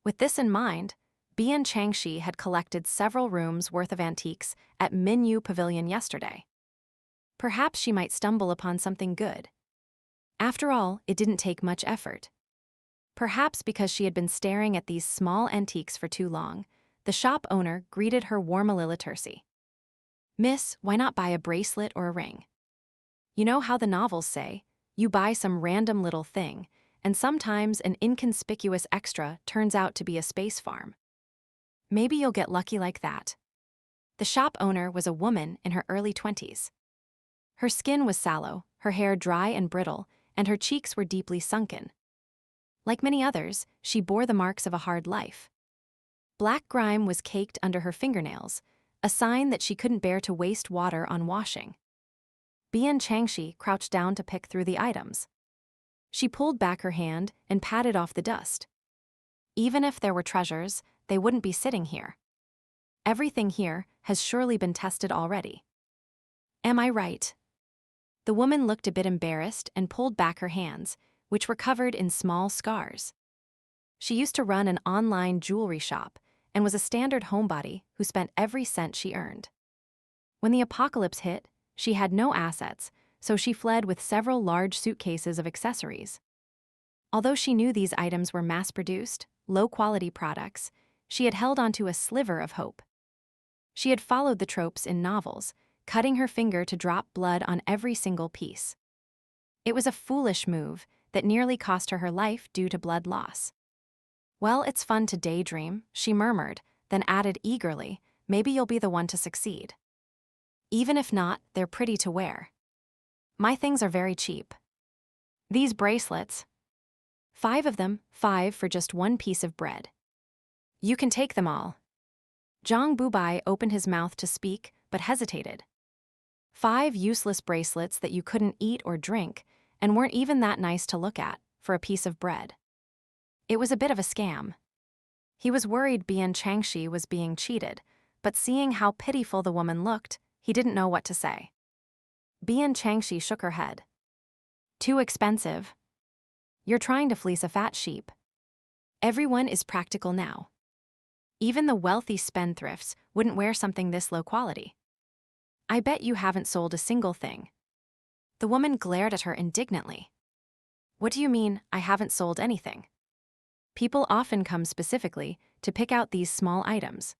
With this in mind, Bian Changxi had collected several rooms worth of antiques at Minyu Pavilion yesterday. Perhaps she might stumble upon something good. After all, it didn't take much effort. Perhaps because she had been staring at these small antiques for too long, the shop owner greeted her warmly. "Miss, why not buy a bracelet or a ring? You know how the novels say, you buy some random little thing, and sometimes an inconspicuous extra turns out to be a space farm. Maybe you'll get lucky like that." The shop owner was a woman in her early 20s. Her skin was sallow, her hair dry and brittle, and her cheeks were deeply sunken. Like many others, she bore the marks of a hard life. Black grime was caked under her fingernails, a sign that she couldn't bear to waste water on washing. Bian Changxi crouched down to pick through the items. She pulled back her hand and patted off the dust. Even if there were treasures, they wouldn't be sitting here. Everything here has surely been tested already. Am I right? The woman looked a bit embarrassed and pulled back her hands, which were covered in small scars. She used to run an online jewelry shop and was a standard homebody who spent every cent she earned. When the apocalypse hit, she had no assets, so she fled with several large suitcases of accessories. Although she knew these items were mass-produced, low-quality products, she had held onto a sliver of hope. She had followed the tropes in novels, cutting her finger to drop blood on every single piece. It was a foolish move that nearly cost her life due to blood loss. "Well, it's fun to daydream," she murmured, then added eagerly, "maybe you'll be the one to succeed. Even if not, they're pretty to wear. My things are very cheap. These bracelets, 5 of them, 5 for just 1 piece of bread. You can take them all." Zhang Bubai opened his mouth to speak, but hesitated. 5 useless bracelets that you couldn't eat or drink, and weren't even that nice to look at, for a piece of bread. It was a bit of a scam. He was worried Bian Changxi was being cheated, but seeing how pitiful the woman looked, he didn't know what to say. Bian Changxi shook her head. "Too expensive. You're trying to fleece a fat sheep. Everyone is practical now. Even the wealthy spendthrifts wouldn't wear something this low quality. I bet you haven't sold a single thing." The woman glared at her indignantly. "What do you mean, I haven't sold anything? People often come specifically to pick out these small items.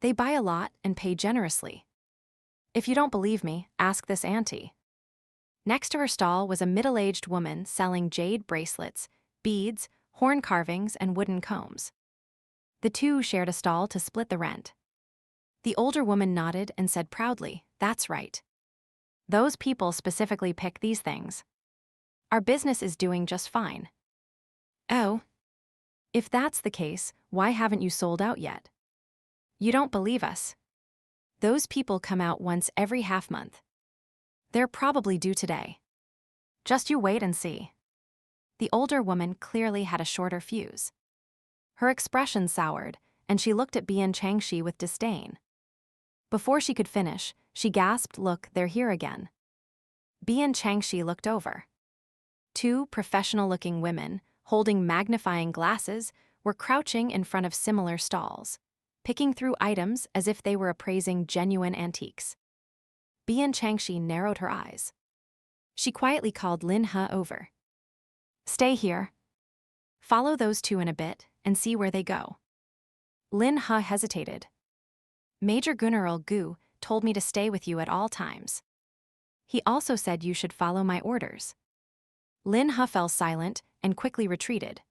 They buy a lot and pay generously. If you don't believe me, ask this auntie." Next to her stall was a middle-aged woman selling jade bracelets, beads, horn carvings, and wooden combs. The two shared a stall to split the rent. The older woman nodded and said proudly, "That's right. Those people specifically pick these things. Our business is doing just fine." "Oh. If that's the case, why haven't you sold out yet?" "You don't believe us. Those people come out once every half-month. They're probably due today. Just you wait and see." The older woman clearly had a shorter fuse. Her expression soured, and she looked at Bian Changxi with disdain. Before she could finish, she gasped, "Look, they're here again." Bian Changxi looked over. 2 professional-looking women, holding magnifying glasses, were crouching in front of similar stalls, picking through items as if they were appraising genuine antiques. Bian Changxi narrowed her eyes. She quietly called Lin He over. "Stay here. Follow those 2 in a bit and see where they go." Lin He hesitated. "Major General Gu told me to stay with you at all times. He also said you should follow my orders." Lin He fell silent and quickly retreated.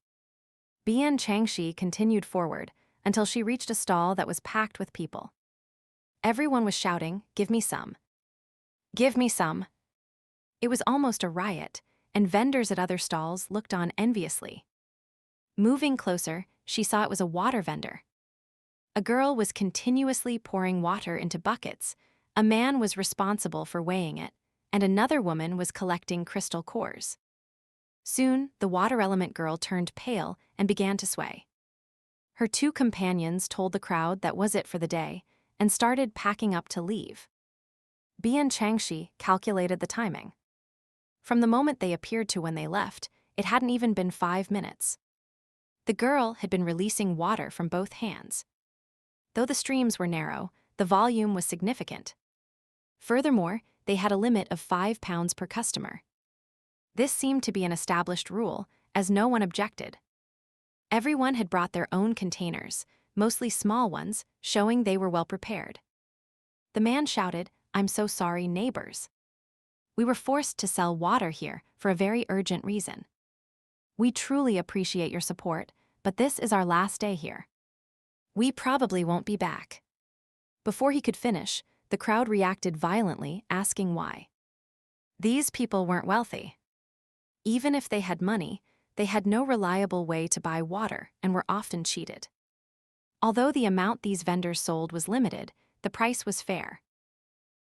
Bian Changxi continued forward until she reached a stall that was packed with people. Everyone was shouting, "Give me some. Give me some." It was almost a riot, and vendors at other stalls looked on enviously. Moving closer, she saw it was a water vendor. A girl was continuously pouring water into buckets, a man was responsible for weighing it, and another woman was collecting crystal cores. Soon, the water element girl turned pale and began to sway. Her 2 companions told the crowd that was it for the day and started packing up to leave. Bian Changxi calculated the timing. From the moment they appeared to when they left, it hadn't even been 5 minutes. The girl had been releasing water from both hands. Though the streams were narrow, the volume was significant. Furthermore, they had a limit of 5 pounds per customer. This seemed to be an established rule, as no one objected. Everyone had brought their own containers, mostly small ones, showing they were well prepared. The man shouted, "I'm so sorry, neighbors. We were forced to sell water here for a very urgent reason. We truly appreciate your support, but this is our last day here. We probably won't be back." Before he could finish, the crowd reacted violently, asking why. These people weren't wealthy. Even if they had money, they had no reliable way to buy water and were often cheated. Although the amount these vendors sold was limited, the price was fair.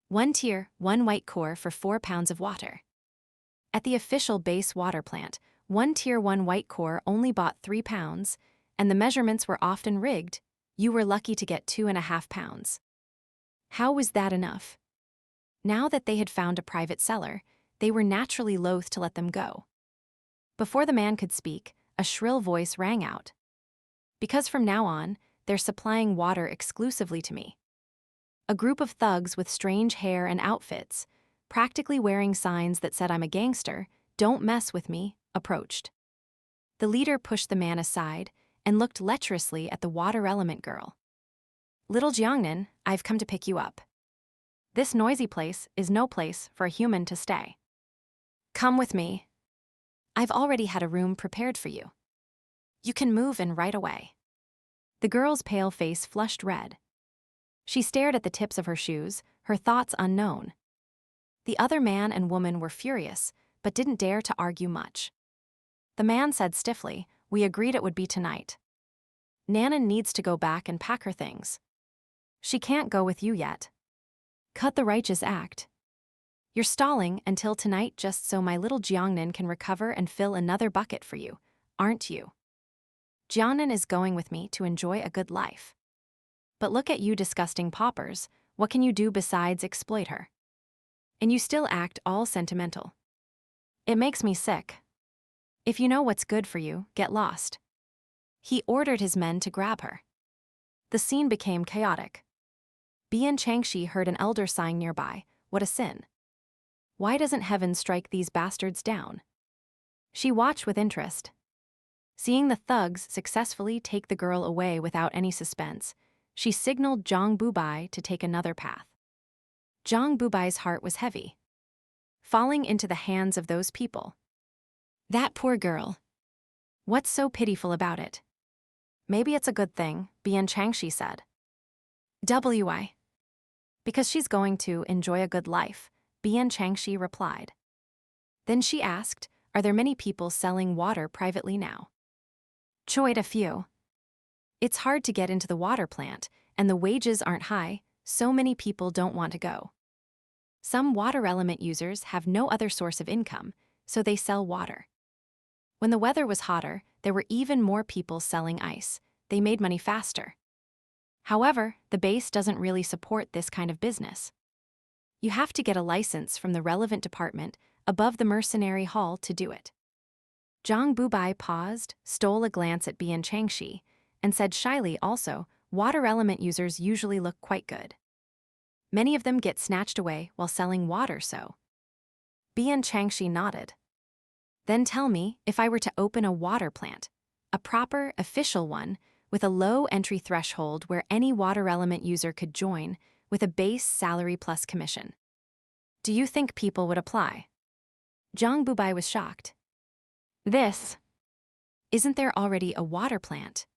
1 tier, 1 white core for 4 pounds of water. At the official base water plant, 1 tier 1 white core only bought 3 pounds, and the measurements were often rigged. You were lucky to get 2.5 pounds. How was that enough? Now that they had found a private seller, they were naturally loath to let them go. Before the man could speak, a shrill voice rang out. "Because from now on, they're supplying water exclusively to me." A group of thugs with strange hair and outfits, practically wearing signs that said "I'm a gangster, don't mess with me," approached. The leader pushed the man aside and looked lecherously at the water element girl. "Little Jiangnan, I've come to pick you up. This noisy place is no place for a human to stay. Come with me. I've already had a room prepared for you. You can move in right away." The girl's pale face flushed red. She stared at the tips of her shoes, her thoughts unknown. The other man and woman were furious, but didn't dare to argue much. The man said stiffly, "We agreed it would be tonight. Nana needs to go back and pack her things. She can't go with you yet. Cut the righteous act. You're stalling until tonight just so my little Jiangnan can recover and fill another bucket for you, aren't you? Jiangnan is going with me to enjoy a good life. But look at you disgusting paupers, what can you do besides exploit her? And you still act all sentimental. It makes me sick. If you know what's good for you, get lost." He ordered his men to grab her. The scene became chaotic. Bian Changxi heard an elder sighing nearby, "What a sin. Why doesn't heaven strike these bastards down?" She watched with interest. Seeing the thugs successfully take the girl away without any suspense, she signaled Zhang Bubai to take another path. Zhang Bubai's heart was heavy. Falling into the hands of those people. That poor girl. What's so pitiful about it? Maybe it's a good thing, Bian Changxi said. Why? Because she's going to enjoy a good life, Bian Changxi replied. Then she asked, "Are there many people selling water privately now?" Quite a few. It's hard to get into the water plant, and the wages aren't high, so many people don't want to go. Some water element users have no other source of income, so they sell water. When the weather was hotter, there were even more people selling ice. They made money faster. However, the base doesn't really support this kind of business. You have to get a license from the relevant department above the mercenary hall to do it. Zhang Bubai paused, stole a glance at Bian Changxi, and said shyly also, "Water element users usually look quite good. Many of them get snatched away while selling water, so." Bian Changxi nodded. "Then tell me, if I were to open a water plant, a proper, official one, with a low entry threshold where any water element user could join, with a base salary plus commission. Do you think people would apply?" Zhang Bubai was shocked. Isn't there already a water plant?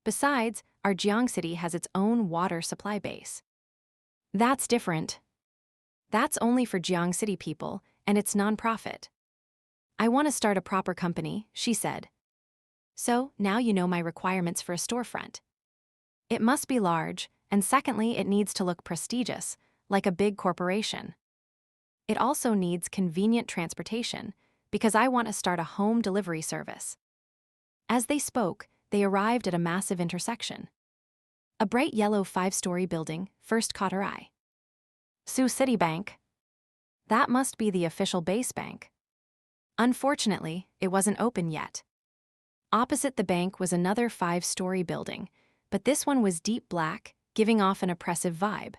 Besides, our Jiang city has its own water supply base. That's different. That's only for Jiang city people, and it's non-profit. I want to start a proper company, she said. So, now you know my requirements for a storefront. It must be large, and secondly, it needs to look prestigious, like a big corporation. It also needs convenient transportation, because I want to start a home delivery service. As they spoke, they arrived at a massive intersection. A bright yellow 5-story building first caught her eye. Sioux City Bank. That must be the official base bank. Unfortunately, it wasn't open yet. Opposite the bank was another 5-story building, but this one was deep black, giving off an oppressive vibe.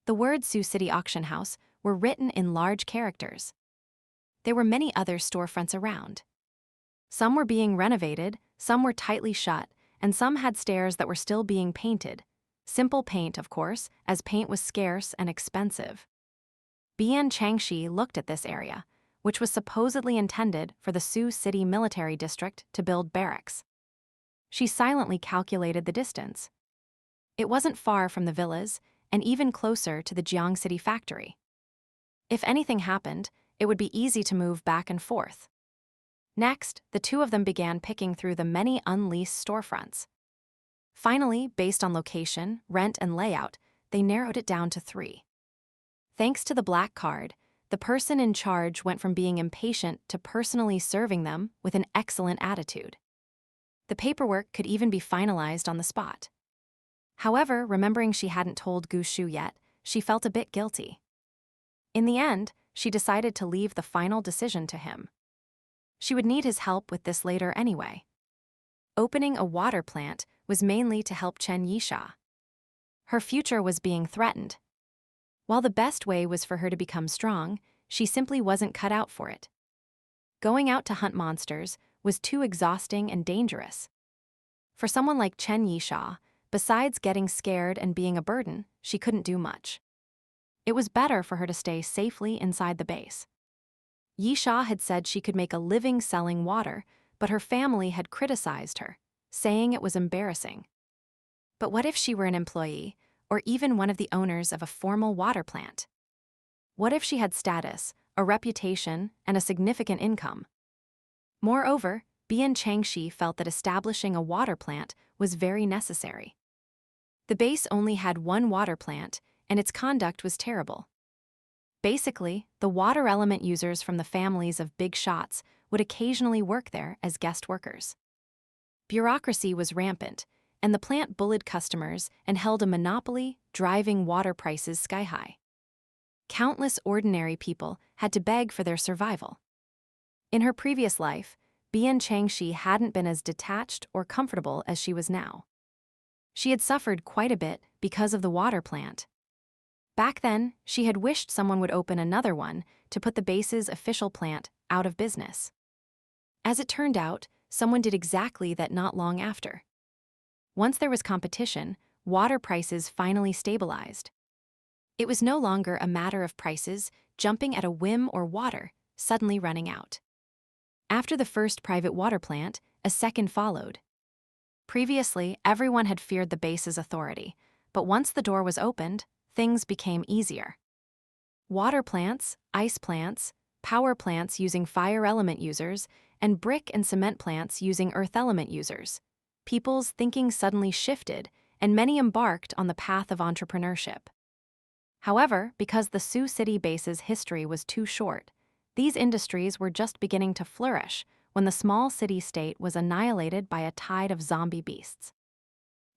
The words Sioux City Auction House were written in large characters. There were many other storefronts around. Some were being renovated, some were tightly shut, and some had stairs that were still being painted. Simple paint, of course, as paint was scarce and expensive. Bian Changxi looked at this area, which was supposedly intended for the Sioux City military district to build barracks. She silently calculated the distance. It wasn't far from the villas, and even closer to the Jiang City factory. If anything happened, it would be easy to move back and forth. Next, the two of them began picking through the many unleased storefronts. Finally, based on location, rent, and layout, they narrowed it down to 3. Thanks to the black card, the person in charge went from being impatient to personally serving them with an excellent attitude. The paperwork could even be finalized on the spot. However, remembering she hadn't told Gu Shu yet, she felt a bit guilty. In the end, she decided to leave the final decision to him. She would need his help with this later anyway. Opening a water plant was mainly to help Chen Yisha. Her future was being threatened. While the best way was for her to become strong, she simply wasn't cut out for it. Going out to hunt monsters was too exhausting and dangerous. For someone like Chen Yisha, besides getting scared and being a burden, she couldn't do much. It was better for her to stay safely inside the base. Yisha had said she could make a living selling water, but her family had criticized her, saying it was embarrassing. But what if she were an employee, or even one of the owners of a formal water plant? What if she had status, a reputation, and a significant income? Moreover, Bian Changxi felt that establishing a water plant was very necessary. The base only had one water plant, and its conduct was terrible. Basically, the water element users from the families of big shots would occasionally work there as guest workers. Bureaucracy was rampant, and the plant bullied customers and held a monopoly, driving water prices sky-high. Countless ordinary people had to beg for their survival. In her previous life, Bian Changxi hadn't been as detached or comfortable as she was now. She had suffered quite a bit because of the water plant. Back then, she had wished someone would open another one to put the base's official plant out of business. As it turned out, someone did exactly that not long after. Once there was competition, water prices finally stabilized. It was no longer a matter of prices jumping at a whim or water suddenly running out. After the first private water plant, a second followed. Previously, everyone had feared the base's authority, but once the door was opened, things became easier. Water plants, ice plants, power plants using fire element users, and brick and cement plants using earth element users. People's thinking suddenly shifted, and many embarked on the path of entrepreneurship. However, because the Sioux City base's history was too short, these industries were just beginning to flourish when the small city-state was annihilated by a tide of zombie beasts.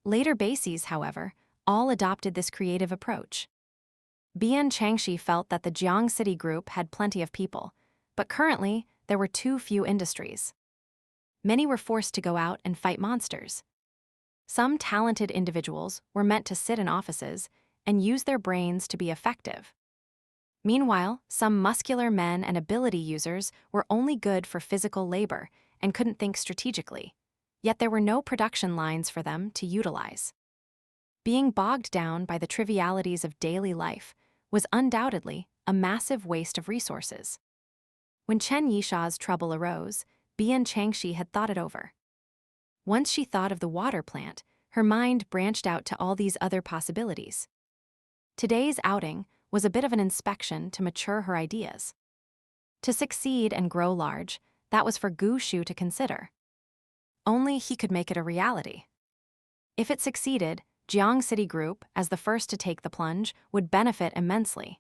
Later bases, however, all adopted this creative approach. Bian Changxi felt that the Jiang City group had plenty of people, but currently there were too few industries. Many were forced to go out and fight monsters. Some talented individuals were meant to sit in offices and use their brains to be effective. Meanwhile, some muscular men and ability users were only good for physical labor and couldn't think strategically, yet there were no production lines for them to utilize. Being bogged down by the trivialities of daily life was undoubtedly a massive waste of resources. When Chen Yisha's trouble arose, Bian Changxi had thought it over. Once she thought of the water plant, her mind branched out to all these other possibilities. Today's outing was a bit of an inspection to mature her ideas. To succeed and grow large, that was for Gu Shu to consider. Only he could make it a reality. If it succeeded, Jiang City Group, as the first to take the plunge, would benefit immensely.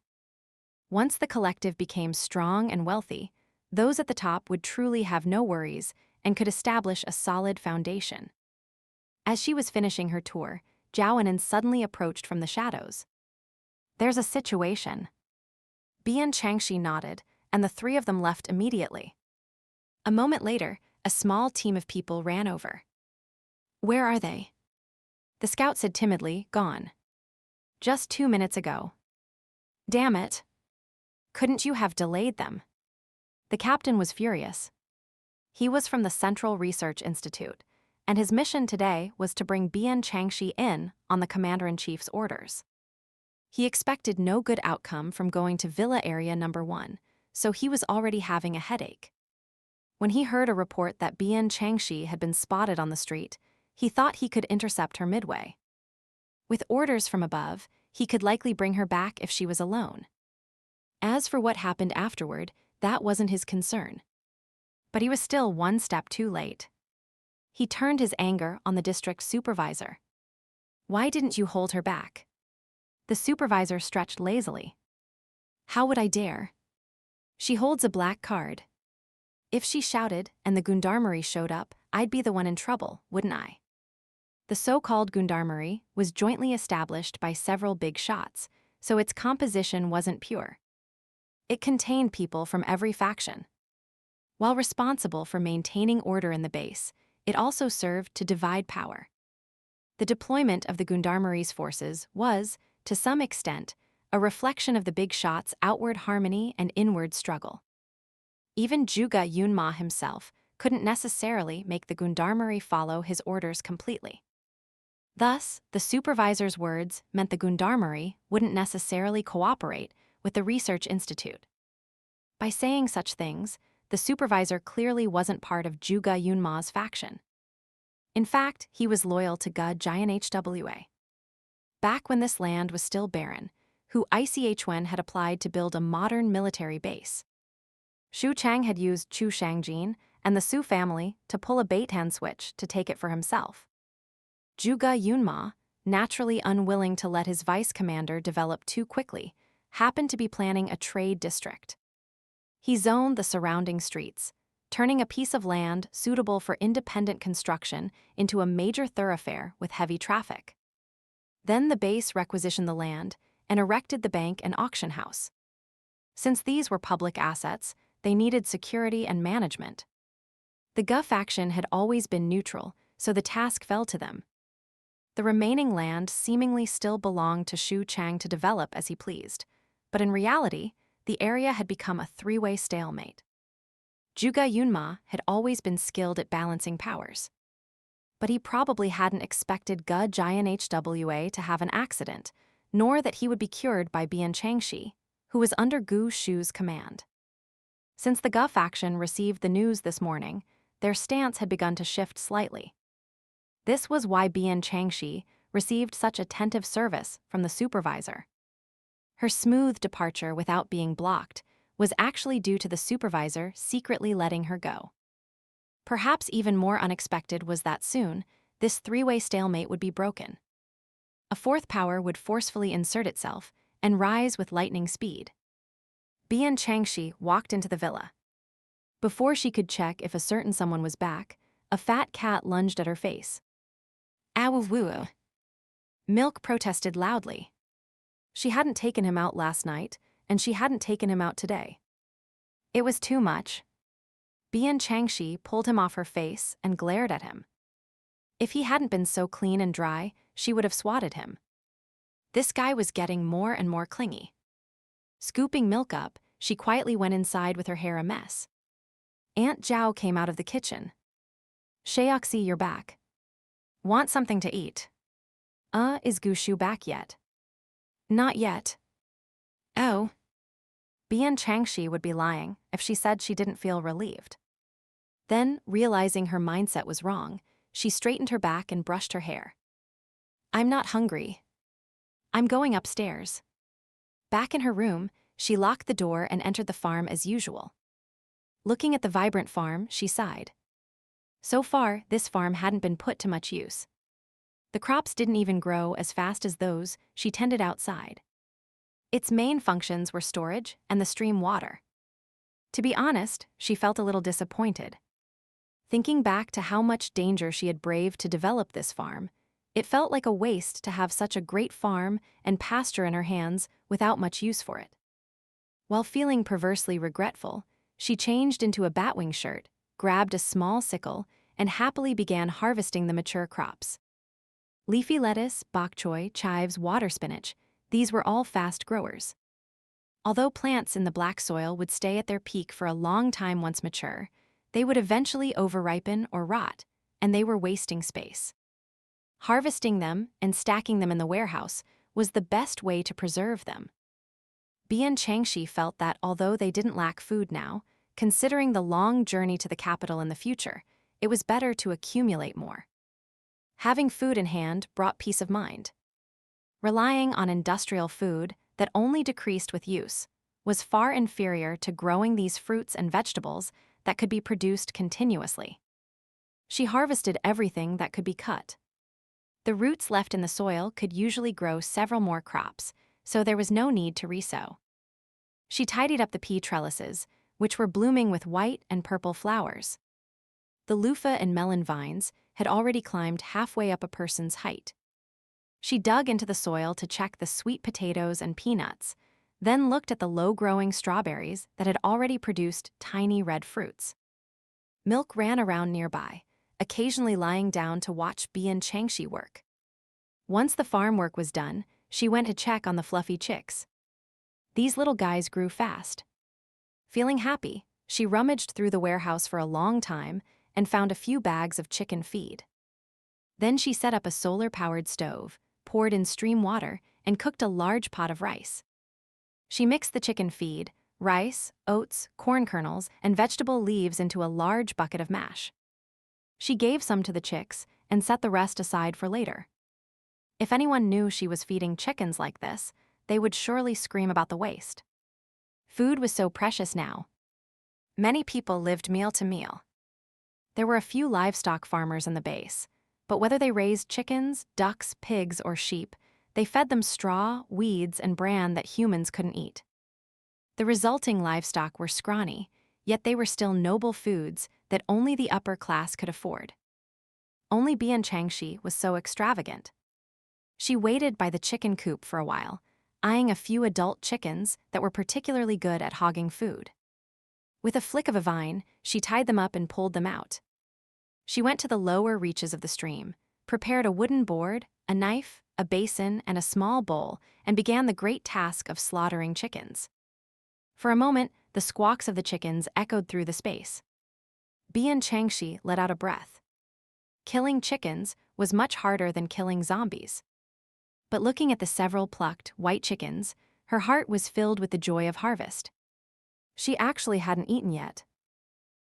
Once the collective became strong and wealthy, those at the top would truly have no worries and could establish a solid foundation. As she was finishing her tour, Zhao suddenly approached from the shadows. "There's a situation." Bian Changxi nodded, and the three of them left immediately. A moment later, a small team of people ran over. "Where are they?" The scout said timidly, "Gone. Just 2 minutes ago." "Damn it. Couldn't you have delayed them?" The captain was furious. He was from the Central Research Institute, and his mission today was to bring Bian Changxi in on the commander-in-chief's orders. He expected no good outcome from going to Villa Area Number 1, so he was already having a headache. When he heard a report that Bian Changxi had been spotted on the street, he thought he could intercept her midway. With orders from above, he could likely bring her back if she was alone. As for what happened afterward, that wasn't his concern. But he was still one step too late. He turned his anger on the district supervisor. "Why didn't you hold her back?" The supervisor stretched lazily. "How would I dare? She holds a black card. If she shouted and the gendarmerie showed up, I'd be the one in trouble, wouldn't I?" The so-called gendarmerie was jointly established by several big shots, so its composition wasn't pure. It contained people from every faction. While responsible for maintaining order in the base, it also served to divide power. The deployment of the gendarmerie's forces was, to some extent, a reflection of the big shot's outward harmony and inward struggle. Even Zhuge Yunma himself couldn't necessarily make the gendarmerie follow his orders completely. Thus, the supervisor's words meant the gendarmerie wouldn't necessarily cooperate with the research institute. By saying such things, the supervisor clearly wasn't part of Zhuge Yunma's faction. In fact, he was loyal to Giant Hwa. Back when this land was still barren, Hu Chen had applied to build a modern military base. Xu Chang had used Chu Shangjin and the Su family to pull a bait-hand switch to take it for himself. Zhuge Yunma, naturally unwilling to let his vice commander develop too quickly, happened to be planning a trade district. He zoned the surrounding streets, turning a piece of land suitable for independent construction into a major thoroughfare with heavy traffic. Then the base requisitioned the land and erected the bank and auction house. Since these were public assets, they needed security and management. The Ge faction had always been neutral, so the task fell to them. The remaining land seemingly still belonged to Xu Chang to develop as he pleased, but in reality, the area had become a three-way stalemate. Zhuge Yunma had always been skilled at balancing powers. But he probably hadn't expected Giant Hwa to have an accident, nor that he would be cured by Bian Changxi, who was under Gu Shu's command. Since the Ge faction received the news this morning, their stance had begun to shift slightly. This was why Bian Changxi received such attentive service from the supervisor. Her smooth departure without being blocked was actually due to the supervisor secretly letting her go. Perhaps even more unexpected was that soon, this three-way stalemate would be broken. A fourth power would forcefully insert itself and rise with lightning speed. Bian Changxi walked into the villa. Before she could check if a certain someone was back, a fat cat lunged at her face. "Ow-woo-woo." Milk protested loudly. She hadn't taken him out last night, and she hadn't taken him out today. It was too much. Bian Changxi pulled him off her face and glared at him. If he hadn't been so clean and dry, she would have swatted him. This guy was getting more and more clingy. Scooping milk up, she quietly went inside with her hair a mess. Aunt Zhao came out of the kitchen. "Changxi, you're back. Want something to eat?" Is Gu Shu back yet?" "Not yet." "Oh." Bian Changxi would be lying if she said she didn't feel relieved. Then, realizing her mindset was wrong, she straightened her back and brushed her hair. "I'm not hungry. I'm going upstairs." Back in her room, she locked the door and entered the farm as usual. Looking at the vibrant farm, she sighed. So far, this farm hadn't been put to much use. The crops didn't even grow as fast as those she tended outside. Its main functions were storage and the stream water. To be honest, she felt a little disappointed. Thinking back to how much danger she had braved to develop this farm, it felt like a waste to have such a great farm and pasture in her hands without much use for it. While feeling perversely regretful, she changed into a batwing shirt grabbed a small sickle, and happily began harvesting the mature crops. Leafy lettuce, bok choy, chives, water spinach, these were all fast growers. Although plants in the black soil would stay at their peak for a long time once mature, they would eventually overripen or rot, and they were wasting space. Harvesting them and stacking them in the warehouse was the best way to preserve them. Bian Changxi felt that although they didn't lack food now, considering the long journey to the capital in the future, it was better to accumulate more. Having food in hand brought peace of mind. Relying on industrial food that only decreased with use was far inferior to growing these fruits and vegetables that could be produced continuously. She harvested everything that could be cut. The roots left in the soil could usually grow several more crops, so there was no need to resow. She tidied up the pea trellises, which were blooming with white and purple flowers. The loofah and melon vines had already climbed halfway up a person's height. She dug into the soil to check the sweet potatoes and peanuts, then looked at the low-growing strawberries that had already produced tiny red fruits. Milk ran around nearby, occasionally lying down to watch Bian Changxi work. Once the farm work was done, she went to check on the fluffy chicks. These little guys grew fast. Feeling happy, she rummaged through the warehouse for a long time and found a few bags of chicken feed. Then she set up a solar-powered stove, poured in stream water, and cooked a large pot of rice. She mixed the chicken feed, rice, oats, corn kernels, and vegetable leaves into a large bucket of mash. She gave some to the chicks and set the rest aside for later. If anyone knew she was feeding chickens like this, they would surely scream about the waste. Food was so precious now. Many people lived meal to meal. There were a few livestock farmers in the base, but whether they raised chickens, ducks, pigs, or sheep, they fed them straw, weeds, and bran that humans couldn't eat. The resulting livestock were scrawny, yet they were still noble foods that only the upper class could afford. Only Bian Changxi was so extravagant. She waited by the chicken coop for a while, eyeing a few adult chickens that were particularly good at hogging food. With a flick of a vine, she tied them up and pulled them out. She went to the lower reaches of the stream, prepared a wooden board, a knife, a basin, and a small bowl, and began the great task of slaughtering chickens. For a moment, the squawks of the chickens echoed through the space. Bian Changxi let out a breath. Killing chickens was much harder than killing zombies. But looking at the several plucked, white chickens, her heart was filled with the joy of harvest. She actually hadn't eaten yet.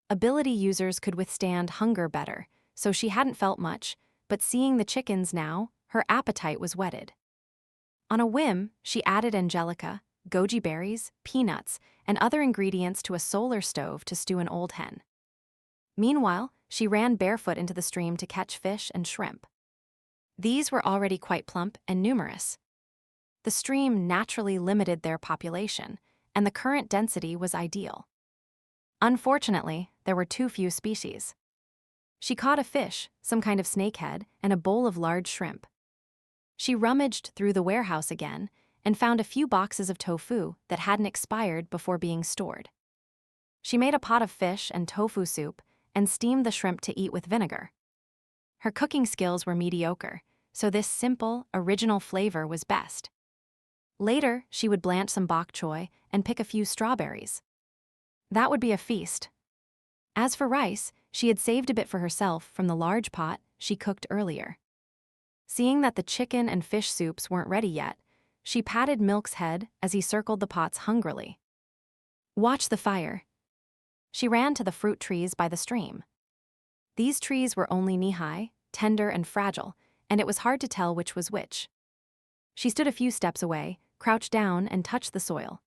Ability users could withstand hunger better, so she hadn't felt much, but seeing the chickens now, her appetite was whetted. On a whim, she added angelica, goji berries, peanuts, and other ingredients to a solar stove to stew an old hen. Meanwhile, she ran barefoot into the stream to catch fish and shrimp. These were already quite plump and numerous. The stream naturally limited their population, and the current density was ideal. Unfortunately, there were too few species. She caught a fish, some kind of snakehead, and a bowl of large shrimp. She rummaged through the warehouse again and found a few boxes of tofu that hadn't expired before being stored. She made a pot of fish and tofu soup and steamed the shrimp to eat with vinegar. Her cooking skills were mediocre, so this simple, original flavor was best. Later, she would blanch some bok choy and pick a few strawberries. That would be a feast. As for rice, she had saved a bit for herself from the large pot she cooked earlier. Seeing that the chicken and fish soups weren't ready yet, she patted Milk's head as he circled the pots hungrily. Watch the fire. She ran to the fruit trees by the stream. These trees were only knee-high, tender and fragile, and it was hard to tell which was which. She stood a few steps away, crouched down, and touched the soil.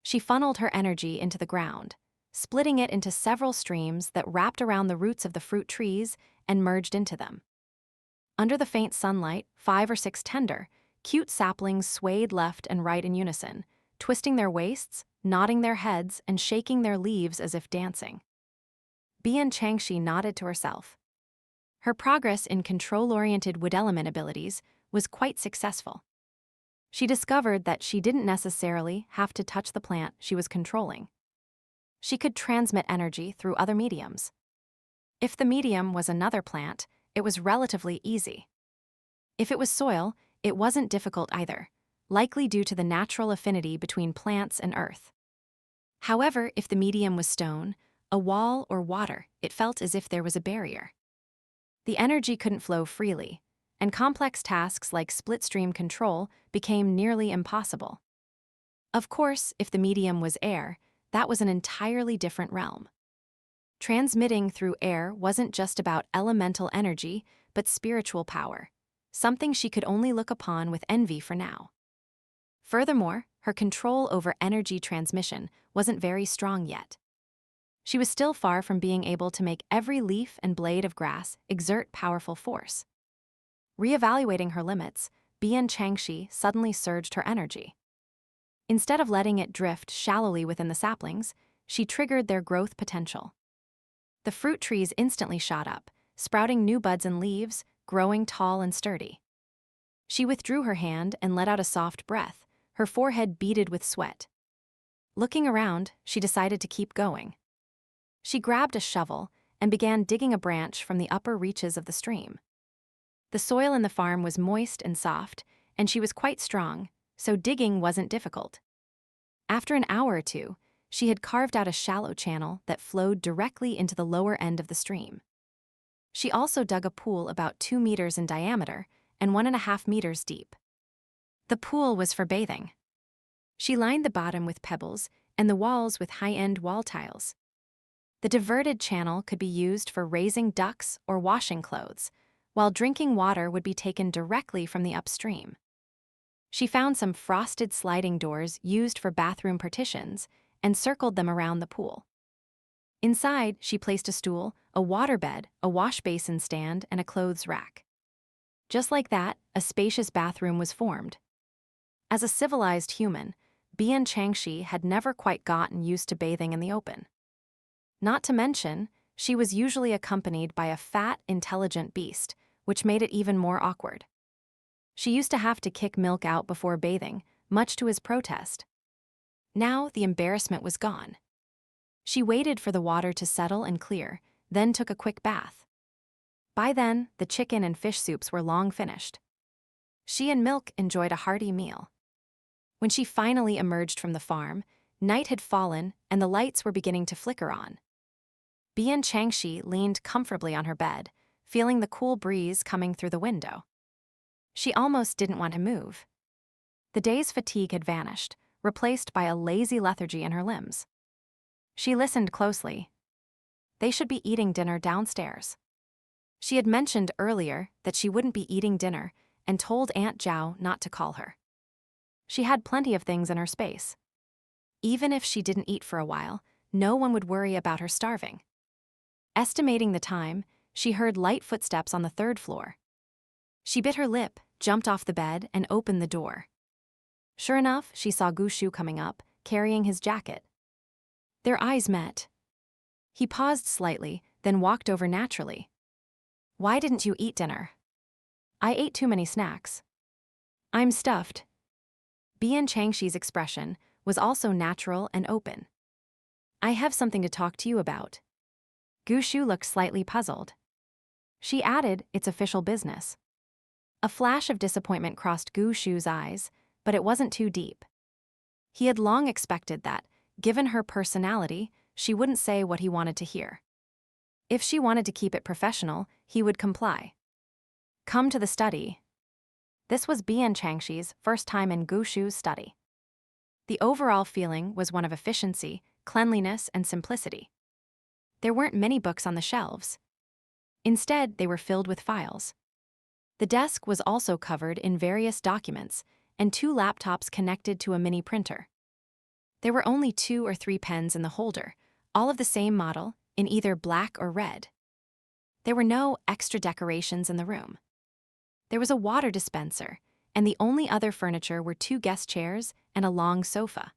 She funneled her energy into the ground, splitting it into several streams that wrapped around the roots of the fruit trees and merged into them. Under the faint sunlight, 5 or 6 tender, cute saplings swayed left and right in unison, twisting their waists, nodding their heads, and shaking their leaves as if dancing. Bian Changxi nodded to herself. Her progress in control-oriented wood element abilities was quite successful. She discovered that she didn't necessarily have to touch the plant she was controlling. She could transmit energy through other mediums. If the medium was another plant, it was relatively easy. If it was soil, it wasn't difficult either, likely due to the natural affinity between plants and earth. However, if the medium was stone, a wall, or water, it felt as if there was a barrier. The energy couldn't flow freely, and complex tasks like split-stream control became nearly impossible. Of course, if the medium was air, that was an entirely different realm. Transmitting through air wasn't just about elemental energy, but spiritual power, something she could only look upon with envy for now. Furthermore, her control over energy transmission wasn't very strong yet. She was still far from being able to make every leaf and blade of grass exert powerful force. Reevaluating her limits, Bian Changxi suddenly surged her energy. Instead of letting it drift shallowly within the saplings, she triggered their growth potential. The fruit trees instantly shot up, sprouting new buds and leaves, growing tall and sturdy. She withdrew her hand and let out a soft breath, her forehead beaded with sweat. Looking around, she decided to keep going. She grabbed a shovel and began digging a branch from the upper reaches of the stream. The soil in the farm was moist and soft, and she was quite strong, so digging wasn't difficult. After an hour or two, she had carved out a shallow channel that flowed directly into the lower end of the stream. She also dug a pool about 2 meters in diameter and 1.5 meters deep. The pool was for bathing. She lined the bottom with pebbles and the walls with high-end wall tiles. The diverted channel could be used for raising ducks or washing clothes, while drinking water would be taken directly from the upstream. She found some frosted sliding doors used for bathroom partitions and circled them around the pool. Inside, she placed a stool, a waterbed, a wash basin stand, and a clothes rack. Just like that, a spacious bathroom was formed. As a civilized human, Bian Changxi had never quite gotten used to bathing in the open. Not to mention, she was usually accompanied by a fat, intelligent beast, which made it even more awkward. She used to have to kick Milk out before bathing, much to his protest. Now the embarrassment was gone. She waited for the water to settle and clear, then took a quick bath. By then, the chicken and fish soups were long finished. She and Milk enjoyed a hearty meal. When she finally emerged from the farm, night had fallen and the lights were beginning to flicker on. Bian Changxi leaned comfortably on her bed, feeling the cool breeze coming through the window. She almost didn't want to move. The day's fatigue had vanished, replaced by a lazy lethargy in her limbs. She listened closely. They should be eating dinner downstairs. She had mentioned earlier that she wouldn't be eating dinner and told Aunt Zhao not to call her. She had plenty of things in her space. Even if she didn't eat for a while, no one would worry about her starving. Estimating the time, she heard light footsteps on the 3rd floor. She bit her lip, jumped off the bed, and opened the door. Sure enough, she saw Gushu coming up, carrying his jacket. Their eyes met. He paused slightly, then walked over naturally. "Why didn't you eat dinner?" "I ate too many snacks." "I'm stuffed." Bian Changxi's expression was also natural and open. "I have something to talk to you about." Gushu looked slightly puzzled. She added, "It's official business." A flash of disappointment crossed Gushu's eyes, but it wasn't too deep. He had long expected that, given her personality, she wouldn't say what he wanted to hear. If she wanted to keep it professional, he would comply. "Come to the study." This was Bian Changxi's first time in Gushu's study. The overall feeling was one of efficiency, cleanliness, and simplicity. There weren't many books on the shelves. Instead, they were filled with files. The desk was also covered in various documents, and 2 laptops connected to a mini printer. There were only 2 or 3 pens in the holder, all of the same model, in either black or red. There were no extra decorations in the room. There was a water dispenser, and the only other furniture were 2 guest chairs and a long sofa.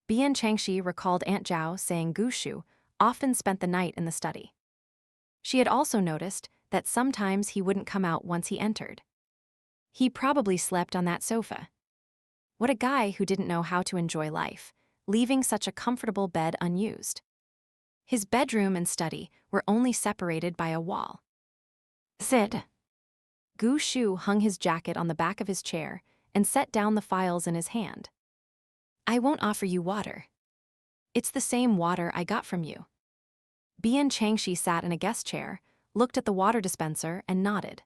Bian Changxi recalled Aunt Zhao saying Gushu often spent the night in the study. She had also noticed that sometimes he wouldn't come out once he entered. He probably slept on that sofa. What a guy who didn't know how to enjoy life, leaving such a comfortable bed unused. His bedroom and study were only separated by a wall. Sit. Gu Shu hung his jacket on the back of his chair and set down the files in his hand. I won't offer you water. It's the same water I got from you. Bian Changxi sat in a guest chair, looked at the water dispenser, and nodded.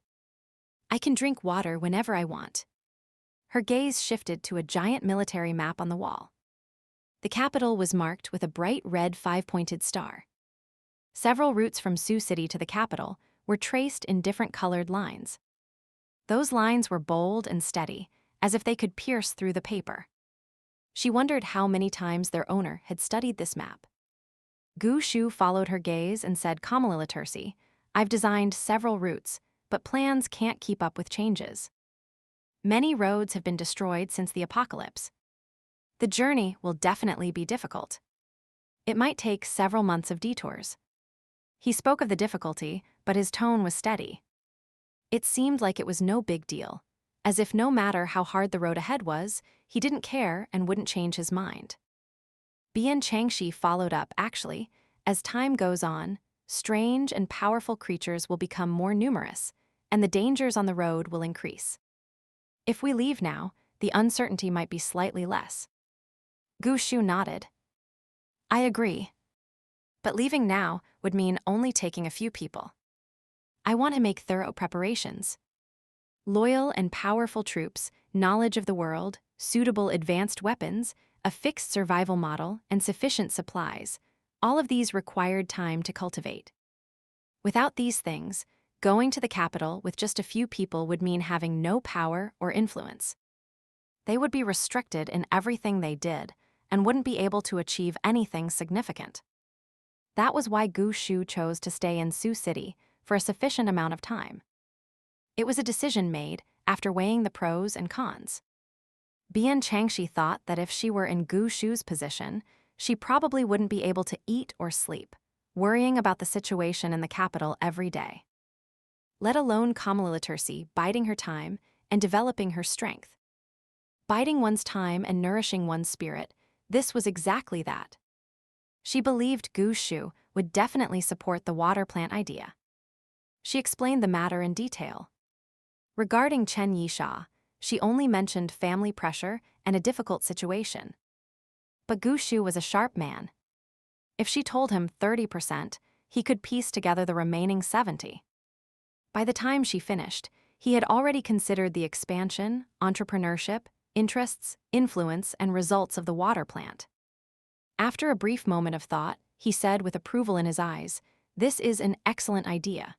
I can drink water whenever I want. Her gaze shifted to a giant military map on the wall. The capital was marked with a bright red 5-pointed star. Several routes from Sioux City to the capital were traced in different colored lines. Those lines were bold and steady, as if they could pierce through the paper. She wondered how many times their owner had studied this map. Gu Shu followed her gaze and said calmly, I've designed several routes, but plans can't keep up with changes. Many roads have been destroyed since the apocalypse. The journey will definitely be difficult. It might take several months of detours. He spoke of the difficulty, but his tone was steady. It seemed like it was no big deal, as if no matter how hard the road ahead was, he didn't care and wouldn't change his mind. Bian Changxi followed up, actually, as time goes on, strange and powerful creatures will become more numerous, and the dangers on the road will increase. If we leave now, the uncertainty might be slightly less. Gu Shu nodded. I agree. But leaving now would mean only taking a few people. I want to make thorough preparations. Loyal and powerful troops, knowledge of the world, suitable advanced weapons, a fixed survival model, and sufficient supplies, all of these required time to cultivate. Without these things, going to the capital with just a few people would mean having no power or influence. They would be restricted in everything they did and wouldn't be able to achieve anything significant. That was why Gu Shu chose to stay in Sioux City for a sufficient amount of time. It was a decision made after weighing the pros and cons. Bian Changxi thought that if she were in Gu Shu's position, she probably wouldn't be able to eat or sleep, worrying about the situation in the capital every day. Let alone calmly biding her time and developing her strength. Biding one's time and nourishing one's spirit, this was exactly that. She believed Gu Shu would definitely support the water plant idea. She explained the matter in detail. Regarding Chen Yisha, she only mentioned family pressure and a difficult situation. But Gu Shu was a sharp man. If she told him 30%, he could piece together the remaining 70%. By the time she finished, he had already considered the expansion, entrepreneurship, interests, influence, and results of the water plant. After a brief moment of thought, he said with approval in his eyes, "This is an excellent idea."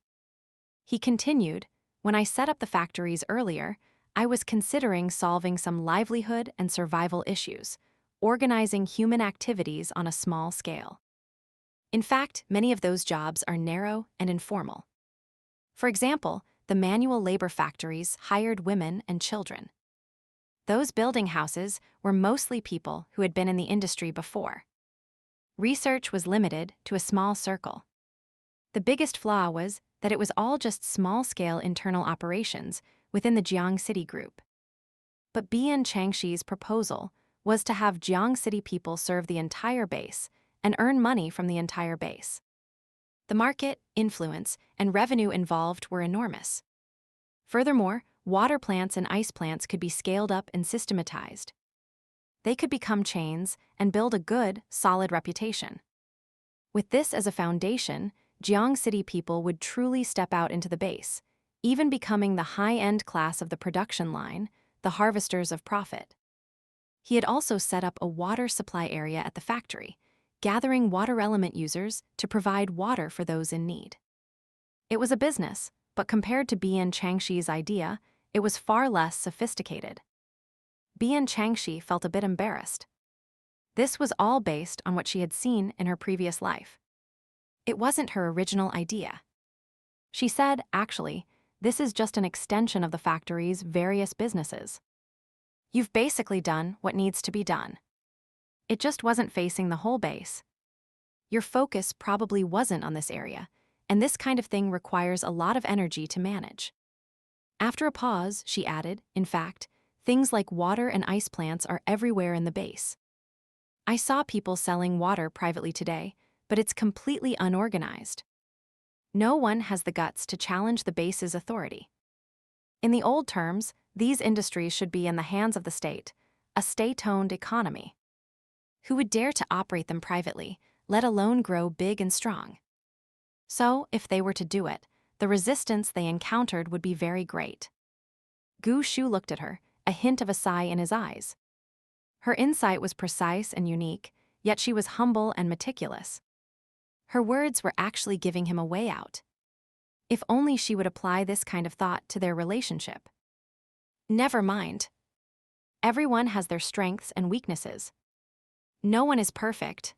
He continued, "When I set up the factories earlier, I was considering solving some livelihood and survival issues, organizing human activities on a small scale. In fact, many of those jobs are narrow and informal. For example, the manual labor factories hired women and children. Those building houses were mostly people who had been in the industry before. Research was limited to a small circle. The biggest flaw was that it was all just small-scale internal operations within the Jiang City group. But Bian Changxi's proposal was to have Jiang City people serve the entire base and earn money from the entire base. The market, influence, and revenue involved were enormous. Furthermore, water plants and ice plants could be scaled up and systematized. They could become chains and build a good, solid reputation. With this as a foundation, Jiang City people would truly step out into the base, even becoming the high-end class of the production line, the harvesters of profit. He had also set up a water supply area at the factory, gathering water element users to provide water for those in need. It was a business, but compared to Bian Changxi's idea, it was far less sophisticated. Bian Changxi felt a bit embarrassed. This was all based on what she had seen in her previous life. It wasn't her original idea. She said, actually, this is just an extension of the factory's various businesses. You've basically done what needs to be done. It just wasn't facing the whole base. Your focus probably wasn't on this area, and this kind of thing requires a lot of energy to manage. After a pause, she added, in fact, things like water and ice plants are everywhere in the base. I saw people selling water privately today, but it's completely unorganized. No one has the guts to challenge the base's authority. In the old terms, these industries should be in the hands of the state, a state-owned economy. Who would dare to operate them privately, let alone grow big and strong? So, if they were to do it, the resistance they encountered would be very great. Gu Shu looked at her, a hint of a sigh in his eyes. Her insight was precise and unique, yet she was humble and meticulous. Her words were actually giving him a way out. If only she would apply this kind of thought to their relationship. Never mind. Everyone has their strengths and weaknesses. No one is perfect.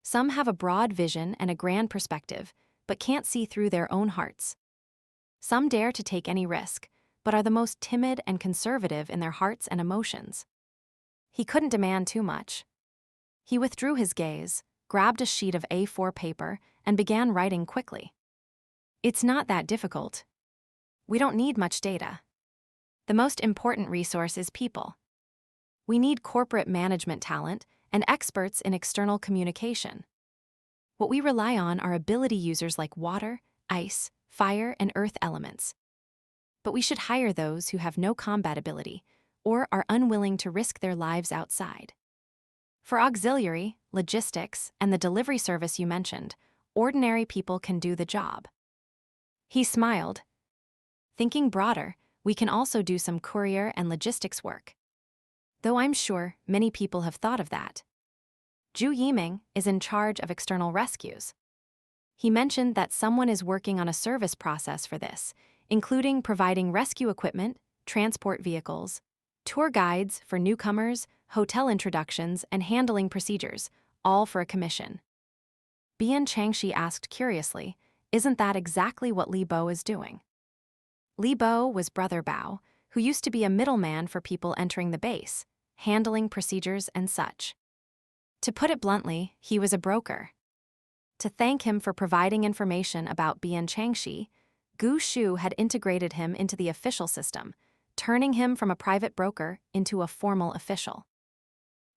Some have a broad vision and a grand perspective, but can't see through their own hearts. Some dare to take any risk, but are the most timid and conservative in their hearts and emotions. He couldn't demand too much. He withdrew his gaze, grabbed a sheet of A4 paper, and began writing quickly. It's not that difficult. We don't need much data. The most important resource is people. We need corporate management talent and experts in external communication. What we rely on are ability users like water, ice, fire, and earth elements. But we should hire those who have no combat ability or are unwilling to risk their lives outside. For auxiliary, logistics, and the delivery service you mentioned, ordinary people can do the job. He smiled. Thinking broader, we can also do some courier and logistics work. Though I'm sure many people have thought of that. Zhu Yiming is in charge of external rescues. He mentioned that someone is working on a service process for this, including providing rescue equipment, transport vehicles, tour guides for newcomers, hotel introductions, and handling procedures, all for a commission. Bian Changxi asked curiously, "Isn't that exactly what Li Bo is doing?" Li Bo was Brother Bao, who used to be a middleman for people entering the base, handling procedures and such. To put it bluntly, he was a broker. To thank him for providing information about Bian Changxi, Gu Shu had integrated him into the official system, turning him from a private broker into a formal official.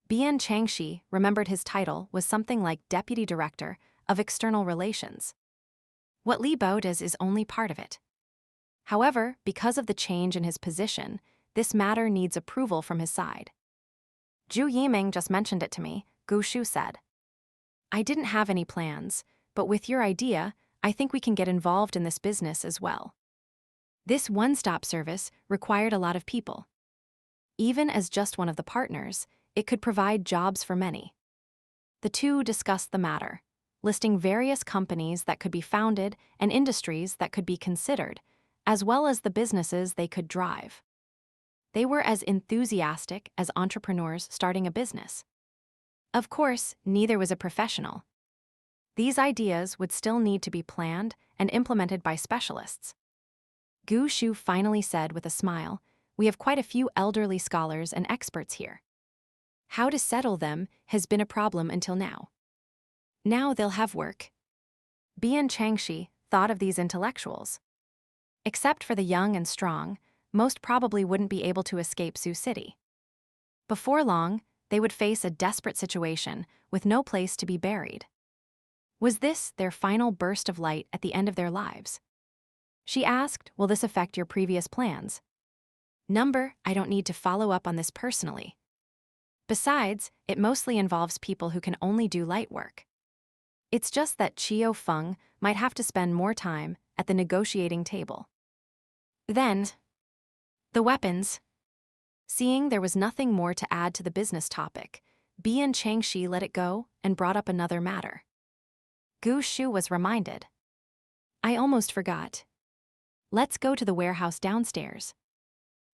Bian Changxi remembered his title was something like Deputy Director of External Relations. What Li Bo does is only part of it. However, because of the change in his position, this matter needs approval from his side. Zhu Yiming just mentioned it to me, Gu Shu said. I didn't have any plans, but with your idea, I think we can get involved in this business as well. This one-stop service required a lot of people. Even as just one of the partners, it could provide jobs for many. The two discussed the matter, listing various companies that could be founded and industries that could be considered, as well as the businesses they could drive. They were as enthusiastic as entrepreneurs starting a business. Of course, neither was a professional. These ideas would still need to be planned and implemented by specialists. Gu Shu finally said with a smile, "We have quite a few elderly scholars and experts here. How to settle them has been a problem until now. Now they'll have work." Bian Changxi thought of these intellectuals. Except for the young and strong, most probably wouldn't be able to escape Sioux City. Before long, they would face a desperate situation with no place to be buried. Was this their final burst of light at the end of their lives? She asked, "Will this affect your previous plans?" I don't need to follow up on this personally. Besides, it mostly involves people who can only do light work. It's just that Chio Feng might have to spend more time at the negotiating table. Then, the weapons. Seeing there was nothing more to add to the business topic, Bian Changxi let it go and brought up another matter. Gu Shu was reminded. I almost forgot. Let's go to the warehouse downstairs.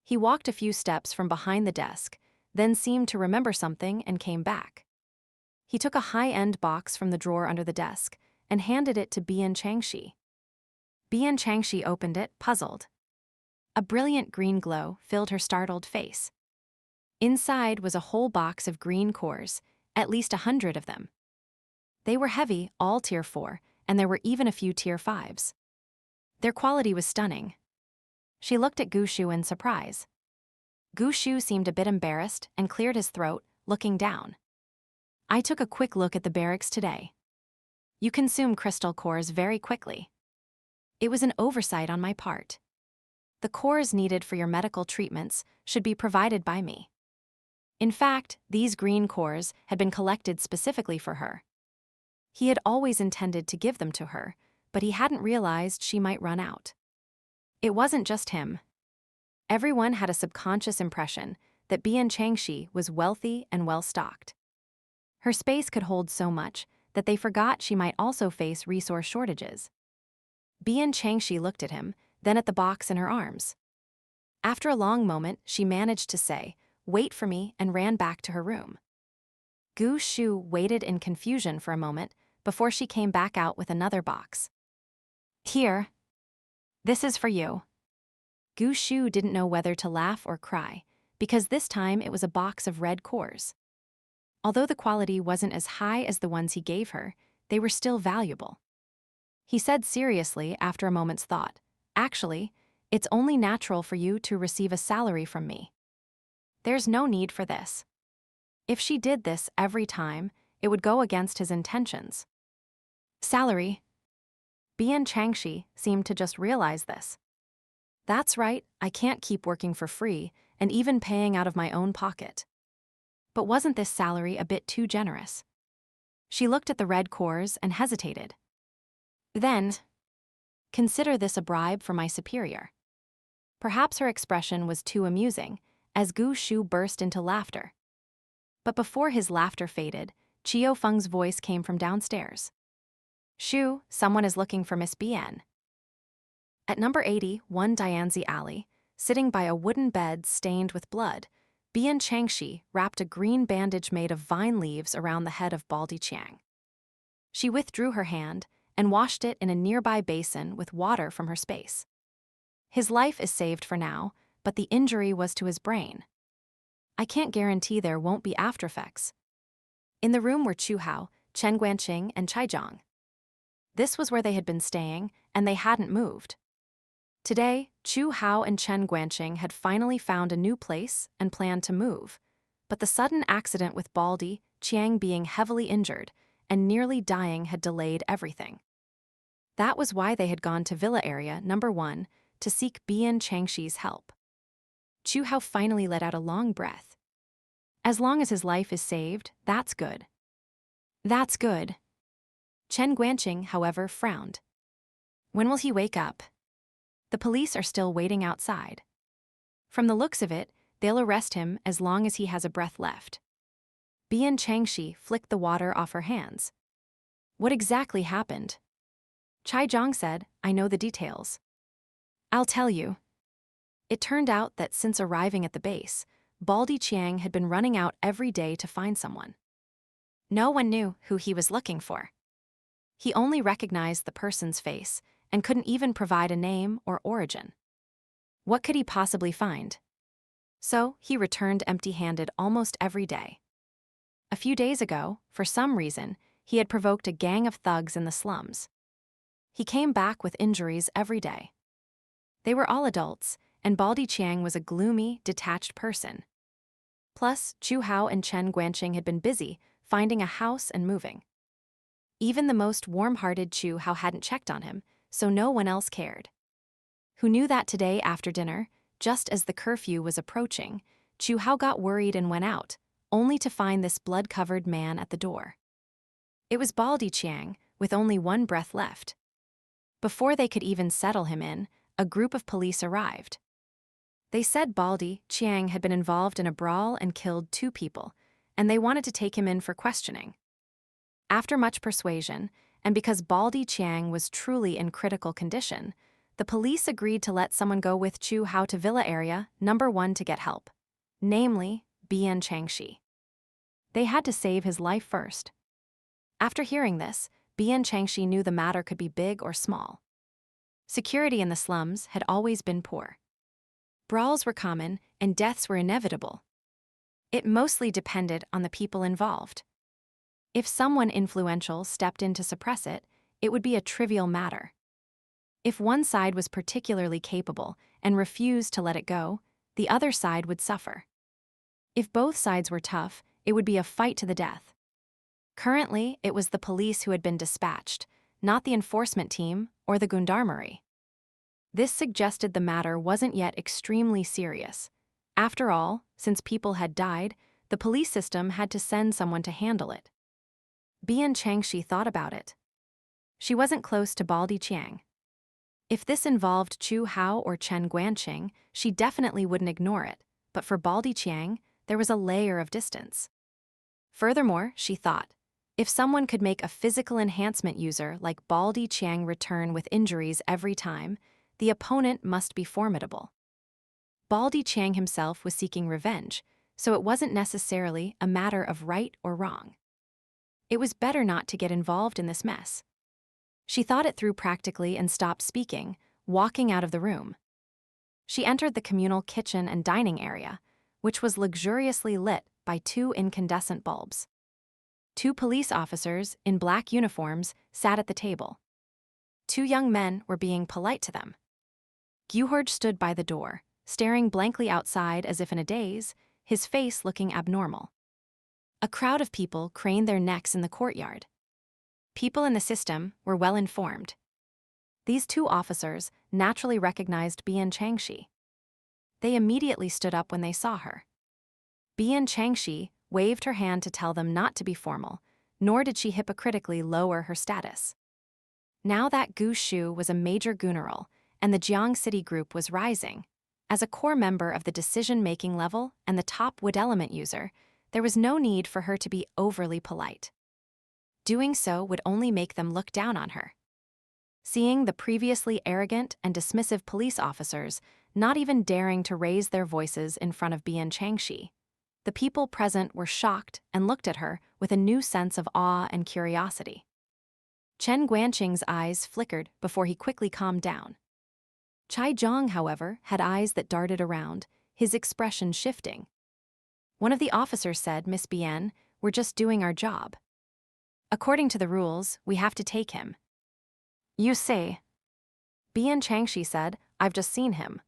He walked a few steps from behind the desk, then seemed to remember something and came back. He took a high-end box from the drawer under the desk and handed it to Bian Changxi. Bian Changxi opened it, puzzled. A brilliant green glow filled her startled face. Inside was a whole box of green cores, at least 100 of them. They were heavy, all Tier 4, and there were even a few Tier 5s. Their quality was stunning. She looked at Gu Shu in surprise. Gu Shu seemed a bit embarrassed and cleared his throat, looking down. I took a quick look at the barracks today. You consume crystal cores very quickly. It was an oversight on my part. The cores needed for your medical treatments should be provided by me. In fact, these green cores had been collected specifically for her. He had always intended to give them to her, but he hadn't realized she might run out. It wasn't just him. Everyone had a subconscious impression that Bian Changxi was wealthy and well-stocked. Her space could hold so much that they forgot she might also face resource shortages. Bian Changxi looked at him, then at the box in her arms. After a long moment, she managed to say, "Wait for me," and ran back to her room. Gu Shu waited in confusion for a moment before she came back out with another box. "Here. This is for you." Gu Shu didn't know whether to laugh or cry, because this time it was a box of red cores. Although the quality wasn't as high as the ones he gave her, they were still valuable. He said seriously after a moment's thought, "Actually, it's only natural for you to receive a salary from me. There's no need for this." If she did this every time, it would go against his intentions. Salary. Bian Changxi seemed to just realize this. That's right, I can't keep working for free and even paying out of my own pocket. But wasn't this salary a bit too generous? She looked at the red cores and hesitated. Then, consider this a bribe for my superior. Perhaps her expression was too amusing, as Gu Shu burst into laughter. But before his laughter faded, Chio Feng's voice came from downstairs. "Shu, someone is looking for Miss Bian." At number 81 Dianzi Alley, sitting by a wooden bed stained with blood, Bian Changxi wrapped a green bandage made of vine leaves around the head of Baldy Chiang. She withdrew her hand and washed it in a nearby basin with water from her space. His life is saved for now, but the injury was to his brain. I can't guarantee there won't be aftereffects. In the room were Chu Hao, Chen Guanqing, and Chai Zhang. This was where they had been staying, and they hadn't moved. Today, Chu Hao and Chen Guanqing had finally found a new place and planned to move, but the sudden accident with Baldy Chiang being heavily injured and nearly dying had delayed everything. That was why they had gone to Villa Area number 1 to seek Bian Changxi's help. Chu Hao finally let out a long breath. As long as his life is saved, that's good. That's good. Chen Guanqing, however, frowned. When will he wake up? The police are still waiting outside. From the looks of it, they'll arrest him as long as he has a breath left. Bian Changxi flicked the water off her hands. What exactly happened? Chai Zhang said, "I know the details." "I'll tell you." It turned out that since arriving at the base, Baldy Chiang had been running out every day to find someone. No one knew who he was looking for. He only recognized the person's face and couldn't even provide a name or origin. What could he possibly find? So he returned empty-handed almost every day. A few days ago, for some reason, he had provoked a gang of thugs in the slums. He came back with injuries every day. They were all adults, and Baldy Chiang was a gloomy, detached person. Plus, Chu Hao and Chen Guanqing had been busy finding a house and moving. Even the most warm-hearted Chu Hao hadn't checked on him, so no one else cared. Who knew that today after dinner, just as the curfew was approaching, Chu Hao got worried and went out, only to find this blood-covered man at the door. It was Baldy Chiang, with only one breath left. Before they could even settle him in, a group of police arrived. They said Baldy Chiang had been involved in a brawl and killed 2 people, and they wanted to take him in for questioning. After much persuasion, and because Baldy Chiang was truly in critical condition, the police agreed to let someone go with Chu Hao to Villa Area number 1 to get help, namely Bian Changxi. They had to save his life first. After hearing this, Bian Changxi knew the matter could be big or small. Security in the slums had always been poor. Brawls were common and deaths were inevitable. It mostly depended on the people involved. If someone influential stepped in to suppress it, it would be a trivial matter. If one side was particularly capable and refused to let it go, the other side would suffer. If both sides were tough, it would be a fight to the death. Currently, it was the police who had been dispatched, not the enforcement team or the gendarmerie. This suggested the matter wasn't yet extremely serious. After all, since people had died, the police system had to send someone to handle it. Bian Changxi thought about it. She wasn't close to Baldi Qiang. If this involved Chu Hao or Chen Guanqing, she definitely wouldn't ignore it, but for Baldi Qiang, there was a layer of distance. Furthermore, she thought, if someone could make a physical enhancement user like Baldi Qiang return with injuries every time, the opponent must be formidable. Baldi Qiang himself was seeking revenge, so it wasn't necessarily a matter of right or wrong. It was better not to get involved in this mess. She thought it through practically and stopped speaking, walking out of the room. She entered the communal kitchen and dining area, which was luxuriously lit by 2 incandescent bulbs. 2 police officers in black uniforms sat at the table. 2 young men were being polite to them. Hoarded stood by the door, staring blankly outside as if in a daze, his face looking abnormal. A crowd of people craned their necks in the courtyard. People in the system were well informed. These 2 officers naturally recognized Bian Changxi. They immediately stood up when they saw her. Bian Changxi waved her hand to tell them not to be formal, nor did she hypocritically lower her status. Now that Gu Shu was a major general, and the Jiang City group was rising. As a core member of the decision-making level and the top wood element user, there was no need for her to be overly polite. Doing so would only make them look down on her. Seeing the previously arrogant and dismissive police officers not even daring to raise their voices in front of Bian Changxi, the people present were shocked and looked at her with a new sense of awe and curiosity. Chen Guanqing's eyes flickered before he quickly calmed down. Chai Zhang, however, had eyes that darted around, his expression shifting. One of the officers said, "Miss Bian, we're just doing our job. According to the rules, we have to take him." "You say?" Bian Changxi said, "I've just seen him.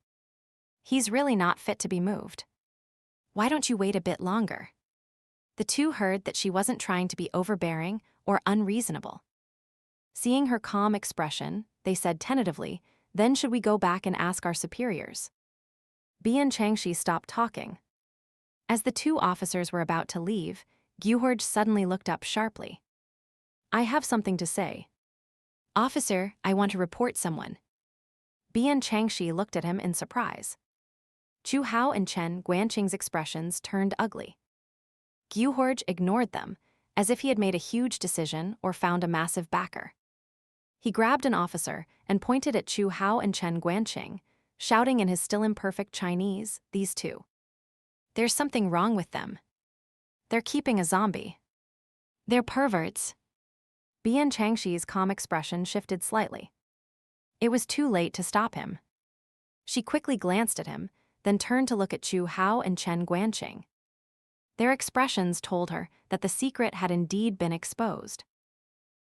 He's really not fit to be moved. Why don't you wait a bit longer?" The 2 heard that she wasn't trying to be overbearing or unreasonable. Seeing her calm expression, they said tentatively, "Then should we go back and ask our superiors?" Bian Changxi stopped talking. As the 2 officers were about to leave, Hoarded suddenly looked up sharply. "I have something to say." "Officer, I want to report someone." Bian Changxi looked at him in surprise. Chu Hao and Chen Guanqing's expressions turned ugly. Hoarded ignored them, as if he had made a huge decision or found a massive backer. He grabbed an officer and pointed at Chu Hao and Chen Guanqing, shouting in his still imperfect Chinese, "These 2. There's something wrong with them. They're keeping a zombie. They're perverts." Bian Changxi's calm expression shifted slightly. It was too late to stop him. She quickly glanced at him, then turned to look at Chu Hao and Chen Guanqing. Their expressions told her that the secret had indeed been exposed.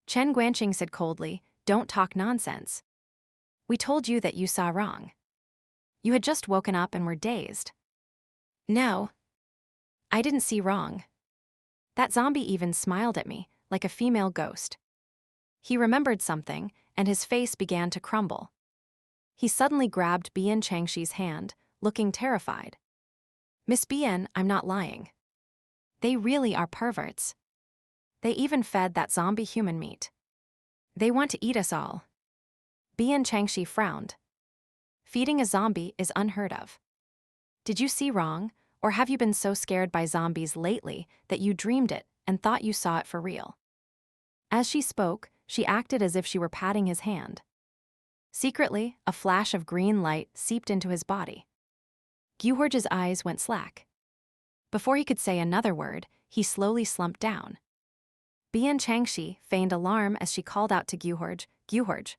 Chen Guanqing said coldly, "Don't talk nonsense. We told you that you saw wrong. You had just woken up and were dazed." "No. I didn't see wrong. That zombie even smiled at me, like a female ghost." He remembered something, and his face began to crumble. He suddenly grabbed Bian Changxi's hand, looking terrified. "Miss Bian, I'm not lying. They really are perverts. They even fed that zombie human meat. They want to eat us all." Bian Changxi frowned. Feeding a zombie is unheard of. Did you see wrong, or have you been so scared by zombies lately that you dreamed it and thought you saw it for real? As she spoke, she acted as if she were patting his hand. Secretly, a flash of green light seeped into his body. Hoarded's eyes went slack. Before he could say another word, he slowly slumped down. Bian Changxi feigned alarm as she called out to Hoarded, "Hoarded.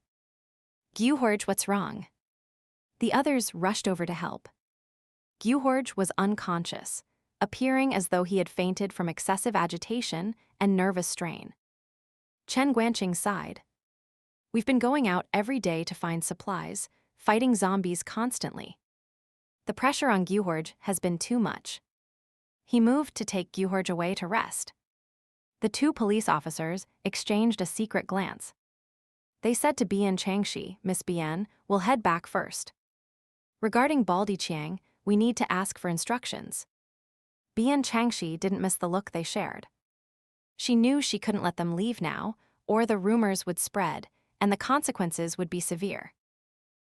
Hoarded, what's wrong?" The others rushed over to help. Hoarded was unconscious, appearing as though he had fainted from excessive agitation and nervous strain. Chen Guanqing sighed. "We've been going out every day to find supplies, fighting zombies constantly. The pressure on Hoarded has been too much." He moved to take Hoarded away to rest. The two police officers exchanged a secret glance. They said to Bian Changxi, "Miss Bian, we'll head back first. Regarding Baldi Qiang, we need to ask for instructions." Bian Changxi didn't miss the look they shared. She knew she couldn't let them leave now, or the rumors would spread, and the consequences would be severe.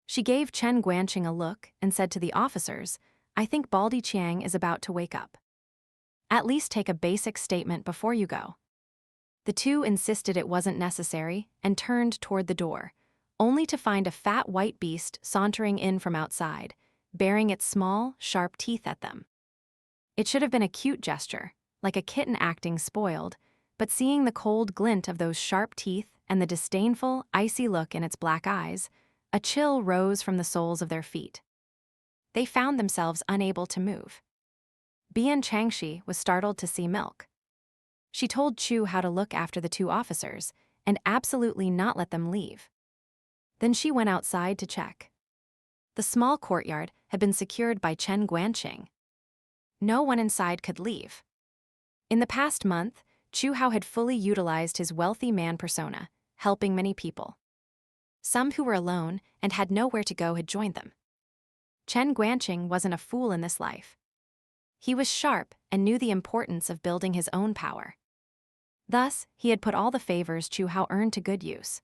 She gave Chen Guanqing a look and said to the officers, "I think Baldi Qiang is about to wake up. At least take a basic statement before you go." The two insisted it wasn't necessary and turned toward the door, only to find a fat white beast sauntering in from outside, baring its small, sharp teeth at them. It should have been a cute gesture, like a kitten acting spoiled, but seeing the cold glint of those sharp teeth and the disdainful, icy look in its black eyes, a chill rose from the soles of their feet. They found themselves unable to move. Bian Changxi was startled to see milk. She told Chu how to look after the two officers and absolutely not let them leave. Then she went outside to check. The small courtyard had been secured by Chen Guanqing. No one inside could leave. In the past month, Chu Hao had fully utilized his wealthy man persona, helping many people. Some who were alone and had nowhere to go had joined them. Chen Guanqing wasn't a fool in this life. He was sharp and knew the importance of building his own power. Thus, he had put all the favors Chu Hao earned to good use.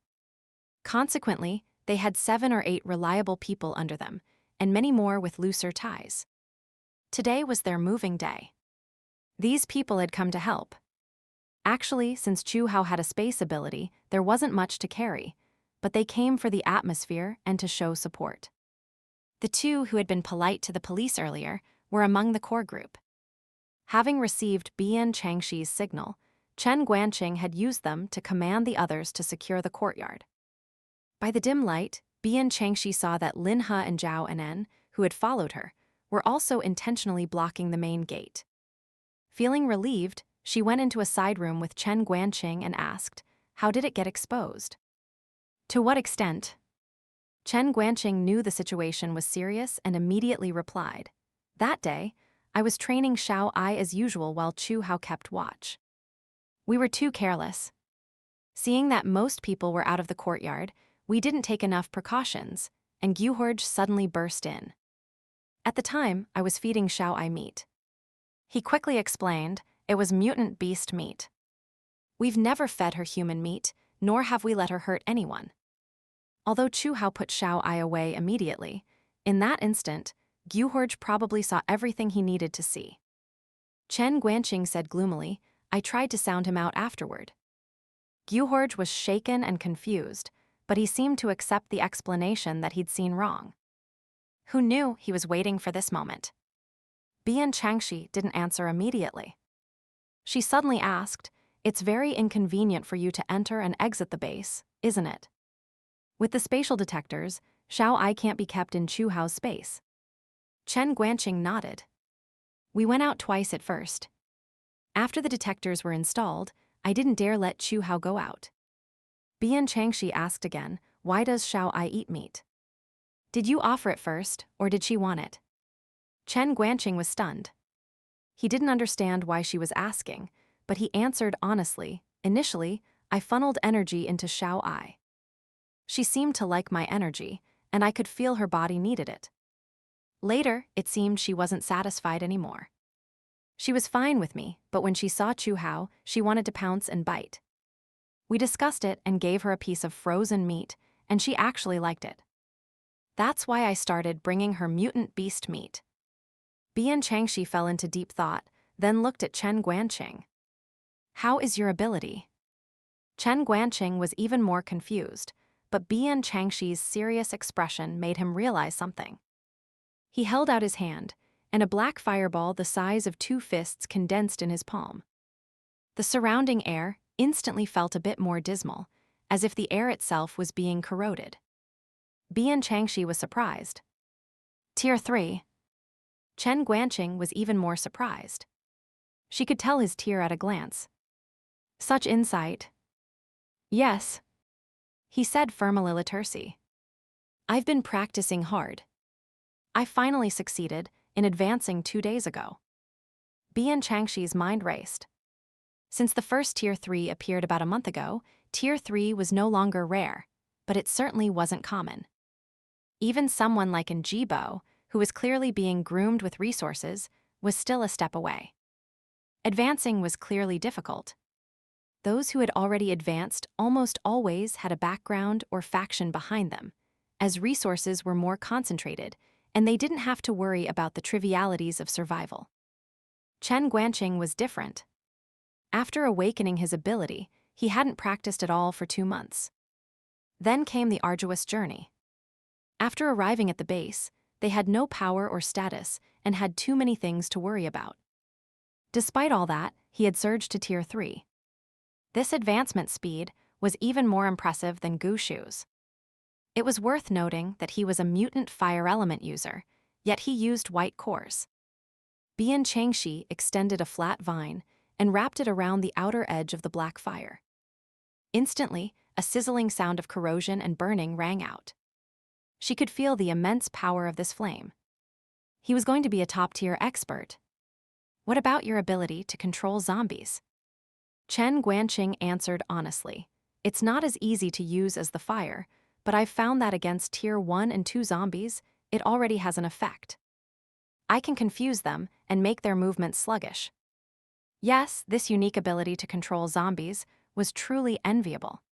Consequently, they had 7 or 8 reliable people under them, and many more with looser ties. Today was their moving day. These people had come to help. Actually, since Chu Hao had a space ability, there wasn't much to carry, but they came for the atmosphere and to show support. The two who had been polite to the police earlier were among the core group. Having received Bian Changxi's signal, Chen Guanqing had used them to command the others to secure the courtyard. By the dim light, Bian Changxi saw that Lin He and Zhao Enen, who had followed her, were also intentionally blocking the main gate. Feeling relieved, she went into a side room with Chen Guanqing and asked, "How did it get exposed?" "To what extent?" Chen Guanqing knew the situation was serious and immediately replied, "That day, I was training Xiao Ai as usual while Chu Hao kept watch. We were too careless. Seeing that most people were out of the courtyard, we didn't take enough precautions, and Hoarded suddenly burst in. At the time, I was feeding Xiao Ai meat." He quickly explained, "It was mutant beast meat. We've never fed her human meat, nor have we let her hurt anyone." Although Chu Hao put Xiao Ai away immediately, in that instant, Hoarded probably saw everything he needed to see. Chen Guanqing said gloomily, "I tried to sound him out afterward." Hoarded was shaken and confused, but he seemed to accept the explanation that he'd seen wrong. Who knew he was waiting for this moment? Bian Changxi didn't answer immediately. She suddenly asked, "It's very inconvenient for you to enter and exit the base, isn't it? With the spatial detectors, Xiao Ai can't be kept in Chu Hao's space." Chen Guanqing nodded. "We went out twice at first. After the detectors were installed, I didn't dare let Chu Hao go out." Bian Changxi asked again, "Why does Xiao Ai eat meat? Did you offer it first, or did she want it?" Chen Guanqing was stunned. He didn't understand why she was asking, but he answered honestly, "Initially, I funneled energy into Xiao Ai. She seemed to like my energy, and I could feel her body needed it. Later, it seemed she wasn't satisfied anymore. She was fine with me, but when she saw Chu Hao, she wanted to pounce and bite. We discussed it and gave her a piece of frozen meat, and she actually liked it. That's why I started bringing her mutant beast meat." Bian Changxi fell into deep thought, then looked at Chen Guanqing. "How is your ability?" Chen Guanqing was even more confused, but Bian Changxi's serious expression made him realize something. He held out his hand, and a black fireball the size of 2 fists condensed in his palm. The surrounding air instantly felt a bit more dismal, as if the air itself was being corroded. Bian Changxi was surprised. "Tier 3. Chen Guanqing was even more surprised. She could tell his tier at a glance. "Such insight." "Yes," he said firmly. "I've been practicing hard. I finally succeeded in advancing 2 days ago." Bian Changxi's mind raced. Since the first Tier 3 appeared about a month ago, Tier 3 was no longer rare, but it certainly wasn't common. Even someone like Jibo, who was clearly being groomed with resources, was still a step away. Advancing was clearly difficult. Those who had already advanced almost always had a background or faction behind them, as resources were more concentrated, and they didn't have to worry about the trivialities of survival. Chen Guanqing was different. After awakening his ability, he hadn't practiced at all for 2 months. Then came the arduous journey. After arriving at the base, they had no power or status and had too many things to worry about. Despite all that, he had surged to Tier 3. This advancement speed was even more impressive than Gushu's. It was worth noting that he was a mutant fire element user, yet he used white cores. Bian Changxi extended a flat vine and wrapped it around the outer edge of the black fire. Instantly, a sizzling sound of corrosion and burning rang out. She could feel the immense power of this flame. He was going to be a top-tier expert. What about your ability to control zombies? Chen Guanqing answered honestly. It's not as easy to use as the fire, but I've found that against Tier 1 and 2 zombies, it already has an effect. I can confuse them and make their movements sluggish. Yes, this unique ability to control zombies was truly enviable.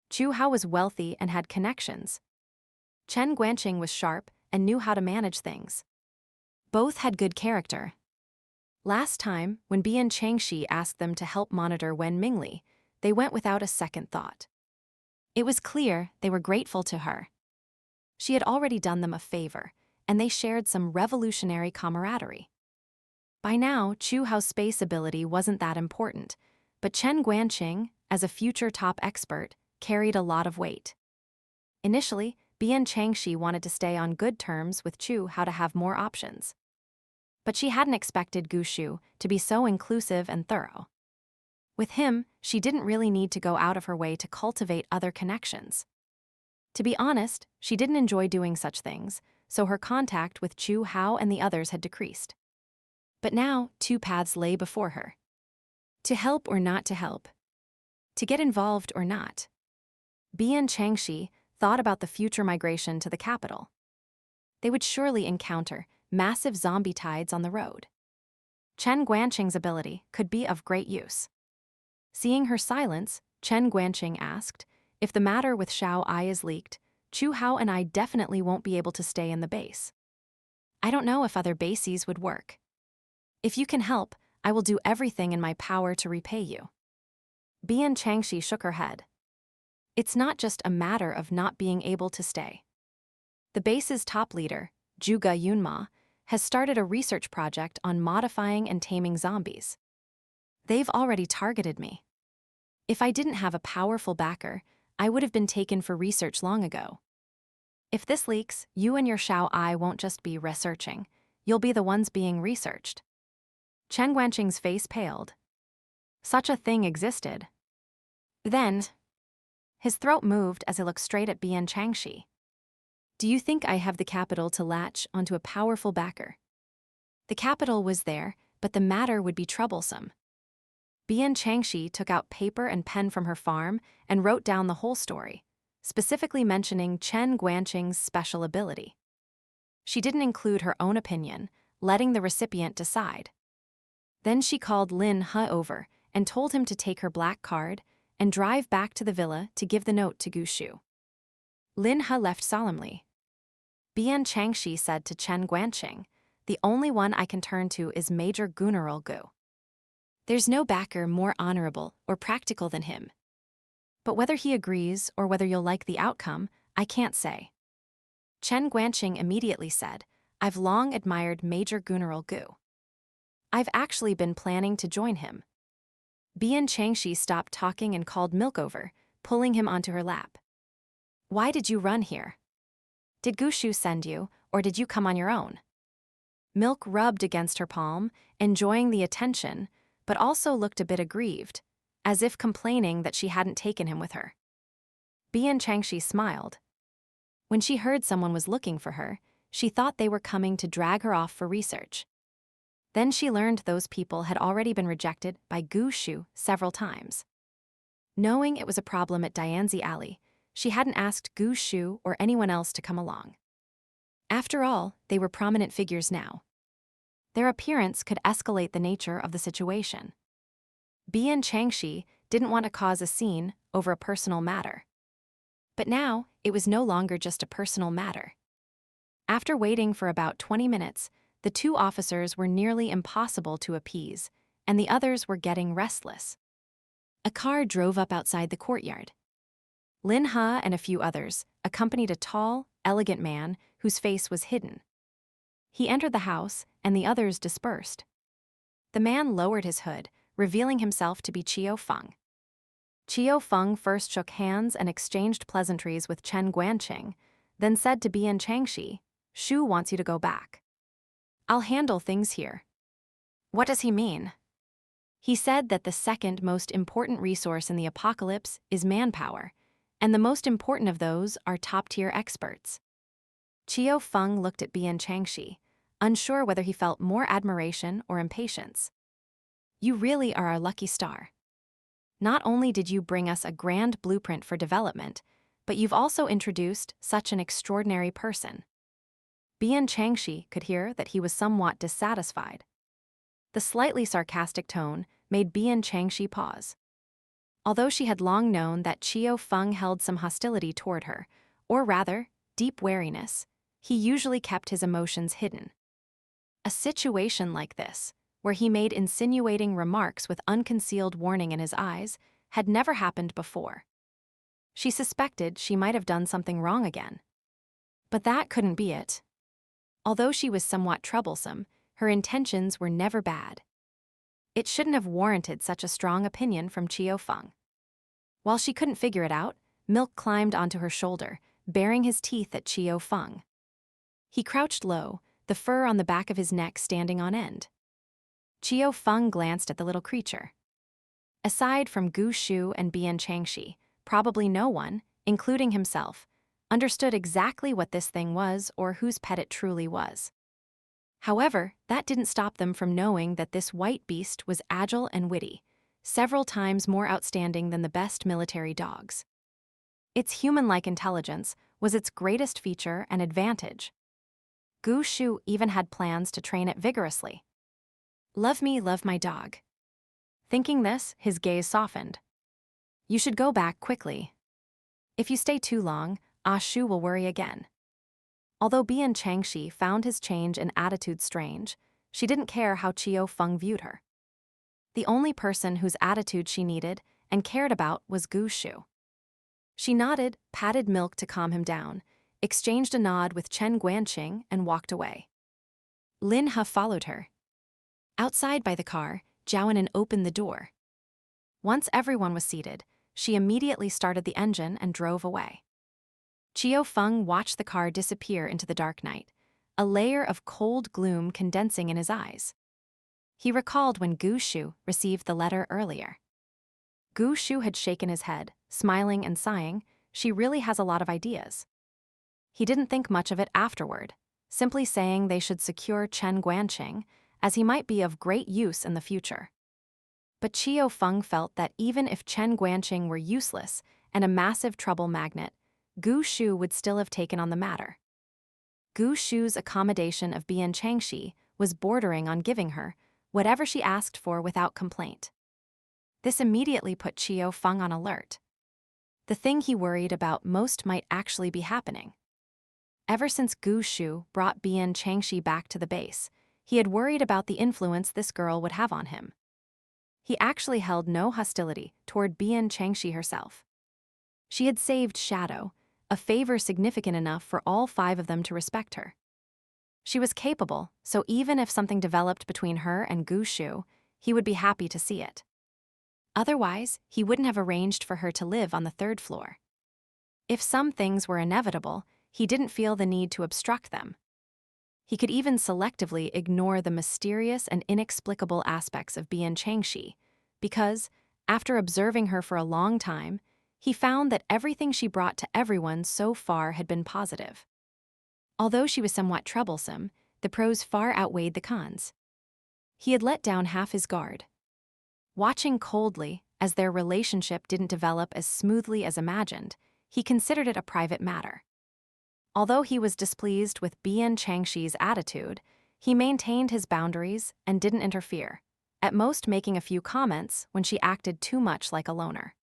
Chu Hao was wealthy and had connections. Chen Guanqing was sharp and knew how to manage things. Both had good character. Last time, when Bian Changxi asked them to help monitor Wen Mingli, they went without a second thought. It was clear they were grateful to her. She had already done them a favor, and they shared some revolutionary camaraderie. By now, Chu Hao's space ability wasn't that important, but Chen Guanqing, as a future top expert, carried a lot of weight. Initially, Bian Changxi wanted to stay on good terms with Chu Hao to have more options. But she hadn't expected Gushu to be so inclusive and thorough. With him, she didn't really need to go out of her way to cultivate other connections. To be honest, she didn't enjoy doing such things, so her contact with Chu Hao and the others had decreased. But now, 2 paths lay before her. To help or not to help. To get involved or not. Bian Changxi thought about the future migration to the capital. They would surely encounter massive zombie tides on the road. Chen Guanqing's ability could be of great use. Seeing her silence, Chen Guanqing asked, if the matter with Xiao Ai is leaked, Chu Hao and I definitely won't be able to stay in the base. I don't know if other bases would work. If you can help, I will do everything in my power to repay you. Bian Changxi shook her head. It's not just a matter of not being able to stay. The base's top leader, Zhuge Yunma, has started a research project on modifying and taming zombies. They've already targeted me. If I didn't have a powerful backer, I would have been taken for research long ago. If this leaks, you and your Xiao Ai won't just be researching, you'll be the ones being researched. Chen Guanqing's face paled. Such a thing existed. Then, his throat moved as he looked straight at Bian Changxi. Do you think I have the capital to latch onto a powerful backer? The capital was there, but the matter would be troublesome. Bian Changxi took out paper and pen from her farm and wrote down the whole story, specifically mentioning Chen Guanqing's special ability. She didn't include her own opinion, letting the recipient decide. Then she called Lin He over and told him to take her black card and drive back to the villa to give the note to Gushu. Lin He left solemnly. Bian Changxi said to Chen Guanqing, the only one I can turn to is Major General Gu. There's no backer more honorable or practical than him. But whether he agrees or whether you'll like the outcome, I can't say. Chen Guanqing immediately said, I've long admired Major General Gu. I've actually been planning to join him. Bian Changxi stopped talking and called Milk over, pulling him onto her lap. Why did you run here? Did Gushu send you, or did you come on your own? Milk rubbed against her palm, enjoying the attention, but also looked a bit aggrieved, as if complaining that she hadn't taken him with her. Bian Changxi smiled. When she heard someone was looking for her, she thought they were coming to drag her off for research. Then she learned those people had already been rejected by Gu Shu several times. Knowing it was a problem at Dianzi Alley, she hadn't asked Gu Shu or anyone else to come along. After all, they were prominent figures now. Their appearance could escalate the nature of the situation. Bian Changxi didn't want to cause a scene over a personal matter. But now, it was no longer just a personal matter. After waiting for about 20 minutes, the two officers were nearly impossible to appease, and the others were getting restless. A car drove up outside the courtyard. Lin He and a few others accompanied a tall, elegant man whose face was hidden. He entered the house, and the others dispersed. The man lowered his hood, revealing himself to be Qiu Feng. Qiu Feng first shook hands and exchanged pleasantries with Chen Guanqing, then said to Bian Changxi, "Shu wants you to go back. I'll handle things here." What does he mean? He said that the second most important resource in the apocalypse is manpower, and the most important of those are top-tier experts. Qiu Feng looked at Bian Changxi, unsure whether he felt more admiration or impatience. "You really are our lucky star. Not only did you bring us a grand blueprint for development, but you've also introduced such an extraordinary person." Bian Changxi could hear that he was somewhat dissatisfied. The slightly sarcastic tone made Bian Changxi pause. Although she had long known that Qiu Feng held some hostility toward her, or rather, deep wariness, he usually kept his emotions hidden. A situation like this, where he made insinuating remarks with unconcealed warning in his eyes, had never happened before. She suspected she might have done something wrong again. But that couldn't be it. Although she was somewhat troublesome, her intentions were never bad. It shouldn't have warranted such a strong opinion from Qiu Feng. While she couldn't figure it out, Milk climbed onto her shoulder, baring his teeth at Qiu Feng. He crouched low, the fur on the back of his neck standing on end. Qiu Feng glanced at the little creature. Aside from Gu Shu and Bian Changxi, probably no one, including himself, understood exactly what this thing was or whose pet it truly was. However, that didn't stop them from knowing that this white beast was agile and witty, several times more outstanding than the best military dogs. Its human-like intelligence was its greatest feature and advantage. Gu Shu even had plans to train it vigorously. "Love me, love my dog." Thinking this, his gaze softened. "You should go back quickly. If you stay too long, Shu will worry again." Although Bian Changxi found his change in attitude strange, she didn't care how Qiu Feng viewed her. The only person whose attitude she needed and cared about was Gu Shu. She nodded, patted Milk to calm him down, exchanged a nod with Chen Guanqing, and walked away. Lin He followed her. Outside by the car, Zhuge opened the door. Once everyone was seated, she immediately started the engine and drove away. Qiu Feng watched the car disappear into the dark night, a layer of cold gloom condensing in his eyes. He recalled when Gu Shu received the letter earlier. Gu Shu had shaken his head, smiling and sighing, "She really has a lot of ideas." He didn't think much of it afterward, simply saying they should secure Chen Guanqing, as he might be of great use in the future. But Qiu Feng felt that even if Chen Guanqing were useless and a massive trouble magnet, Gu Shu would still have taken on the matter. Gu Shu's accommodation of Bian Changxi was bordering on giving her whatever she asked for without complaint. This immediately put Qiu Feng on alert. The thing he worried about most might actually be happening. Ever since Gu Shu brought Bian Changxi back to the base, he had worried about the influence this girl would have on him. He actually held no hostility toward Bian Changxi herself. She had saved Shadow, a favor significant enough for all 5 of them to respect her. She was capable, so even if something developed between her and Gu Shu, he would be happy to see it. Otherwise, he wouldn't have arranged for her to live on the 3rd floor. If some things were inevitable, he didn't feel the need to obstruct them. He could even selectively ignore the mysterious and inexplicable aspects of Bian Changxi, because, after observing her for a long time, he found that everything she brought to everyone so far had been positive. Although she was somewhat troublesome, the pros far outweighed the cons. He had let down half his guard. Watching coldly, as their relationship didn't develop as smoothly as imagined, he considered it a private matter. Although he was displeased with Bian Changxi's attitude, he maintained his boundaries and didn't interfere, at most making a few comments when she acted too much like a loner.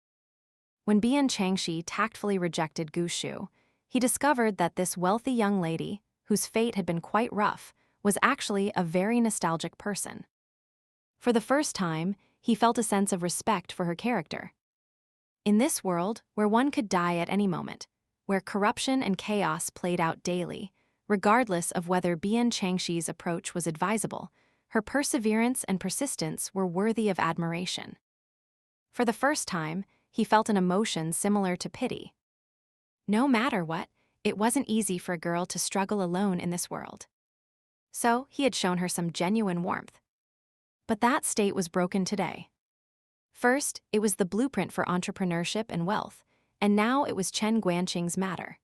When Bian Changxi tactfully rejected Gu Shu, he discovered that this wealthy young lady, whose fate had been quite rough, was actually a very nostalgic person. For the first time, he felt a sense of respect for her character. In this world, where one could die at any moment, where corruption and chaos played out daily, regardless of whether Bian Changxi's approach was advisable, her perseverance and persistence were worthy of admiration. For the first time, he felt an emotion similar to pity. No matter what, it wasn't easy for a girl to struggle alone in this world. So he had shown her some genuine warmth. But that state was broken today. First, it was the blueprint for entrepreneurship and wealth, and now it was Chen Guanqing's matter.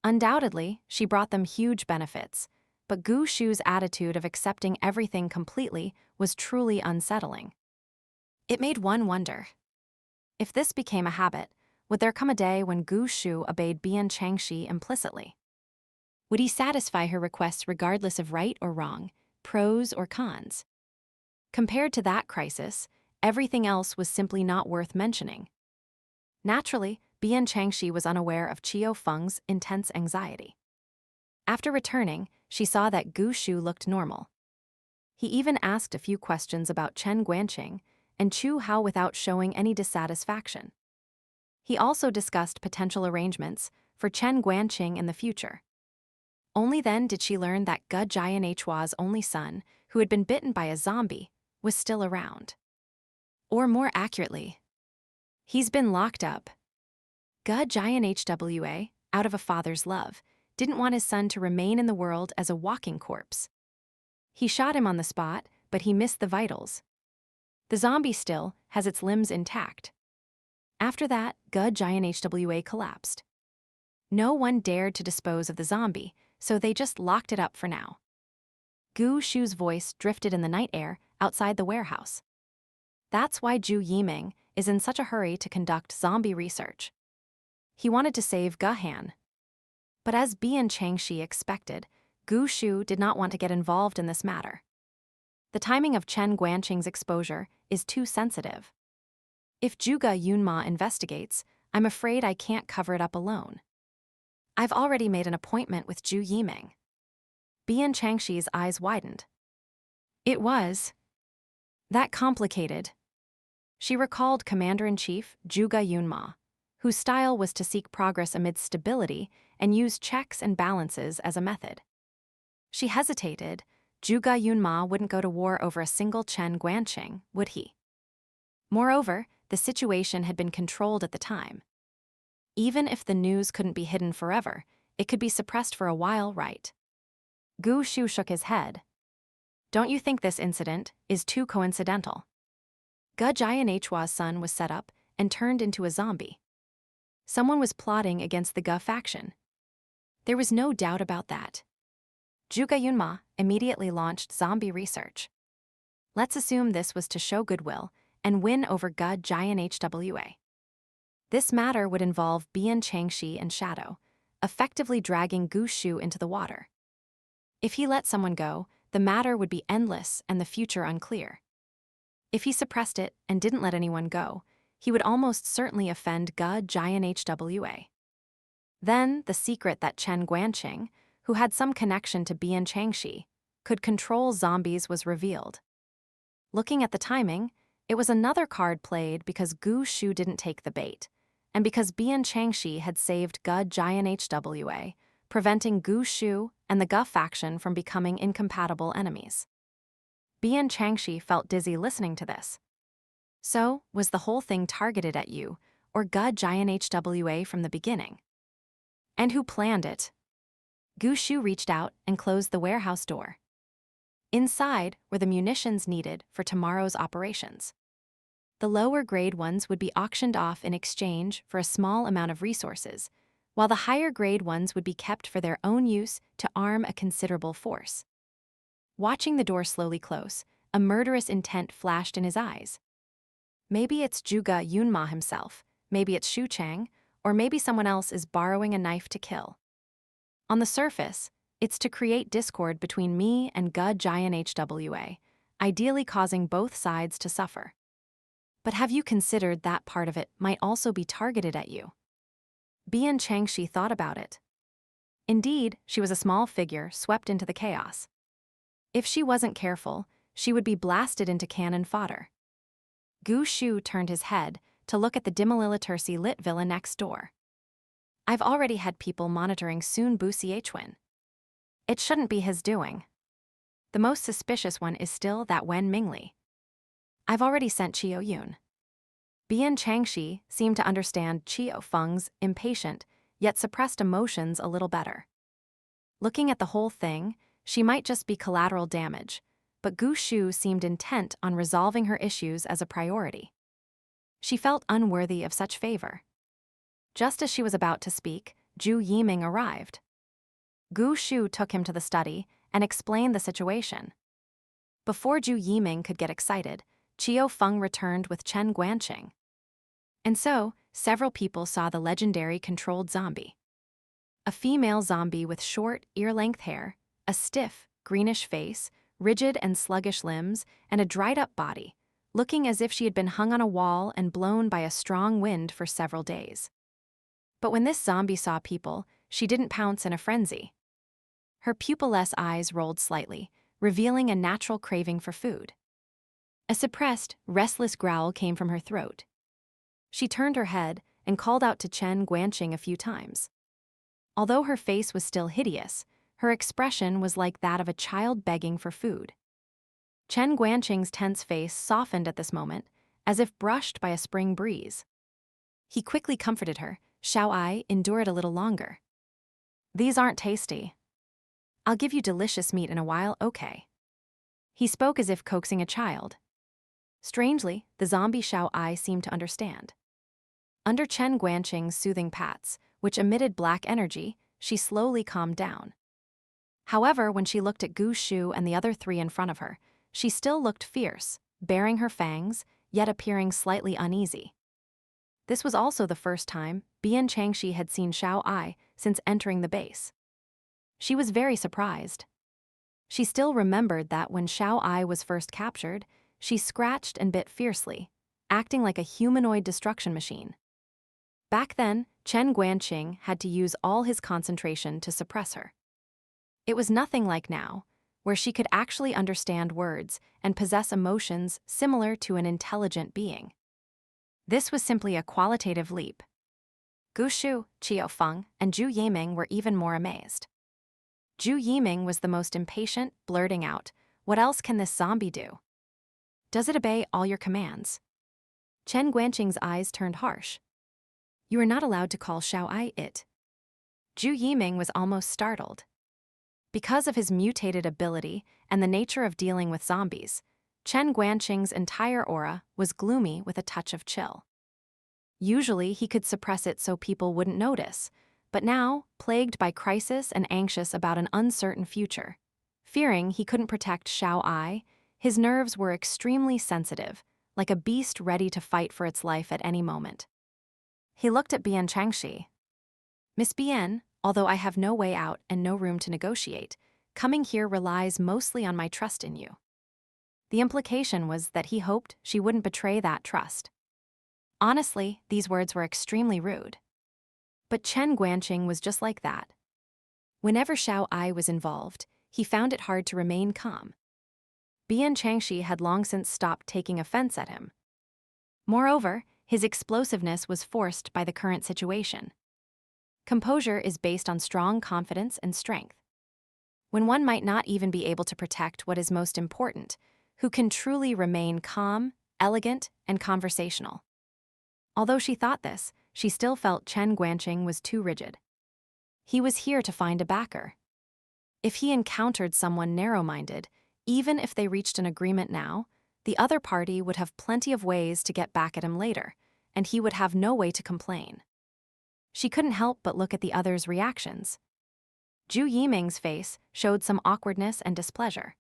Undoubtedly, she brought them huge benefits, but Gu Shu's attitude of accepting everything completely was truly unsettling. It made one wonder. If this became a habit, would there come a day when Gu Shu obeyed Bian Changxi implicitly? Would he satisfy her requests regardless of right or wrong, pros or cons? Compared to that crisis, everything else was simply not worth mentioning. Naturally, Bian Changxi was unaware of Qiu Feng's intense anxiety. After returning, she saw that Gu Shu looked normal. He even asked a few questions about Chen Guanqing and Chu Hao without showing any dissatisfaction. He also discussed potential arrangements for Chen Guanqing in the future. Only then did she learn that Giant Hua's only son, who had been bitten by a zombie, was still around. Or more accurately, he's been locked up. Giant Hwa, out of a father's love, didn't want his son to remain in the world as a walking corpse. He shot him on the spot, but he missed the vitals. The zombie still has its limbs intact. After that, Giant Hwa collapsed. No one dared to dispose of the zombie, so they just locked it up for now. Gu Shu's voice drifted in the night air outside the warehouse. That's why Zhu Yiming is in such a hurry to conduct zombie research. He wanted to save Ge Han. But as Bian Changxi expected, Gu Shu did not want to get involved in this matter. The timing of Chen Guanqing's exposure is too sensitive. If Zhuge Yunma investigates, I'm afraid I can't cover it up alone. I've already made an appointment with Zhu Yiming. Bian Changxi's eyes widened. It was that complicated. She recalled Commander-in-Chief Zhuge Yunma, whose style was to seek progress amidst stability and use checks and balances as a method. She hesitated. Zhuge Yunma wouldn't go to war over a single Chen Guanqing, would he? Moreover, the situation had been controlled at the time. Even if the news couldn't be hidden forever, it could be suppressed for a while, right? Gu Shu shook his head. Don't you think this incident is too coincidental? Giant Hua's son was set up and turned into a zombie. Someone was plotting against the Ge faction. There was no doubt about that. Zhuge Yunma immediately launched zombie research. Let's assume this was to show goodwill and win over Giant Hwa. This matter would involve Bian Changxi and Shadow, effectively dragging Gu Shu into the water. If he let someone go, the matter would be endless and the future unclear. If he suppressed it and didn't let anyone go, he would almost certainly offend Giant Hwa. Then the secret that Chen Guanqing, who had some connection to Bian Changxi, could control zombies was revealed. Looking at the timing, it was another card played because Gu Shu didn't take the bait, and because Bian Changxi had saved Giant Hwa, preventing Gu Shu and the Ge faction from becoming incompatible enemies. Bian Changxi felt dizzy listening to this. So, was the whole thing targeted at you, or Giant Hwa from the beginning? And who planned it? Gu Shu reached out and closed the warehouse door. Inside were the munitions needed for tomorrow's operations. The lower-grade ones would be auctioned off in exchange for a small amount of resources, while the higher-grade ones would be kept for their own use to arm a considerable force. Watching the door slowly close, a murderous intent flashed in his eyes. Maybe it's Zhuge Yunma himself, maybe it's Xu Chang, or maybe someone else is borrowing a knife to kill. On the surface, it's to create discord between me and Giant HWA, ideally causing both sides to suffer. But have you considered that part of it might also be targeted at you? Bian Changxi thought about it. Indeed, she was a small figure swept into the chaos. If she wasn't careful, she would be blasted into cannon fodder. Gu Shu turned his head to look at the dimilitercy lit villa next door. I've already had people monitoring Sun Bu Xiechwen. It shouldn't be his doing. The most suspicious one is still that Wen Mingli. I've already sent Qiu Yun. Bian Changxi seemed to understand Qiu Feng's impatient, yet suppressed emotions a little better. Looking at the whole thing, she might just be collateral damage, but Gu Shu seemed intent on resolving her issues as a priority. She felt unworthy of such favor. Just as she was about to speak, Zhu Yiming arrived. Gu Shu took him to the study and explained the situation. Before Zhu Yiming could get excited, Qiu Feng returned with Chen Guanqing. And so, several people saw the legendary controlled zombie. A female zombie with short, ear-length hair, a stiff, greenish face, rigid and sluggish limbs, and a dried-up body, looking as if she had been hung on a wall and blown by a strong wind for several days. But when this zombie saw people, she didn't pounce in a frenzy. Her pupilless eyes rolled slightly, revealing a natural craving for food. A suppressed, restless growl came from her throat. She turned her head and called out to Chen Guanqing a few times. Although her face was still hideous, her expression was like that of a child begging for food. Chen Guanqing's tense face softened at this moment, as if brushed by a spring breeze. He quickly comforted her. Shall I endure it a little longer? These aren't tasty. I'll give you delicious meat in a while, okay? He spoke as if coaxing a child. Strangely, the zombie Shao Ai seemed to understand. Under Chen Guanqing's soothing pats, which emitted black energy, she slowly calmed down. However, when she looked at Gu Shu and the other three in front of her, she still looked fierce, baring her fangs, yet appearing slightly uneasy. This was also the first time Bian Changxi had seen Shao Ai since entering the base. She was very surprised. She still remembered that when Shao Ai was first captured, she scratched and bit fiercely, acting like a humanoid destruction machine. Back then, Chen Guanqing had to use all his concentration to suppress her. It was nothing like now, where she could actually understand words and possess emotions similar to an intelligent being. This was simply a qualitative leap. Gu Shu, Qiu Feng, and Zhu Yiming were even more amazed. Zhu Yiming was the most impatient, blurting out, "What else can this zombie do? Does it obey all your commands?" Chen Guanqing's eyes turned harsh. "You are not allowed to call Shao Ai it." Zhu Yiming was almost startled. Because of his mutated ability and the nature of dealing with zombies, Chen Guanqing's entire aura was gloomy with a touch of chill. Usually, he could suppress it so people wouldn't notice, but now, plagued by crisis and anxious about an uncertain future, fearing he couldn't protect Shao Ai, his nerves were extremely sensitive, like a beast ready to fight for its life at any moment. He looked at Bian Changxi. "Miss Bian, although I have no way out and no room to negotiate, coming here relies mostly on my trust in you." The implication was that he hoped she wouldn't betray that trust. Honestly, these words were extremely rude. But Chen Guanqing was just like that. Whenever Shao Ai was involved, he found it hard to remain calm. Bian Changxi had long since stopped taking offense at him. Moreover, his explosiveness was forced by the current situation. Composure is based on strong confidence and strength. When one might not even be able to protect what is most important, who can truly remain calm, elegant, and conversational? Although she thought this, she still felt Chen Guanqing was too rigid. He was here to find a backer. If he encountered someone narrow-minded, even if they reached an agreement now, the other party would have plenty of ways to get back at him later, and he would have no way to complain. She couldn't help but look at the others' reactions. Zhu Yiming's face showed some awkwardness and displeasure.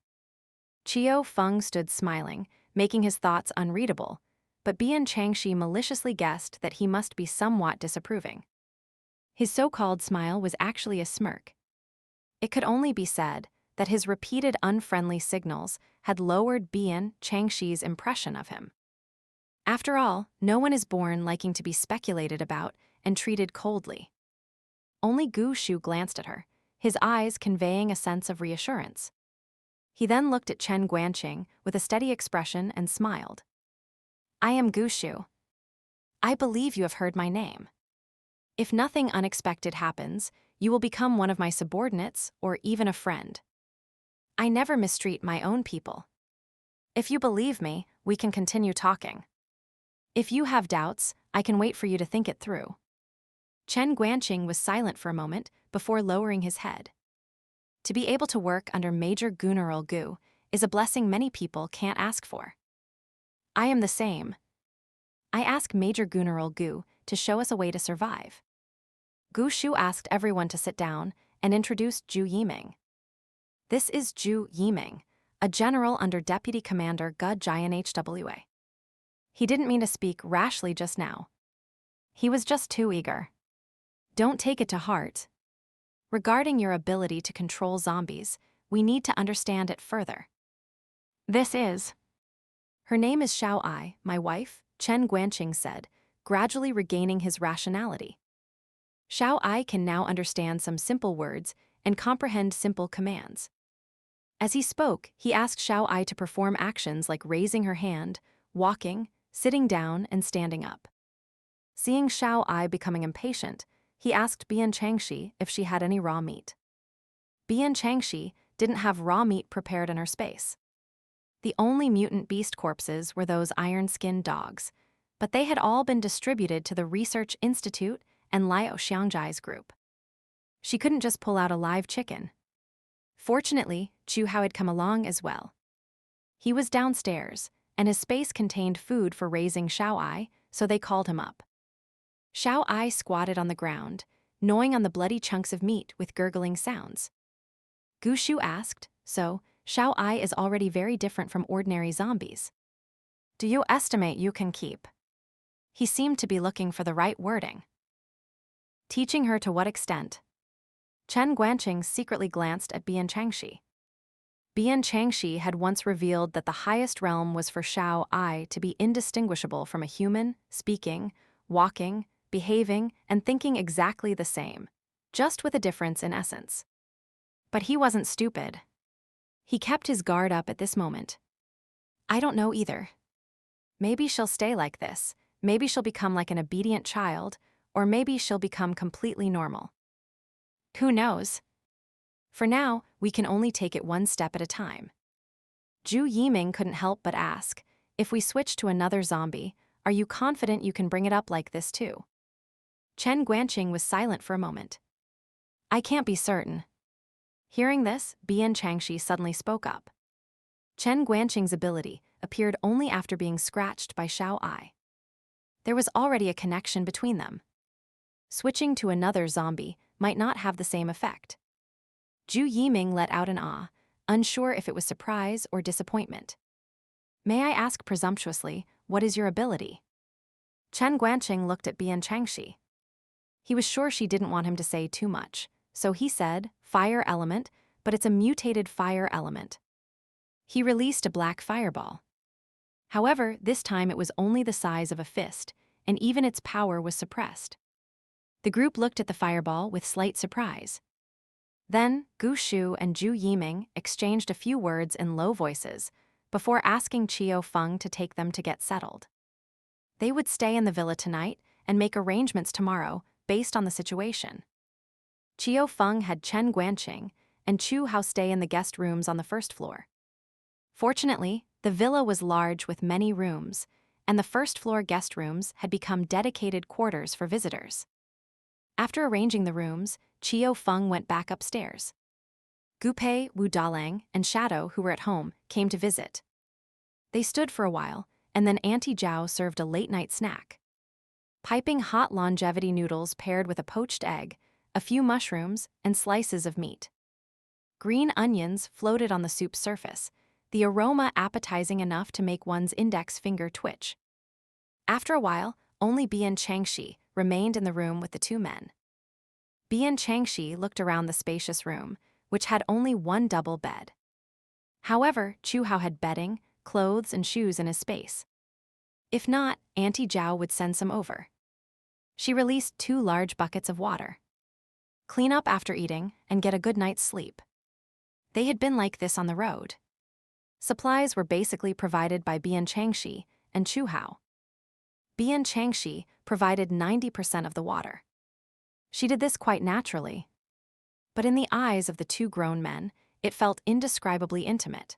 Qiu Feng stood smiling, making his thoughts unreadable, but Bian Changxi maliciously guessed that he must be somewhat disapproving. His so-called smile was actually a smirk. It could only be said that his repeated unfriendly signals had lowered Bian Changxi's impression of him. After all, no one is born liking to be speculated about and treated coldly. Only Gu Shu glanced at her, his eyes conveying a sense of reassurance. He then looked at Chen Guanqing with a steady expression and smiled. I am Gu Shu. I believe you have heard my name. If nothing unexpected happens, you will become one of my subordinates or even a friend. I never mistreat my own people. If you believe me, we can continue talking. If you have doubts, I can wait for you to think it through. Chen Guanqing was silent for a moment before lowering his head. To be able to work under Major General Gu is a blessing many people can't ask for. I am the same. I ask Major General Gu to show us a way to survive. Gu Shu asked everyone to sit down and introduced Zhu Yiming. This is Zhu Yiming, a general under Deputy Commander Gu Giant HWA. He didn't mean to speak rashly just now. He was just too eager. Don't take it to heart. Regarding your ability to control zombies, we need to understand it further. This is. Her name is Xiao Ai, my wife, Chen Guanqing said, gradually regaining his rationality. Xiao Ai can now understand some simple words and comprehend simple commands. As he spoke, he asked Xiao Ai to perform actions like raising her hand, walking, sitting down, and standing up. Seeing Xiao Ai becoming impatient, he asked Bian Changxi if she had any raw meat. Bian Changxi didn't have raw meat prepared in her space. The only mutant beast corpses were those iron-skinned dogs, but they had all been distributed to the Research Institute and Liao Xiangjai's group. She couldn't just pull out a live chicken. Fortunately, Chu Hao had come along as well. He was downstairs, and his space contained food for raising Xiao Ai, so they called him up. Xiao Ai squatted on the ground, gnawing on the bloody chunks of meat with gurgling sounds. Gu Shu asked, so, Xiao Ai is already very different from ordinary zombies. Do you estimate you can keep? He seemed to be looking for the right wording. Teaching her to what extent? Chen Guanqing secretly glanced at Bian Changxi. Bian Changxi had once revealed that the highest realm was for Xiao Ai to be indistinguishable from a human, speaking, walking, behaving, and thinking exactly the same, just with a difference in essence. But he wasn't stupid. He kept his guard up at this moment. I don't know either. Maybe she'll stay like this, maybe she'll become like an obedient child, or maybe she'll become completely normal. Who knows? For now, we can only take it one step at a time. Zhu Yiming couldn't help but ask, if we switch to another zombie, are you confident you can bring it up like this too? Chen Guanqing was silent for a moment. I can't be certain. Hearing this, Bian Changxi suddenly spoke up. Chen Guanqing's ability appeared only after being scratched by Xiao Ai. There was already a connection between them. Switching to another zombie might not have the same effect. Zhu Yiming let out an ah, unsure if it was surprise or disappointment. May I ask presumptuously, what is your ability? Chen Guanqing looked at Bian Changxi. He was sure she didn't want him to say too much, so he said, fire element, but it's a mutated fire element. He released a black fireball. However, this time it was only the size of a fist, and even its power was suppressed. The group looked at the fireball with slight surprise. Then, Gu Shu and Zhu Yiming exchanged a few words in low voices before asking Qiu Feng to take them to get settled. They would stay in the villa tonight and make arrangements tomorrow based on the situation. Qiu Feng had Chen Guanqing and Chu Hao stay in the guest rooms on the first floor. Fortunately, the villa was large with many rooms, and the first-floor guest rooms had become dedicated quarters for visitors. After arranging the rooms, Qiu Feng went back upstairs. Gupei, Wu Dalang, and Shadow, who were at home, came to visit. They stood for a while, and then Auntie Zhao served a late-night snack. Piping hot longevity noodles paired with a poached egg, a few mushrooms, and slices of meat. Green onions floated on the soup's surface, the aroma appetizing enough to make one's index finger twitch. After a while, only Bian Changxi remained in the room with the two men. Bian Changxi looked around the spacious room, which had only one double bed. However, Chu Hao had bedding, clothes, and shoes in his space. If not, Auntie Zhao would send some over. She released 2 large buckets of water. Clean up after eating and get a good night's sleep. They had been like this on the road. Supplies were basically provided by Bian Changxi and Chu Hao. Bian Changxi provided 90% of the water. She did this quite naturally. But in the eyes of the 2 grown men, it felt indescribably intimate.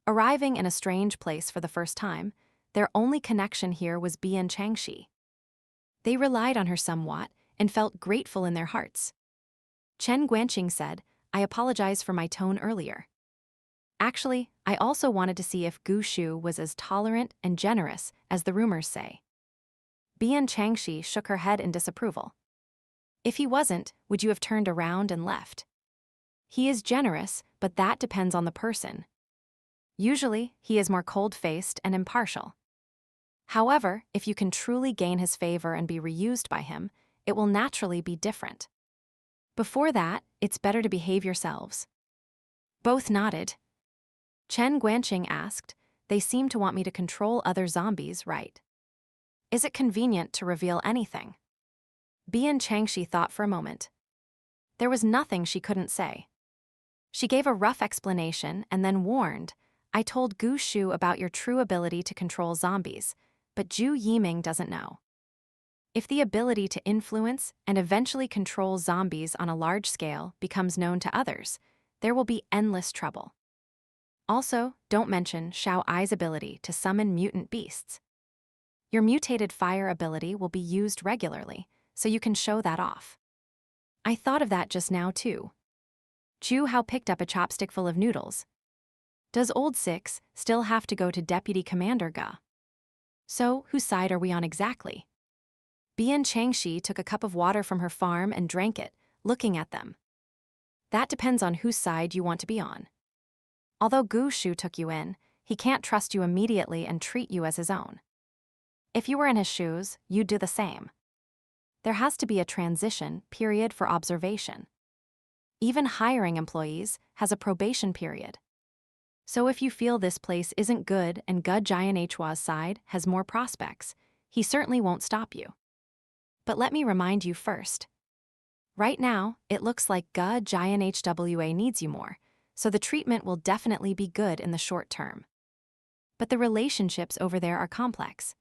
Arriving in a strange place for the first time, their only connection here was Bian Changxi. They relied on her somewhat and felt grateful in their hearts. Chen Guanqing said, "I apologize for my tone earlier. Actually, I also wanted to see if Gu Shu was as tolerant and generous as the rumors say." Bian Changxi shook her head in disapproval. "If he wasn't, would you have turned around and left? He is generous, but that depends on the person. Usually, he is more cold-faced and impartial. However, if you can truly gain his favor and be reused by him, it will naturally be different. Before that, it's better to behave yourselves." Both nodded. Chen Guanqing asked, "They seem to want me to control other zombies, right? Is it convenient to reveal anything?" Bian Changxi thought for a moment. There was nothing she couldn't say. She gave a rough explanation and then warned, "I told Gu Shu about your true ability to control zombies, but Zhu Yiming doesn't know. If the ability to influence and eventually control zombies on a large scale becomes known to others, there will be endless trouble. Also, don't mention Xiao Ai's ability to summon mutant beasts. Your mutated fire ability will be used regularly, so you can show that off." "I thought of that just now too." Chu Hao picked up a chopstick full of noodles. "Does Old Six still have to go to Deputy Commander Ga? So, whose side are we on exactly?" Bian Changxi took a cup of water from her farm and drank it, looking at them. "That depends on whose side you want to be on. Although Gu Shu took you in, he can't trust you immediately and treat you as his own. If you were in his shoes, you'd do the same. There has to be a transition period for observation. Even hiring employees has a probation period. So if you feel this place isn't good and Gu Jianhua's side has more prospects, he certainly won't stop you. But let me remind you first. Right now, it looks like Gu Jianhwa needs you more, so the treatment will definitely be good in the short term. But the relationships over there are complex.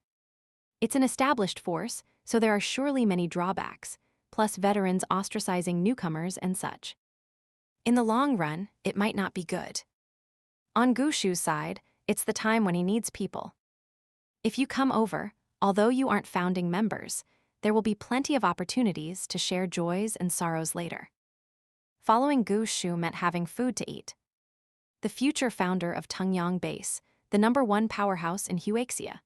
It's an established force, so there are surely many drawbacks, plus veterans ostracizing newcomers and such. In the long run, it might not be good. On Gu Shu's side, it's the time when he needs people. If you come over, although you aren't founding members, there will be plenty of opportunities to share joys and sorrows later. Following Gu Shu meant having food to eat. The future founder of Tungyang Base, the #1 powerhouse in Huaxia.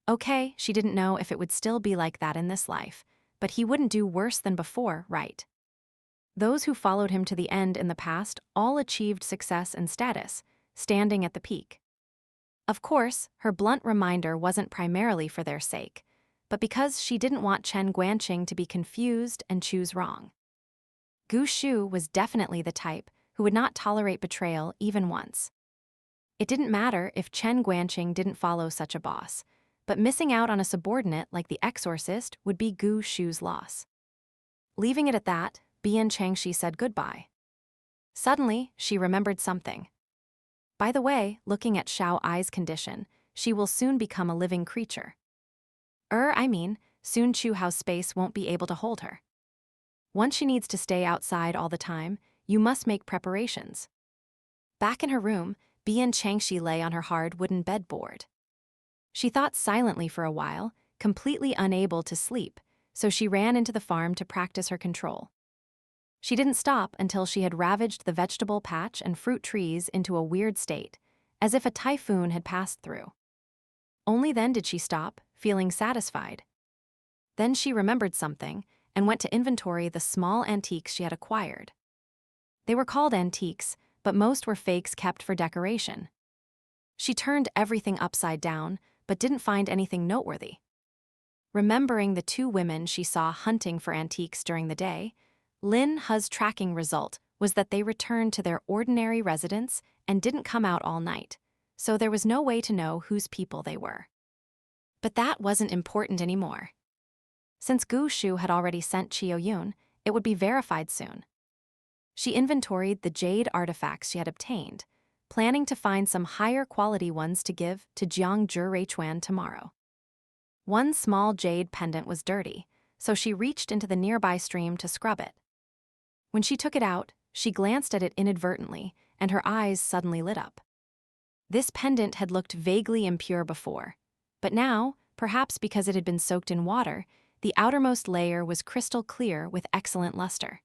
Okay, she didn't know if it would still be like that in this life, but he wouldn't do worse than before, right? Those who followed him to the end in the past all achieved success and status, standing at the peak. Of course, her blunt reminder wasn't primarily for their sake, but because she didn't want Chen Guanqing to be confused and choose wrong. Gu Shu was definitely the type who would not tolerate betrayal even once. It didn't matter if Chen Guanqing didn't follow such a boss, but missing out on a subordinate like the exorcist would be Gu Shu's loss. Leaving it at that, Bian Changxi said goodbye. Suddenly, she remembered something. By the way, looking at Xiao Ai's condition, she will soon become a living creature. Soon Chu Hao's space won't be able to hold her. Once she needs to stay outside all the time, you must make preparations. Back in her room, Bian Changxi lay on her hard wooden bedboard. She thought silently for a while, completely unable to sleep, so she ran into the farm to practice her control. She didn't stop until she had ravaged the vegetable patch and fruit trees into a weird state, as if a typhoon had passed through. Only then did she stop, feeling satisfied. Then she remembered something and went to inventory the small antiques she had acquired. They were called antiques, but most were fakes kept for decoration. She turned everything upside down, but didn't find anything noteworthy. Remembering the two women she saw hunting for antiques during the day, Lin He's tracking result was that they returned to their ordinary residence and didn't come out all night, so there was no way to know whose people they were. But that wasn't important anymore. Since Gu Shu had already sent Qiao Yun, it would be verified soon. She inventoried the jade artifacts she had obtained, planning to find some higher quality ones to give to Jiang Reichuan tomorrow. One small jade pendant was dirty, so she reached into the nearby stream to scrub it. When she took it out, she glanced at it inadvertently, and her eyes suddenly lit up. This pendant had looked vaguely impure before, but now, perhaps because it had been soaked in water, the outermost layer was crystal clear with excellent luster.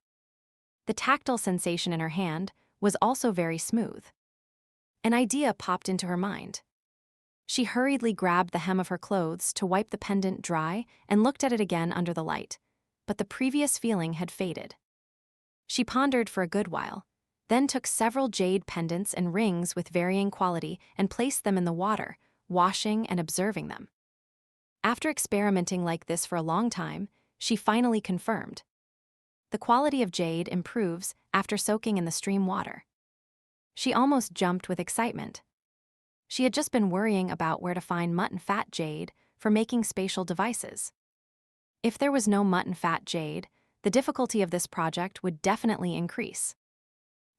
The tactile sensation in her hand was also very smooth. An idea popped into her mind. She hurriedly grabbed the hem of her clothes to wipe the pendant dry and looked at it again under the light, but the previous feeling had faded. She pondered for a good while, then took several jade pendants and rings with varying quality and placed them in the water, washing and observing them. After experimenting like this for a long time, she finally confirmed. The quality of jade improves after soaking in the stream water. She almost jumped with excitement. She had just been worrying about where to find mutton fat jade for making spatial devices. If there was no mutton fat jade, the difficulty of this project would definitely increase.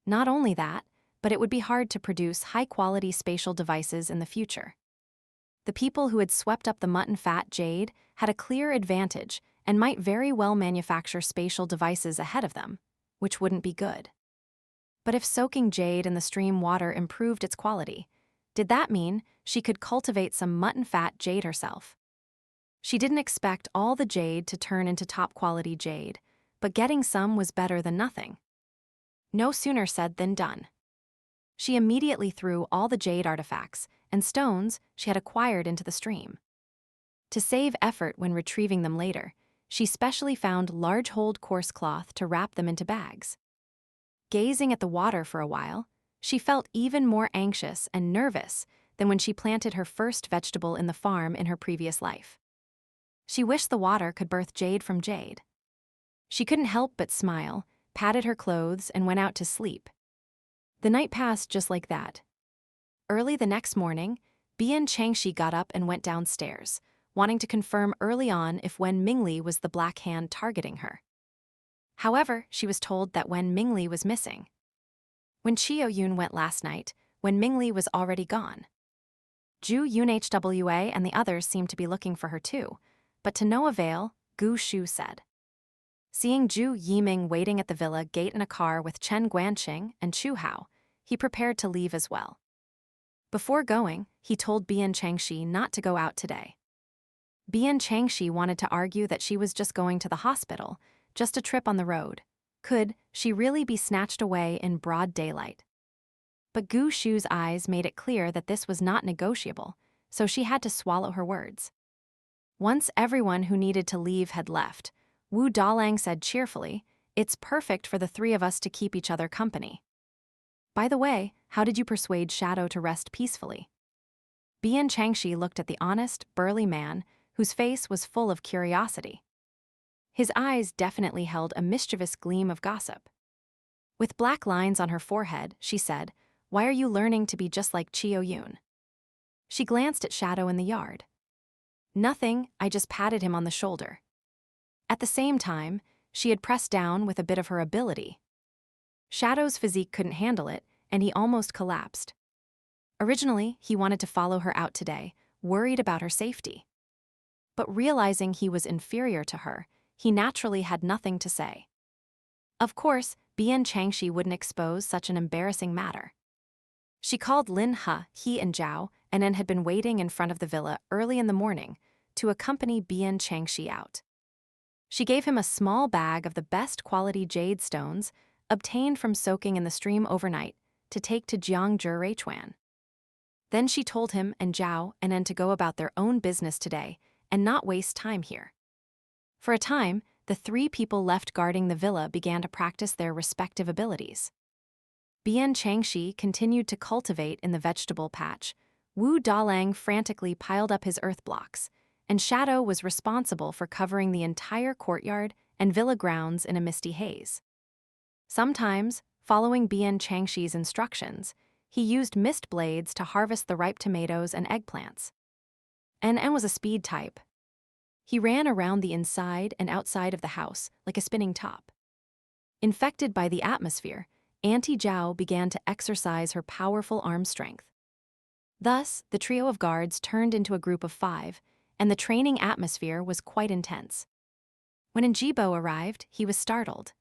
Not only that, but it would be hard to produce high-quality spatial devices in the future. The people who had swept up the mutton fat jade had a clear advantage and might very well manufacture spatial devices ahead of them, which wouldn't be good. But if soaking jade in the stream water improved its quality, did that mean she could cultivate some mutton fat jade herself? She didn't expect all the jade to turn into top-quality jade, but getting some was better than nothing. No sooner said than done. She immediately threw all the jade artifacts and stones she had acquired into the stream. To save effort when retrieving them later, she specially found large-holed coarse cloth to wrap them into bags. Gazing at the water for a while, she felt even more anxious and nervous than when she planted her first vegetable in the farm in her previous life. She wished the water could birth jade from jade. She couldn't help but smile, patted her clothes, and went out to sleep. The night passed just like that. Early the next morning, Bian Changxi got up and went downstairs, wanting to confirm early on if Wen Mingli was the black hand targeting her. However, she was told that Wen Mingli was missing. When Qiao Yun went last night, Wen Mingli was already gone. Zhu Yunhwa and the others seemed to be looking for her too, but to no avail, Gu Shu said. Seeing Zhu Yiming waiting at the villa gate in a car with Chen Guanqing and Chu Hao, he prepared to leave as well. Before going, he told Bian Changxi not to go out today. Bian Changxi wanted to argue that she was just going to the hospital, just a trip on the road. Could she really be snatched away in broad daylight? But Gu Shu's eyes made it clear that this was not negotiable, so she had to swallow her words. Once everyone who needed to leave had left, Wu Dalang said cheerfully, "It's perfect for the three of us to keep each other company. By the way, how did you persuade Shadow to rest peacefully?" Bian Changxi looked at the honest, burly man, whose face was full of curiosity. His eyes definitely held a mischievous gleam of gossip. With black lines on her forehead, she said, "Why are you learning to be just like Qiao Yun?" She glanced at Shadow in the yard. "Nothing, I just patted him on the shoulder." At the same time, she had pressed down with a bit of her ability. Shadow's physique couldn't handle it, and he almost collapsed. Originally, he wanted to follow her out today, worried about her safety. But realizing he was inferior to her, he naturally had nothing to say. Of course, Bian Changxi wouldn't expose such an embarrassing matter. She called Lin He and Zhao, and then had been waiting in front of the villa early in the morning to accompany Bian Changxi out. She gave him a small bag of the best quality jade stones obtained from soaking in the stream overnight to take to Jiang Reichuan. Then she told him and Zhao and then to go about their own business today and not waste time here. For a time, the three people left guarding the villa began to practice their respective abilities. Bian Changxi continued to cultivate in the vegetable patch. Wu Dalang frantically piled up his earth blocks, and Shadow was responsible for covering the entire courtyard and villa grounds in a misty haze. Sometimes, following Bian Changxi's instructions, he used mist blades to harvest the ripe tomatoes and eggplants. And was a speed type. He ran around the inside and outside of the house like a spinning top. Infected by the atmosphere, Auntie Zhao began to exercise her powerful arm strength. Thus, the trio of guards turned into a group of 5, and the training atmosphere was quite intense. When Njibo arrived, he was startled.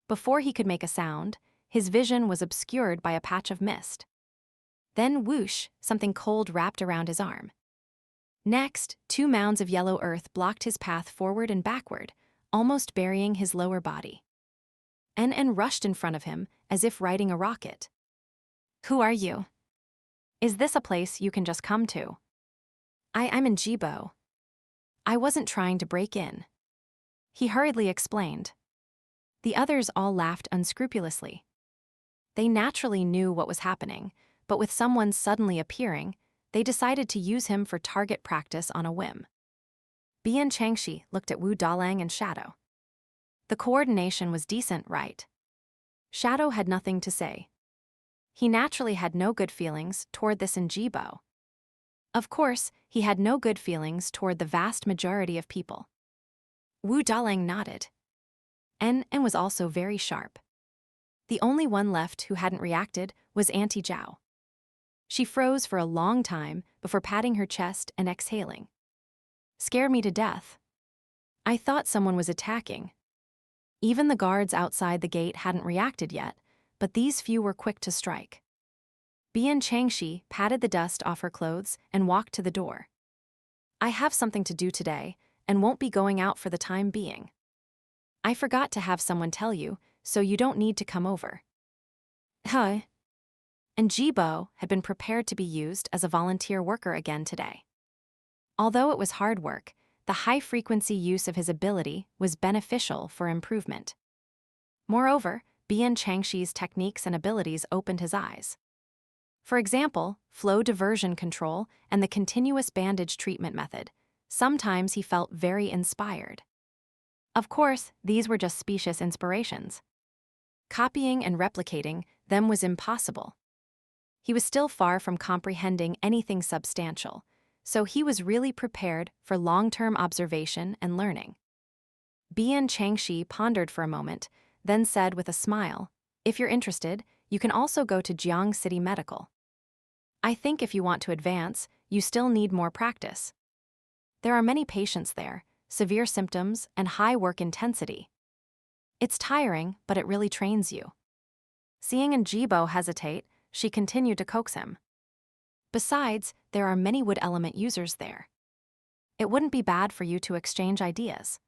Before he could make a sound, his vision was obscured by a patch of mist. Then whoosh, something cold wrapped around his arm. Next, 2 mounds of yellow earth blocked his path forward and backward, almost burying his lower body. En rushed in front of him, as if riding a rocket. "Who are you? Is this a place you can just come to?" I'm Njibo. I wasn't trying to break in." He hurriedly explained. The others all laughed unscrupulously. They naturally knew what was happening, but with someone suddenly appearing, they decided to use him for target practice on a whim. Bian Changxi looked at Wu Dalang and Shadow. The coordination was decent, right? Shadow had nothing to say. He naturally had no good feelings toward this Njibo. Of course, he had no good feelings toward the vast majority of people. Wu Dalang nodded. En was also very sharp. The only one left who hadn't reacted was Auntie Zhao. She froze for a long time before patting her chest and exhaling. "Scared me to death. I thought someone was attacking." Even the guards outside the gate hadn't reacted yet, but these few were quick to strike. Bian Changxi patted the dust off her clothes and walked to the door. "I have something to do today, and won't be going out for the time being. I forgot to have someone tell you, so you don't need to come over." Huh? And Njibo had been prepared to be used as a volunteer worker again today. Although it was hard work, the high-frequency use of his ability was beneficial for improvement. Moreover, Bian Changxi's techniques and abilities opened his eyes. For example, flow diversion control and the continuous bandage treatment method. Sometimes he felt very inspired. Of course, these were just specious inspirations. Copying and replicating them was impossible. He was still far from comprehending anything substantial, so he was really prepared for long-term observation and learning. Bian Changxi pondered for a moment, then said with a smile, "If you're interested, you can also go to Jiang City Medical. I think if you want to advance, you still need more practice. There are many patients there, severe symptoms, and high work intensity. It's tiring, but it really trains you." Seeing Njibo hesitate, she continued to coax him. "Besides, there are many wood element users there. It wouldn't be bad for you to exchange ideas.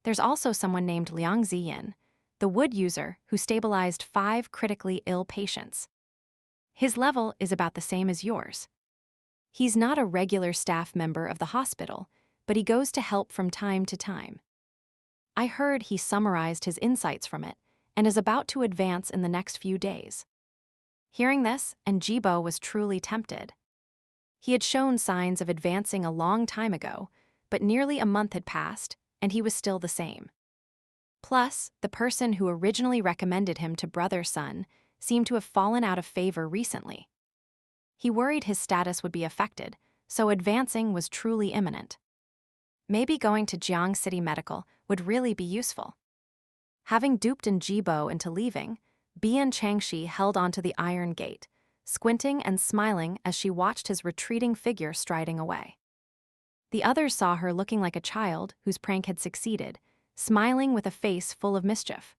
There's also someone named Liang Ziyin, the wood user who stabilized 5 critically ill patients. His level is about the same as yours. He's not a regular staff member of the hospital, but he goes to help from time to time. I heard he summarized his insights from it and is about to advance in the next few days." Hearing this, Njibo was truly tempted. He had shown signs of advancing a long time ago, but nearly a month had passed, and he was still the same. Plus, the person who originally recommended him to Brother Sun seemed to have fallen out of favor recently. He worried his status would be affected, so advancing was truly imminent. Maybe going to Jiang City Medical would really be useful. Having duped Njibo into leaving, Bian Changxi held onto the iron gate, squinting and smiling as she watched his retreating figure striding away. The others saw her looking like a child whose prank had succeeded, smiling with a face full of mischief.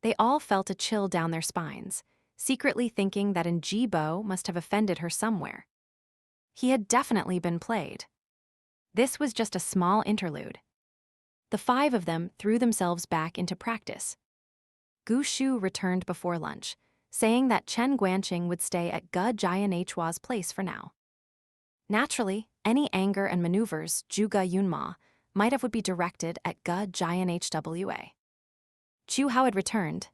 They all felt a chill down their spines, secretly thinking that Njibo must have offended her somewhere. He had definitely been played. This was just a small interlude. The 5 of them threw themselves back into practice. Gu Shu returned before lunch, saying that Chen Guanqing would stay at Giant Hua's place for now. Naturally, any anger and maneuvers Zhuge Yunma might have would be directed at Giant Hwa. Chu Hao had returned.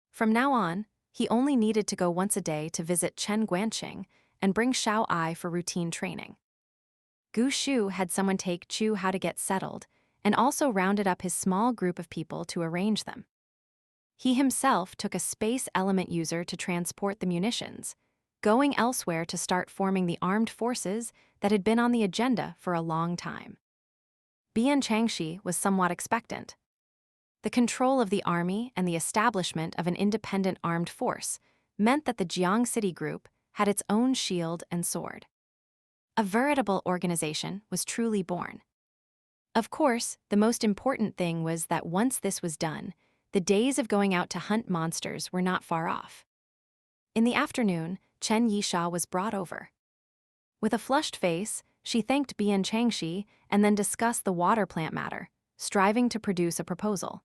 From now on, He only needed to go once a day to visit Chen Guanqing and bring Xiao Ai for routine training. Gu Shu had someone take Chu how to get settled and also rounded up his small group of people to arrange them. He himself took a space element user to transport the munitions, going elsewhere to start forming the armed forces that had been on the agenda for a long time. Bian Changxi was somewhat expectant. The control of the army and the establishment of an independent armed force meant that the Jiang City Group had its own shield and sword. A veritable organization was truly born. Of course, the most important thing was that once this was done, the days of going out to hunt monsters were not far off. In the afternoon, Chen Yisha was brought over. With a flushed face, she thanked Bian Changxi and then discussed the water plant matter, striving to produce a proposal.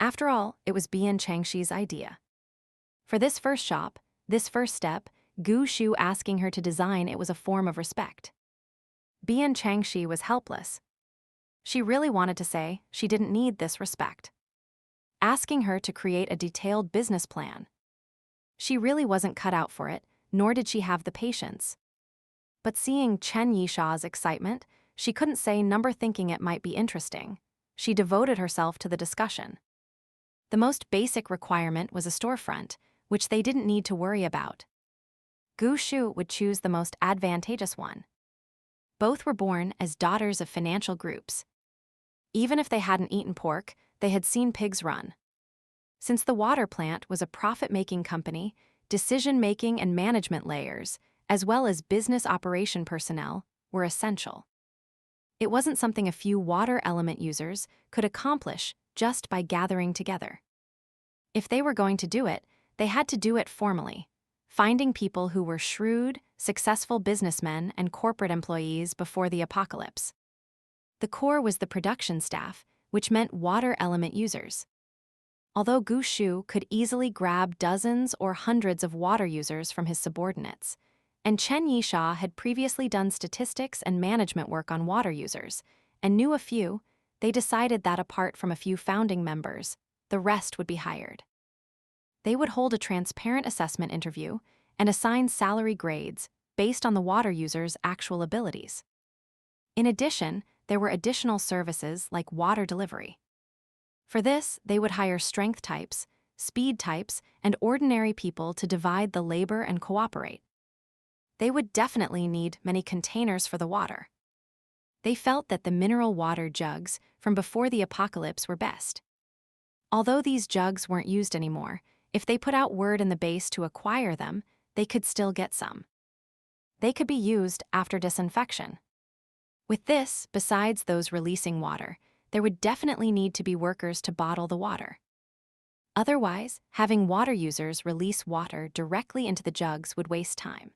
After all, it was Bian Changxi's idea. For this first shop, this first step, Gu Shu asking her to design it was a form of respect. Bian Changxi was helpless. She really wanted to say she didn't need this respect. Asking her to create a detailed business plan. She really wasn't cut out for it, nor did she have the patience. But seeing Chen Yisha's excitement, she couldn't say number thinking it might be interesting. She devoted herself to the discussion. The most basic requirement was a storefront, which they didn't need to worry about. Gu Shu would choose the most advantageous one. Both were born as daughters of financial groups. Even if they hadn't eaten pork, they had seen pigs run. Since the water plant was a profit-making company, decision-making and management layers, as well as business operation personnel, were essential. It wasn't something a few water element users could accomplish just by gathering together. If they were going to do it, they had to do it formally, finding people who were shrewd, successful businessmen and corporate employees before the apocalypse. The core was the production staff, which meant water element users. Although Gu Shu could easily grab dozens or hundreds of water users from his subordinates, and Chen Yisha had previously done statistics and management work on water users, and knew a few, they decided that apart from a few founding members, the rest would be hired. They would hold a transparent assessment interview and assign salary grades based on the water users' actual abilities. In addition, there were additional services like water delivery. For this, they would hire strength types, speed types, and ordinary people to divide the labor and cooperate. They would definitely need many containers for the water. They felt that the mineral water jugs from before the apocalypse were best. Although these jugs weren't used anymore, if they put out word in the base to acquire them, they could still get some. They could be used after disinfection. With this, besides those releasing water, there would definitely need to be workers to bottle the water. Otherwise, having water users release water directly into the jugs would waste time.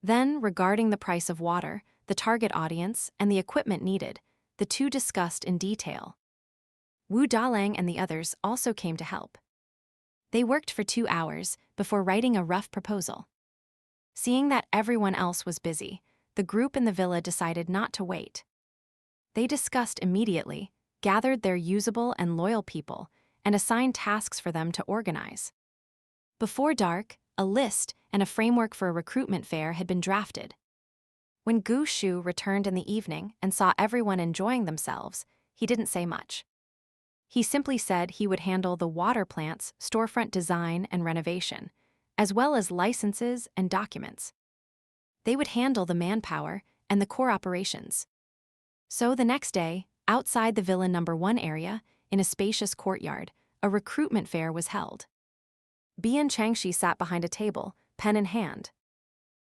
Then, regarding the price of water, the target audience, and the equipment needed, the two discussed in detail. Wu Dalang and the others also came to help. They worked for 2 hours before writing a rough proposal. Seeing that everyone else was busy, the group in the villa decided not to wait. They discussed immediately, gathered their usable and loyal people, and assigned tasks for them to organize. Before dark, a list and a framework for a recruitment fair had been drafted. When Gu Shu returned in the evening and saw everyone enjoying themselves, he didn't say much. He simply said he would handle the water plant's storefront design and renovation, as well as licenses and documents. They would handle the manpower and the core operations. So the next day, outside the Villa No. 1 area, in a spacious courtyard, a recruitment fair was held. Bian Changxi sat behind a table, pen in hand.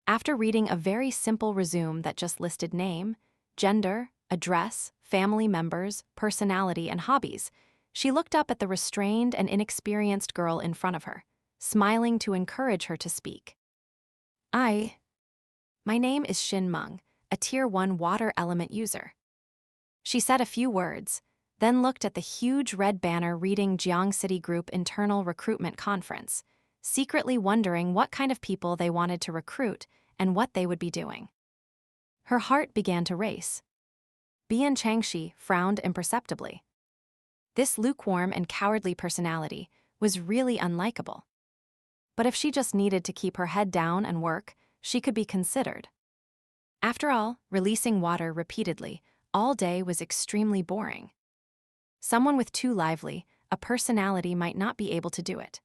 After reading a very simple resume that just listed name, gender, address, family members, personality, and hobbies, she looked up at the restrained and inexperienced girl in front of her, smiling to encourage her to speak. My name is Xin Meng, a Tier 1 water element user. She said a few words, then looked at the huge red banner reading Jiang City Group Internal Recruitment Conference, secretly wondering what kind of people they wanted to recruit and what they would be doing. Her heart began to race. Bian Changxi frowned imperceptibly. This lukewarm and cowardly personality was really unlikable. but if she just needed to keep her head down and work, she could be considered. After all, releasing water repeatedly all day was extremely boring. Someone with too lively a personality might not be able to do it.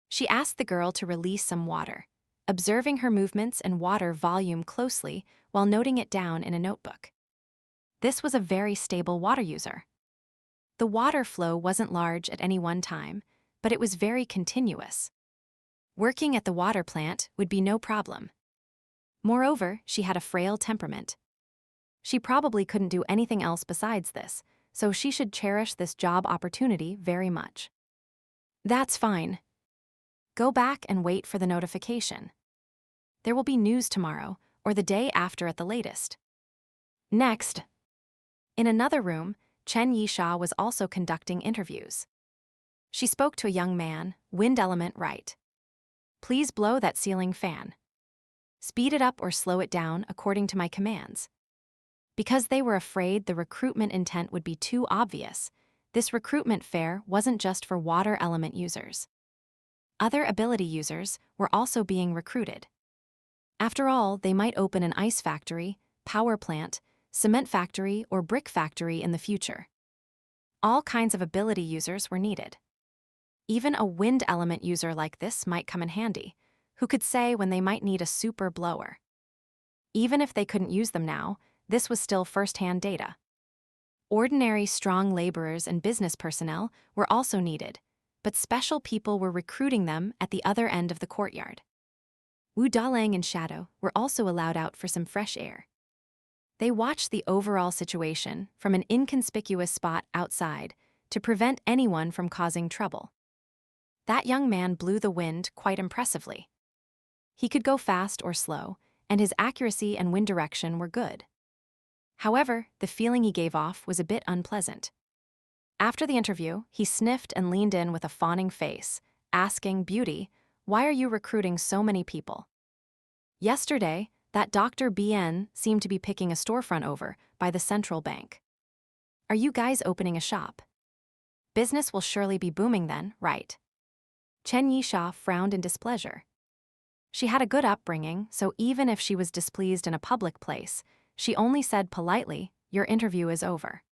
She asked the girl to release some water, observing her movements and water volume closely while noting it down in a notebook. This was a very stable water user. The water flow wasn't large at any one time, but it was very continuous. Working at the water plant would be no problem. Moreover, she had a frail temperament. She probably couldn't do anything else besides this, so she should cherish this job opportunity very much. That's fine. Go back and wait for the notification. There will be news tomorrow, or the day after at the latest. Next. In another room, Chen Yisha was also conducting interviews. She spoke to a young man, wind element right. Please blow that ceiling fan. Speed it up or slow it down according to my commands. Because they were afraid the recruitment intent would be too obvious, this recruitment fair wasn't just for water element users. Other ability users were also being recruited. After all, they might open an ice factory, power plant, cement factory, or brick factory in the future. All kinds of ability users were needed. Even a wind element user like this might come in handy, who could say when they might need a super blower. Even if they couldn't use them now, this was still first-hand data. Ordinary strong laborers and business personnel were also needed, but special people were recruiting them at the other end of the courtyard. Wu Dalang and Shadow were also allowed out for some fresh air. They watched the overall situation from an inconspicuous spot outside to prevent anyone from causing trouble. That young man blew the wind quite impressively. He could go fast or slow, and his accuracy and wind direction were good. However, the feeling he gave off was a bit unpleasant. After the interview, he sniffed and leaned in with a fawning face, asking Beauty, "Why are you recruiting so many people?" Yesterday, that Dr. Bian seemed to be picking a storefront over by the central bank. Are you guys opening a shop? Business will surely be booming then, right? Chen Yisha frowned in displeasure. She had a good upbringing, so even if she was displeased in a public place, she only said politely, "Your interview is over.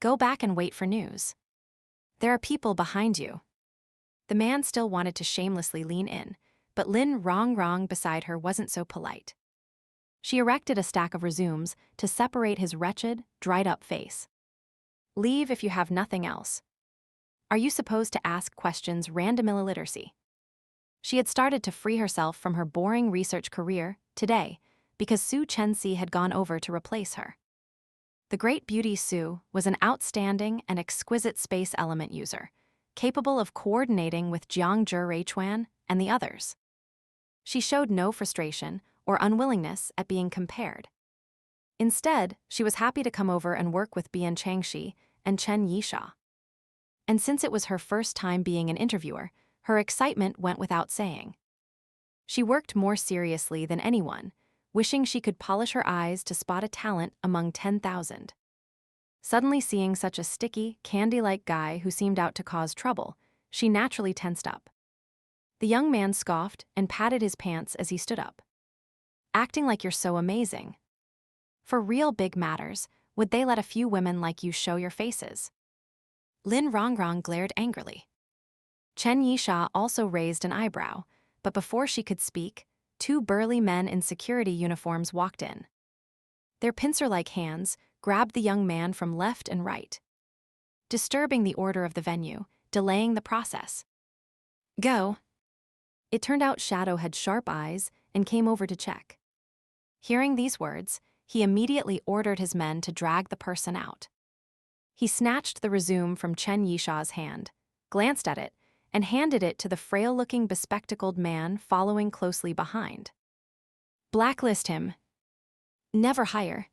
Go back and wait for news. There are people behind you." The man still wanted to shamelessly lean in, but Lin Rongrong beside her wasn't so polite. She erected a stack of resumes to separate his wretched, dried-up face. Leave if you have nothing else. Are you supposed to ask questions random illiteracy? She had started to free herself from her boring research career today because Su Chengxi had gone over to replace her. The great beauty Su was an outstanding and exquisite space element user, capable of coordinating with Jiang Reichuan and the others. She showed no frustration or unwillingness at being compared. Instead, she was happy to come over and work with Bian Changxi and Chen Yisha. And since it was her first time being an interviewer, her excitement went without saying. She worked more seriously than anyone, wishing she could polish her eyes to spot a talent among 10,000. Suddenly seeing such a sticky, candy-like guy who seemed out to cause trouble, she naturally tensed up. The young man scoffed and patted his pants as he stood up. Acting like you're so amazing. For real big matters, would they let a few women like you show your faces? Lin Rongrong glared angrily. Chen Yisha also raised an eyebrow, but before she could speak, two burly men in security uniforms walked in. Their pincer-like hands grabbed the young man from left and right, disturbing the order of the venue, delaying the process. Go. It turned out Shadow had sharp eyes and came over to check. Hearing these words, he immediately ordered his men to drag the person out. He snatched the resume from Chen Yisha's hand, glanced at it, and handed it to the frail-looking bespectacled man following closely behind. Blacklist him. Never hire.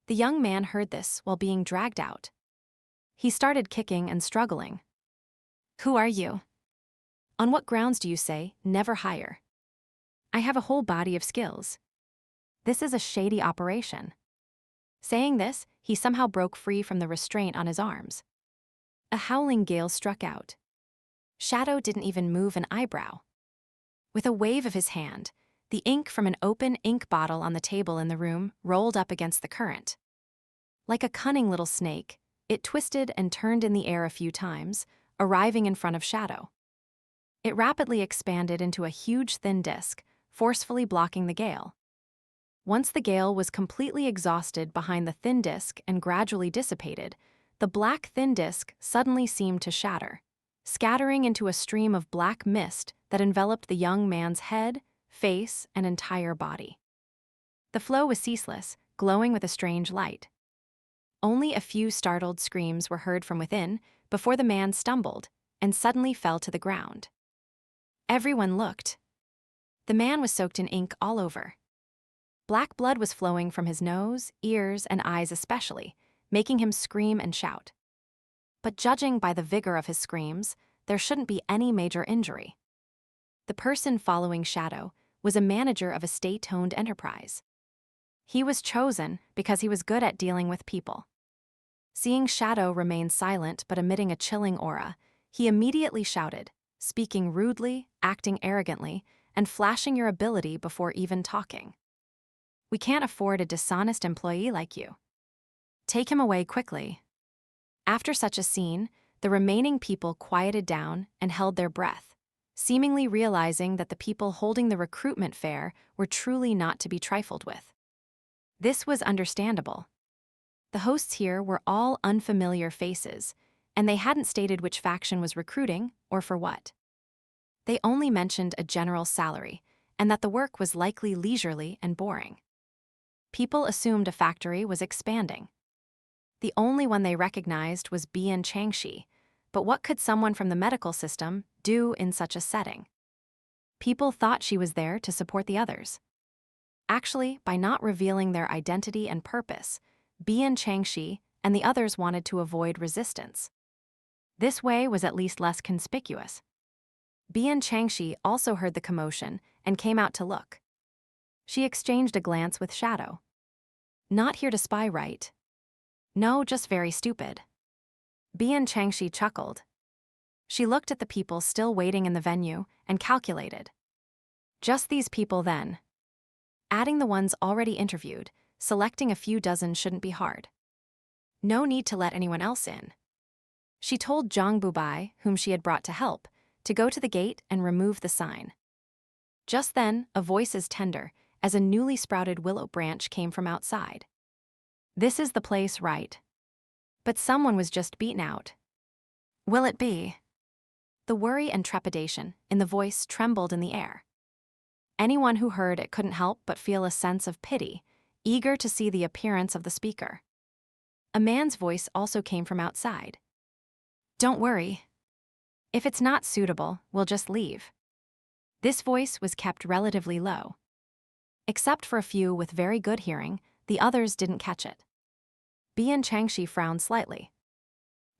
The young man heard this while being dragged out. He started kicking and struggling. Who are you? On what grounds do you say, never hire? I have a whole body of skills. This is a shady operation. Saying this, he somehow broke free from the restraint on his arms. A howling gale struck out. Shadow didn't even move an eyebrow. With a wave of his hand, the ink from an open ink bottle on the table in the room rolled up against the current. Like a cunning little snake, it twisted and turned in the air a few times, arriving in front of Shadow. It rapidly expanded into a huge thin disk, forcefully blocking the gale. Once the gale was completely exhausted behind the thin disk and gradually dissipated, the black thin disk suddenly seemed to shatter, scattering into a stream of black mist that enveloped the young man's head, face, and entire body. The flow was ceaseless, glowing with a strange light. Only a few startled screams were heard from within before the man stumbled and suddenly fell to the ground. Everyone looked. The man was soaked in ink all over. Black blood was flowing from his nose, ears, and eyes especially, making him scream and shout. But judging by the vigor of his screams, there shouldn't be any major injury. The person following Shadow was a manager of a state-owned enterprise. He was chosen because he was good at dealing with people. Seeing Shadow remain silent but emitting a chilling aura, he immediately shouted, speaking rudely, acting arrogantly, and flashing your ability before even talking. "We can't afford a dishonest employee like you. Take him away quickly." After such a scene, the remaining people quieted down and held their breath, seemingly realizing that the people holding the recruitment fair were truly not to be trifled with. This was understandable. The hosts here were all unfamiliar faces, and they hadn't stated which faction was recruiting or for what. They only mentioned a general salary, and that the work was likely leisurely and boring. People assumed a factory was expanding. The only one they recognized was Bian Changxi, but what could someone from the medical system do in such a setting? People thought she was there to support the others. Actually, by not revealing their identity and purpose, Bian Changxi and the others wanted to avoid resistance. This way was at least less conspicuous. Bian Changxi also heard the commotion and came out to look. She exchanged a glance with Shadow. "Not here to spy, right?" "No, just very stupid." Bian Changxi chuckled. She looked at the people still waiting in the venue and calculated. Just these people then. Adding the ones already interviewed, selecting a few dozen shouldn't be hard. No need to let anyone else in. She told Zhang Bubai, whom she had brought to help, to go to the gate and remove the sign. Just then, a voice as tender as a newly sprouted willow branch came from outside. "This is the place, right? But someone was just beaten out. Will it be?" The worry and trepidation in the voice trembled in the air. Anyone who heard it couldn't help but feel a sense of pity, eager to see the appearance of the speaker. A man's voice also came from outside. "Don't worry. If it's not suitable, we'll just leave." This voice was kept relatively low. Except for a few with very good hearing, the others didn't catch it. Bian Changxi frowned slightly.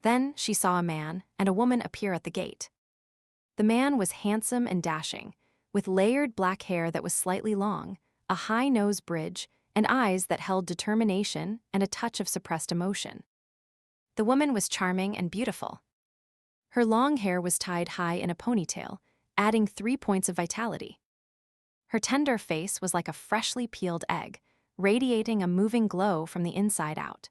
Then she saw a man and a woman appear at the gate. The man was handsome and dashing, with layered black hair that was slightly long, a high nose bridge, and eyes that held determination and a touch of suppressed emotion. The woman was charming and beautiful. Her long hair was tied high in a ponytail, adding 3 points of vitality. Her tender face was like a freshly peeled egg, radiating a moving glow from the inside out.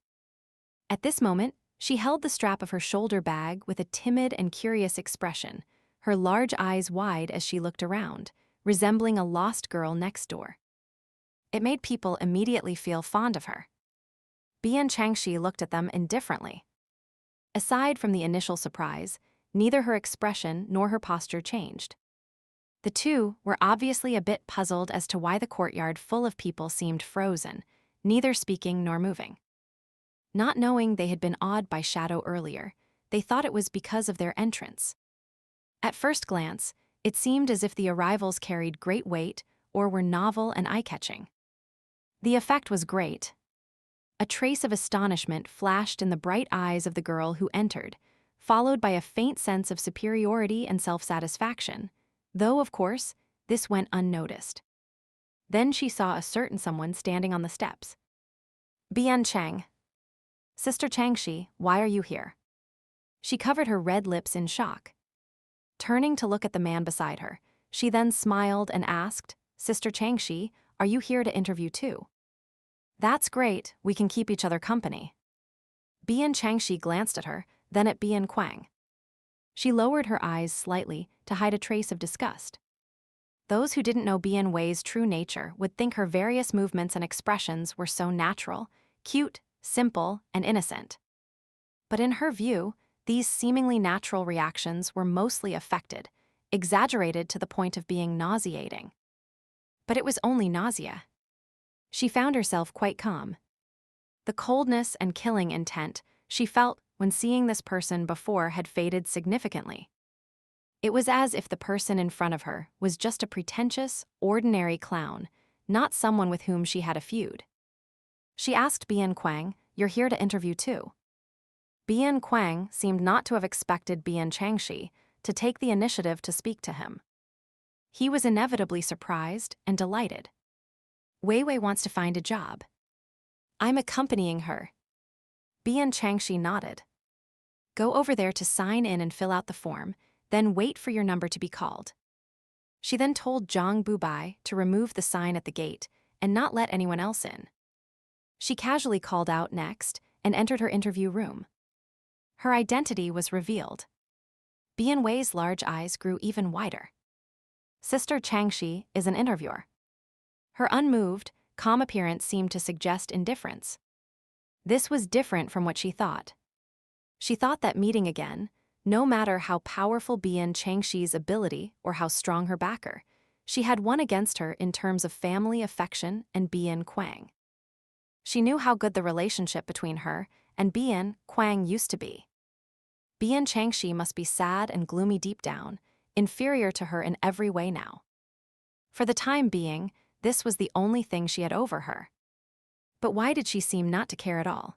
At this moment, she held the strap of her shoulder bag with a timid and curious expression, her large eyes wide as she looked around, resembling a lost girl next door. It made people immediately feel fond of her. Bian Changxi looked at them indifferently. Aside from the initial surprise, neither her expression nor her posture changed. The two were obviously a bit puzzled as to why the courtyard full of people seemed frozen, neither speaking nor moving. Not knowing they had been awed by Shadow earlier, they thought it was because of their entrance. At first glance, it seemed as if the arrivals carried great weight or were novel and eye-catching. The effect was great. A trace of astonishment flashed in the bright eyes of the girl who entered, followed by a faint sense of superiority and self-satisfaction, though, of course, this went unnoticed. Then she saw a certain someone standing on the steps. "Bian Chang. Sister Changxi, why are you here?" She covered her red lips in shock. Turning to look at the man beside her, She then smiled and asked, "Sister Changxi, are you here to interview too?" "That's great, we can keep each other company." Bian Changxi glanced at her, then at Bian Quang. She lowered her eyes slightly to hide a trace of disgust. Those who didn't know Bian Wei's true nature would think her various movements and expressions were so natural, cute, simple, and innocent. But in her view, these seemingly natural reactions were mostly affected, exaggerated to the point of being nauseating. But it was only nausea. She found herself quite calm. The coldness and killing intent she felt when seeing this person before had faded significantly. It was as if the person in front of her was just a pretentious, ordinary clown, not someone with whom she had a feud. She asked Bian Quang, "You're here to interview too?" Bian Quang seemed not to have expected Bian Changxi to take the initiative to speak to him. He was inevitably surprised and delighted. "Wei Wei wants to find a job. I'm accompanying her." Bian Changxi nodded. "Go over there to sign in and fill out the form, then wait for your number to be called." She then told Zhang Bubai to remove the sign at the gate and not let anyone else in. She casually called out next and entered her interview room. Her identity was revealed. Bian Wei's large eyes grew even wider. Sister Changxi is an interviewer. Her unmoved, calm appearance seemed to suggest indifference. This was different from what she thought. She thought that meeting again, no matter how powerful Bian Changxi's ability or how strong her backer, she had one against her in terms of family affection and Bian Quang. She knew how good the relationship between her and Bian Quang used to be. Bian Changxi must be sad and gloomy deep down, inferior to her in every way now. For the time being, this was the only thing she had over her. But why did she seem not to care at all?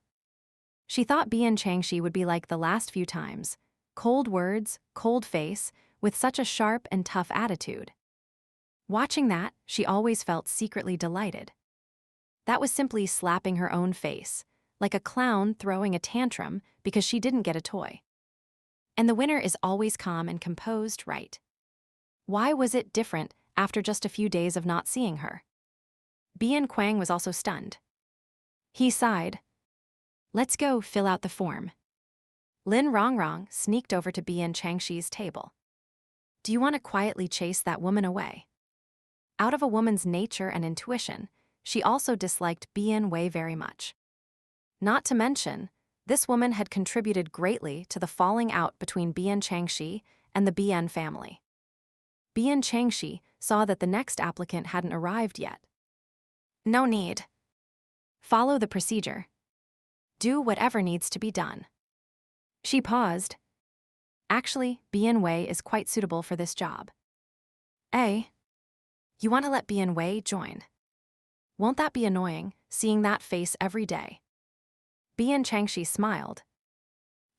She thought Bian Changxi would be like the last few times, cold words, cold face, with such a sharp and tough attitude. Watching that, she always felt secretly delighted. That was simply slapping her own face, like a clown throwing a tantrum because she didn't get a toy. And the winner is always calm and composed, right? Why was it different after just a few days of not seeing her? Bian Quang was also stunned. He sighed. "Let's go fill out the form." Lin Rongrong sneaked over to Bian Changxi's table. "Do you want to quietly chase that woman away?" Out of a woman's nature and intuition, she also disliked Bian Wei very much. Not to mention, this woman had contributed greatly to the falling out between Bian Changxi and the Bian family. Bian Changxi saw that the next applicant hadn't arrived yet. "No need. Follow the procedure. Do whatever needs to be done." She paused. "Actually, Bian Wei is quite suitable for this job." "Eh? You want to let Bian Wei join? Won't that be annoying, seeing that face every day?" Bian Changxi smiled.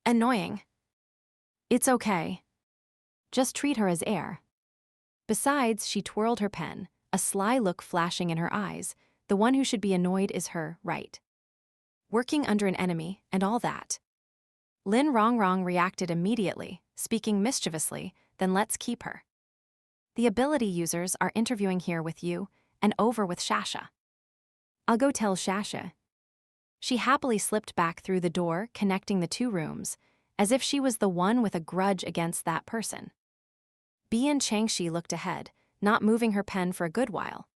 "Annoying? It's okay. Just treat her as heir." Besides, she twirled her pen, a sly look flashing in her eyes. The one who should be annoyed is her, right? Working under an enemy and all that. Lin Rongrong reacted immediately, speaking mischievously, "Then let's keep her. The ability users are interviewing here with you and over with Shasha." "I'll go tell Shasha." She happily slipped back through the door connecting the two rooms, as if she was the one with a grudge against that person. Bian Changxi looked ahead, not moving her pen for a good while.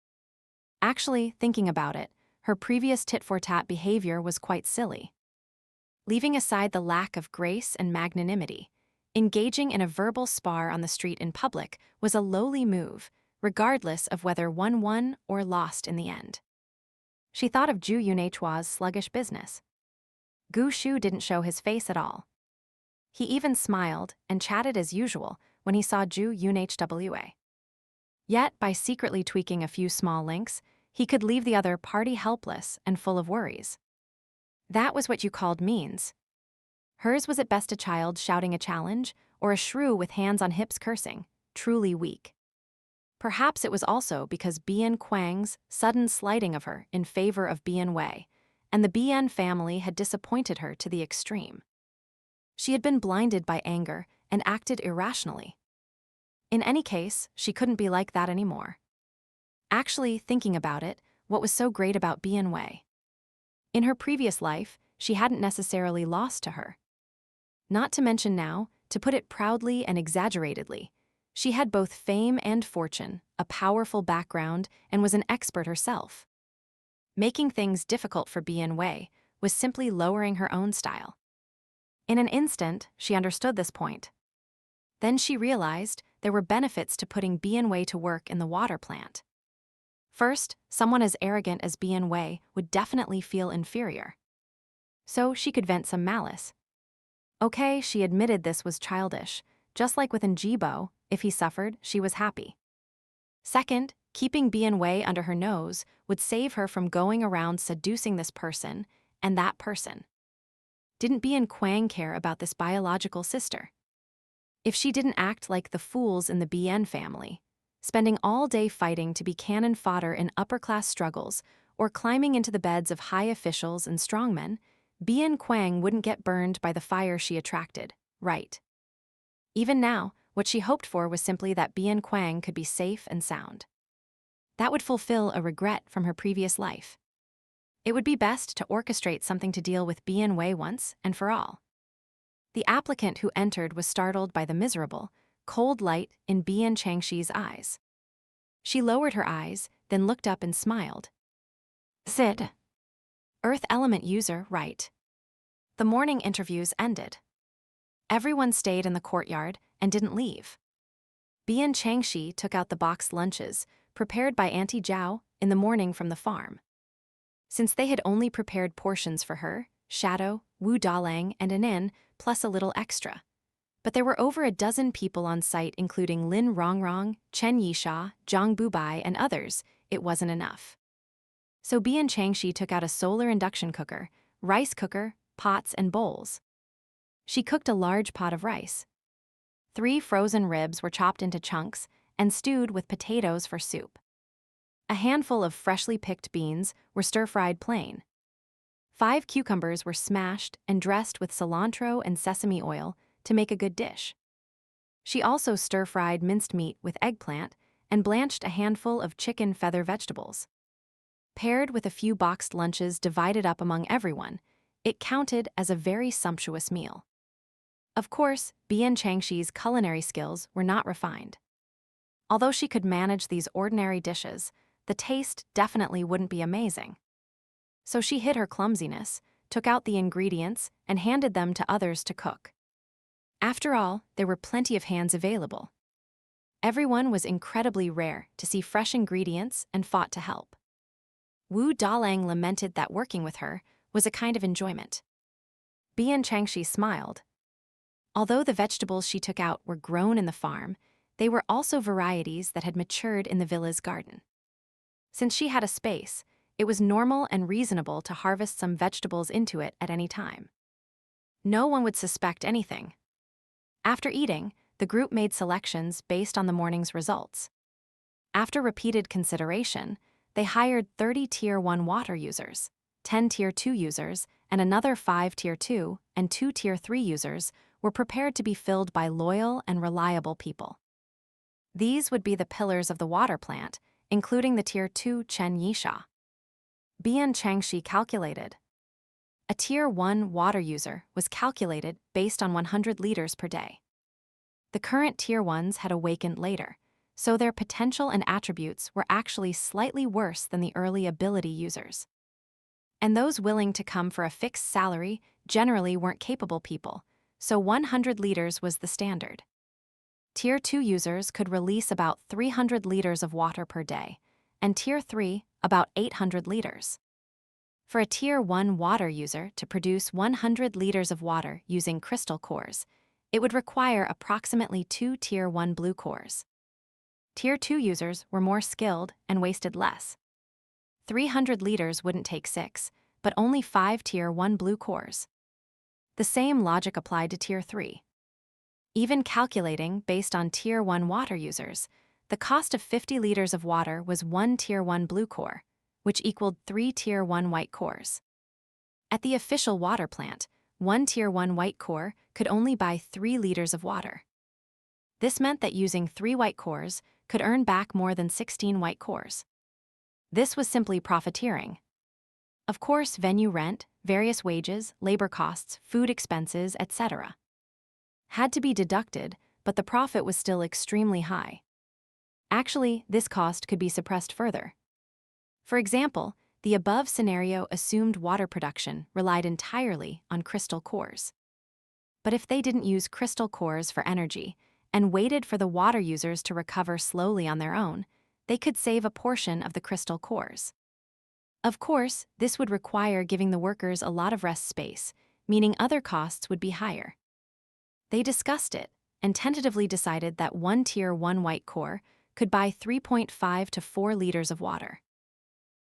Actually, thinking about it, her previous tit-for-tat behavior was quite silly. Leaving aside the lack of grace and magnanimity, engaging in a verbal spar on the street in public was a lowly move, regardless of whether one won or lost in the end. She thought of Zhu Yunhua's sluggish business. Gu Shu didn't show his face at all. He even smiled and chatted as usual when he saw Zhu Yunhua. Yet, by secretly tweaking a few small links, he could leave the other party helpless and full of worries. That was what you called means. Hers was at best a child shouting a challenge, or a shrew with hands on hips cursing, truly weak. Perhaps it was also because Bian Quang's sudden slighting of her in favor of Bian Wei, and the Bian family had disappointed her to the extreme. She had been blinded by anger and acted irrationally. In any case, she couldn't be like that anymore. Actually, thinking about it, what was so great about Bian Wei? In her previous life, she hadn't necessarily lost to her. Not to mention now, to put it proudly and exaggeratedly, she had both fame and fortune, a powerful background, and was an expert herself. Making things difficult for Bian Wei was simply lowering her own style. In an instant, she understood this point. Then she realized there were benefits to putting Bian Wei to work in the water plant. First, someone as arrogant as Bian Wei would definitely feel inferior. So she could vent some malice. Okay, she admitted this was childish. Just like with Njibo, if he suffered, she was happy. Second, keeping Bian Wei under her nose would save her from going around seducing this person and that person. Didn't Bian Quang care about this biological sister? If she didn't act like the fools in the Bian family, spending all day fighting to be cannon fodder in upper-class struggles or climbing into the beds of high officials and strongmen, Bian Quang wouldn't get burned by the fire she attracted, right? Even now, what she hoped for was simply that Bian Quang could be safe and sound. That would fulfill a regret from her previous life. It would be best to orchestrate something to deal with Bian Wei once and for all. The applicant who entered was startled by the miserable, cold light in Bian Changxi's eyes. She lowered her eyes, then looked up and smiled. Sid. Earth element user, right. The morning interviews ended. Everyone stayed in the courtyard and didn't leave. Bian Changxi took out the boxed lunches, prepared by Auntie Zhao, in the morning from the farm. Since they had only prepared portions for her, Shadow, Wu Dalang, and Anin, plus a little extra. But there were over a dozen people on site including Lin Rongrong, Chen Yisha, Zhang Bubai, and others. It wasn't enough. So Bian Changxi took out a solar induction cooker, rice cooker, pots, and bowls. She cooked a large pot of rice. 3 frozen ribs were chopped into chunks and stewed with potatoes for soup. A handful of freshly picked beans were stir-fried plain. 5 cucumbers were smashed and dressed with cilantro and sesame oil to make a good dish. She also stir-fried minced meat with eggplant and blanched a handful of chicken feather vegetables. Paired with a few boxed lunches divided up among everyone, it counted as a very sumptuous meal. Of course, Bian Changxi's culinary skills were not refined. Although she could manage these ordinary dishes, the taste definitely wouldn't be amazing. So she hid her clumsiness, took out the ingredients, and handed them to others to cook. After all, there were plenty of hands available. Everyone was incredibly rare to see fresh ingredients and fought to help. Wu Dalang lamented that working with her was a kind of enjoyment. Bian Changxi smiled. Although the vegetables she took out were grown in the farm, they were also varieties that had matured in the villa's garden. Since she had a space, it was normal and reasonable to harvest some vegetables into it at any time. No one would suspect anything. After eating, the group made selections based on the morning's results. After repeated consideration, they hired 30 Tier 1 water users, 10 Tier 2 users, and another 5 Tier 2 and 2 Tier 3 users were prepared to be filled by loyal and reliable people. These would be the pillars of the water plant, including the Tier 2 Chen Yisha. Bian Changxi calculated. A Tier 1 water user was calculated based on 100 liters per day. The current Tier 1s had awakened later, so their potential and attributes were actually slightly worse than the early ability users. And those willing to come for a fixed salary generally weren't capable people, so 100 liters was the standard. Tier 2 users could release about 300 liters of water per day, and Tier 3 about 800 liters. For a Tier 1 water user to produce 100 liters of water using crystal cores, it would require approximately 2 Tier 1 blue cores. Tier 2 users were more skilled and wasted less. 300 liters wouldn't take 6, but only 5 Tier 1 blue cores. The same logic applied to Tier 3. Even calculating based on Tier 1 water users, the cost of 50 liters of water was 1 Tier 1 blue core, which equaled 3 Tier 1 white cores. At the official water plant, 1 Tier 1 white core could only buy 3 liters of water. This meant that using 3 white cores could earn back more than 16 white cores. This was simply profiteering. Of course, venue rent, various wages, labor costs, food expenses, etc. had to be deducted, but the profit was still extremely high. Actually, this cost could be suppressed further. For example, the above scenario assumed water production relied entirely on crystal cores. But if they didn't use crystal cores for energy and waited for the water users to recover slowly on their own, they could save a portion of the crystal cores. Of course, this would require giving the workers a lot of rest space, meaning other costs would be higher. They discussed it and tentatively decided that one Tier 1 white core could buy 3.5 to 4 liters of water.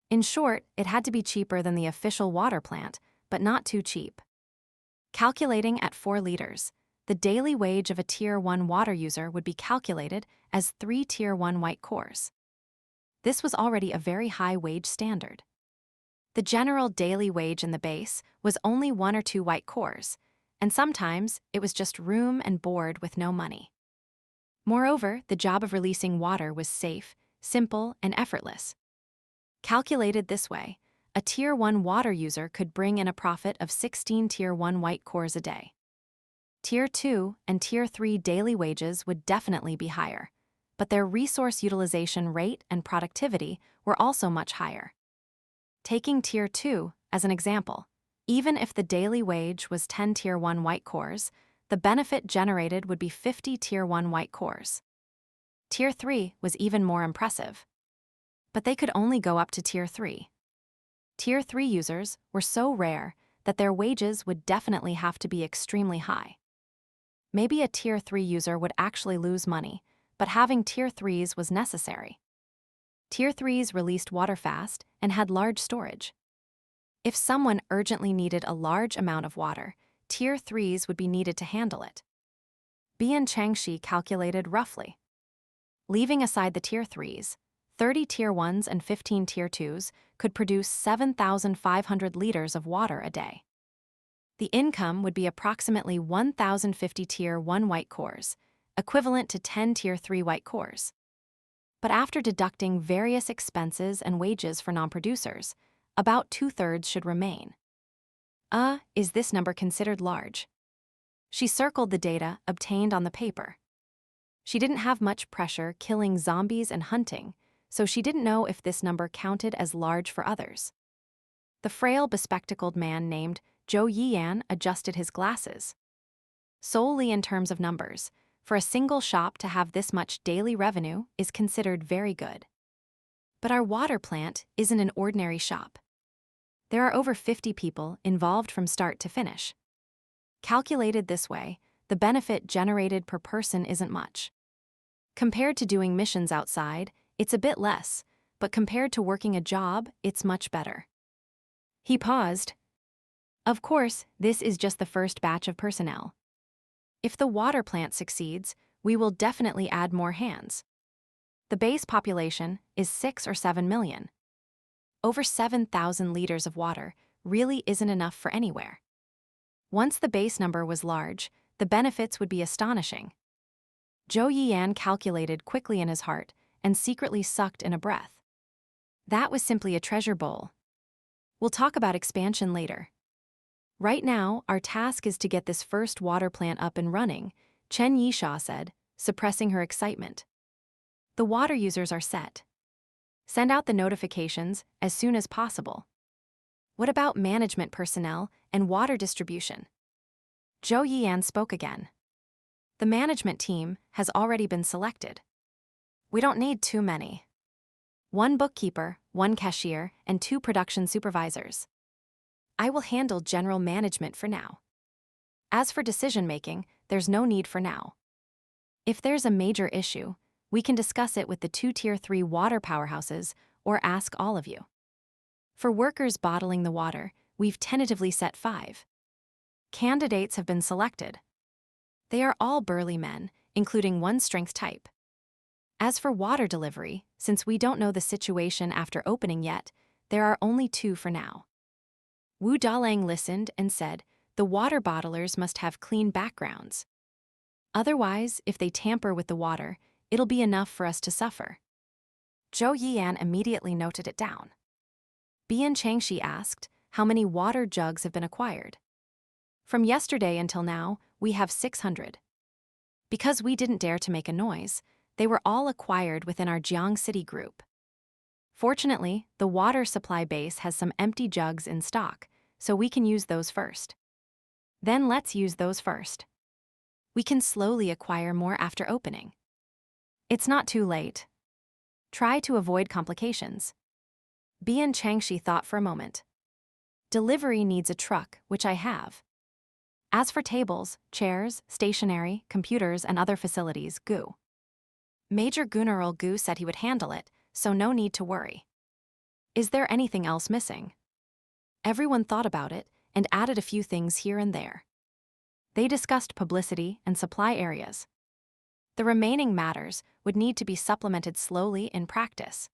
In short, it had to be cheaper than the official water plant, but not too cheap. Calculating at 4 liters, the daily wage of a Tier 1 water user would be calculated as 3 Tier 1 white cores. This was already a very high wage standard. The general daily wage in the base was only 1 or 2 white cores, and sometimes it was just room and board with no money. Moreover, the job of releasing water was safe, simple, and effortless. Calculated this way, a Tier 1 water user could bring in a profit of 16 Tier 1 white cores a day. Tier 2 and Tier 3 daily wages would definitely be higher, but their resource utilization rate and productivity were also much higher. Taking Tier 2 as an example, even if the daily wage was 10 Tier 1 white cores, the benefit generated would be 50 Tier 1 white cores. Tier 3 was even more impressive. But they could only go up to Tier 3. Tier 3 users were so rare that their wages would definitely have to be extremely high. Maybe a Tier 3 user would actually lose money, but having Tier 3s was necessary. Tier 3s released water fast and had large storage. If someone urgently needed a large amount of water, Tier 3s would be needed to handle it. Bian Changxi calculated roughly. Leaving aside the Tier 3s, 30 Tier 1s and 15 Tier 2s could produce 7,500 liters of water a day. The income would be approximately 1,050 Tier 1 white cores, equivalent to 10 Tier 3 white cores. But after deducting various expenses and wages for non-producers, about 2/3 should remain. Is this number considered large? She circled the data obtained on the paper. She didn't have much pressure killing zombies and hunting, so she didn't know if this number counted as large for others. The frail, bespectacled man named Zhuge adjusted his glasses. Solely in terms of numbers, for a single shop to have this much daily revenue is considered very good. But our water plant isn't an ordinary shop. There are over 50 people involved from start to finish. Calculated this way, the benefit generated per person isn't much. Compared to doing missions outside, it's a bit less, but compared to working a job, it's much better. He paused. Of course, this is just the first batch of personnel. If the water plant succeeds, we will definitely add more hands. The base population is 6 or 7 million. Over 7,000 liters of water really isn't enough for anywhere. Once the base number was large, the benefits would be astonishing. Zhou calculated quickly in his heart and secretly sucked in a breath. That was simply a treasure bowl. We'll talk about expansion later. Right now, our task is to get this first water plant up and running, Chen Yisha said, suppressing her excitement. The water users are set. Send out the notifications as soon as possible. What about management personnel and water distribution? Zhou spoke again. The management team has already been selected. We don't need too many. 1 bookkeeper, 1 cashier, and 2 production supervisors. I will handle general management for now. As for decision-making, there's no need for now. If there's a major issue, we can discuss it with the 2 Tier 3 water powerhouses or ask all of you. For workers bottling the water, we've tentatively set 5. Candidates have been selected. They are all burly men, including 1 strength type. As for water delivery, since we don't know the situation after opening yet, there are only 2 for now. Wu Dalang listened and said, the water bottlers must have clean backgrounds. Otherwise, if they tamper with the water, it'll be enough for us to suffer. Zhou Yian immediately noted it down. Bian Changxi asked, how many water jugs have been acquired? From yesterday until now, we have 600. Because we didn't dare to make a noise, they were all acquired within our Jiang City group. Fortunately, the water supply base has some empty jugs in stock, so we can use those first. Then let's use those first. We can slowly acquire more after opening. It's not too late. Try to avoid complications. Bian Changxi thought for a moment. Delivery needs a truck, which I have. As for tables, chairs, stationery, computers, and other facilities, Gu. Major General Gu said he would handle it, so no need to worry. Is there anything else missing? Everyone thought about it and added a few things here and there. They discussed publicity and supply areas. The remaining matters would need to be supplemented slowly in practice.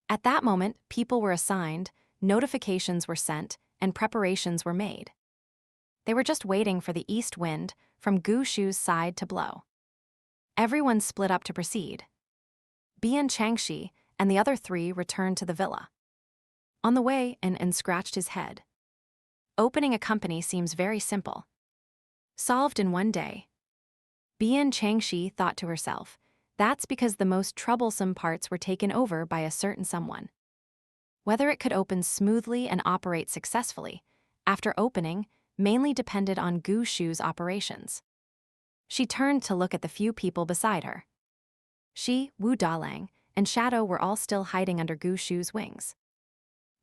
At that moment, people were assigned, notifications were sent, and preparations were made. They were just waiting for the east wind from Gu Shu's side to blow. Everyone split up to proceed. Bian Changxi and the other 3 returned to the villa. On the way, and scratched his head. Opening a company seems very simple. Solved in one day. Bian Changxi thought to herself, that's because the most troublesome parts were taken over by a certain someone. Whether it could open smoothly and operate successfully, after opening, mainly depended on Gu Shu's operations. She turned to look at the few people beside her. She, Wu Dalang, and Shadow were all still hiding under Gu Shu's wings.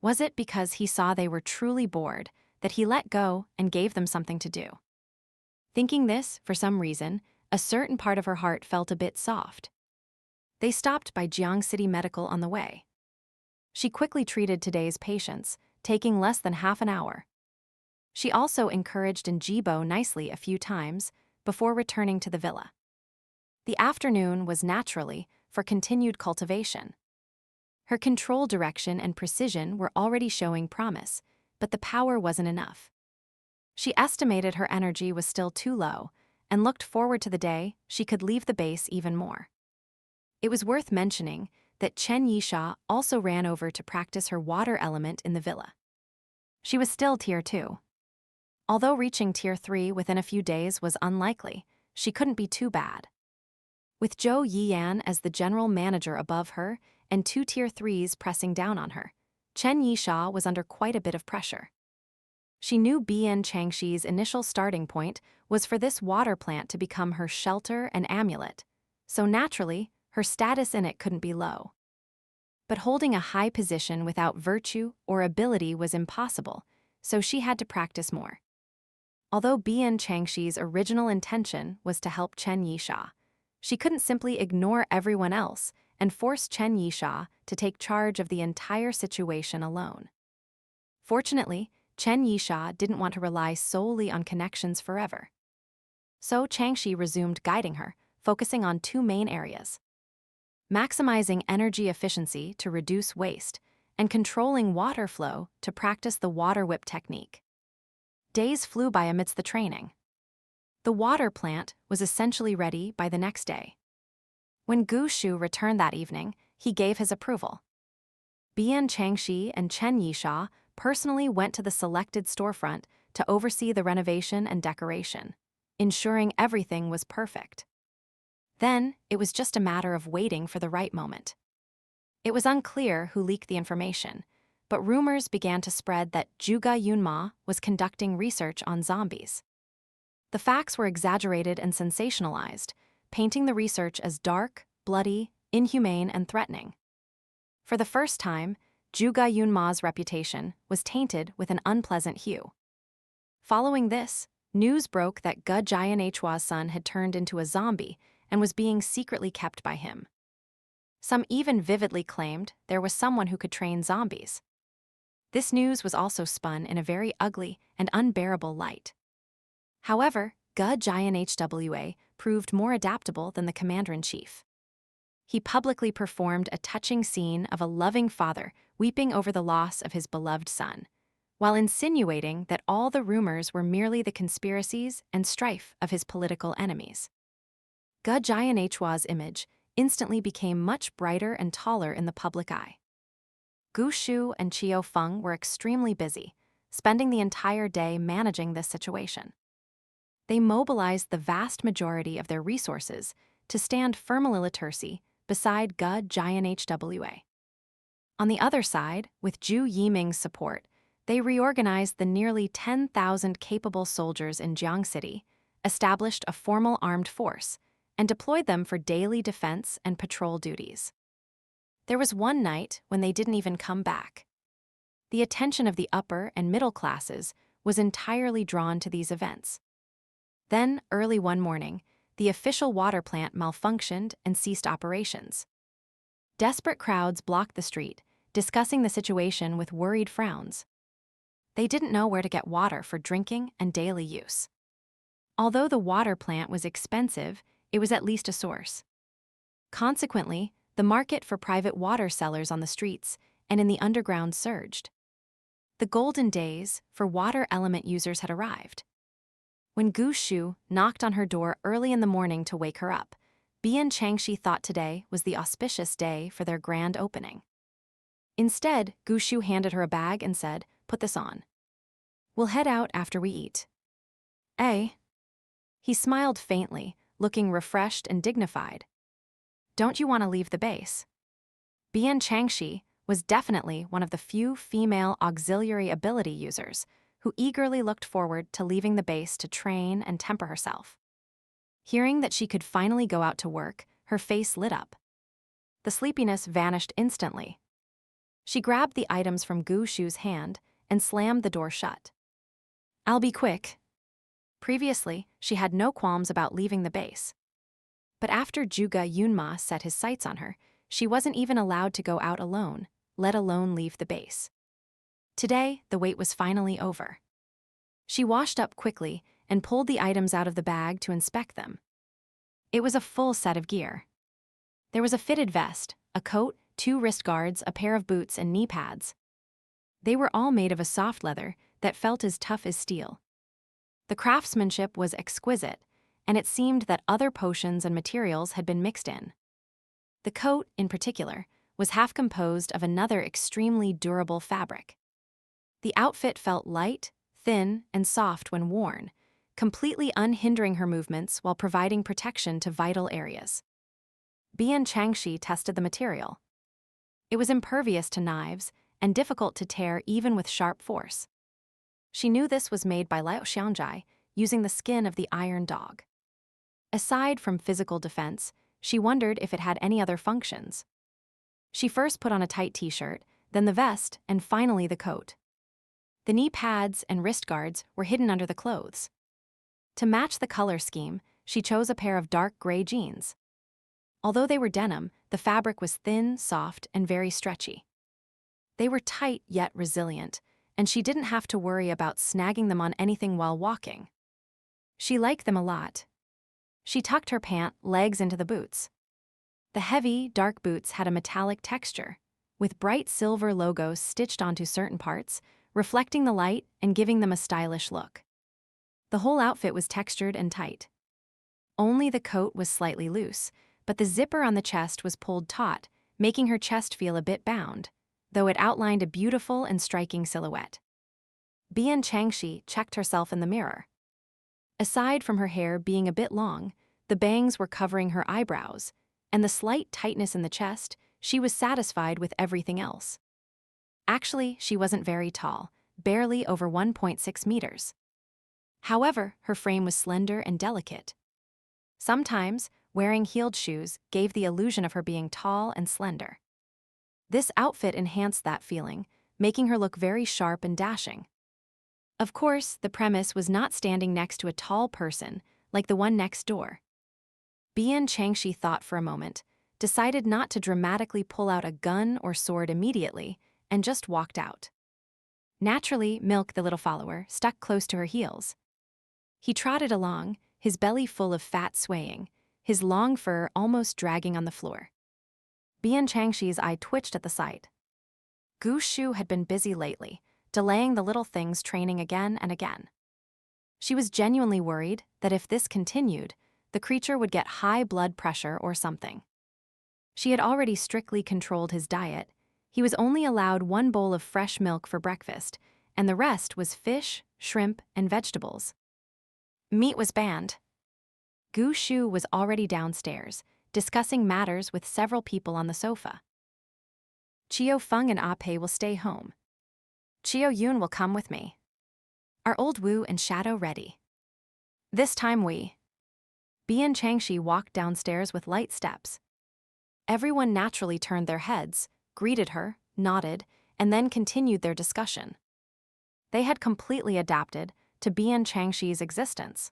Was it because he saw they were truly bored that he let go and gave them something to do? Thinking this, for some reason, a certain part of her heart felt a bit soft. They stopped by Jiang City Medical on the way. She quickly treated today's patients, taking less than half an hour. She also encouraged Jibo nicely a few times before returning to the villa. The afternoon was naturally for continued cultivation. Her control direction and precision were already showing promise, but the power wasn't enough. She estimated her energy was still too low and looked forward to the day she could leave the base even more. It was worth mentioning that Chen Yisha also ran over to practice her water element in the villa. She was still Tier 2. Although reaching Tier 3 within a few days was unlikely, she couldn't be too bad. With Zhou Yian as the general manager above her and 2 Tier 3s pressing down on her, Chen Yisha was under quite a bit of pressure. She knew Bian Changxi's initial starting point was for this water plant to become her shelter and amulet, so naturally, her status in it couldn't be low. But holding a high position without virtue or ability was impossible, so she had to practice more. Although Bian Changxi's original intention was to help Chen Yisha, she couldn't simply ignore everyone else and force Chen Yisha to take charge of the entire situation alone. Fortunately, Chen Yisha didn't want to rely solely on connections forever. So Changxi resumed guiding her, focusing on 2 main areas: maximizing energy efficiency to reduce waste, and controlling water flow to practice the water whip technique. Days flew by amidst the training. The water plant was essentially ready by the next day. When Gu Shu returned that evening, he gave his approval. Bian Changxi and Chen Yisha personally went to the selected storefront to oversee the renovation and decoration, ensuring everything was perfect. Then, it was just a matter of waiting for the right moment. It was unclear who leaked the information, but rumors began to spread that Zhuge Yunma was conducting research on zombies. The facts were exaggerated and sensationalized, painting the research as dark, bloody, inhumane, and threatening. For the first time, Zhuge Yunma's reputation was tainted with an unpleasant hue. Following this, news broke that Giant Hua's son had turned into a zombie and was being secretly kept by him. Some even vividly claimed there was someone who could train zombies. This news was also spun in a very ugly and unbearable light. However, Giant Hwa proved more adaptable than the commander-in-chief. He publicly performed a touching scene of a loving father weeping over the loss of his beloved son, while insinuating that all the rumors were merely the conspiracies and strife of his political enemies. Giant Hua's image instantly became much brighter and taller in the public eye. Gu Shu and Qiu Feng were extremely busy, spending the entire day managing this situation. They mobilized the vast majority of their resources to stand firmly beside Giant Hwa. On the other side, with Zhu Yiming's support, they reorganized the nearly 10,000 capable soldiers in Jiang City, established a formal armed force, and deployed them for daily defense and patrol duties. There was one night when they didn't even come back. The attention of the upper and middle classes was entirely drawn to these events. Then, early one morning, the official water plant malfunctioned and ceased operations. Desperate crowds blocked the street, discussing the situation with worried frowns. They didn't know where to get water for drinking and daily use. Although the water plant was expensive, it was at least a source. Consequently, the market for private water sellers on the streets and in the underground surged. The golden days for water element users had arrived. When Gu Shu knocked on her door early in the morning to wake her up, Bian Changxi thought today was the auspicious day for their grand opening. Instead, Gu Shu handed her a bag and said, "Put this on. We'll head out after we eat." Eh? He smiled faintly, looking refreshed and dignified. "Don't you want to leave the base?" Bian Changxi was definitely one of the few female auxiliary ability users who eagerly looked forward to leaving the base to train and temper herself. Hearing that she could finally go out to work, her face lit up. The sleepiness vanished instantly. She grabbed the items from Gu Shu's hand and slammed the door shut. "I'll be quick." Previously, she had no qualms about leaving the base. But after Zhuge Yunma set his sights on her, she wasn't even allowed to go out alone, let alone leave the base. Today, the wait was finally over. She washed up quickly and pulled the items out of the bag to inspect them. It was a full set of gear. There was a fitted vest, a coat, 2 wrist guards, a pair of boots, and knee pads. They were all made of a soft leather that felt as tough as steel. The craftsmanship was exquisite, and it seemed that other potions and materials had been mixed in. The coat, in particular, was half composed of another extremely durable fabric. The outfit felt light, thin, and soft when worn, completely unhindering her movements while providing protection to vital areas. Bian Changxi tested the material. It was impervious to knives and difficult to tear even with sharp force. She knew this was made by Lao Xiangjai using the skin of the iron dog. Aside from physical defense, she wondered if it had any other functions. She first put on a tight t-shirt, then the vest, and finally the coat. The knee pads and wrist guards were hidden under the clothes. To match the color scheme, she chose a pair of dark gray jeans. Although they were denim, the fabric was thin, soft, and very stretchy. They were tight yet resilient, and she didn't have to worry about snagging them on anything while walking. She liked them a lot. She tucked her pant legs into the boots. The heavy, dark boots had a metallic texture, with bright silver logos stitched onto certain parts, reflecting the light and giving them a stylish look. The whole outfit was textured and tight. Only the coat was slightly loose, but the zipper on the chest was pulled taut, making her chest feel a bit bound, though it outlined a beautiful and striking silhouette. Bian Changxi checked herself in the mirror. Aside from her hair being a bit long, the bangs were covering her eyebrows, and the slight tightness in the chest, she was satisfied with everything else. Actually, she wasn't very tall, barely over 1.6 meters. However, her frame was slender and delicate. Sometimes, wearing heeled shoes gave the illusion of her being tall and slender. This outfit enhanced that feeling, making her look very sharp and dashing. Of course, the premise was not standing next to a tall person like the one next door. Bian Changxi thought for a moment, decided not to dramatically pull out a gun or sword immediately, and just walked out. Naturally, Milk, the little follower, stuck close to her heels. He trotted along, his belly full of fat swaying, his long fur almost dragging on the floor. Bian Changxi's eye twitched at the sight. Gu Shu had been busy lately, delaying the little thing's training again and again. She was genuinely worried that if this continued, the creature would get high blood pressure or something. She had already strictly controlled his diet. He was only allowed 1 bowl of fresh milk for breakfast, and the rest was fish, shrimp, and vegetables. Meat was banned. Gu Shu was already downstairs, discussing matters with several people on the sofa. Qiu Feng and Ah Pei will stay home. Qiu Yun will come with me. Are Old Wu and Shadow ready? This time we. Bian Changxi walked downstairs with light steps. Everyone naturally turned their heads, greeted her, nodded, and then continued their discussion. They had completely adapted to Bian Changxi's existence.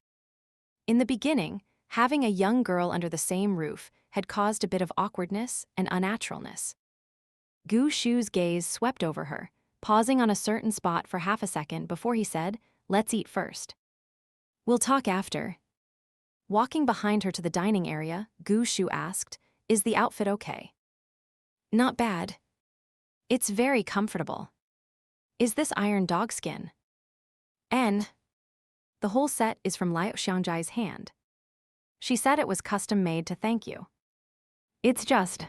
In the beginning, having a young girl under the same roof had caused a bit of awkwardness and unnaturalness. Gu Shu's gaze swept over her, pausing on a certain spot for half a second before he said, "Let's eat first. We'll talk after." Walking behind her to the dining area, Gu Shu asked, "Is the outfit okay?" "Not bad. It's very comfortable. Is this iron dog skin?" "And the whole set is from Liao Xiangjai's hand. She said it was custom-made to thank you." "It's just..."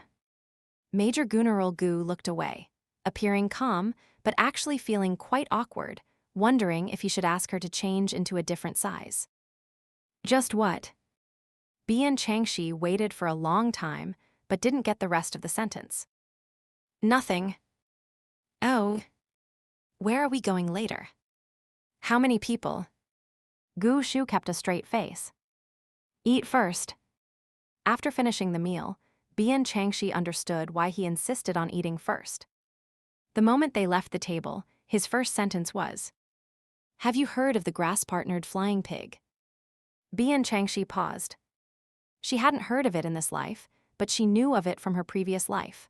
Major Gunneral Gu looked away, appearing calm but actually feeling quite awkward, wondering if he should ask her to change into a different size. "Just what?" Bian Changxi waited for a long time but didn't get the rest of the sentence. "Nothing." "Oh. Where are we going later? How many people?" Gu Shu kept a straight face. "Eat first." After finishing the meal, Bian Changxi understood why he insisted on eating first. The moment they left the table, his first sentence was, "Have you heard of the grass-partnered flying pig?" Bian Changxi paused. She hadn't heard of it in this life, but she knew of it from her previous life.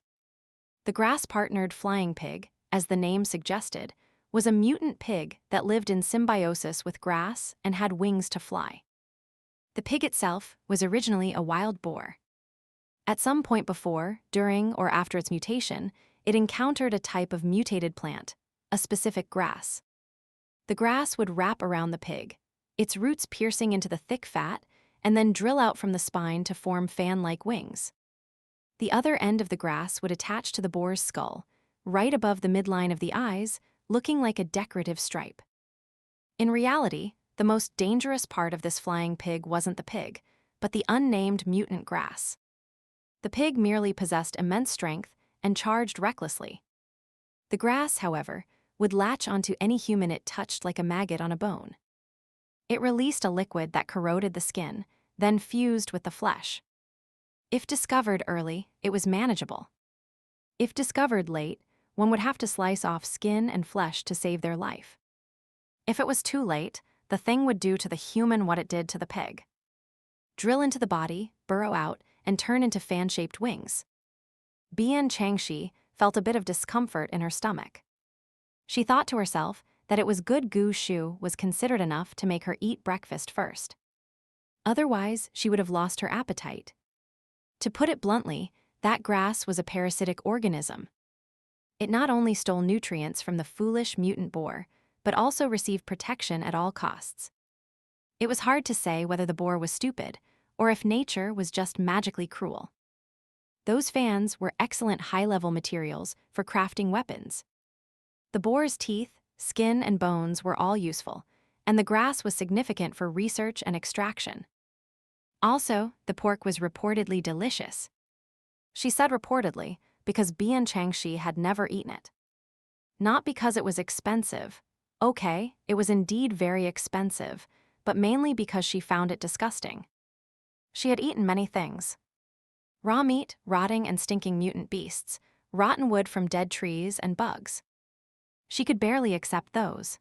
The grass-partnered flying pig, as the name suggested, was a mutant pig that lived in symbiosis with grass and had wings to fly. The pig itself was originally a wild boar. At some point before, during, or after its mutation, it encountered a type of mutated plant, a specific grass. The grass would wrap around the pig, its roots piercing into the thick fat, and then drill out from the spine to form fan-like wings. The other end of the grass would attach to the boar's skull, right above the midline of the eyes, looking like a decorative stripe. In reality, the most dangerous part of this flying pig wasn't the pig, but the unnamed mutant grass. The pig merely possessed immense strength and charged recklessly. The grass, however, would latch onto any human it touched like a maggot on a bone. It released a liquid that corroded the skin, then fused with the flesh. If discovered early, it was manageable. If discovered late, one would have to slice off skin and flesh to save their life. If it was too late, the thing would do to the human what it did to the pig. Drill into the body, burrow out, and turn into fan-shaped wings. Bian Changxi felt a bit of discomfort in her stomach. She thought to herself that it was good Gu Shu was considerate enough to make her eat breakfast first. Otherwise, she would have lost her appetite. To put it bluntly, that grass was a parasitic organism. It not only stole nutrients from the foolish mutant boar, but also received protection at all costs. It was hard to say whether the boar was stupid, or if nature was just magically cruel. Those fans were excellent high-level materials for crafting weapons. The boar's teeth, skin, and bones were all useful, and the grass was significant for research and extraction. Also, the pork was reportedly delicious. She said reportedly because Bian Changxi had never eaten it. Not because it was expensive. Okay, it was indeed very expensive, but mainly because she found it disgusting. She had eaten many things. Raw meat, rotting and stinking mutant beasts, rotten wood from dead trees, and bugs. She could barely accept those.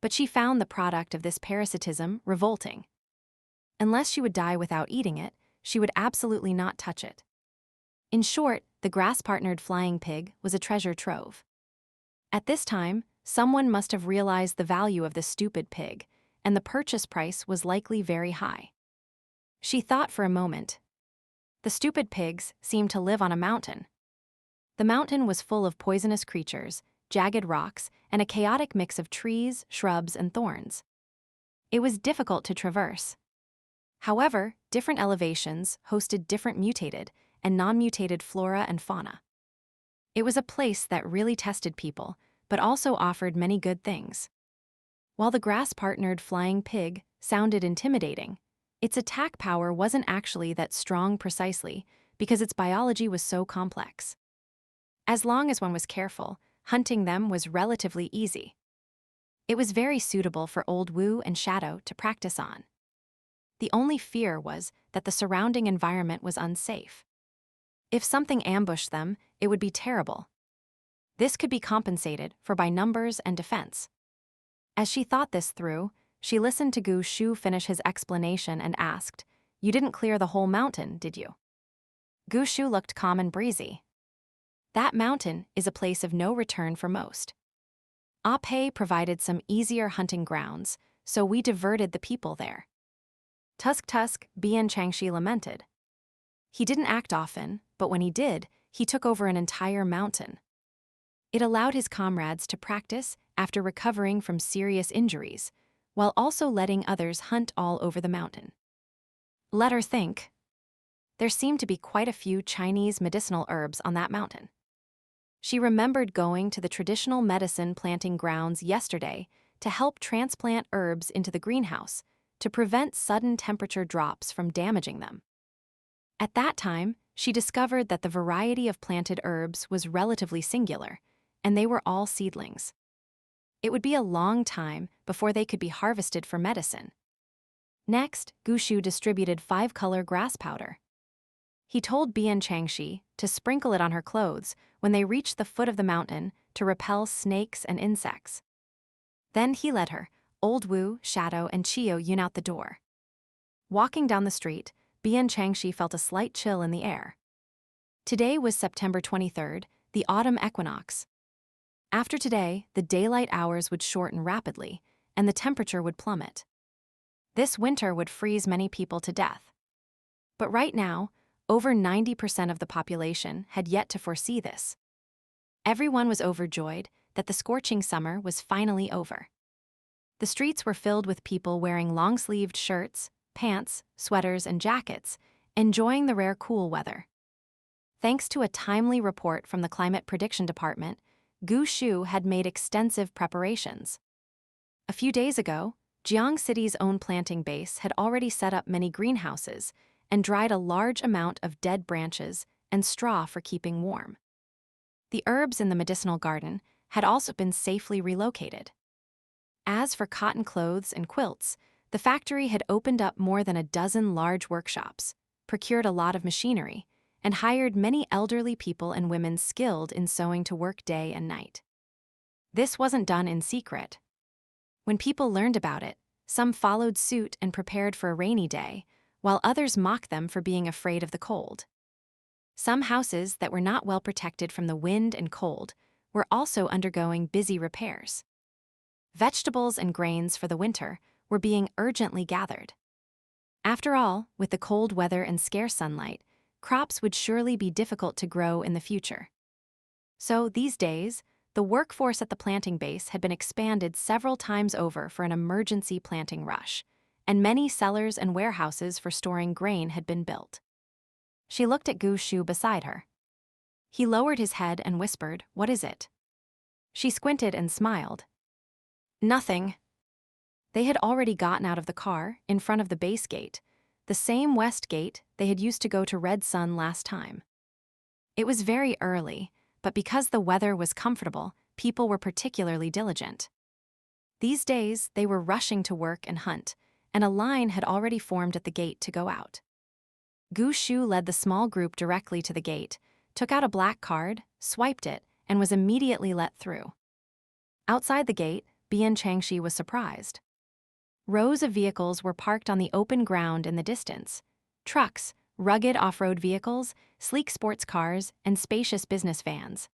But she found the product of this parasitism revolting. Unless she would die without eating it, she would absolutely not touch it. In short, the grass-partnered flying pig was a treasure trove. At this time, someone must have realized the value of the stupid pig, and the purchase price was likely very high. She thought for a moment. The stupid pigs seemed to live on a mountain. The mountain was full of poisonous creatures, jagged rocks, and a chaotic mix of trees, shrubs, and thorns. It was difficult to traverse. However, different elevations hosted different mutated and non-mutated flora and fauna. It was a place that really tested people, but also offered many good things. While the grass-partnered flying pig sounded intimidating, its attack power wasn't actually that strong precisely because its biology was so complex. As long as one was careful, hunting them was relatively easy. It was very suitable for Old Wu and Shadow to practice on. The only fear was that the surrounding environment was unsafe. If something ambushed them, it would be terrible. This could be compensated for by numbers and defense. As she thought this through, she listened to Gu Shu finish his explanation and asked, "You didn't clear the whole mountain, did you?" Gu Shu looked calm and breezy. "That mountain is a place of no return for most. Ah Pei provided some easier hunting grounds, so we diverted the people there." Tusk, Bian Changxi lamented. He didn't act often, but when he did, he took over an entire mountain. It allowed his comrades to practice after recovering from serious injuries, while also letting others hunt all over the mountain. Let her think. There seemed to be quite a few Chinese medicinal herbs on that mountain. She remembered going to the traditional medicine planting grounds yesterday to help transplant herbs into the greenhouse to prevent sudden temperature drops from damaging them. At that time, she discovered that the variety of planted herbs was relatively singular, and they were all seedlings. It would be a long time before they could be harvested for medicine. Next, Gu Shu distributed 5-color grass powder. He told Bian Changxi to sprinkle it on her clothes when they reached the foot of the mountain to repel snakes and insects. Then he led her, Old Wu, Shadow, and Chiyo Yun out the door. Walking down the street, Bian Changxi felt a slight chill in the air. Today was September 23rd, the autumn equinox. After today, the daylight hours would shorten rapidly, and the temperature would plummet. This winter would freeze many people to death. But right now, over 90% of the population had yet to foresee this. Everyone was overjoyed that the scorching summer was finally over. The streets were filled with people wearing long-sleeved shirts, pants, sweaters, and jackets, enjoying the rare cool weather. Thanks to a timely report from the Climate Prediction Department, Gu Shu had made extensive preparations. A few days ago, Jiang City's own planting base had already set up many greenhouses and dried a large amount of dead branches and straw for keeping warm. The herbs in the medicinal garden had also been safely relocated. As for cotton clothes and quilts, the factory had opened up more than a dozen large workshops, procured a lot of machinery, and hired many elderly people and women skilled in sewing to work day and night. This wasn't done in secret. When people learned about it, some followed suit and prepared for a rainy day, while others mocked them for being afraid of the cold. Some houses that were not well protected from the wind and cold were also undergoing busy repairs. Vegetables and grains for the winter were being urgently gathered. After all, with the cold weather and scarce sunlight, crops would surely be difficult to grow in the future. So these days, the workforce at the planting base had been expanded several times over for an emergency planting rush, and many cellars and warehouses for storing grain had been built. She looked at Gu Shu beside her. He lowered his head and whispered, "What is it?" She squinted and smiled. "Nothing." They had already gotten out of the car in front of the base gate, the same west gate they had used to go to Red Sun last time. It was very early, but because the weather was comfortable, people were particularly diligent. These days, they were rushing to work and hunt, and a line had already formed at the gate to go out. Gu Shu led the small group directly to the gate, took out a black card, swiped it, and was immediately let through. Outside the gate, Bian Changxi was surprised. Rows of vehicles were parked on the open ground in the distance. Trucks, rugged off-road vehicles, sleek sports cars, and spacious business vans.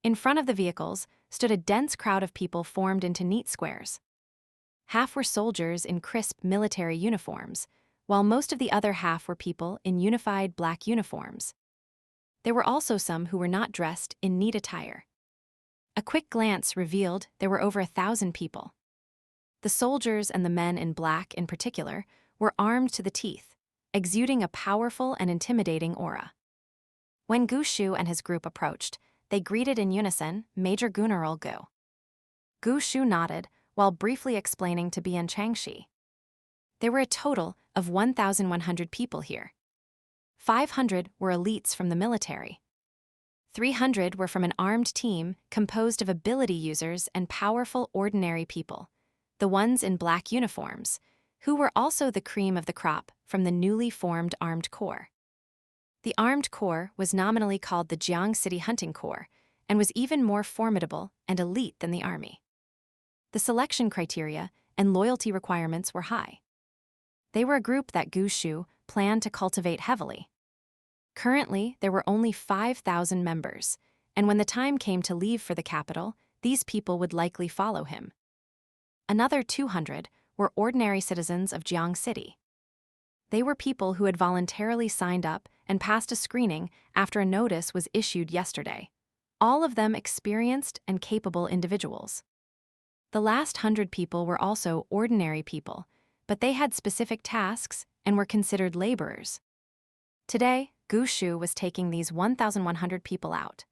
In front of the vehicles stood a dense crowd of people formed into neat squares. Half were soldiers in crisp military uniforms, while most of the other half were people in unified black uniforms. There were also some who were not dressed in neat attire. A quick glance revealed there were over 1,000 people. The soldiers and the men in black in particular were armed to the teeth, exuding a powerful and intimidating aura. When Gu Shu and his group approached, they greeted in unison, Major General Gu. Gu Shu nodded, while briefly explaining to Bian Changxi. There were a total of 1,100 people here. 500 were elites from the military. 300 were from an armed team composed of ability users and powerful ordinary people, the ones in black uniforms, who were also the cream of the crop from the newly formed Armed Corps. The Armed Corps was nominally called the Jiang City Hunting Corps and was even more formidable and elite than the army. The selection criteria and loyalty requirements were high. They were a group that Gu Shu planned to cultivate heavily. Currently, there were only 5,000 members, and when the time came to leave for the capital, these people would likely follow him. Another 200 were ordinary citizens of Jiang City. They were people who had voluntarily signed up and passed a screening after a notice was issued yesterday, all of them experienced and capable individuals. The last 100 people were also ordinary people, but they had specific tasks and were considered laborers. Today, Gu Shu was taking these 1,100 people out.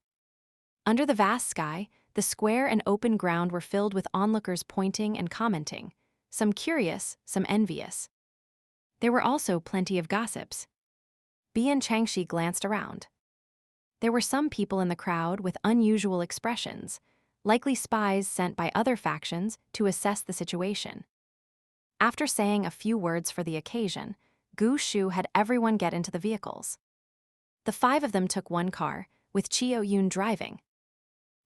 Under the vast sky, the square and open ground were filled with onlookers pointing and commenting, some curious, some envious. There were also plenty of gossips. Bian Changxi glanced around. There were some people in the crowd with unusual expressions, likely spies sent by other factions to assess the situation. After saying a few words for the occasion, Gu Shu had everyone get into the vehicles. The 5 of them took one car, with Qiao Yun driving.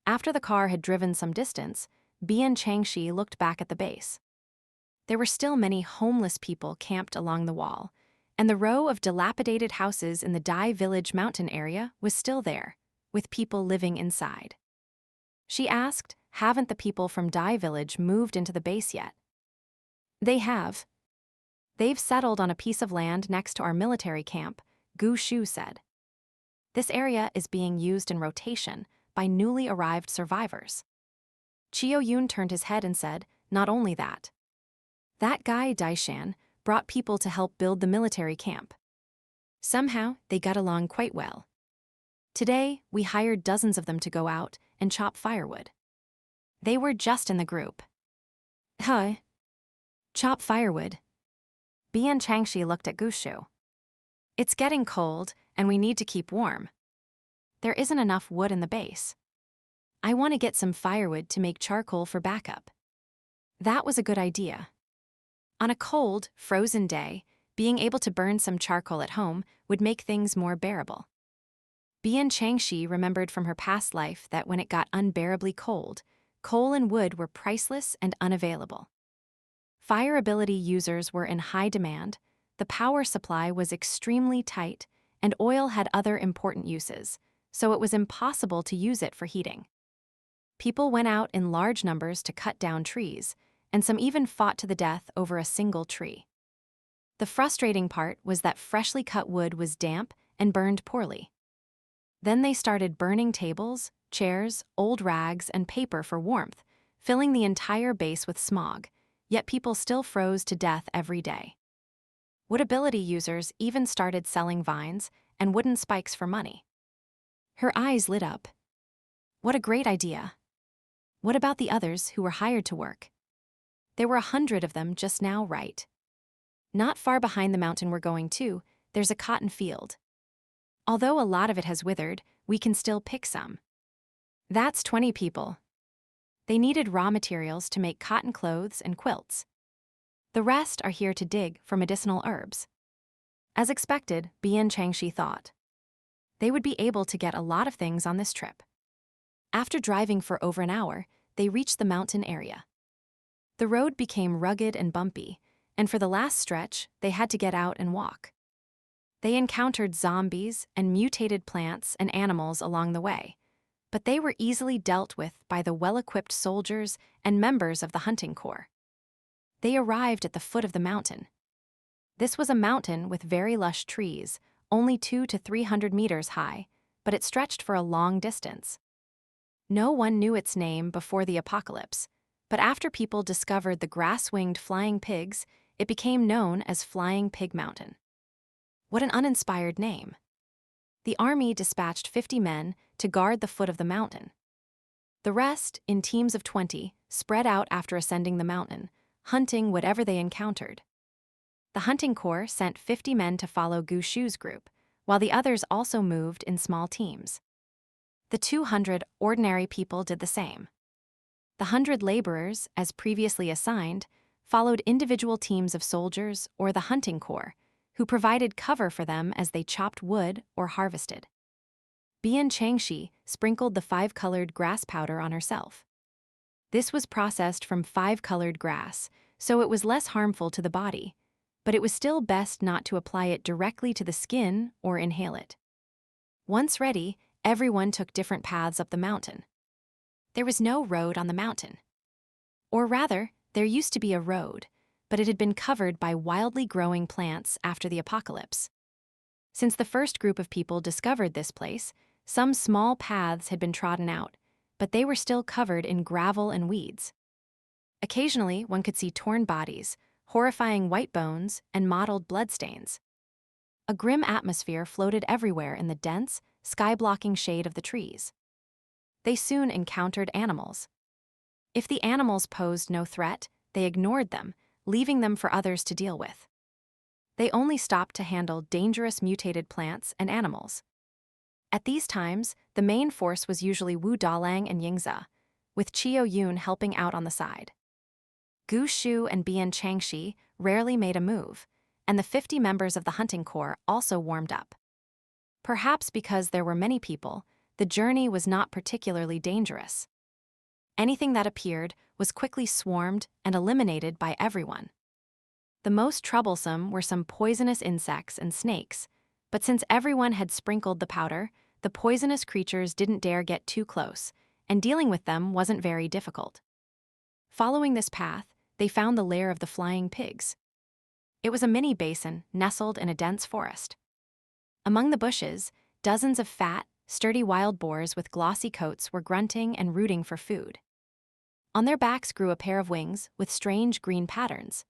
After the car had driven some distance, Bian Changxi looked back at the base. There were still many homeless people camped along the wall, and the row of dilapidated houses in the Dai Village mountain area was still there, with people living inside. She asked, haven't the people from Dai Village moved into the base yet? They have. They've settled on a piece of land next to our military camp, Gu Shu said. This area is being used in rotation by newly arrived survivors. Qiao Yun turned his head and said, not only that. That guy, Daishan, brought people to help build the military camp. Somehow, they got along quite well. Today, we hired dozens of them to go out and chop firewood. They were just in the group. Huh? Chop firewood? Bian Changxi looked at Gu Shu. It's getting cold, and we need to keep warm. There isn't enough wood in the base. I want to get some firewood to make charcoal for backup. That was a good idea. On a cold, frozen day, being able to burn some charcoal at home would make things more bearable. Bian Changxi remembered from her past life that when it got unbearably cold, coal and wood were priceless and unavailable. Fire ability users were in high demand, the power supply was extremely tight, and oil had other important uses, so it was impossible to use it for heating. People went out in large numbers to cut down trees, and some even fought to the death over a single tree. The frustrating part was that freshly cut wood was damp and burned poorly. Then they started burning tables, chairs, old rags, and paper for warmth, filling the entire base with smog, yet people still froze to death every day. Wood ability users even started selling vines and wooden spikes for money. Her eyes lit up. What a great idea. What about the others who were hired to work? There were 100 of them just now, right? Not far behind the mountain we're going to, there's a cotton field. Although a lot of it has withered, we can still pick some. That's 20 people. They needed raw materials to make cotton clothes and quilts. The rest are here to dig for medicinal herbs. As expected, Bian Changxi thought. They would be able to get a lot of things on this trip. After driving for over an hour, they reached the mountain area. The road became rugged and bumpy, and for the last stretch, they had to get out and walk. They encountered zombies and mutated plants and animals along the way, but they were easily dealt with by the well-equipped soldiers and members of the hunting corps. They arrived at the foot of the mountain. This was a mountain with very lush trees, only 200 to 300 meters high, but it stretched for a long distance. No one knew its name before the apocalypse, but after people discovered the grass-winged flying pigs, it became known as Flying Pig Mountain. What an uninspired name. The army dispatched 50 men to guard the foot of the mountain. The rest, in teams of 20, spread out after ascending the mountain, hunting whatever they encountered. The hunting corps sent 50 men to follow Gu Shu's group, while the others also moved in small teams. The 200 ordinary people did the same. The 100 laborers, as previously assigned, followed individual teams of soldiers or the hunting corps, who provided cover for them as they chopped wood or harvested. Bian Changxi sprinkled the 5-colored grass powder on herself. This was processed from 5-colored grass, so it was less harmful to the body, but it was still best not to apply it directly to the skin or inhale it. Once ready, everyone took different paths up the mountain. There was no road on the mountain. Or rather, there used to be a road, but it had been covered by wildly growing plants after the apocalypse. Since the first group of people discovered this place, some small paths had been trodden out, but they were still covered in gravel and weeds. Occasionally, one could see torn bodies, horrifying white bones, and mottled bloodstains. A grim atmosphere floated everywhere in the dense, sky-blocking shade of the trees. They soon encountered animals. If the animals posed no threat, they ignored them, leaving them for others to deal with. They only stopped to handle dangerous mutated plants and animals. At these times, the main force was usually Wu Dalang and Yingzi, with Qiu Yun helping out on the side. Gu Shu and Bian Changxi rarely made a move, and the 50 members of the hunting corps also warmed up. Perhaps because there were many people, the journey was not particularly dangerous. Anything that appeared was quickly swarmed and eliminated by everyone. The most troublesome were some poisonous insects and snakes, but since everyone had sprinkled the powder, the poisonous creatures didn't dare get too close, and dealing with them wasn't very difficult. Following this path, they found the lair of the flying pigs. It was a mini basin nestled in a dense forest. Among the bushes, dozens of fat, sturdy wild boars with glossy coats were grunting and rooting for food. On their backs grew a pair of wings with strange green patterns.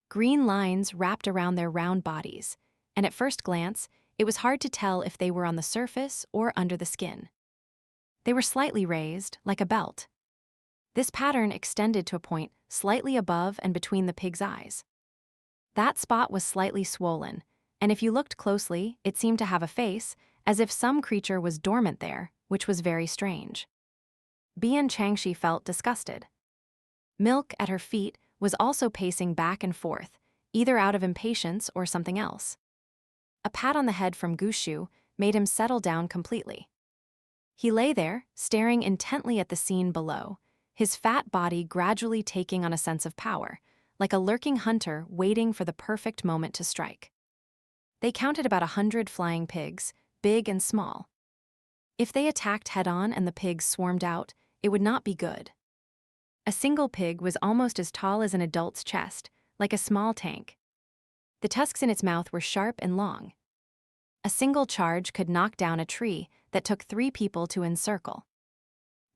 Green lines wrapped around their round bodies, and at first glance, it was hard to tell if they were on the surface or under the skin. They were slightly raised, like a belt. This pattern extended to a point slightly above and between the pig's eyes. That spot was slightly swollen, and if you looked closely, it seemed to have a face, as if some creature was dormant there, which was very strange. Bian Changxi felt disgusted. Milk at her feet was also pacing back and forth, either out of impatience or something else. A pat on the head from Gu Shu made him settle down completely. He lay there, staring intently at the scene below, his fat body gradually taking on a sense of power, like a lurking hunter waiting for the perfect moment to strike. They counted about 100 flying pigs, big and small. If they attacked head-on and the pigs swarmed out, it would not be good. A single pig was almost as tall as an adult's chest, like a small tank. The tusks in its mouth were sharp and long. A single charge could knock down a tree that took 3 people to encircle.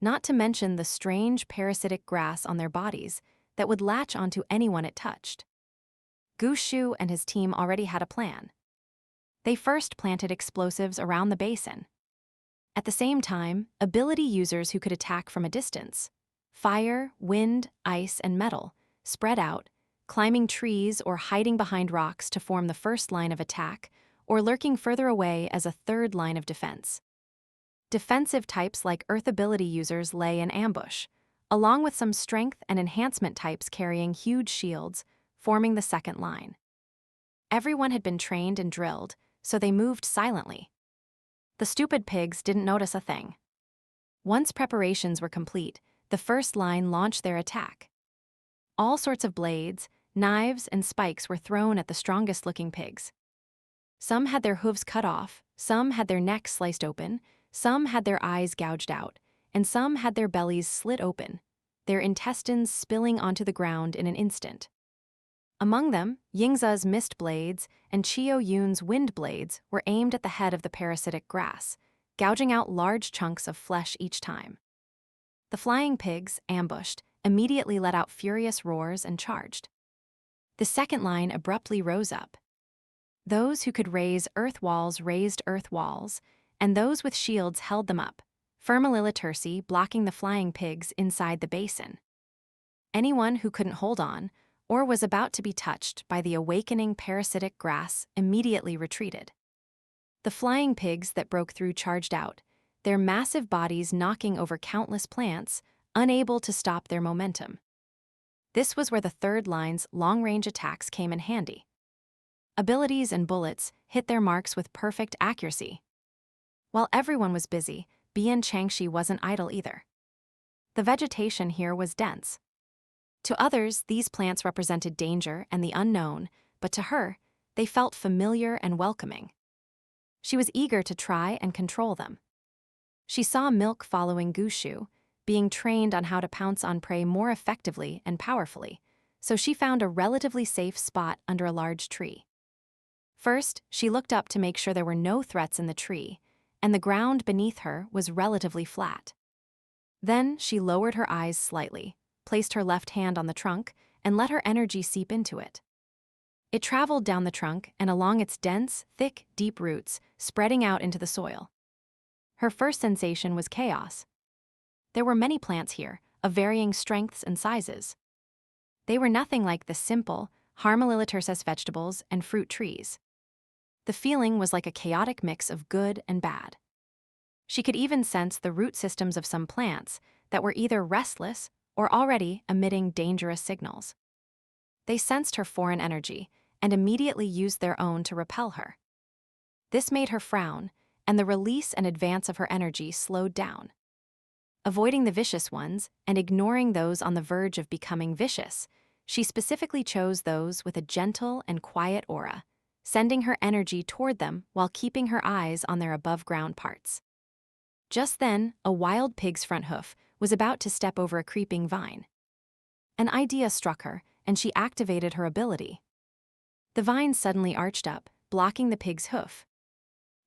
Not to mention the strange parasitic grass on their bodies that would latch onto anyone it touched. Gu Shu and his team already had a plan. They first planted explosives around the basin. At the same time, ability users who could attack from a distance, fire, wind, ice, and metal, spread out, climbing trees or hiding behind rocks to form the first line of attack, or lurking further away as a third line of defense. Defensive types like Earth ability users lay in ambush, along with some strength and enhancement types carrying huge shields, forming the second line. Everyone had been trained and drilled, so they moved silently. The stupid pigs didn't notice a thing. Once preparations were complete, the first line launched their attack. All sorts of blades, knives, and spikes were thrown at the strongest-looking pigs. Some had their hooves cut off, some had their necks sliced open, some had their eyes gouged out, and some had their bellies slit open, their intestines spilling onto the ground in an instant. Among them, Yingzi's mist blades and Qiu Yun's wind blades were aimed at the head of the parasitic grass, gouging out large chunks of flesh each time. The flying pigs, ambushed, immediately let out furious roars and charged. The second line abruptly rose up. Those who could raise earth walls raised earth walls, and those with shields held them up, firmilitercy blocking the flying pigs inside the basin. Anyone who couldn't hold on, or was about to be touched by the awakening parasitic grass, immediately retreated. The flying pigs that broke through charged out, their massive bodies knocking over countless plants, unable to stop their momentum. This was where the third line's long-range attacks came in handy. Abilities and bullets hit their marks with perfect accuracy. While everyone was busy, Bian Changxi wasn't idle either. The vegetation here was dense. To others, these plants represented danger and the unknown, but to her, they felt familiar and welcoming. She was eager to try and control them. She saw Milk following Gushu, being trained on how to pounce on prey more effectively and powerfully, so she found a relatively safe spot under a large tree. First, she looked up to make sure there were no threats in the tree, and the ground beneath her was relatively flat. Then she lowered her eyes slightly, placed her left hand on the trunk, and let her energy seep into it. It traveled down the trunk and along its dense, thick, deep roots, spreading out into the soil. Her first sensation was chaos. There were many plants here, of varying strengths and sizes. They were nothing like the simple, harmiliterous vegetables and fruit trees. The feeling was like a chaotic mix of good and bad. She could even sense the root systems of some plants that were either restless or already emitting dangerous signals. They sensed her foreign energy and immediately used their own to repel her. This made her frown, and the release and advance of her energy slowed down. Avoiding the vicious ones and ignoring those on the verge of becoming vicious, she specifically chose those with a gentle and quiet aura, sending her energy toward them while keeping her eyes on their above-ground parts. Just then, a wild pig's front hoof was about to step over a creeping vine. An idea struck her, and she activated her ability. The vine suddenly arched up, blocking the pig's hoof.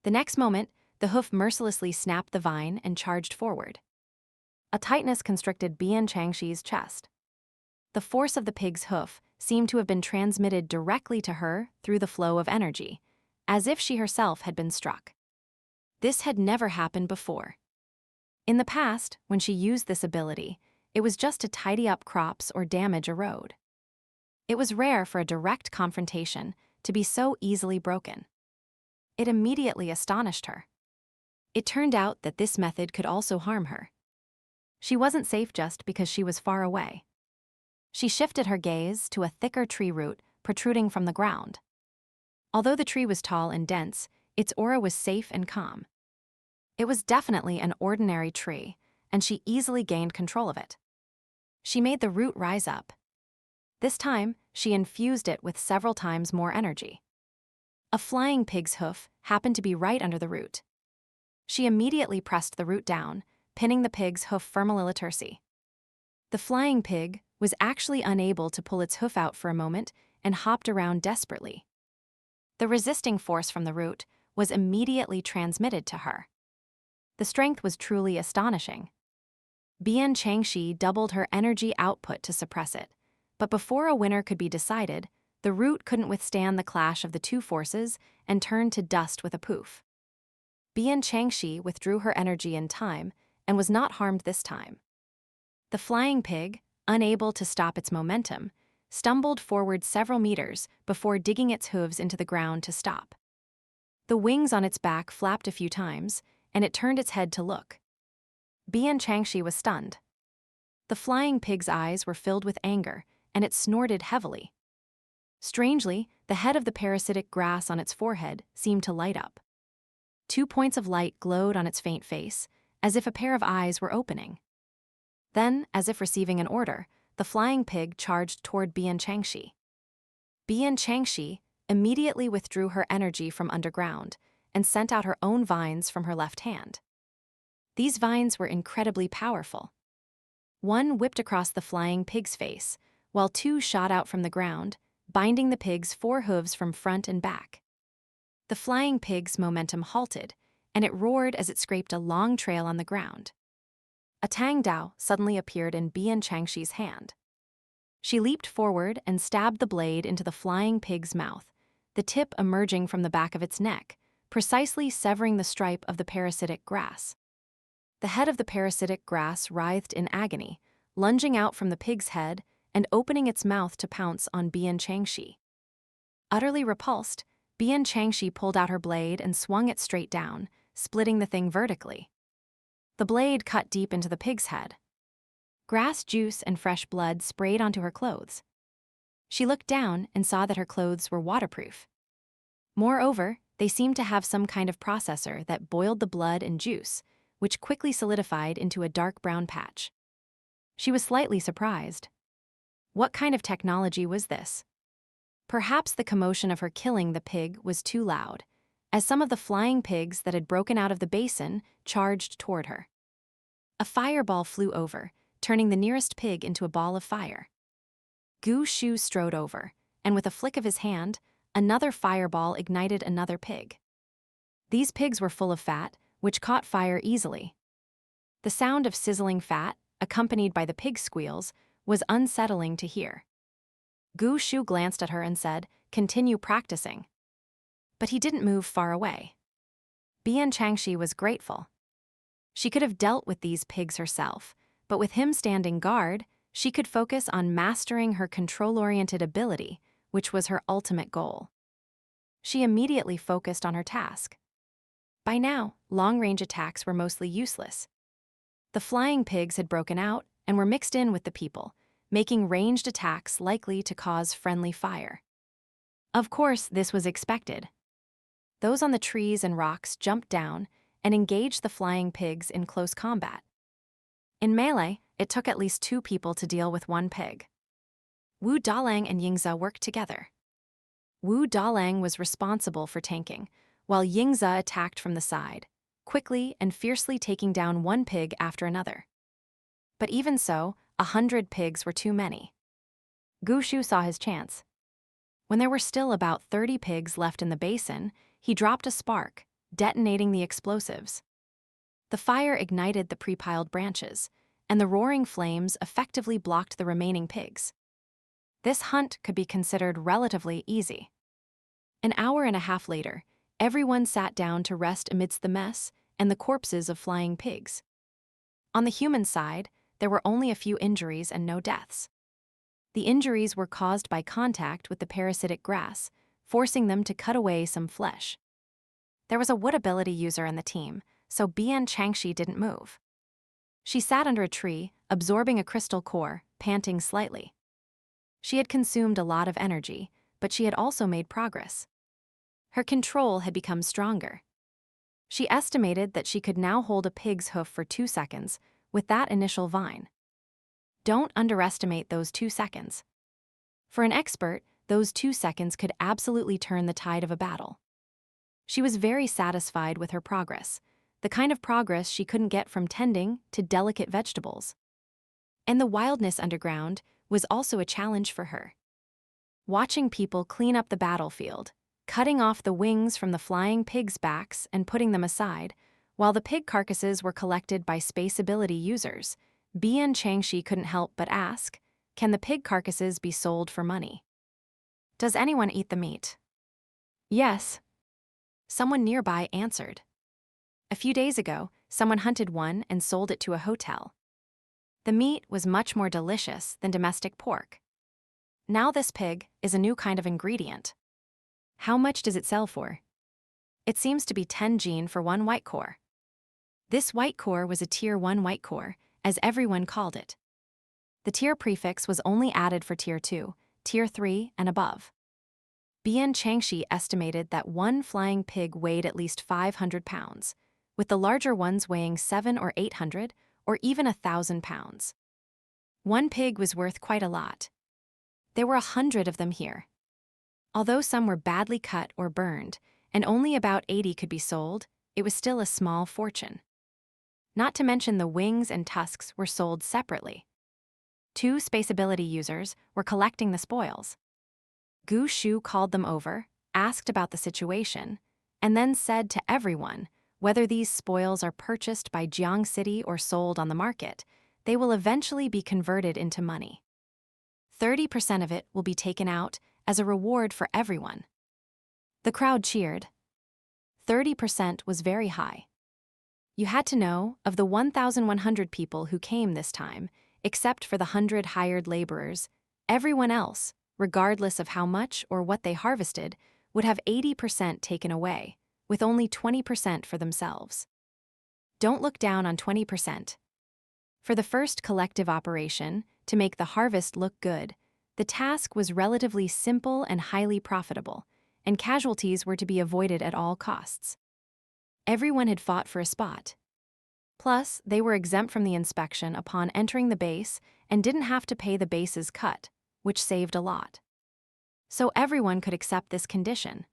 The next moment, the hoof mercilessly snapped the vine and charged forward. A tightness constricted Bian Changxi's chest. The force of the pig's hoof seemed to have been transmitted directly to her through the flow of energy, as if she herself had been struck. This had never happened before. In the past, when she used this ability, it was just to tidy up crops or damage a road. It was rare for a direct confrontation to be so easily broken. It immediately astonished her. It turned out that this method could also harm her. She wasn't safe just because she was far away. She shifted her gaze to a thicker tree root protruding from the ground. Although the tree was tall and dense, its aura was safe and calm. It was definitely an ordinary tree, and she easily gained control of it. She made the root rise up. This time, she infused it with several times more energy. A flying pig's hoof happened to be right under the root. She immediately pressed the root down, pinning the pig's hoof firmilitercy. The flying pig was actually unable to pull its hoof out for a moment and hopped around desperately. The resisting force from the root was immediately transmitted to her. The strength was truly astonishing. Bian Changxi doubled her energy output to suppress it, but before a winner could be decided, the root couldn't withstand the clash of the two forces and turned to dust with a poof. Bian Changxi withdrew her energy in time and was not harmed this time. The flying pig, unable to stop its momentum, stumbled forward several meters before digging its hooves into the ground to stop. The wings on its back flapped a few times, and it turned its head to look. Bian Changxi was stunned. The flying pig's eyes were filled with anger, and it snorted heavily. Strangely, the head of the parasitic grass on its forehead seemed to light up. 2 points of light glowed on its faint face, as if a pair of eyes were opening. Then, as if receiving an order, the flying pig charged toward Bian Changxi. Bian Changxi immediately withdrew her energy from underground and sent out her own vines from her left hand. These vines were incredibly powerful. One whipped across the flying pig's face, while 2 shot out from the ground, binding the pig's 4 hooves from front and back. The flying pig's momentum halted, and it roared as it scraped a long trail on the ground. A tang dao suddenly appeared in Bian Changxi's hand. She leaped forward and stabbed the blade into the flying pig's mouth, the tip emerging from the back of its neck, precisely severing the stripe of the parasitic grass. The head of the parasitic grass writhed in agony, lunging out from the pig's head and opening its mouth to pounce on Bian Changxi. Utterly repulsed, Bian Changxi pulled out her blade and swung it straight down, splitting the thing vertically. The blade cut deep into the pig's head. Grass juice and fresh blood sprayed onto her clothes. She looked down and saw that her clothes were waterproof. Moreover, they seemed to have some kind of processor that boiled the blood and juice, which quickly solidified into a dark brown patch. She was slightly surprised. What kind of technology was this? Perhaps the commotion of her killing the pig was too loud, as some of the flying pigs that had broken out of the basin charged toward her. A fireball flew over, turning the nearest pig into a ball of fire. Gu Shu strode over, and with a flick of his hand, another fireball ignited another pig. These pigs were full of fat, which caught fire easily. The sound of sizzling fat, accompanied by the pig squeals, was unsettling to hear. Gu Shu glanced at her and said, "Continue practicing." But he didn't move far away. Bian Changxi was grateful. She could have dealt with these pigs herself, but with him standing guard, she could focus on mastering her control-oriented ability, which was her ultimate goal. She immediately focused on her task. By now, long-range attacks were mostly useless. The flying pigs had broken out and were mixed in with the people, making ranged attacks likely to cause friendly fire. Of course, this was expected. Those on the trees and rocks jumped down and engaged the flying pigs in close combat. In melee, it took at least 2 people to deal with one pig. Wu Dalang and Yingzi worked together. Wu Dalang was responsible for tanking, while Yingzi attacked from the side, quickly and fiercely taking down one pig after another. But even so, 100 pigs were too many. Gu Shu saw his chance. When there were still about 30 pigs left in the basin, he dropped a spark, detonating the explosives. The fire ignited the pre-piled branches, and the roaring flames effectively blocked the remaining pigs. This hunt could be considered relatively easy. An hour and a half later, everyone sat down to rest amidst the mess and the corpses of flying pigs. On the human side, there were only a few injuries and no deaths. The injuries were caused by contact with the parasitic grass, forcing them to cut away some flesh. There was a wood ability user in the team, so Bian Changxi didn't move. She sat under a tree, absorbing a crystal core, panting slightly. She had consumed a lot of energy, but she had also made progress. Her control had become stronger. She estimated that she could now hold a pig's hoof for 2 seconds, with that initial vine. Don't underestimate those 2 seconds. For an expert, those 2 seconds could absolutely turn the tide of a battle. She was very satisfied with her progress, the kind of progress she couldn't get from tending to delicate vegetables. And the wildness underground was also a challenge for her. Watching people clean up the battlefield, cutting off the wings from the flying pigs' backs and putting them aside, while the pig carcasses were collected by space ability users, Bian Changxi couldn't help but ask, can the pig carcasses be sold for money? Does anyone eat the meat? Yes. Someone nearby answered. A few days ago, someone hunted one and sold it to a hotel. The meat was much more delicious than domestic pork. Now this pig is a new kind of ingredient. How much does it sell for? It seems to be 10 Jin for one white core. This white core was a Tier 1 white core, as everyone called it. The tier prefix was only added for Tier 2, Tier 3, and above. Bian Changxi estimated that one flying pig weighed at least 500 pounds, with the larger ones weighing 700 or 800, or even 1,000 pounds. One pig was worth quite a lot. There were 100 of them here. Although some were badly cut or burned, and only about 80 could be sold, it was still a small fortune. Not to mention the wings and tusks were sold separately. 2 spaceability users were collecting the spoils. Gu Shu called them over, asked about the situation, and then said to everyone, whether these spoils are purchased by Jiang City or sold on the market, they will eventually be converted into money. 30% of it will be taken out as a reward for everyone. The crowd cheered. 30% was very high. You had to know, of the 1,100 people who came this time, except for the 100 hired laborers, everyone else, regardless of how much or what they harvested, would have 80% taken away, with only 20% for themselves. Don't look down on 20%. For the first collective operation, to make the harvest look good, the task was relatively simple and highly profitable, and casualties were to be avoided at all costs. Everyone had fought for a spot. Plus, they were exempt from the inspection upon entering the base and didn't have to pay the base's cut, which saved a lot. So everyone could accept this condition.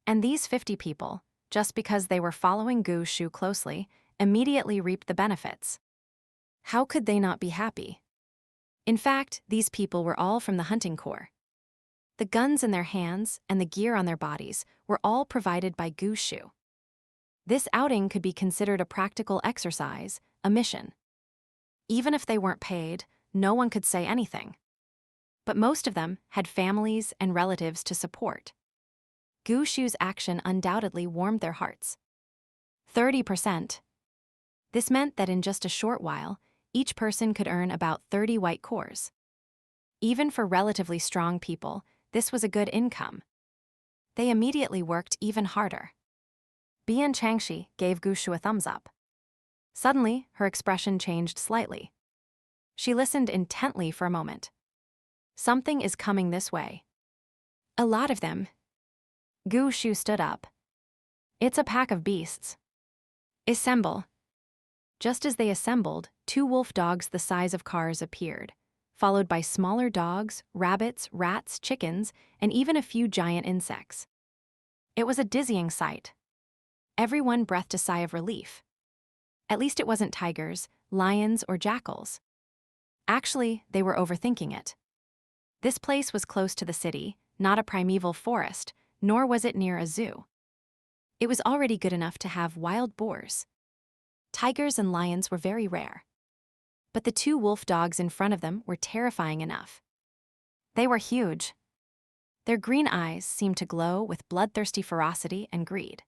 And these 50 people, just because they were following Gu Shu closely, immediately reaped the benefits. How could they not be happy? In fact, these people were all from the hunting corps. The guns in their hands and the gear on their bodies were all provided by Gu Shu. This outing could be considered a practical exercise, a mission. Even if they weren't paid, no one could say anything. But most of them had families and relatives to support. Gu Shu's action undoubtedly warmed their hearts. 30%. This meant that in just a short while, each person could earn about 30 white cores. Even for relatively strong people, this was a good income. They immediately worked even harder. Bian Changxi gave Gu Shu a thumbs up. Suddenly, her expression changed slightly. She listened intently for a moment. Something is coming this way. A lot of them. Gu Shu stood up. It's a pack of beasts. Assemble. Just as they assembled, 2 wolf dogs the size of cars appeared, followed by smaller dogs, rabbits, rats, chickens, and even a few giant insects. It was a dizzying sight. Everyone breathed a sigh of relief. At least it wasn't tigers, lions, or jackals. Actually, they were overthinking it. This place was close to the city, not a primeval forest, nor was it near a zoo. It was already good enough to have wild boars. Tigers and lions were very rare. But the 2 wolf dogs in front of them were terrifying enough. They were huge. Their green eyes seemed to glow with bloodthirsty ferocity and greed.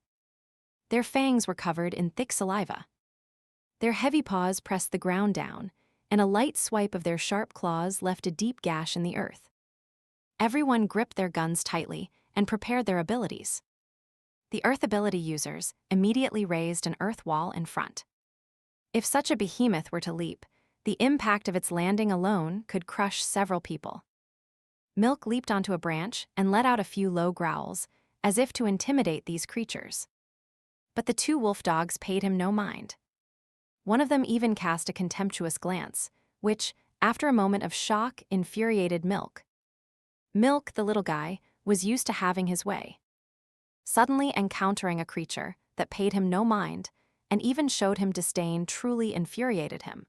Their fangs were covered in thick saliva. Their heavy paws pressed the ground down, and a light swipe of their sharp claws left a deep gash in the earth. Everyone gripped their guns tightly and prepared their abilities. The earth ability users immediately raised an earth wall in front. If such a behemoth were to leap, the impact of its landing alone could crush several people. Milk leaped onto a branch and let out a few low growls, as if to intimidate these creatures. But the 2 wolf dogs paid him no mind. One of them even cast a contemptuous glance, which, after a moment of shock, infuriated Milk. Milk, the little guy, was used to having his way. Suddenly encountering a creature that paid him no mind, and even showed him disdain, truly infuriated him.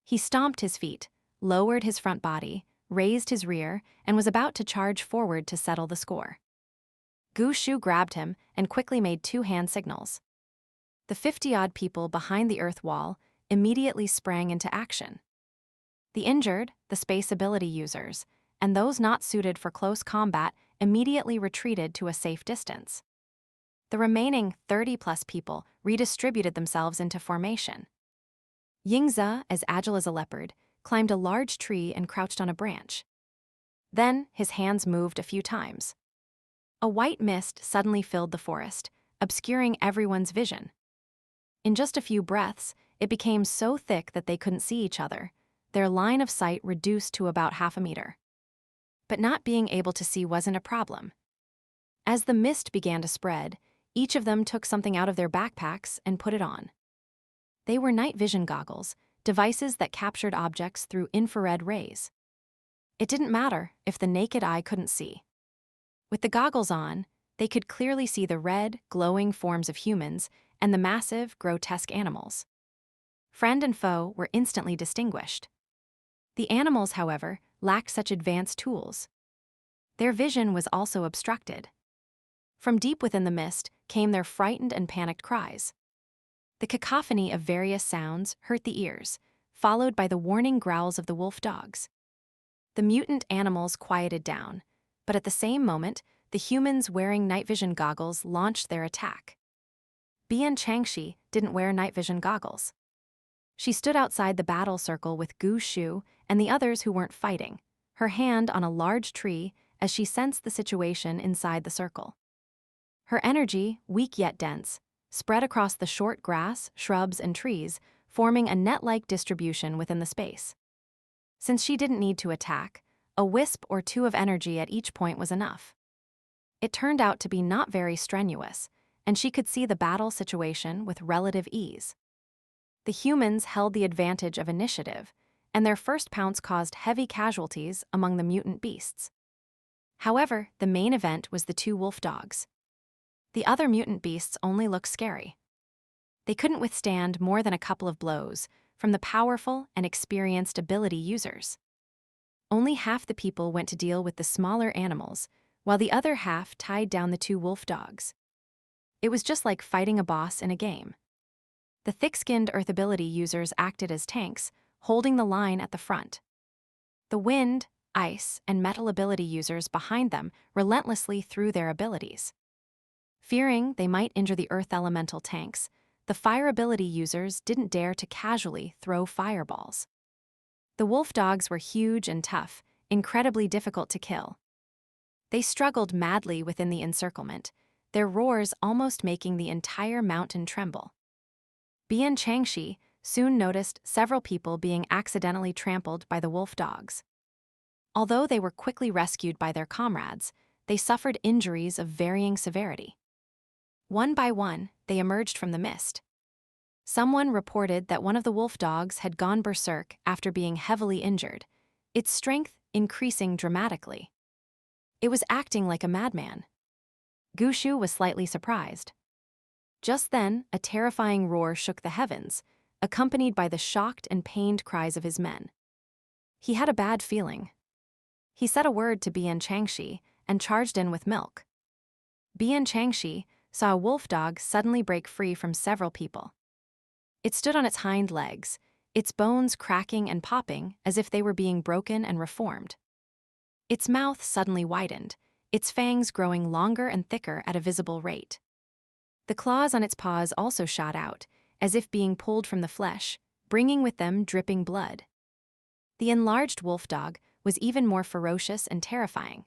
He stomped his feet, lowered his front body, raised his rear, and was about to charge forward to settle the score. Gu Shu grabbed him and quickly made 2 hand signals. The 50-odd people behind the earth wall immediately sprang into action. The injured, the space ability users, and those not suited for close combat immediately retreated to a safe distance. The remaining 30-plus people redistributed themselves into formation. Yingze, as agile as a leopard, climbed a large tree and crouched on a branch. Then his hands moved a few times. A white mist suddenly filled the forest, obscuring everyone's vision. In just a few breaths, it became so thick that they couldn't see each other, their line of sight reduced to about half a meter. But not being able to see wasn't a problem. As the mist began to spread, each of them took something out of their backpacks and put it on. They were night vision goggles, devices that captured objects through infrared rays. It didn't matter if the naked eye couldn't see. With the goggles on, they could clearly see the red, glowing forms of humans and the massive, grotesque animals. Friend and foe were instantly distinguished. The animals, however, lacked such advanced tools. Their vision was also obstructed. From deep within the mist came their frightened and panicked cries. The cacophony of various sounds hurt the ears, followed by the warning growls of the wolf dogs. The mutant animals quieted down, but at the same moment, the humans wearing night vision goggles launched their attack. Bian Changxi didn't wear night vision goggles. She stood outside the battle circle with Gu Shu and the others who weren't fighting, her hand on a large tree as she sensed the situation inside the circle. Her energy, weak yet dense, spread across the short grass, shrubs, and trees, forming a net-like distribution within the space. Since she didn't need to attack, a wisp or two of energy at each point was enough. It turned out to be not very strenuous, and she could see the battle situation with relative ease. The humans held the advantage of initiative, and their first pounce caused heavy casualties among the mutant beasts. However, the main event was the two wolf dogs. The other mutant beasts only looked scary. They couldn't withstand more than a couple of blows from the powerful and experienced ability users. Only half the people went to deal with the smaller animals, while the other half tied down the two wolf dogs. It was just like fighting a boss in a game. The thick-skinned earth ability users acted as tanks, holding the line at the front. The wind, ice, and metal ability users behind them relentlessly threw their abilities. Fearing they might injure the earth elemental tanks, the fire ability users didn't dare to casually throw fireballs. The wolf dogs were huge and tough, incredibly difficult to kill. They struggled madly within the encirclement, their roars almost making the entire mountain tremble. Bian Changxi soon noticed several people being accidentally trampled by the wolf dogs. Although they were quickly rescued by their comrades, they suffered injuries of varying severity. One by one, they emerged from the mist. Someone reported that one of the wolf dogs had gone berserk after being heavily injured, its strength increasing dramatically. It was acting like a madman. Gu Shu was slightly surprised. Just then, a terrifying roar shook the heavens, accompanied by the shocked and pained cries of his men. He had a bad feeling. He said a word to Bian Changxi and charged in with milk. Bian Changxi saw a wolf dog suddenly break free from several people. It stood on its hind legs, its bones cracking and popping as if they were being broken and reformed. Its mouth suddenly widened, its fangs growing longer and thicker at a visible rate. The claws on its paws also shot out, as if being pulled from the flesh, bringing with them dripping blood. The enlarged wolf dog was even more ferocious and terrifying.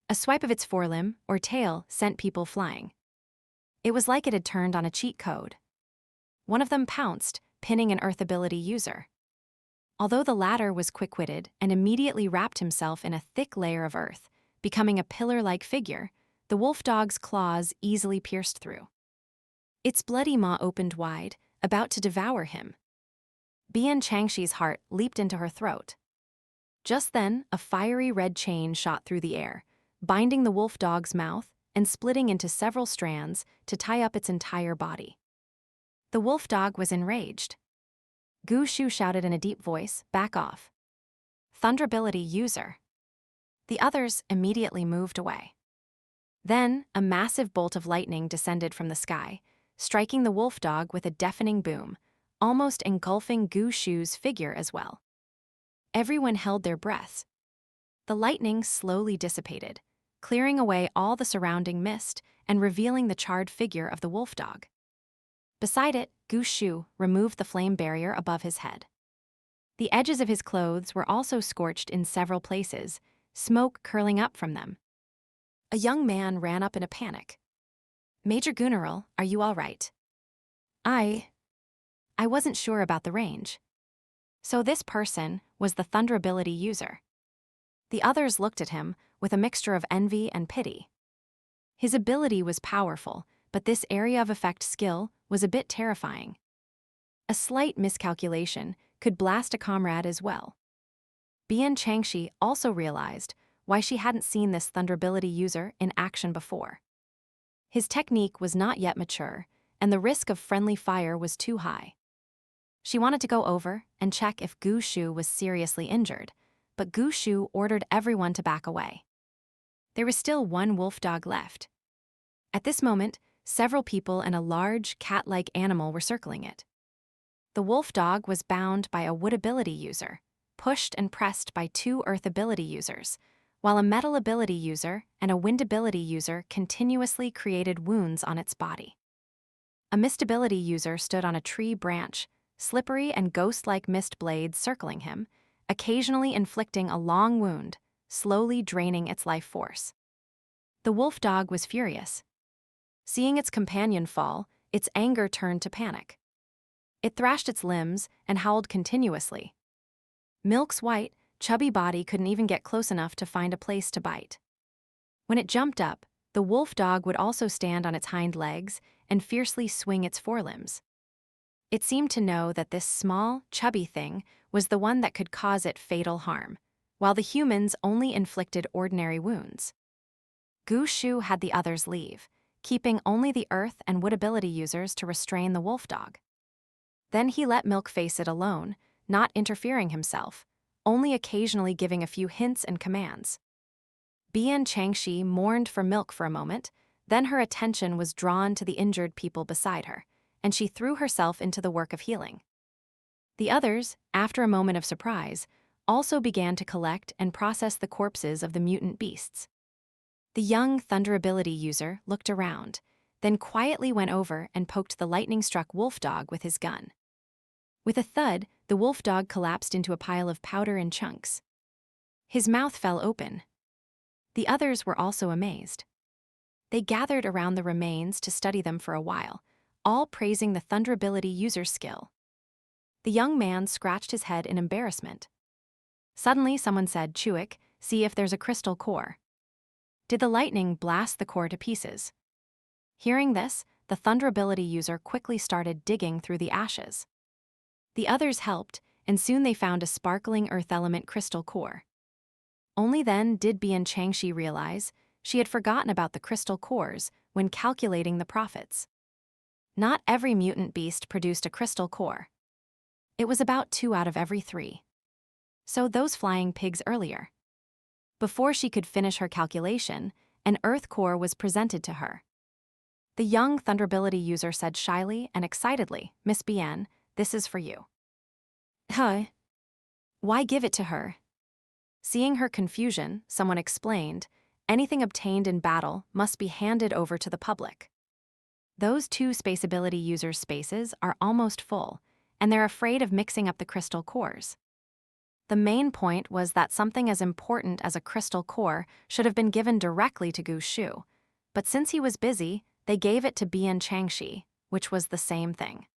A swipe of its forelimb or tail sent people flying. It was like it had turned on a cheat code. One of them pounced, pinning an earth ability user. Although the latter was quick-witted and immediately wrapped himself in a thick layer of earth, becoming a pillar-like figure, the wolf dog's claws easily pierced through. Its bloody maw opened wide, about to devour him. Bian Changxi's heart leaped into her throat. Just then, a fiery red chain shot through the air, binding the wolf dog's mouth and splitting into several strands to tie up its entire body. The wolf dog was enraged. Gu Shu shouted in a deep voice, "Back off." Thunderability user. The others immediately moved away. Then, a massive bolt of lightning descended from the sky, striking the wolf dog with a deafening boom, almost engulfing Gu Shu's figure as well. Everyone held their breaths. The lightning slowly dissipated, clearing away all the surrounding mist and revealing the charred figure of the wolf dog. Beside it, Gu Shu removed the flame barrier above his head. The edges of his clothes were also scorched in several places, smoke curling up from them. A young man ran up in a panic. "Major Gunneral, are you all right?" I wasn't sure about the range. So this person was the thunder ability user. The others looked at him with a mixture of envy and pity. His ability was powerful, but this area of effect skill was a bit terrifying. A slight miscalculation could blast a comrade as well. Bian Changxi also realized why she hadn't seen this thunder ability user in action before. His technique was not yet mature, and the risk of friendly fire was too high. She wanted to go over and check if Gu Shu was seriously injured, but Gu Shu ordered everyone to back away. There was still one wolf dog left. At this moment, several people and a large, cat-like animal were circling it. The wolf dog was bound by a wood ability user, pushed and pressed by 2 earth ability users, while a metal ability user and a wind ability user continuously created wounds on its body. A mist ability user stood on a tree branch, slippery and ghost-like mist blades circling him, occasionally inflicting a long wound, slowly draining its life force. The wolf dog was furious. Seeing its companion fall, its anger turned to panic. It thrashed its limbs and howled continuously. Milk's white, chubby body couldn't even get close enough to find a place to bite. When it jumped up, the wolf dog would also stand on its hind legs and fiercely swing its forelimbs. It seemed to know that this small, chubby thing was the one that could cause it fatal harm, while the humans only inflicted ordinary wounds. Gu Shu had the others leave, keeping only the earth and wood ability users to restrain the wolf dog. Then he let Milk face it alone, not interfering himself, only occasionally giving a few hints and commands. Bian Changxi mourned for Milk for a moment, then her attention was drawn to the injured people beside her, and she threw herself into the work of healing. The others, after a moment of surprise, also began to collect and process the corpses of the mutant beasts. The young thunder ability user looked around, then quietly went over and poked the lightning-struck wolf dog with his gun. With a thud, the wolf dog collapsed into a pile of powder and chunks. His mouth fell open. The others were also amazed. They gathered around the remains to study them for a while, all praising the thunder ability user's skill. The young man scratched his head in embarrassment. Suddenly someone said, "Chuik, see if there's a crystal core." Did the lightning blast the core to pieces? Hearing this, the thunder ability user quickly started digging through the ashes. The others helped, and soon they found a sparkling earth element crystal core. Only then did Bian Changxi realize she had forgotten about the crystal cores when calculating the profits. Not every mutant beast produced a crystal core. It was about 2 out of every 3. So those flying pigs earlier. Before she could finish her calculation, an earth core was presented to her. The young thunder ability user said shyly and excitedly, "Miss Bian, this is for you." "Huh? Why give it to her?" Seeing her confusion, someone explained, "Anything obtained in battle must be handed over to the public." Those 2 space ability users' spaces are almost full, and they're afraid of mixing up the crystal cores. The main point was that something as important as a crystal core should have been given directly to Gu Shu, but since he was busy, they gave it to Bian Changxi, which was the same thing.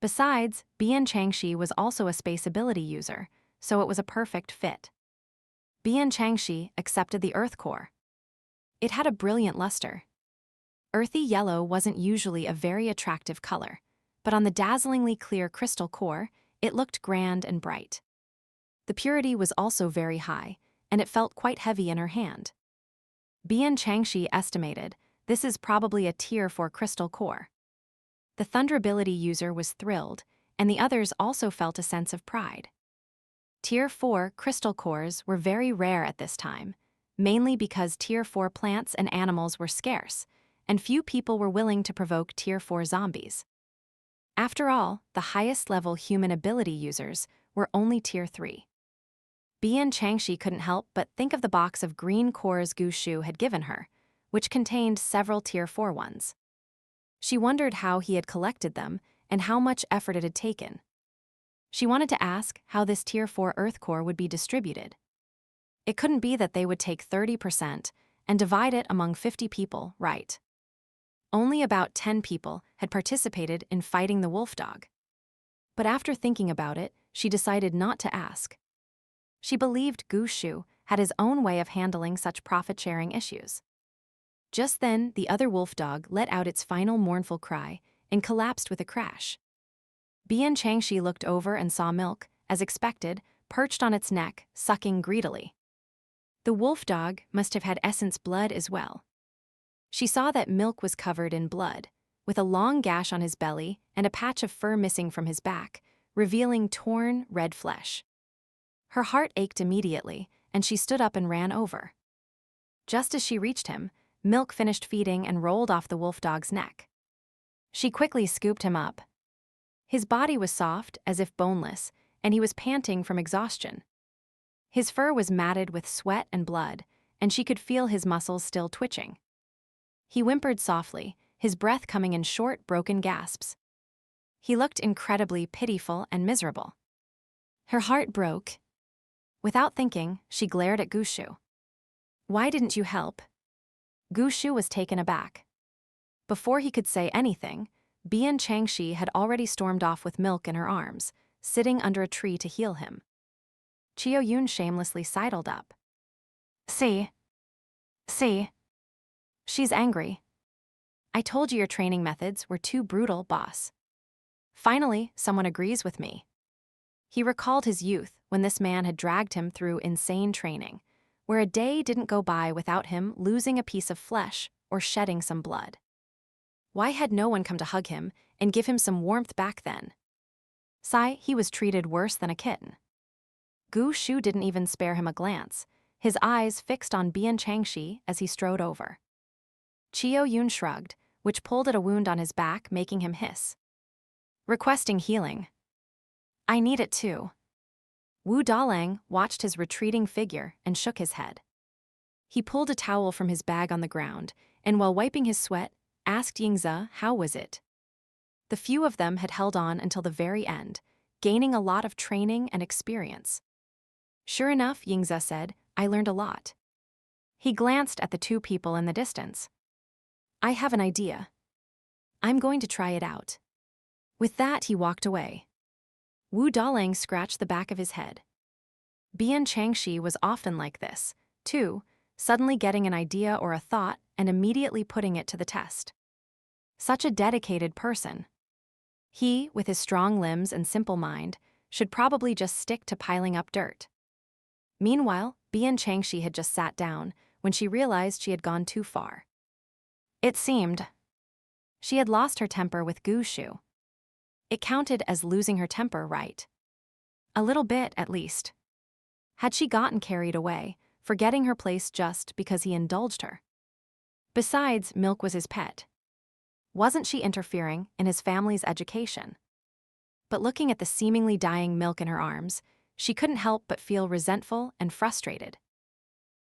Besides, Bian Changxi was also a space ability user, so it was a perfect fit. Bian Changxi accepted the earth core. It had a brilliant luster. Earthy yellow wasn't usually a very attractive color, but on the dazzlingly clear crystal core, it looked grand and bright. The purity was also very high, and it felt quite heavy in her hand. Bian Changxi estimated this is probably a Tier 4 crystal core. The thunder ability user was thrilled, and the others also felt a sense of pride. Tier 4 crystal cores were very rare at this time, mainly because Tier 4 plants and animals were scarce, and few people were willing to provoke Tier 4 zombies. After all, the highest-level human ability users were only Tier 3. Bian Changxi couldn't help but think of the box of green cores Gu Shu had given her, which contained several Tier 4 ones. She wondered how he had collected them and how much effort it had taken. She wanted to ask how this Tier 4 Earth core would be distributed. It couldn't be that they would take 30% and divide it among 50 people, right? Only about 10 people had participated in fighting the wolf dog. But after thinking about it, she decided not to ask. She believed Gu Shu had his own way of handling such profit-sharing issues. Just then, the other wolf dog let out its final mournful cry and collapsed with a crash. Bian Changxi looked over and saw Milk, as expected, perched on its neck, sucking greedily. The wolf dog must have had essence blood as well. She saw that Milk was covered in blood, with a long gash on his belly and a patch of fur missing from his back, revealing torn, red flesh. Her heart ached immediately, and she stood up and ran over. Just as she reached him, Milk finished feeding and rolled off the wolf dog's neck. She quickly scooped him up. His body was soft, as if boneless, and he was panting from exhaustion. His fur was matted with sweat and blood, and she could feel his muscles still twitching. He whimpered softly, his breath coming in short, broken gasps. He looked incredibly pitiful and miserable. Her heart broke. Without thinking, she glared at Gushu. "Why didn't you help?" Gushu was taken aback. Before he could say anything, Bian Changxi had already stormed off with Milk in her arms, sitting under a tree to heal him. Qiao Yun shamelessly sidled up. See? She's angry. I told you your training methods were too brutal, boss. Finally, someone agrees with me. He recalled his youth when this man had dragged him through insane training, where a day didn't go by without him losing a piece of flesh or shedding some blood. Why had no one come to hug him and give him some warmth back then? He was treated worse than a kitten. Gu Shu didn't even spare him a glance, his eyes fixed on Bian Changxi as he strode over. Qiao Yun shrugged, which pulled at a wound on his back, making him hiss. Requesting healing. I need it too. Wu Dalang watched his retreating figure and shook his head. He pulled a towel from his bag on the ground, and while wiping his sweat, asked Yingzi how was it. The few of them had held on until the very end, gaining a lot of training and experience. Sure enough, Yingzi said, I learned a lot. He glanced at the two people in the distance. I have an idea. I'm going to try it out. With that, he walked away. Wu Dalang scratched the back of his head. Bian Changxi was often like this, too, suddenly getting an idea or a thought and immediately putting it to the test. Such a dedicated person. He, with his strong limbs and simple mind, should probably just stick to piling up dirt. Meanwhile, Bian Changxi had just sat down when she realized she had gone too far. It seemed she had lost her temper with Gu Shu. It counted as losing her temper, right? A little bit, at least. Had she gotten carried away, forgetting her place just because he indulged her? Besides, Milk was his pet. Wasn't she interfering in his family's education? But looking at the seemingly dying Milk in her arms, she couldn't help but feel resentful and frustrated.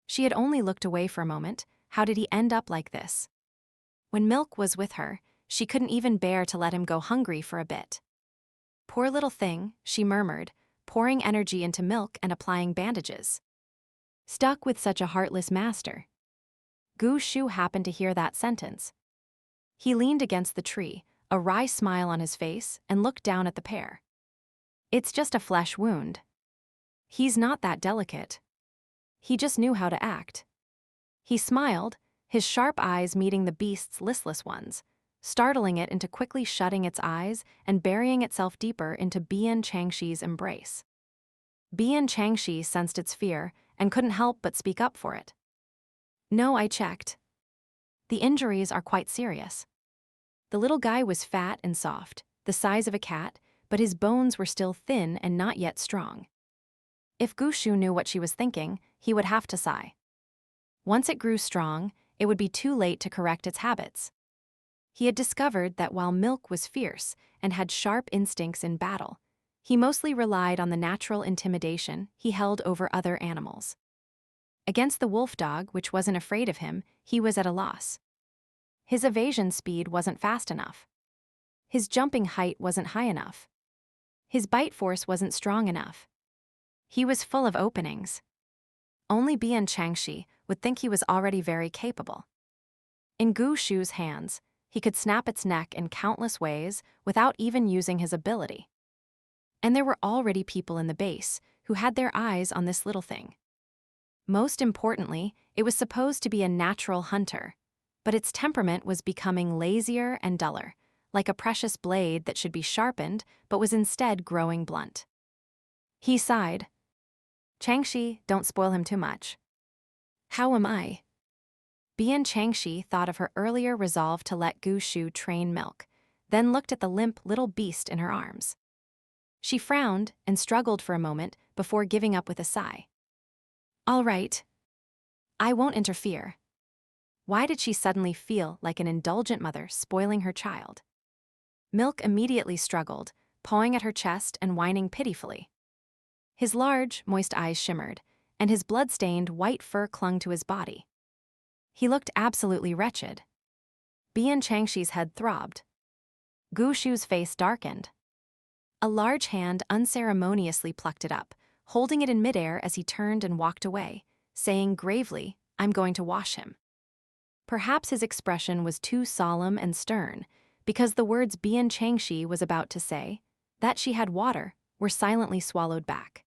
She had only looked away for a moment. How did he end up like this? When Milk was with her, she couldn't even bear to let him go hungry for a bit. Poor little thing, she murmured, pouring energy into Milk and applying bandages. Stuck with such a heartless master. Gu Shu happened to hear that sentence. He leaned against the tree, a wry smile on his face, and looked down at the pair. It's just a flesh wound. He's not that delicate. He just knew how to act. He smiled, his sharp eyes meeting the beast's listless ones, startling it into quickly shutting its eyes and burying itself deeper into Bian Changxi's embrace. Bian Changxi sensed its fear and couldn't help but speak up for it. No, I checked. The injuries are quite serious. The little guy was fat and soft, the size of a cat, but his bones were still thin and not yet strong. If Gu Shu knew what she was thinking, he would have to sigh. Once it grew strong, it would be too late to correct its habits. He had discovered that while Milk was fierce and had sharp instincts in battle, he mostly relied on the natural intimidation he held over other animals. Against the wolf dog, which wasn't afraid of him, he was at a loss. His evasion speed wasn't fast enough. His jumping height wasn't high enough. His bite force wasn't strong enough. He was full of openings. Only Bian Changxi would think he was already very capable. In Gu Shu's hands, he could snap its neck in countless ways without even using his ability. And there were already people in the base who had their eyes on this little thing. Most importantly, it was supposed to be a natural hunter, but its temperament was becoming lazier and duller, like a precious blade that should be sharpened but was instead growing blunt. He sighed. Changxi, don't spoil him too much. How am I? Bian Changxi thought of her earlier resolve to let Gu Shu train Milk, then looked at the limp little beast in her arms. She frowned and struggled for a moment before giving up with a sigh. All right. I won't interfere. Why did she suddenly feel like an indulgent mother spoiling her child? Milk immediately struggled, pawing at her chest and whining pitifully. His large, moist eyes shimmered, and his blood-stained white fur clung to his body. He looked absolutely wretched. Bian Changxi's head throbbed. Gu Shu's face darkened. A large hand unceremoniously plucked it up, holding it in midair as he turned and walked away, saying gravely, "I'm going to wash him." Perhaps his expression was too solemn and stern, because the words Bian Changxi was about to say, that she had water, were silently swallowed back.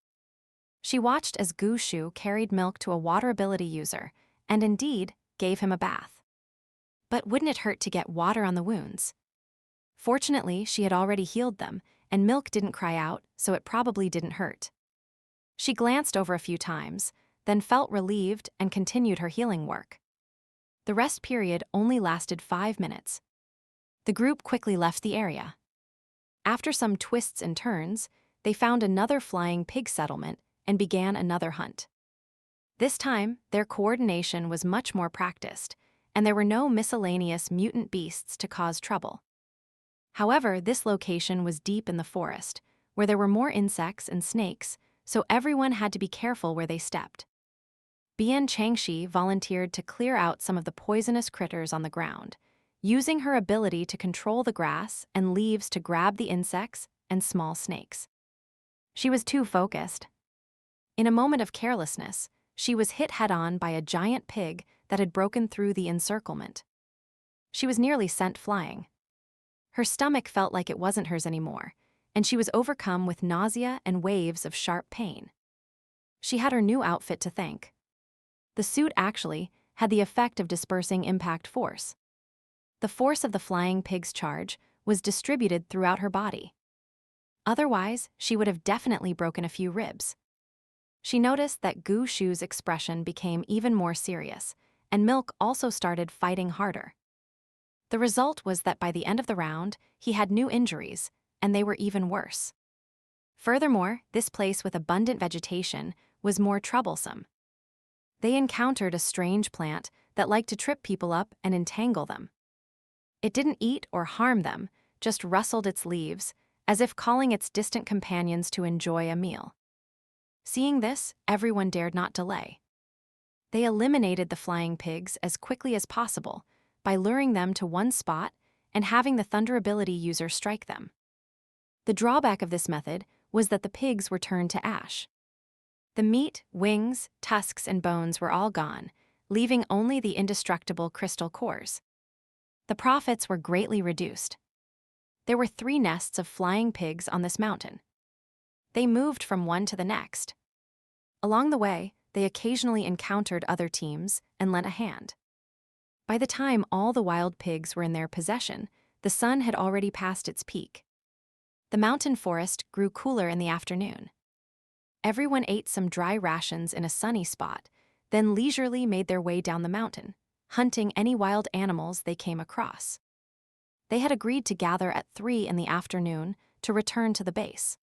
She watched as Gu Shu carried milk to a water ability user, and indeed, gave him a bath. But wouldn't it hurt to get water on the wounds? Fortunately, she had already healed them, and milk didn't cry out, so it probably didn't hurt. She glanced over a few times, then felt relieved and continued her healing work. The rest period only lasted 5 minutes. The group quickly left the area. After some twists and turns, they found another flying pig settlement and began another hunt. This time, their coordination was much more practiced, and there were no miscellaneous mutant beasts to cause trouble. However, this location was deep in the forest, where there were more insects and snakes, so everyone had to be careful where they stepped. Bian Changxi volunteered to clear out some of the poisonous critters on the ground, using her ability to control the grass and leaves to grab the insects and small snakes. She was too focused. In a moment of carelessness, she was hit head-on by a giant pig that had broken through the encirclement. She was nearly sent flying. Her stomach felt like it wasn't hers anymore, and she was overcome with nausea and waves of sharp pain. She had her new outfit to thank. The suit actually had the effect of dispersing impact force. The force of the flying pig's charge was distributed throughout her body. Otherwise, she would have definitely broken a few ribs. She noticed that Gu Shu's expression became even more serious, and Milk also started fighting harder. The result was that by the end of the round, he had new injuries, and they were even worse. Furthermore, this place with abundant vegetation was more troublesome. They encountered a strange plant that liked to trip people up and entangle them. It didn't eat or harm them, just rustled its leaves, as if calling its distant companions to enjoy a meal. Seeing this, everyone dared not delay. They eliminated the flying pigs as quickly as possible by luring them to one spot and having the thunder ability user strike them. The drawback of this method was that the pigs were turned to ash. The meat, wings, tusks, and bones were all gone, leaving only the indestructible crystal cores. The profits were greatly reduced. There were 3 nests of flying pigs on this mountain. They moved from one to the next. Along the way, they occasionally encountered other teams and lent a hand. By the time all the wild pigs were in their possession, the sun had already passed its peak. The mountain forest grew cooler in the afternoon. Everyone ate some dry rations in a sunny spot, then leisurely made their way down the mountain, hunting any wild animals they came across. They had agreed to gather at 3 in the afternoon to return to the base.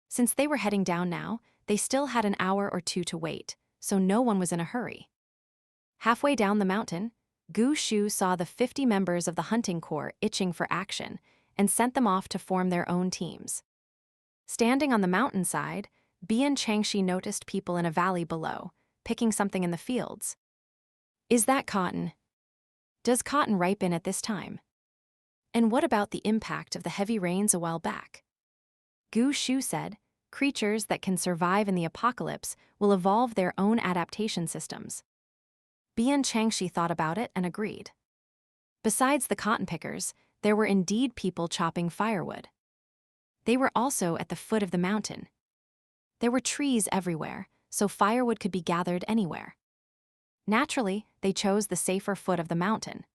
Since they were heading down now, they still had an hour or 2 to wait, so no one was in a hurry. Halfway down the mountain, Gu Shu saw the 50 members of the hunting corps itching for action and sent them off to form their own teams. Standing on the mountainside, Bian Changxi noticed people in a valley below, picking something in the fields. Is that cotton? Does cotton ripen at this time? And what about the impact of the heavy rains a while back? Gu Shu said, creatures that can survive in the apocalypse will evolve their own adaptation systems. Bian Changxi thought about it and agreed. Besides the cotton pickers, there were indeed people chopping firewood. They were also at the foot of the mountain. There were trees everywhere, so firewood could be gathered anywhere. Naturally, they chose the safer foot of the mountain.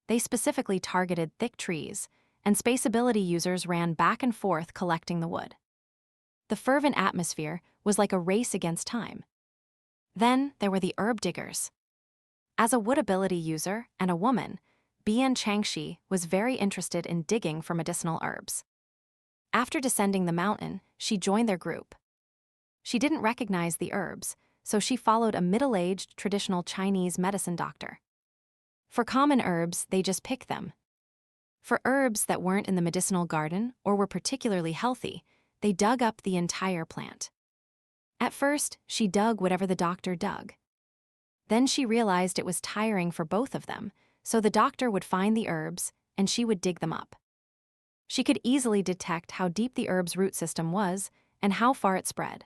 They specifically targeted thick trees, and space ability users ran back and forth collecting the wood. The fervent atmosphere was like a race against time. Then there were the herb diggers. As a wood ability user and a woman, Bian Changxi was very interested in digging for medicinal herbs. After descending the mountain, she joined their group. She didn't recognize the herbs, so she followed a middle-aged traditional Chinese medicine doctor. For common herbs, they just picked them. For herbs that weren't in the medicinal garden or were particularly healthy, they dug up the entire plant. At first, she dug whatever the doctor dug. Then she realized it was tiring for both of them, so the doctor would find the herbs and she would dig them up. She could easily detect how deep the herb's root system was and how far it spread.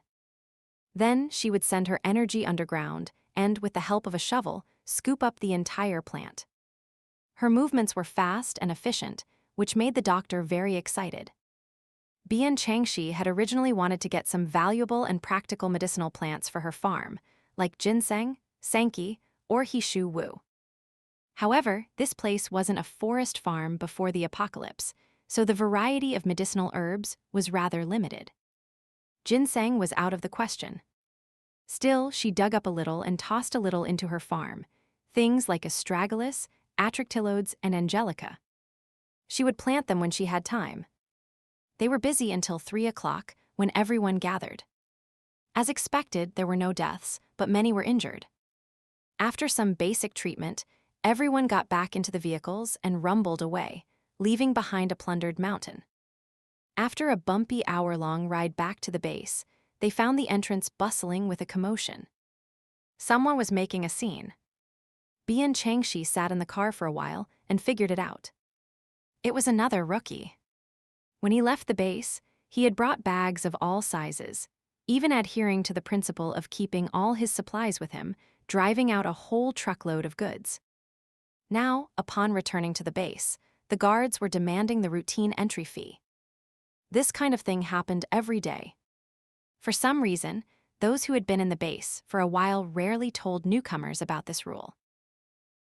Then she would send her energy underground and, with the help of a shovel, scoop up the entire plant. Her movements were fast and efficient, which made the doctor very excited. Bian Changxi had originally wanted to get some valuable and practical medicinal plants for her farm, like ginseng, sanqi, or hishu wu. However, this place wasn't a forest farm before the apocalypse, so the variety of medicinal herbs was rather limited. Ginseng was out of the question. Still, she dug up a little and tossed a little into her farm, things like astragalus, atractylodes, and angelica. She would plant them when she had time. They were busy until 3 o'clock, when everyone gathered. As expected, there were no deaths, but many were injured. After some basic treatment, everyone got back into the vehicles and rumbled away, leaving behind a plundered mountain. After a bumpy hour-long ride back to the base, they found the entrance bustling with a commotion. Someone was making a scene. Bian Changxi sat in the car for a while and figured it out. It was another rookie. When he left the base, he had brought bags of all sizes, even adhering to the principle of keeping all his supplies with him, driving out a whole truckload of goods. Now, upon returning to the base, the guards were demanding the routine entry fee. This kind of thing happened every day. For some reason, those who had been in the base for a while rarely told newcomers about this rule.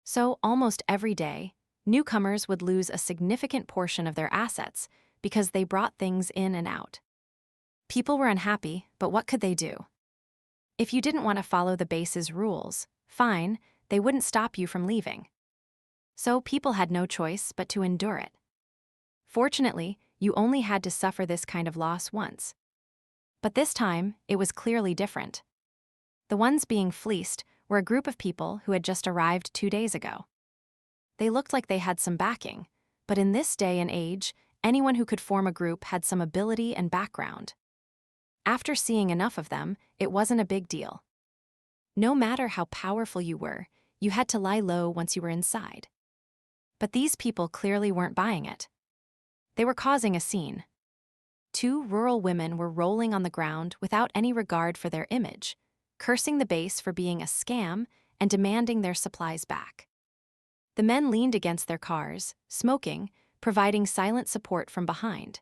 So, almost every day, newcomers would lose a significant portion of their assets because they brought things in and out. People were unhappy, but what could they do? If you didn't want to follow the base's rules, fine, they wouldn't stop you from leaving. So people had no choice but to endure it. Fortunately, you only had to suffer this kind of loss once. But this time, it was clearly different. The ones being fleeced were a group of people who had just arrived 2 days ago. They looked like they had some backing, but in this day and age, anyone who could form a group had some ability and background. After seeing enough of them, it wasn't a big deal. No matter how powerful you were, you had to lie low once you were inside. But these people clearly weren't buying it. They were causing a scene. 2 rural women were rolling on the ground without any regard for their image, cursing the base for being a scam and demanding their supplies back. The men leaned against their cars, smoking, providing silent support from behind.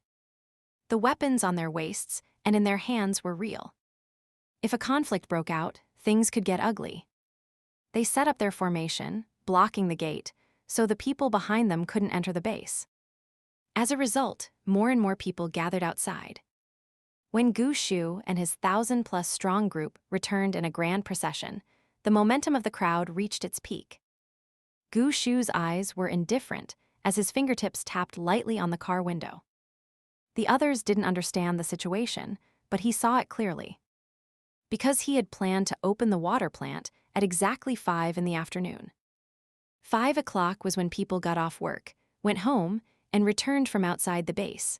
The weapons on their waists and in their hands were real. If a conflict broke out, things could get ugly. They set up their formation, blocking the gate, so the people behind them couldn't enter the base. As a result, more and more people gathered outside. When Gu Shu and his 1,000-plus strong group returned in a grand procession, the momentum of the crowd reached its peak. Gu Shu's eyes were indifferent as his fingertips tapped lightly on the car window. The others didn't understand the situation, but he saw it clearly. Because he had planned to open the water plant at exactly 5 in the afternoon. 5 o'clock was when people got off work, went home, and returned from outside the base.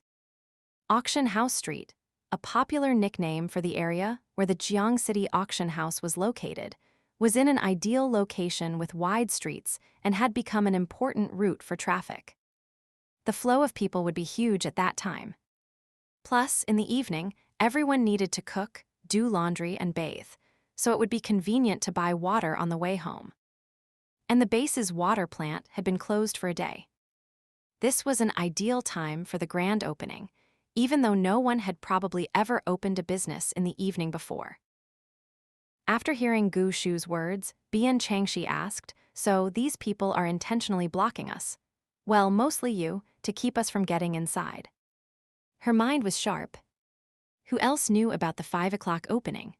Auction House Street, a popular nickname for the area where the Jiang City Auction House was located, was in an ideal location with wide streets and had become an important route for traffic. The flow of people would be huge at that time. Plus, in the evening, everyone needed to cook, do laundry, and bathe, so it would be convenient to buy water on the way home. And the base's water plant had been closed for a day. This was an ideal time for the grand opening, even though no one had probably ever opened a business in the evening before. After hearing Gu Shu's words, Bian Changxi asked, "So these people are intentionally blocking us? Well, mostly you, to keep us from getting inside." Her mind was sharp. Who else knew about the 5 o'clock opening?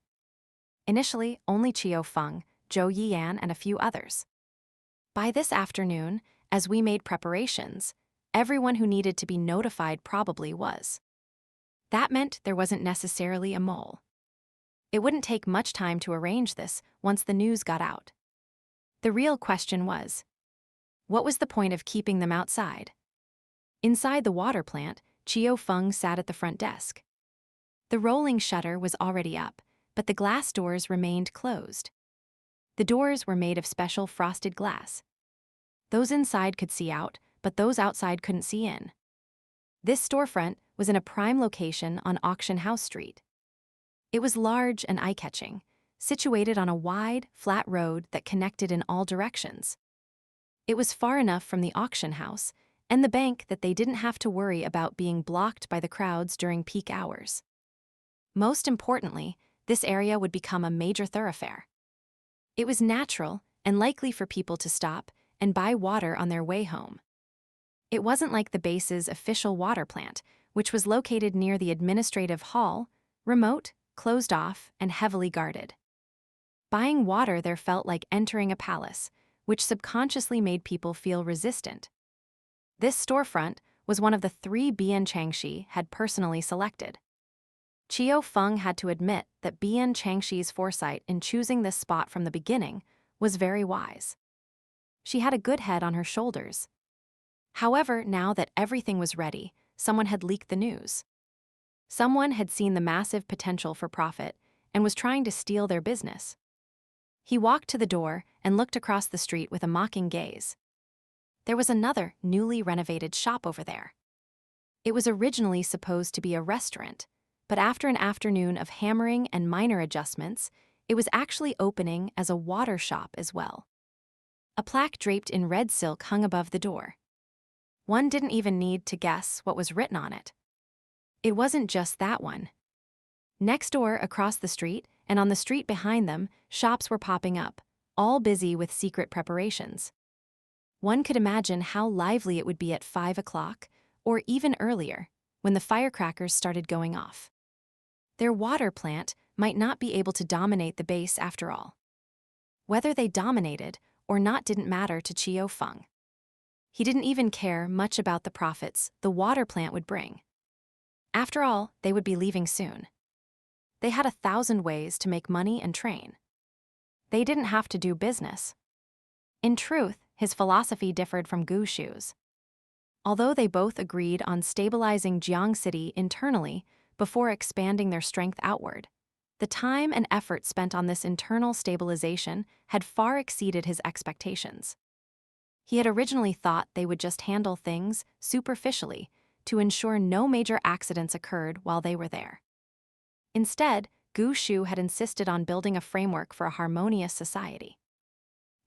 Initially, only Qiu Feng, Zhou Yian, and a few others. By this afternoon, as we made preparations, everyone who needed to be notified probably was. That meant there wasn't necessarily a mole. It wouldn't take much time to arrange this once the news got out. The real question was, what was the point of keeping them outside? Inside the water plant, Qiu Feng sat at the front desk. The rolling shutter was already up, but the glass doors remained closed. The doors were made of special frosted glass. Those inside could see out, but those outside couldn't see in. This storefront was in a prime location on Auction House Street. It was large and eye-catching, situated on a wide, flat road that connected in all directions. It was far enough from the auction house and the bank that they didn't have to worry about being blocked by the crowds during peak hours. Most importantly, this area would become a major thoroughfare. It was natural and likely for people to stop and buy water on their way home. It wasn't like the base's official water plant, which was located near the administrative hall, remote, closed off, and heavily guarded. Buying water there felt like entering a palace, which subconsciously made people feel resistant. This storefront was one of the 3 Bian Changxi had personally selected. Qiu Feng had to admit that Bian Changxi's foresight in choosing this spot from the beginning was very wise. She had a good head on her shoulders. However, now that everything was ready, someone had leaked the news. Someone had seen the massive potential for profit and was trying to steal their business. He walked to the door and looked across the street with a mocking gaze. There was another newly renovated shop over there. It was originally supposed to be a restaurant, but after an afternoon of hammering and minor adjustments, it was actually opening as a water shop as well. A plaque draped in red silk hung above the door. One didn't even need to guess what was written on it. It wasn't just that one. Next door, across the street, and on the street behind them, shops were popping up, all busy with secret preparations. One could imagine how lively it would be at 5 o'clock, or even earlier, when the firecrackers started going off. Their water plant might not be able to dominate the base after all. Whether they dominated or not didn't matter to Qiu Feng. He didn't even care much about the profits the water plant would bring. After all, they would be leaving soon. They had 1,000 ways to make money and train. They didn't have to do business. In truth, his philosophy differed from Gu Shu's. Although they both agreed on stabilizing Jiang City internally before expanding their strength outward, the time and effort spent on this internal stabilization had far exceeded his expectations. He had originally thought they would just handle things superficially to ensure no major accidents occurred while they were there. Instead, Gu Shu had insisted on building a framework for a harmonious society.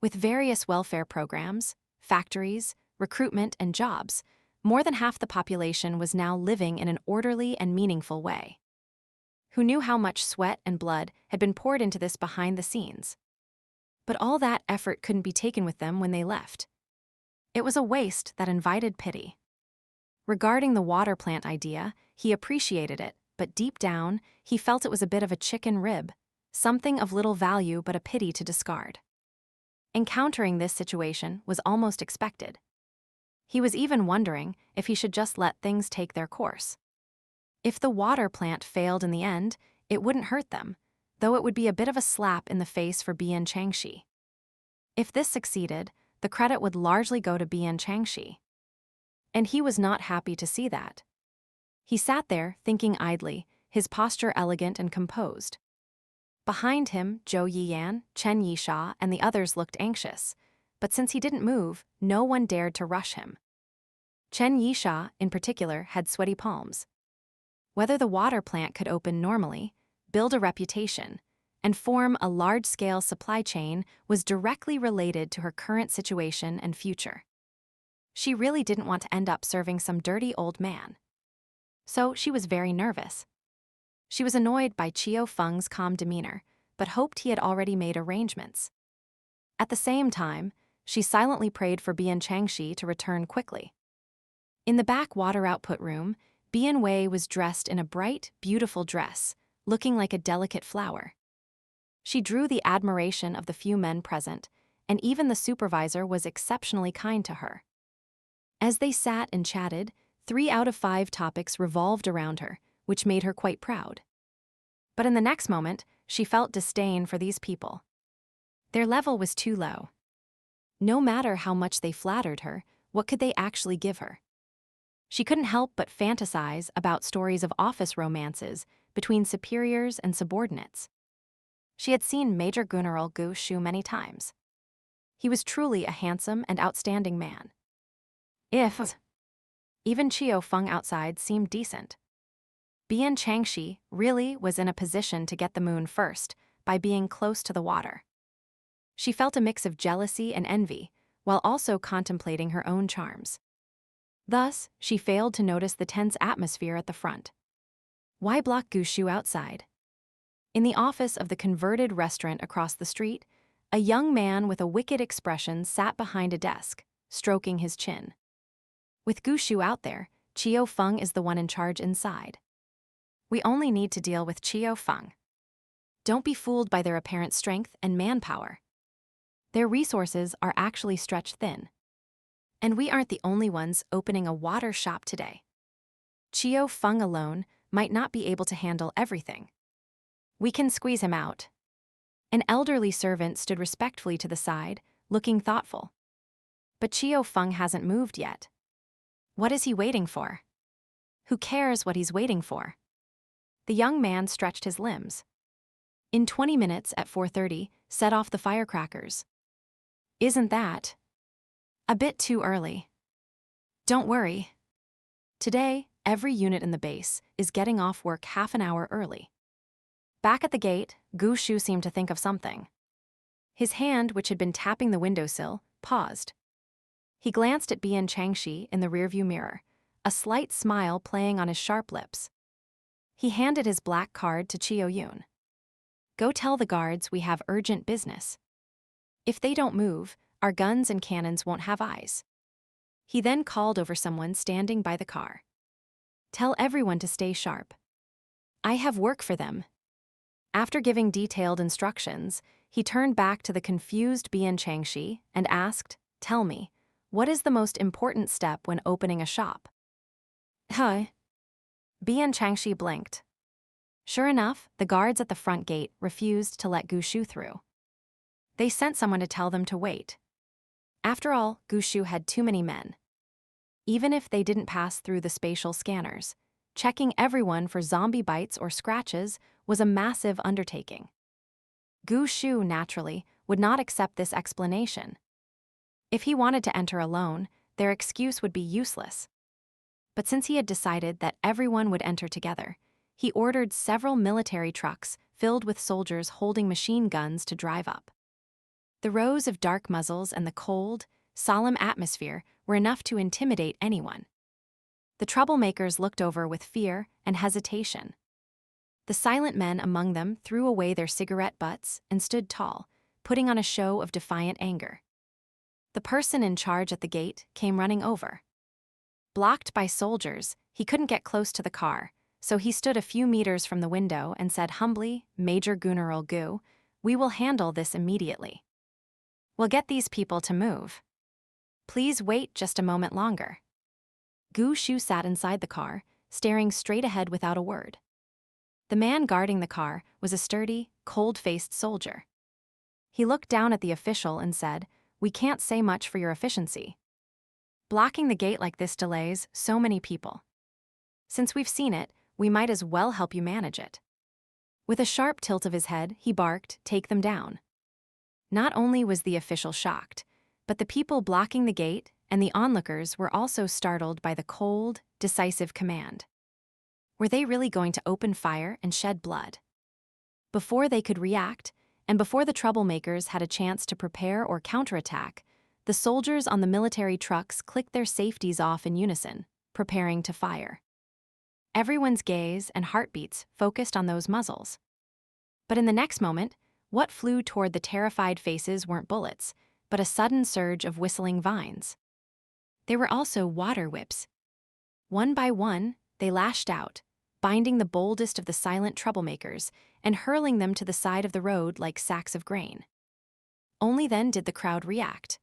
With various welfare programs, factories, recruitment, and jobs, more than half the population was now living in an orderly and meaningful way. Who knew how much sweat and blood had been poured into this behind the scenes? But all that effort couldn't be taken with them when they left. It was a waste that invited pity. Regarding the water plant idea, he appreciated it, but deep down, he felt it was a bit of a chicken rib, something of little value but a pity to discard. Encountering this situation was almost expected. He was even wondering if he should just let things take their course. If the water plant failed in the end, it wouldn't hurt them, though it would be a bit of a slap in the face for Bian Changxi. If this succeeded, the credit would largely go to Bian Changxi. And he was not happy to see that. He sat there, thinking idly, his posture elegant and composed. Behind him, Zhou Yiyan, Chen Yisha, and the others looked anxious, but since he didn't move, no one dared to rush him. Chen Yisha, in particular, had sweaty palms. Whether the water plant could open normally, build a reputation, and form a large-scale supply chain was directly related to her current situation and future. She really didn't want to end up serving some dirty old man. So she was very nervous. She was annoyed by Qiu Feng's calm demeanor, but hoped he had already made arrangements. At the same time, she silently prayed for Bian Changxi to return quickly. In the back water output room, Bian Wei was dressed in a bright, beautiful dress, looking like a delicate flower. She drew the admiration of the few men present, and even the supervisor was exceptionally kind to her. As they sat and chatted, 3 out of 5 topics revolved around her, which made her quite proud. But in the next moment, she felt disdain for these people. Their level was too low. No matter how much they flattered her, what could they actually give her? She couldn't help but fantasize about stories of office romances between superiors and subordinates. She had seen Major General Gu Shu many times. He was truly a handsome and outstanding man. Even Qiu Feng outside seemed decent. Bian Changxi really was in a position to get the moon first by being close to the water. She felt a mix of jealousy and envy, while also contemplating her own charms. Thus, she failed to notice the tense atmosphere at the front. Why block Gu Shu outside? In the office of the converted restaurant across the street, a young man with a wicked expression sat behind a desk, stroking his chin. With Gu Shu out there, Qiu Feng is the one in charge inside. We only need to deal with Qiu Feng. Don't be fooled by their apparent strength and manpower. Their resources are actually stretched thin. And we aren't the only ones opening a water shop today. Qiu Feng alone might not be able to handle everything. We can squeeze him out. An elderly servant stood respectfully to the side, looking thoughtful. But Qiu Feng hasn't moved yet. What is he waiting for? Who cares what he's waiting for? The young man stretched his limbs. In 20 minutes at 4:30, set off the firecrackers. Isn't that a bit too early? Don't worry. Today, every unit in the base is getting off work half an hour early. Back at the gate, Gu Shu seemed to think of something. His hand, which had been tapping the windowsill, paused. He glanced at Bian Changxi in the rearview mirror, a slight smile playing on his sharp lips. He handed his black card to Qiu Yun. Go tell the guards we have urgent business. If they don't move, our guns and cannons won't have eyes. He then called over someone standing by the car. Tell everyone to stay sharp. I have work for them. After giving detailed instructions, he turned back to the confused Bian Changxi and asked, Tell me, what is the most important step when opening a shop? Bian Changxi blinked. Sure enough, the guards at the front gate refused to let Gu Shu through. They sent someone to tell them to wait. After all, Gu Shu had too many men. Even if they didn't pass through the spatial scanners, checking everyone for zombie bites or scratches was a massive undertaking. Gu Shu, naturally, would not accept this explanation. If he wanted to enter alone, their excuse would be useless. But since he had decided that everyone would enter together, he ordered several military trucks filled with soldiers holding machine guns to drive up. The rows of dark muzzles and the cold, solemn atmosphere were enough to intimidate anyone. The troublemakers looked over with fear and hesitation. The silent men among them threw away their cigarette butts and stood tall, putting on a show of defiant anger. The person in charge at the gate came running over. Blocked by soldiers, he couldn't get close to the car, so he stood a few meters from the window and said humbly, Major General Gu, we will handle this immediately. We'll get these people to move. Please wait just a moment longer. Gu Shu sat inside the car, staring straight ahead without a word. The man guarding the car was a sturdy, cold-faced soldier. He looked down at the official and said, We can't say much for your efficiency. Blocking the gate like this delays so many people. Since we've seen it, we might as well help you manage it. With a sharp tilt of his head, he barked, Take them down. Not only was the official shocked, but the people blocking the gate and the onlookers were also startled by the cold, decisive command. Were they really going to open fire and shed blood? Before they could react, and before the troublemakers had a chance to prepare or counterattack, the soldiers on the military trucks clicked their safeties off in unison, preparing to fire. Everyone's gaze and heartbeats focused on those muzzles. But in the next moment, what flew toward the terrified faces weren't bullets, but a sudden surge of whistling vines. They were also water whips. One by one, they lashed out, binding the boldest of the silent troublemakers and hurling them to the side of the road like sacks of grain. Only then did the crowd react.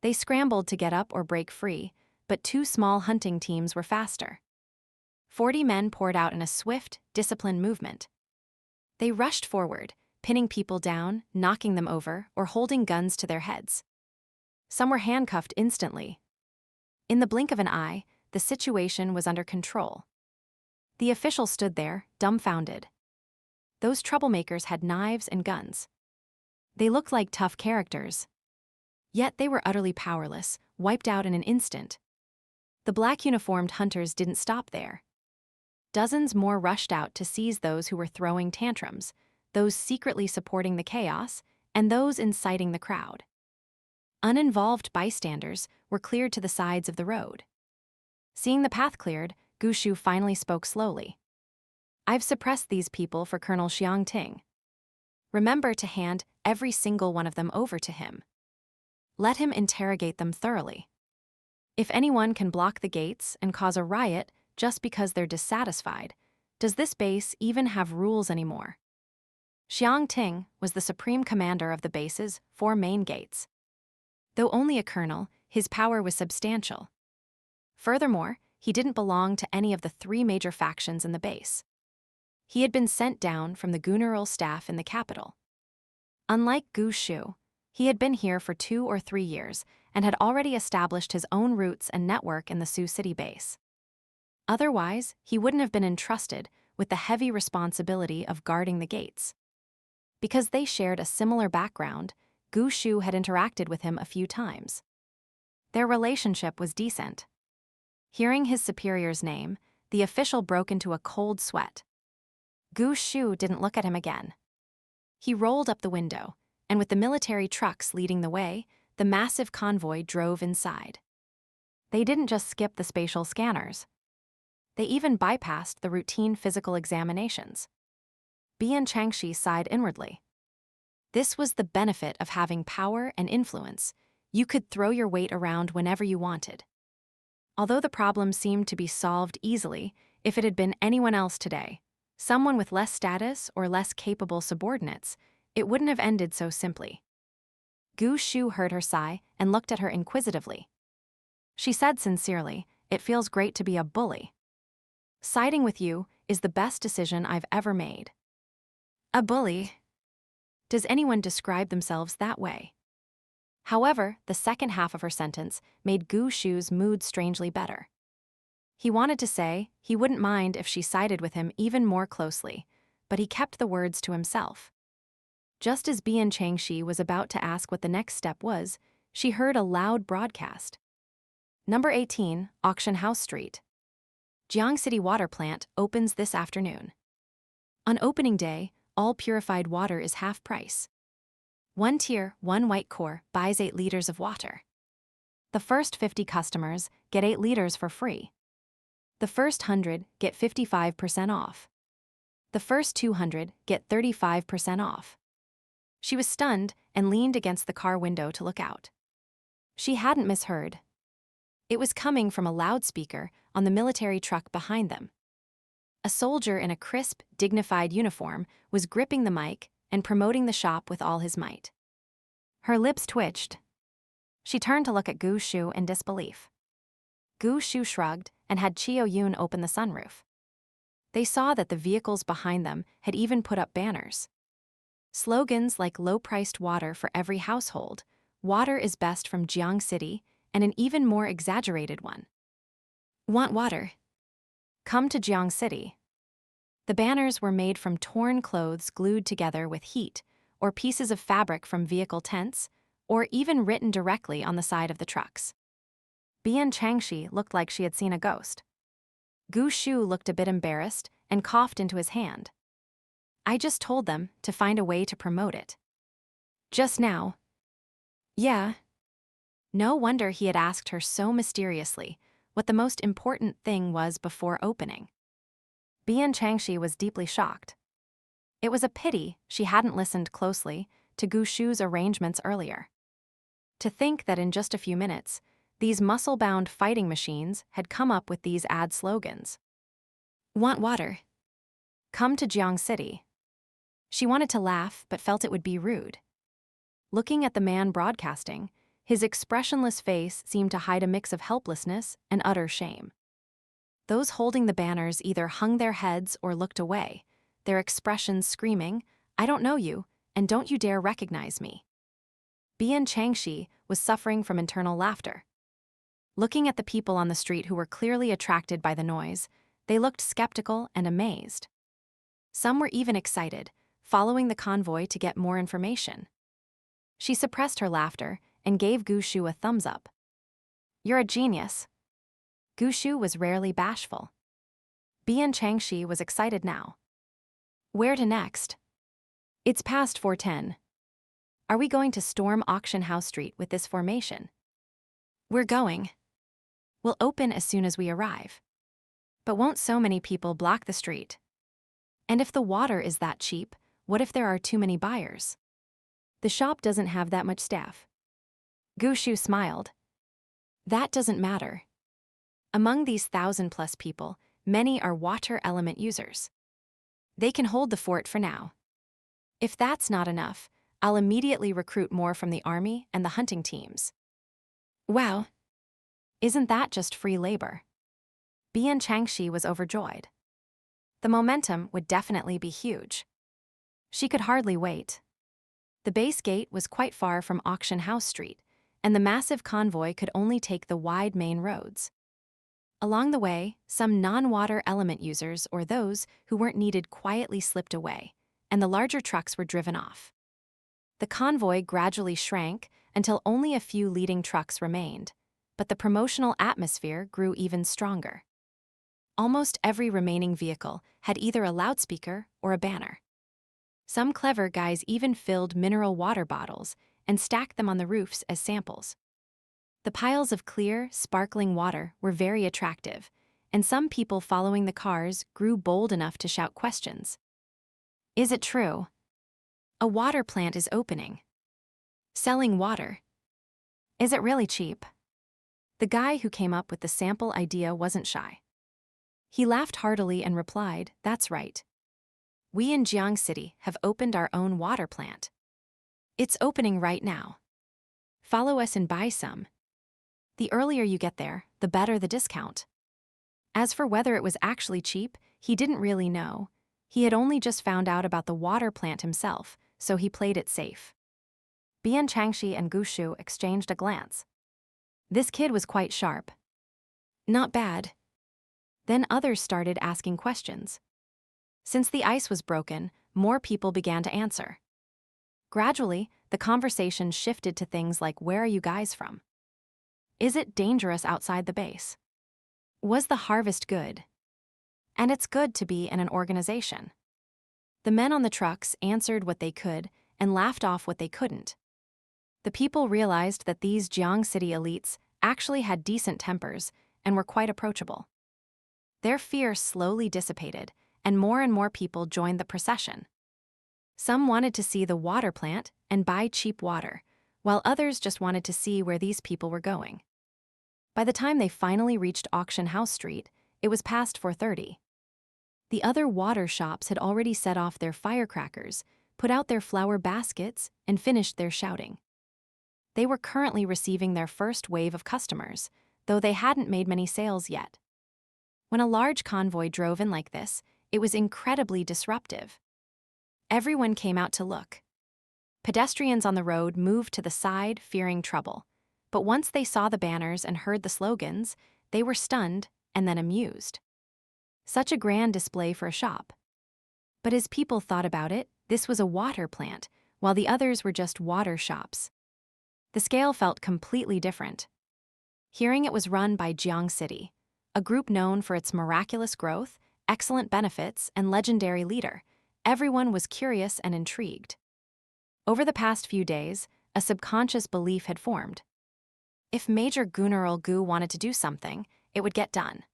They scrambled to get up or break free, but two small hunting teams were faster. 40 men poured out in a swift, disciplined movement. They rushed forward, pinning people down, knocking them over, or holding guns to their heads. Some were handcuffed instantly. In the blink of an eye, the situation was under control. The official stood there, dumbfounded. Those troublemakers had knives and guns. They looked like tough characters. Yet they were utterly powerless, wiped out in an instant. The black uniformed hunters didn't stop there. Dozens more rushed out to seize those who were throwing tantrums, those secretly supporting the chaos, and those inciting the crowd. Uninvolved bystanders were cleared to the sides of the road. Seeing the path cleared, Gu Shu finally spoke slowly. "I've suppressed these people for Colonel Xiangting. Remember to hand every single one of them over to him. Let him interrogate them thoroughly. If anyone can block the gates and cause a riot just because they're dissatisfied, does this base even have rules anymore?" Xiangting was the supreme commander of the base's 4 main gates. Though only a colonel, his power was substantial. Furthermore, he didn't belong to any of the 3 major factions in the base. He had been sent down from the gubernatorial staff in the capital. Unlike Gu Shu, he had been here for 2 or 3 years and had already established his own roots and network in the Sioux City base. Otherwise, he wouldn't have been entrusted with the heavy responsibility of guarding the gates. Because they shared a similar background, Gu Shu had interacted with him a few times. Their relationship was decent. Hearing his superior's name, the official broke into a cold sweat. Gu Shu didn't look at him again. He rolled up the window, and with the military trucks leading the way, the massive convoy drove inside. They didn't just skip the spatial scanners. They even bypassed the routine physical examinations. Bian Changxi sighed inwardly. This was the benefit of having power and influence. You could throw your weight around whenever you wanted. Although the problem seemed to be solved easily if it had been anyone else today, someone with less status or less capable subordinates, it wouldn't have ended so simply. Gu Shu heard her sigh and looked at her inquisitively. She said sincerely, "It feels great to be a bully. Siding with you is the best decision I've ever made." A bully? Does anyone describe themselves that way? However, the second half of her sentence made Gu Shu's mood strangely better. He wanted to say he wouldn't mind if she sided with him even more closely, but he kept the words to himself. Just as Bian Changxi was about to ask what the next step was, she heard a loud broadcast. Number 18, Auction House Street. Jiang City Water Plant opens this afternoon. On opening day, all purified water is half price. 1 tier, 1 white core buys 8 liters of water. The first 50 customers get 8 liters for free. The first 100 get 55% off. The first 200 get 35% off. She was stunned and leaned against the car window to look out. She hadn't misheard. It was coming from a loudspeaker on the military truck behind them. A soldier in a crisp, dignified uniform was gripping the mic and promoting the shop with all his might. Her lips twitched. She turned to look at Gu Shu in disbelief. Gu Shu shrugged and had Chiao Yun open the sunroof. They saw that the vehicles behind them had even put up banners. Slogans like low-priced water for every household, water is best from Jiang City, and an even more exaggerated one. Want water? Come to Jiang City. The banners were made from torn clothes glued together with heat, or pieces of fabric from vehicle tents, or even written directly on the side of the trucks. Bian Changxi looked like she had seen a ghost. Gu Shu looked a bit embarrassed and coughed into his hand. "I just told them to find a way to promote it." "Just now?" "Yeah." No wonder he had asked her so mysteriously what the most important thing was before opening. Bian Changxi was deeply shocked. It was a pity she hadn't listened closely to Gu Shu's arrangements earlier. To think that in just a few minutes, these muscle-bound fighting machines had come up with these ad slogans. Want water? Come to Jiang City. She wanted to laugh but felt it would be rude. Looking at the man broadcasting, his expressionless face seemed to hide a mix of helplessness and utter shame. Those holding the banners either hung their heads or looked away, their expressions screaming, "I don't know you, and don't you dare recognize me." Bian Changxi was suffering from internal laughter. Looking at the people on the street who were clearly attracted by the noise, they looked skeptical and amazed. Some were even excited, following the convoy to get more information. She suppressed her laughter and gave Gushu a thumbs up. "You're a genius." Gushu was rarely bashful. Bian Changxi was excited now. "Where to next?" "It's past 4:10. Are we going to storm Auction House Street with this formation?" "We're going. We'll open as soon as we arrive. But won't so many people block the street? And if the water is that cheap, what if there are too many buyers?" "The shop doesn't have that much staff." Gushu smiled. "That doesn't matter. Among these 1,000+ people, many are water element users. They can hold the fort for now. If that's not enough, I'll immediately recruit more from the army and the hunting teams." "Wow. Isn't that just free labor?" Bian Changxi was overjoyed. The momentum would definitely be huge. She could hardly wait. The base gate was quite far from Auction House Street, and the massive convoy could only take the wide main roads. Along the way, some non-water element users or those who weren't needed quietly slipped away, and the larger trucks were driven off. The convoy gradually shrank until only a few leading trucks remained, but the promotional atmosphere grew even stronger. Almost every remaining vehicle had either a loudspeaker or a banner. Some clever guys even filled mineral water bottles and stacked them on the roofs as samples. The piles of clear, sparkling water were very attractive, and some people following the cars grew bold enough to shout questions. "Is it true? A water plant is opening. Selling water. Is it really cheap?" The guy who came up with the sample idea wasn't shy. He laughed heartily and replied, "That's right. We in Jiang City have opened our own water plant. It's opening right now. Follow us and buy some. The earlier you get there, the better the discount." As for whether it was actually cheap, he didn't really know. He had only just found out about the water plant himself, so he played it safe. Bian Changxi and Gushu exchanged a glance. This kid was quite sharp. "Not bad." Then others started asking questions. Since the ice was broken, more people began to answer. Gradually, the conversation shifted to things like, "Where are you guys from? Is it dangerous outside the base? Was the harvest good? And it's good to be in an organization." The men on the trucks answered what they could and laughed off what they couldn't. The people realized that these Jiang City elites actually had decent tempers and were quite approachable. Their fear slowly dissipated, and more people joined the procession. Some wanted to see the water plant and buy cheap water, while others just wanted to see where these people were going. By the time they finally reached Auction House Street, it was past 4:30. The other water shops had already set off their firecrackers, put out their flower baskets, and finished their shouting. They were currently receiving their first wave of customers, though they hadn't made many sales yet. When a large convoy drove in like this, it was incredibly disruptive. Everyone came out to look. Pedestrians on the road moved to the side, fearing trouble. But once they saw the banners and heard the slogans, they were stunned and then amused. Such a grand display for a shop. But as people thought about it, this was a water plant, while the others were just water shops. The scale felt completely different. Hearing it was run by Jiang City, a group known for its miraculous growth, excellent benefits, and legendary leader, everyone was curious and intrigued. Over the past few days, a subconscious belief had formed. If Major General Gu wanted to do something, it would get done.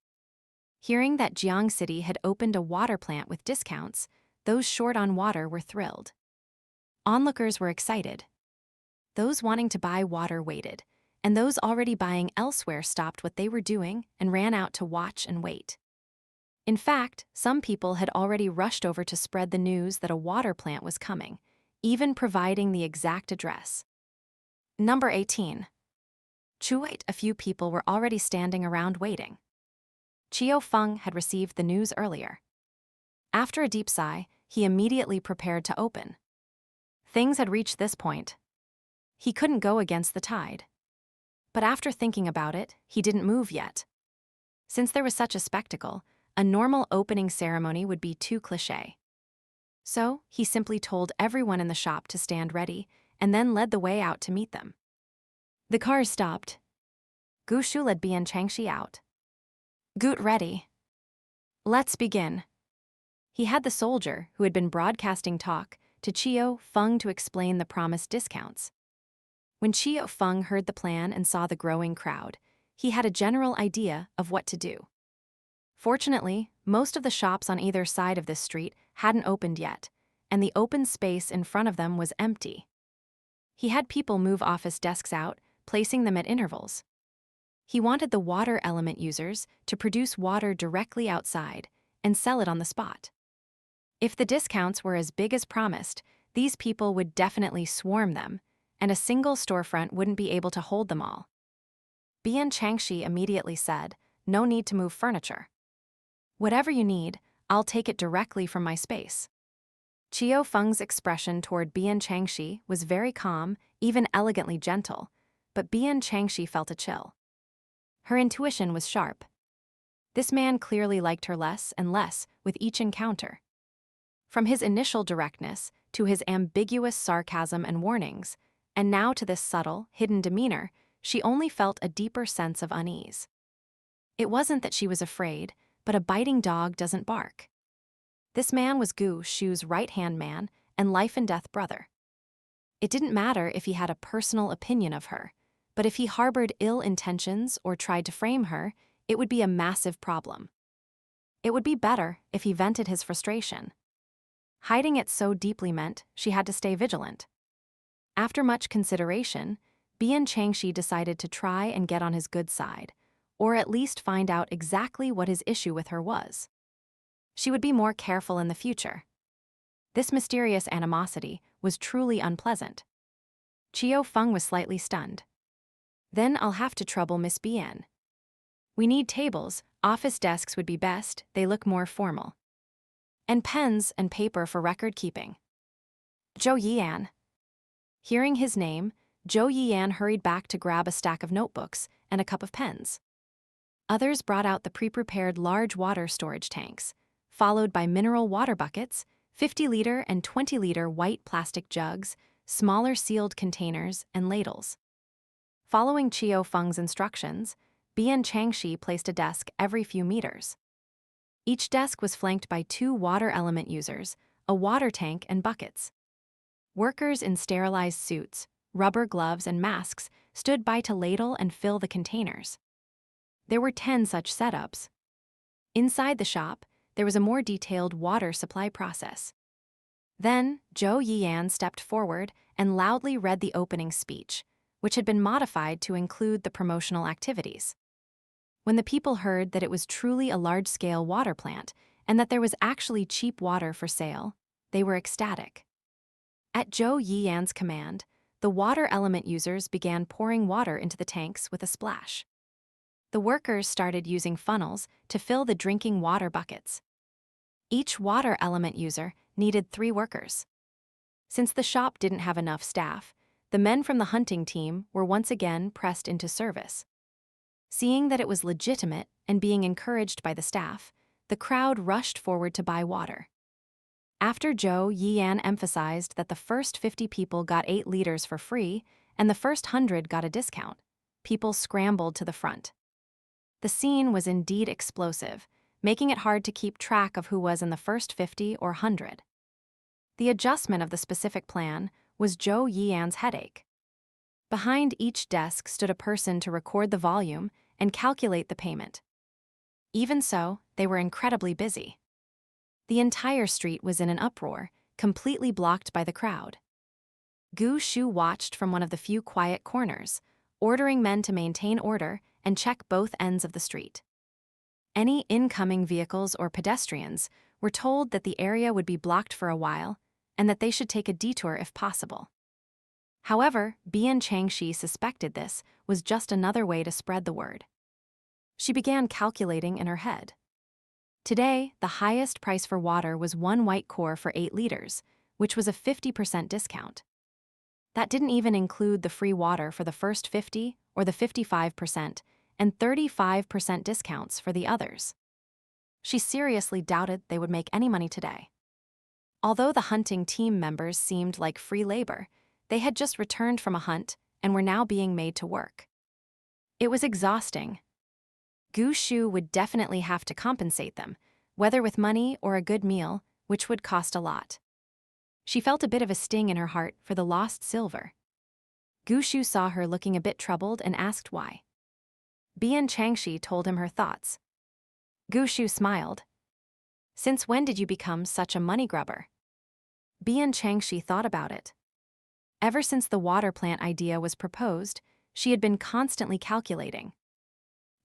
Hearing that Jiang City had opened a water plant with discounts, those short on water were thrilled. Onlookers were excited. Those wanting to buy water waited, and those already buying elsewhere stopped what they were doing and ran out to watch and wait. In fact, some people had already rushed over to spread the news that a water plant was coming, even providing the exact address. Number 18. Chuait. A few people were already standing around waiting. Chiao Feng had received the news earlier. After a deep sigh, he immediately prepared to open. Things had reached this point. He couldn't go against the tide. But after thinking about it, he didn't move yet. Since there was such a spectacle, a normal opening ceremony would be too cliché. So, he simply told everyone in the shop to stand ready, and then led the way out to meet them. The cars stopped. Gu Shu led Bian Changxi out. "Gut ready. Let's begin." He had the soldier, who had been broadcasting talk, to Qiu Feng to explain the promised discounts. When Qiu Feng heard the plan and saw the growing crowd, he had a general idea of what to do. Fortunately, most of the shops on either side of this street hadn't opened yet, and the open space in front of them was empty. He had people move office desks out, placing them at intervals. He wanted the water element users to produce water directly outside and sell it on the spot. If the discounts were as big as promised, these people would definitely swarm them, and a single storefront wouldn't be able to hold them all. Bian Changxi immediately said, "No need to move furniture. Whatever you need, I'll take it directly from my space." Qiu Feng's expression toward Bian Changxi was very calm, even elegantly gentle, but Bian Changxi felt a chill. Her intuition was sharp. This man clearly liked her less and less with each encounter. From his initial directness to his ambiguous sarcasm and warnings, and now to this subtle, hidden demeanor, she only felt a deeper sense of unease. It wasn't that she was afraid, but a biting dog doesn't bark. This man was Gu Shu's right-hand man and life-and-death brother. It didn't matter if he had a personal opinion of her, but if he harbored ill intentions or tried to frame her, it would be a massive problem. It would be better if he vented his frustration. Hiding it so deeply meant she had to stay vigilant. After much consideration, Bian Changxi decided to try and get on his good side, or at least find out exactly what his issue with her was. She would be more careful in the future. This mysterious animosity was truly unpleasant. Qiu Feng was slightly stunned. "Then I'll have to trouble Miss Bian. We need tables, office desks would be best, they look more formal. And pens and paper for record keeping." Zhou Yian. Hearing his name, Zhou Yian hurried back to grab a stack of notebooks and a cup of pens. Others brought out the pre-prepared large water storage tanks, followed by mineral water buckets, 50-liter and 20-liter white plastic jugs, smaller sealed containers, and ladles. Following Qiu Feng's instructions, Bian Changxi placed a desk every few meters. Each desk was flanked by 2 water element users, a water tank, and buckets. Workers in sterilized suits, rubber gloves, and masks stood by to ladle and fill the containers. There were 10 such setups. Inside the shop, there was a more detailed water supply process. Then, Zhou Yian stepped forward and loudly read the opening speech, which had been modified to include the promotional activities. When the people heard that it was truly a large-scale water plant and that there was actually cheap water for sale, they were ecstatic. At Zhou Yian's command, the water element users began pouring water into the tanks with a splash. The workers started using funnels to fill the drinking water buckets. Each water element user needed 3 workers. Since the shop didn't have enough staff, the men from the hunting team were once again pressed into service. Seeing that it was legitimate and being encouraged by the staff, the crowd rushed forward to buy water. After Zhou Yian emphasized that the first 50 people got 8 liters for free and the first 100 got a discount, people scrambled to the front. The scene was indeed explosive, making it hard to keep track of who was in the first 50 or 100. The adjustment of the specific plan was Zhou Yian's headache. Behind each desk stood a person to record the volume and calculate the payment. Even so, they were incredibly busy. The entire street was in an uproar, completely blocked by the crowd. Gu Shu watched from one of the few quiet corners, ordering men to maintain order and check both ends of the street. Any incoming vehicles or pedestrians were told that the area would be blocked for a while and that they should take a detour if possible. However, Bian Changxi suspected this was just another way to spread the word. She began calculating in her head. Today, the highest price for water was 1 white core for 8 liters, which was a 50% discount. That didn't even include the free water for the first 50 or the 55% and 35% discounts for the others. She seriously doubted they would make any money today. Although the hunting team members seemed like free labor, they had just returned from a hunt and were now being made to work. It was exhausting. Gu Shu would definitely have to compensate them, whether with money or a good meal, which would cost a lot. She felt a bit of a sting in her heart for the lost silver. Gu Shu saw her looking a bit troubled and asked why. Bian Changxi told him her thoughts. Gu Shu smiled. "Since when did you become such a money grubber?" Bian Changxi thought about it. Ever since the water plant idea was proposed, she had been constantly calculating.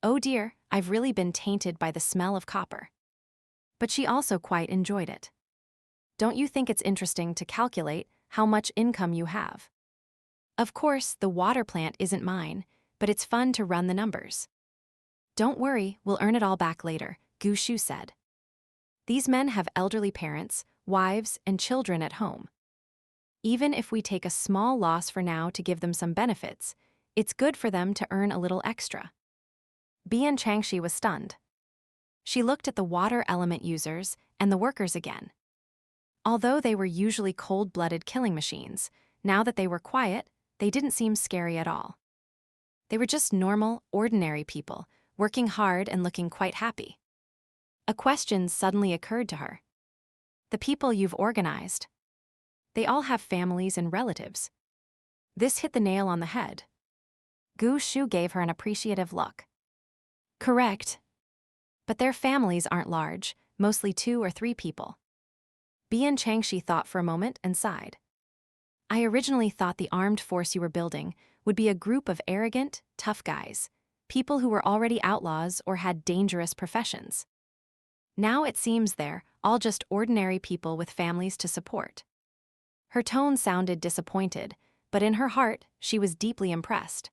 "Oh dear, I've really been tainted by the smell of copper." But she also quite enjoyed it. "Don't you think it's interesting to calculate how much income you have? Of course, the water plant isn't mine, but it's fun to run the numbers." "Don't worry, we'll earn it all back later," Gu Shu said. "These men have elderly parents, wives, and children at home. Even if we take a small loss for now to give them some benefits, it's good for them to earn a little extra." Bian Changxi was stunned. She looked at the water element users and the workers again. Although they were usually cold-blooded killing machines, now that they were quiet, they didn't seem scary at all. They were just normal, ordinary people, working hard and looking quite happy. A question suddenly occurred to her. "The people you've organized, they all have families and relatives." This hit the nail on the head. Gu Shu gave her an appreciative look. "Correct. But their families aren't large, mostly 2 or 3 people." Bian Changxi thought for a moment and sighed. "I originally thought the armed force you were building would be a group of arrogant, tough guys, people who were already outlaws or had dangerous professions. Now it seems they're all just ordinary people with families to support." Her tone sounded disappointed, but in her heart, she was deeply impressed.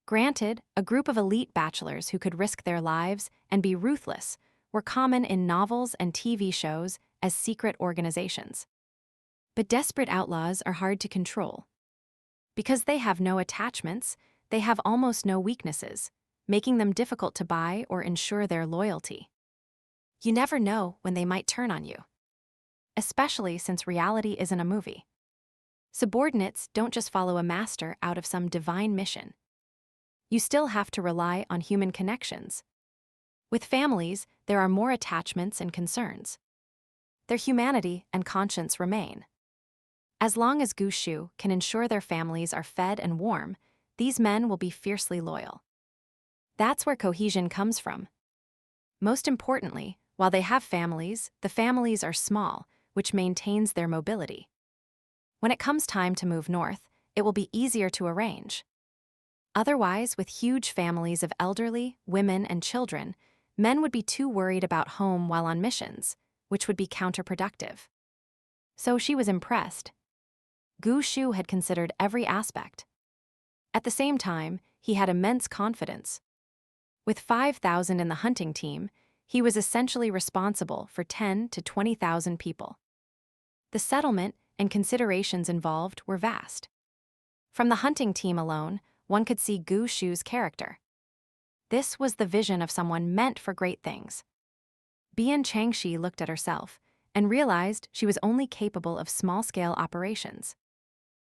Granted, a group of elite bachelors who could risk their lives and be ruthless were common in novels and TV shows as secret organizations. But desperate outlaws are hard to control. Because they have no attachments, they have almost no weaknesses, making them difficult to buy or ensure their loyalty. You never know when they might turn on you. Especially since reality isn't a movie. Subordinates don't just follow a master out of some divine mission. You still have to rely on human connections. With families, there are more attachments and concerns. Their humanity and conscience remain. As long as Gu Shu can ensure their families are fed and warm, these men will be fiercely loyal. That's where cohesion comes from. Most importantly, while they have families, the families are small, which maintains their mobility. When it comes time to move north, it will be easier to arrange. Otherwise, with huge families of elderly, women, and children, men would be too worried about home while on missions, which would be counterproductive. So she was impressed. Gu Shu had considered every aspect. At the same time, he had immense confidence. With 5,000 in the hunting team, he was essentially responsible for 10 to 20,000 people. The settlement and considerations involved were vast. From the hunting team alone, one could see Gu Shu's character. This was the vision of someone meant for great things. Bian Changxi looked at herself and realized she was only capable of small-scale operations.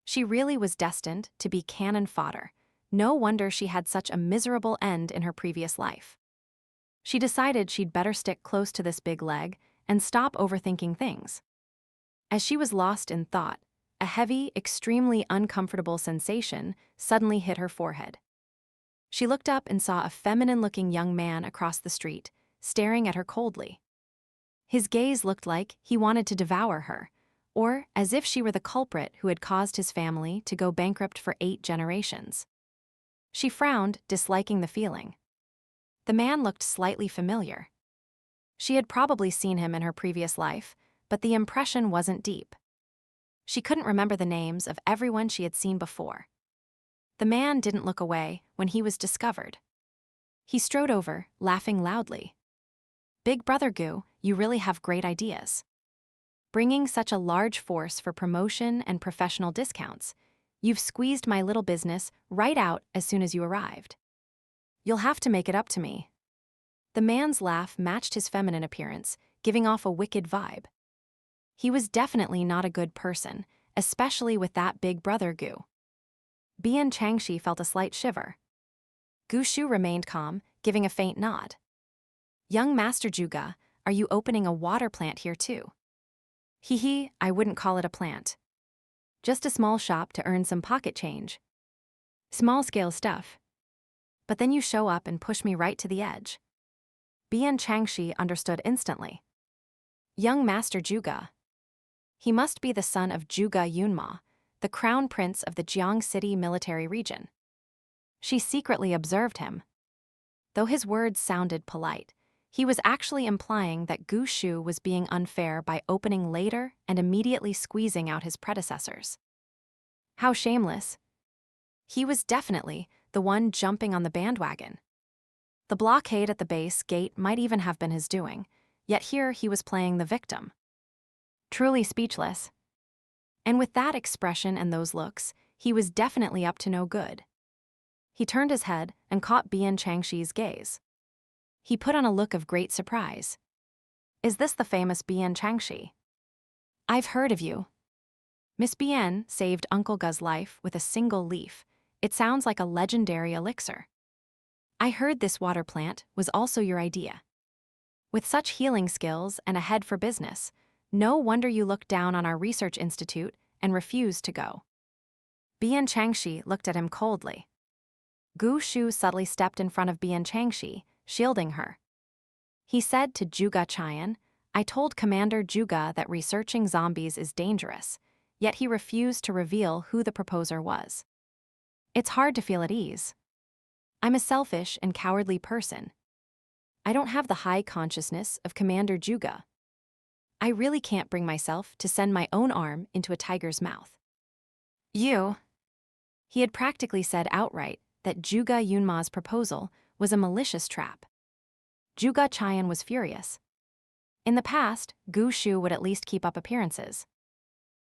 She really was destined to be cannon fodder. No wonder she had such a miserable end in her previous life. She decided she'd better stick close to this big leg and stop overthinking things. As she was lost in thought, a heavy, extremely uncomfortable sensation suddenly hit her forehead. She looked up and saw a feminine-looking young man across the street, staring at her coldly. His gaze looked like he wanted to devour her, or as if she were the culprit who had caused his family to go bankrupt for 8 generations. She frowned, disliking the feeling. The man looked slightly familiar. She had probably seen him in her previous life, but the impression wasn't deep. She couldn't remember the names of everyone she had seen before. The man didn't look away when he was discovered. He strode over, laughing loudly. "Big Brother Gu, you really have great ideas. Bringing such a large force for promotion and professional discounts, you've squeezed my little business right out as soon as you arrived. You'll have to make it up to me." The man's laugh matched his feminine appearance, giving off a wicked vibe. He was definitely not a good person, especially with that big brother Gu. Bian Changxi felt a slight shiver. Gu Shu remained calm, giving a faint nod. Young Master Zhuge, are you opening a water plant here too? Hee, I wouldn't call it a plant. Just a small shop to earn some pocket change. Small-scale stuff. But then you show up and push me right to the edge. Bian Changxi understood instantly. Young Master Zhuge. He must be the son of Zhuge Yunma, the crown prince of the Jiangxi military region. She secretly observed him. Though his words sounded polite, he was actually implying that Gu Shu was being unfair by opening later and immediately squeezing out his predecessors. How shameless. He was definitely the one jumping on the bandwagon. The blockade at the base gate might even have been his doing, yet here he was playing the victim. Truly speechless. And with that expression and those looks, he was definitely up to no good. He turned his head and caught Bian Changxi's gaze. He put on a look of great surprise. Is this the famous Bian Changxi? I've heard of you. Miss Bian saved Uncle Gu's life with a single leaf. It sounds like a legendary elixir. I heard this water plant was also your idea. With such healing skills and a head for business, no wonder you looked down on our research institute and refused to go. Bian Changxi looked at him coldly. Gu Shu subtly stepped in front of Bian Changxi, shielding her. He said to Zhuge Qian, I told Commander Zhuge that researching zombies is dangerous, yet he refused to reveal who the proposer was. It's hard to feel at ease. I'm a selfish and cowardly person. I don't have the high consciousness of Commander Zhuge. I really can't bring myself to send my own arm into a tiger's mouth. You. He had practically said outright that Zhuge Yunma's proposal was a malicious trap. Zhuge Qian was furious. In the past, Gu Shu would at least keep up appearances.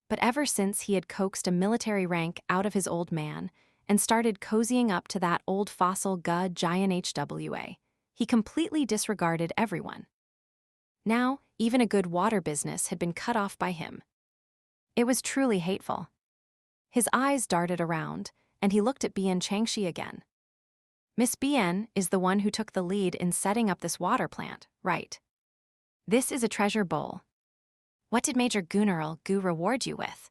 But ever since he had coaxed a military rank out of his old man and started cozying up to that old fossil Giant HWA, he completely disregarded everyone. Now, even a good water business had been cut off by him. It was truly hateful. His eyes darted around, and he looked at Bian Changxi again. Miss Bian is the one who took the lead in setting up this water plant, right? This is a treasure bowl. What did Major Gunneral Gu reward you with?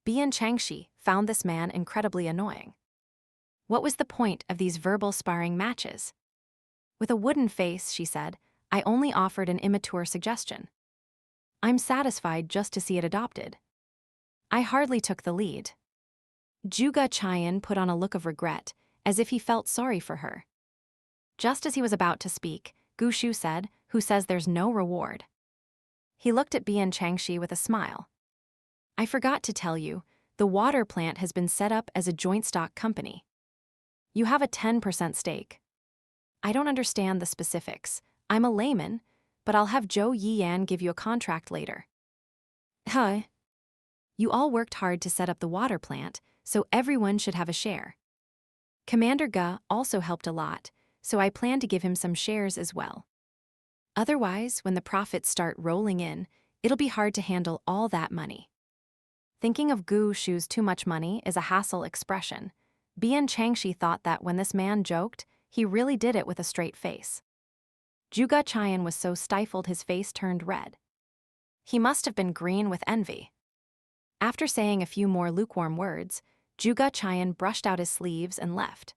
Bian Changxi found this man incredibly annoying. What was the point of these verbal sparring matches? With a wooden face, she said, I only offered an immature suggestion. I'm satisfied just to see it adopted. I hardly took the lead. Zhuge Qian put on a look of regret, as if he felt sorry for her. Just as he was about to speak, Gu Shu said, who says there's no reward. He looked at Bian Changxi with a smile. I forgot to tell you, the water plant has been set up as a joint stock company. You have a 10% stake. I don't understand the specifics. I'm a layman, but I'll have Zhou Yiyan give you a contract later. Huh? You all worked hard to set up the water plant, so everyone should have a share. Commander Ge also helped a lot, so I plan to give him some shares as well. Otherwise, when the profits start rolling in, it'll be hard to handle all that money. Thinking of Gu Shu's too much money is a hassle expression. Bian Changxi thought that when this man joked, he really did it with a straight face. Zhuge Qian was so stifled his face turned red. He must have been green with envy. After saying a few more lukewarm words, Zhuge Qian brushed out his sleeves and left.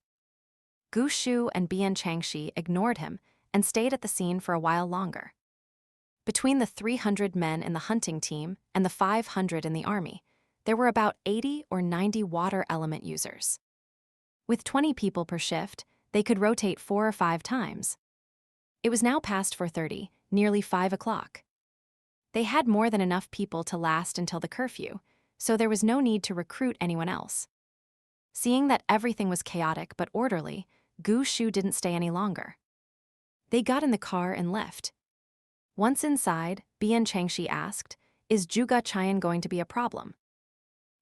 Gu Shu and Bian Changxi ignored him and stayed at the scene for a while longer. Between the 300 men in the hunting team and the 500 in the army, there were about 80 or 90 water element users. With 20 people per shift, they could rotate 4 or 5 times. It was now past 4:30, nearly 5 o'clock. They had more than enough people to last until the curfew, so there was no need to recruit anyone else. Seeing that everything was chaotic but orderly, Gu Shu didn't stay any longer. They got in the car and left. Once inside, Bian Changxi asked, is Zhuge Qian going to be a problem?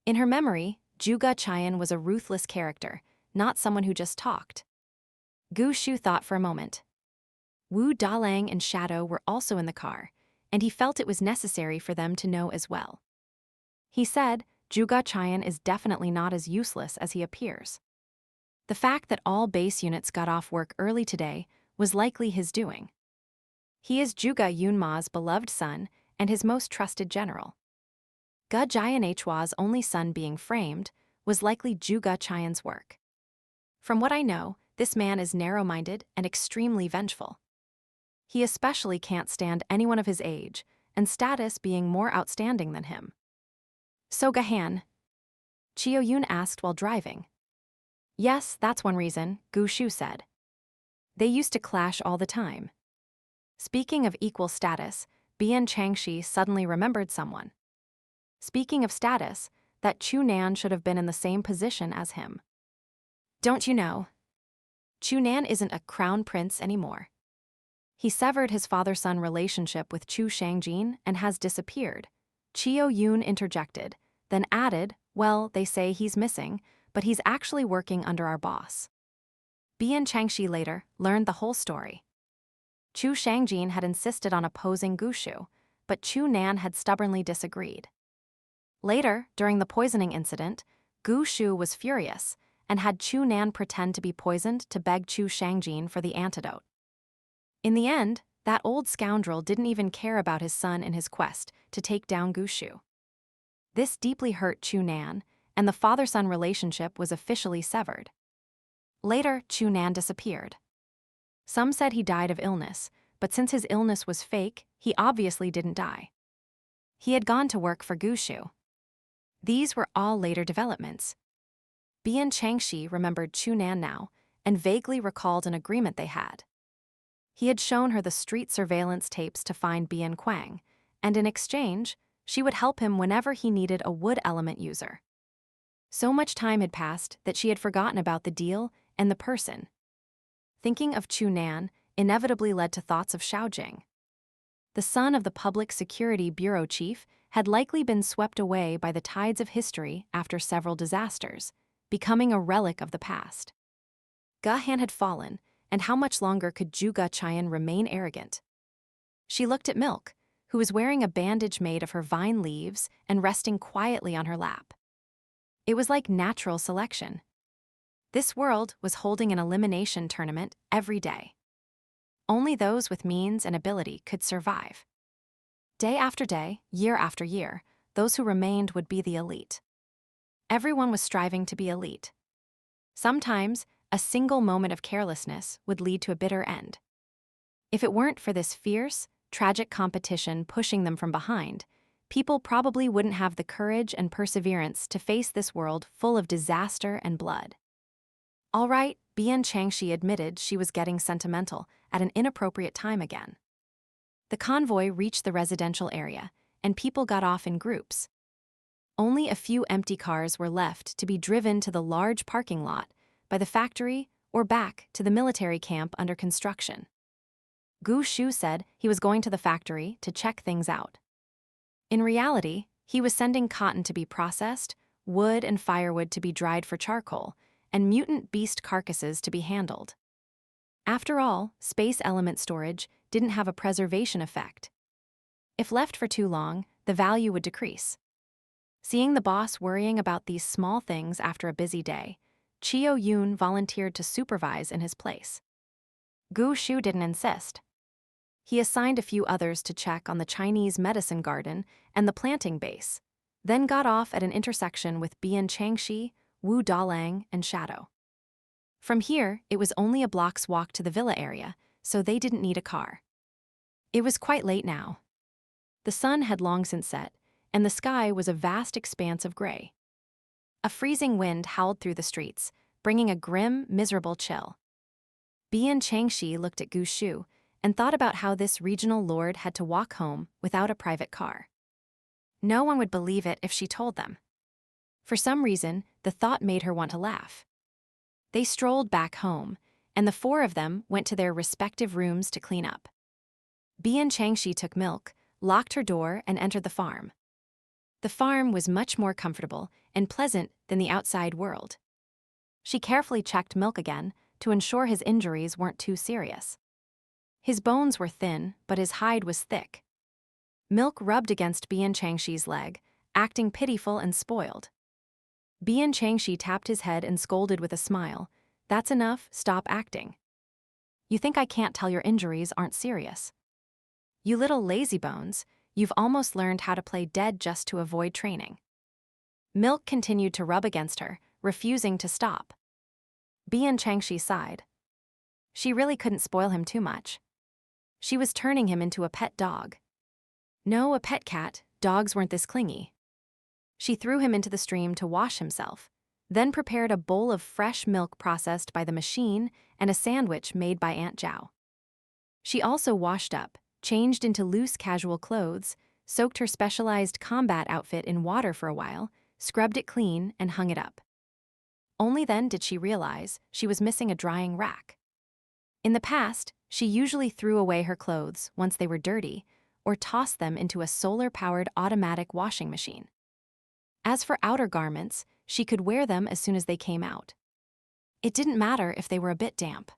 In her memory, Zhuge Qian was a ruthless character, not someone who just talked. Gu Shu thought for a moment. Wu Dalang and Shadow were also in the car, and he felt it was necessary for them to know as well. He said, Zhuge is definitely not as useless as he appears. The fact that all base units got off work early today was likely his doing. He is Zhuge Yunma's beloved son and his most trusted general. Giant Hua's only son being framed was likely Zhuge work. From what I know, this man is narrow-minded and extremely vengeful. He especially can't stand anyone of his age and status being more outstanding than him. So Gahan? Qiao Yun asked while driving. Yes, that's one reason, Gu Shu said. They used to clash all the time. Speaking of equal status, Bian Changxi suddenly remembered someone. Speaking of status, that Chu Nan should have been in the same position as him. Don't you know? Chu Nan isn't a crown prince anymore. He severed his father-son relationship with Chu Shangjin and has disappeared. Qiao Yun interjected, then added, well, they say he's missing, but he's actually working under our boss. Bian Changxi later learned the whole story. Chu Shangjin had insisted on opposing Gu Shu, but Chu Nan had stubbornly disagreed. Later, during the poisoning incident, Gu Shu was furious and had Chu Nan pretend to be poisoned to beg Chu Shangjin for the antidote. In the end, that old scoundrel didn't even care about his son in his quest to take down Gu Shu. This deeply hurt Chu Nan, and the father-son relationship was officially severed. Later, Chu Nan disappeared. Some said he died of illness, but since his illness was fake, he obviously didn't die. He had gone to work for Gu Shu. These were all later developments. Bian Changxi remembered Chu Nan now and vaguely recalled an agreement they had. He had shown her the street surveillance tapes to find Bian Quang, and in exchange, she would help him whenever he needed a wood element user. So much time had passed that she had forgotten about the deal and the person. Thinking of Chu Nan inevitably led to thoughts of Xiaojing. The son of the Public Security Bureau chief had likely been swept away by the tides of history after several disasters, becoming a relic of the past. Gahan had fallen, and how much longer could Zhuge remain arrogant? She looked at Milk, who was wearing a bandage made of her vine leaves and resting quietly on her lap. It was like natural selection. This world was holding an elimination tournament every day. Only those with means and ability could survive. Day after day, year after year, those who remained would be the elite. Everyone was striving to be elite. Sometimes, a single moment of carelessness would lead to a bitter end. If it weren't for this fierce, tragic competition pushing them from behind, people probably wouldn't have the courage and perseverance to face this world full of disaster and blood. All right, Bian Changxi admitted she was getting sentimental at an inappropriate time again. The convoy reached the residential area, and people got off in groups. Only a few empty cars were left to be driven to the large parking lot by the factory or back to the military camp under construction. Gu Shu said he was going to the factory to check things out. In reality, he was sending cotton to be processed, wood and firewood to be dried for charcoal, and mutant beast carcasses to be handled. After all, space element storage didn't have a preservation effect. If left for too long, the value would decrease. Seeing the boss worrying about these small things after a busy day, Qiao Yun volunteered to supervise in his place. Gu Shu didn't insist. He assigned a few others to check on the Chinese medicine garden and the planting base, then got off at an intersection with Bian Changxi, Wu Dalang, and Shadow. From here, it was only a block's walk to the villa area, so they didn't need a car. It was quite late now. The sun had long since set, and the sky was a vast expanse of gray. A freezing wind howled through the streets, bringing a grim, miserable chill. Bian Changxi looked at Gu Shu and thought about how this regional lord had to walk home without a private car. No one would believe it if she told them. For some reason, the thought made her want to laugh. They strolled back home, and the four of them went to their respective rooms to clean up. Bian Changxi took Milk, locked her door, and entered the farm. The farm was much more comfortable and pleasant than the outside world. She carefully checked Milk again to ensure his injuries weren't too serious. His bones were thin, but his hide was thick. Milk rubbed against Bian Changxi's leg, acting pitiful and spoiled. Bian Changxi tapped his head and scolded with a smile. "That's enough, stop acting. You think I can't tell your injuries aren't serious? You little lazybones, you've almost learned how to play dead just to avoid training." Milk continued to rub against her, refusing to stop. Bian Changxi sighed. She really couldn't spoil him too much. She was turning him into a pet dog. No, a pet cat, dogs weren't this clingy. She threw him into the stream to wash himself, then prepared a bowl of fresh milk processed by the machine and a sandwich made by Aunt Zhao. She also washed up, changed into loose casual clothes, soaked her specialized combat outfit in water for a while, scrubbed it clean, and hung it up. Only then did she realize she was missing a drying rack. In the past, she usually threw away her clothes once they were dirty or tossed them into a solar-powered automatic washing machine. As for outer garments, she could wear them as soon as they came out. It didn't matter if they were a bit damp.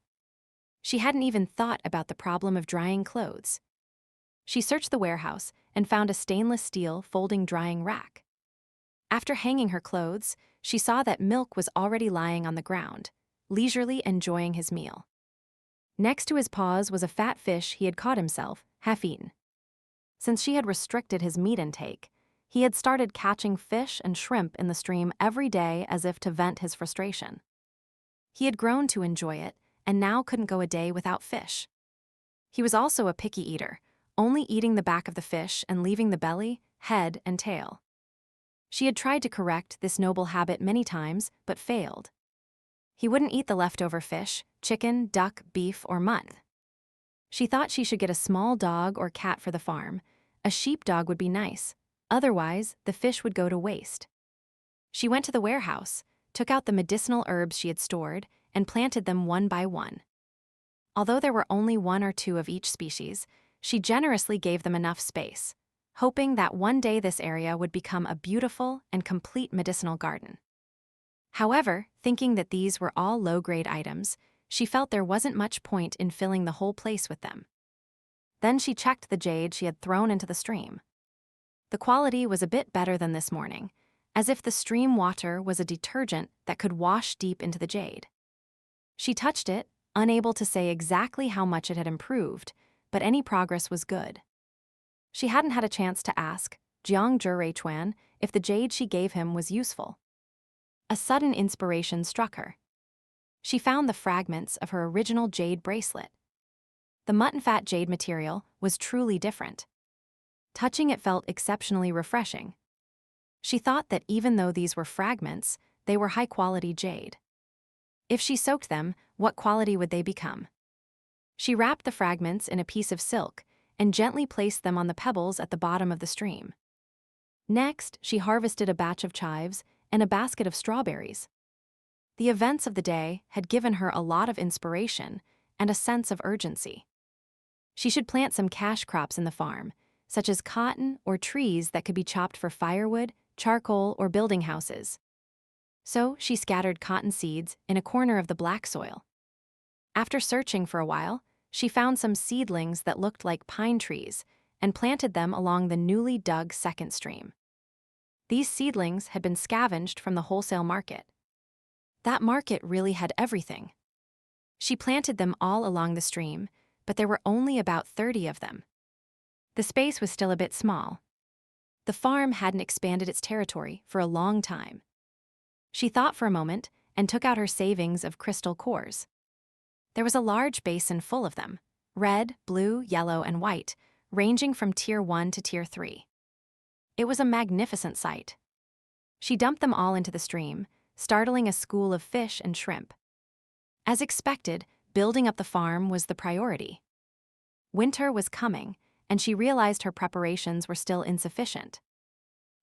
She hadn't even thought about the problem of drying clothes. She searched the warehouse and found a stainless steel folding drying rack. After hanging her clothes, she saw that Milk was already lying on the ground, leisurely enjoying his meal. Next to his paws was a fat fish he had caught himself, half-eaten. Since she had restricted his meat intake, he had started catching fish and shrimp in the stream every day as if to vent his frustration. He had grown to enjoy it, and now couldn't go a day without fish. He was also a picky eater, only eating the back of the fish and leaving the belly, head, and tail. She had tried to correct this noble habit many times, but failed. He wouldn't eat the leftover fish, chicken, duck, beef, or mutton. She thought she should get a small dog or cat for the farm. A sheepdog would be nice. Otherwise, the fish would go to waste. She went to the warehouse, took out the medicinal herbs she had stored, and planted them one by one. Although there were only one or two of each species, she generously gave them enough space, hoping that one day this area would become a beautiful and complete medicinal garden. However, thinking that these were all low-grade items, she felt there wasn't much point in filling the whole place with them. Then she checked the jade she had thrown into the stream. The quality was a bit better than this morning, as if the stream water was a detergent that could wash deep into the jade. She touched it, unable to say exactly how much it had improved, but any progress was good. She hadn't had a chance to ask Jiang Zhureichuan if the jade she gave him was useful. A sudden inspiration struck her. She found the fragments of her original jade bracelet. The mutton-fat jade material was truly different. Touching it felt exceptionally refreshing. She thought that even though these were fragments, they were high-quality jade. If she soaked them, what quality would they become? She wrapped the fragments in a piece of silk and gently placed them on the pebbles at the bottom of the stream. Next, she harvested a batch of chives and a basket of strawberries. The events of the day had given her a lot of inspiration and a sense of urgency. She should plant some cash crops in the farm, such as cotton or trees that could be chopped for firewood, charcoal, or building houses. So she scattered cotton seeds in a corner of the black soil. After searching for a while, she found some seedlings that looked like pine trees and planted them along the newly dug second stream. These seedlings had been scavenged from the wholesale market. That market really had everything. She planted them all along the stream, but there were only about 30 of them. The space was still a bit small. The farm hadn't expanded its territory for a long time. She thought for a moment and took out her savings of crystal cores. There was a large basin full of them, red, blue, yellow, and white, ranging from Tier 1 to Tier 3. It was a magnificent sight. She dumped them all into the stream, startling a school of fish and shrimp. As expected, building up the farm was the priority. Winter was coming, and she realized her preparations were still insufficient.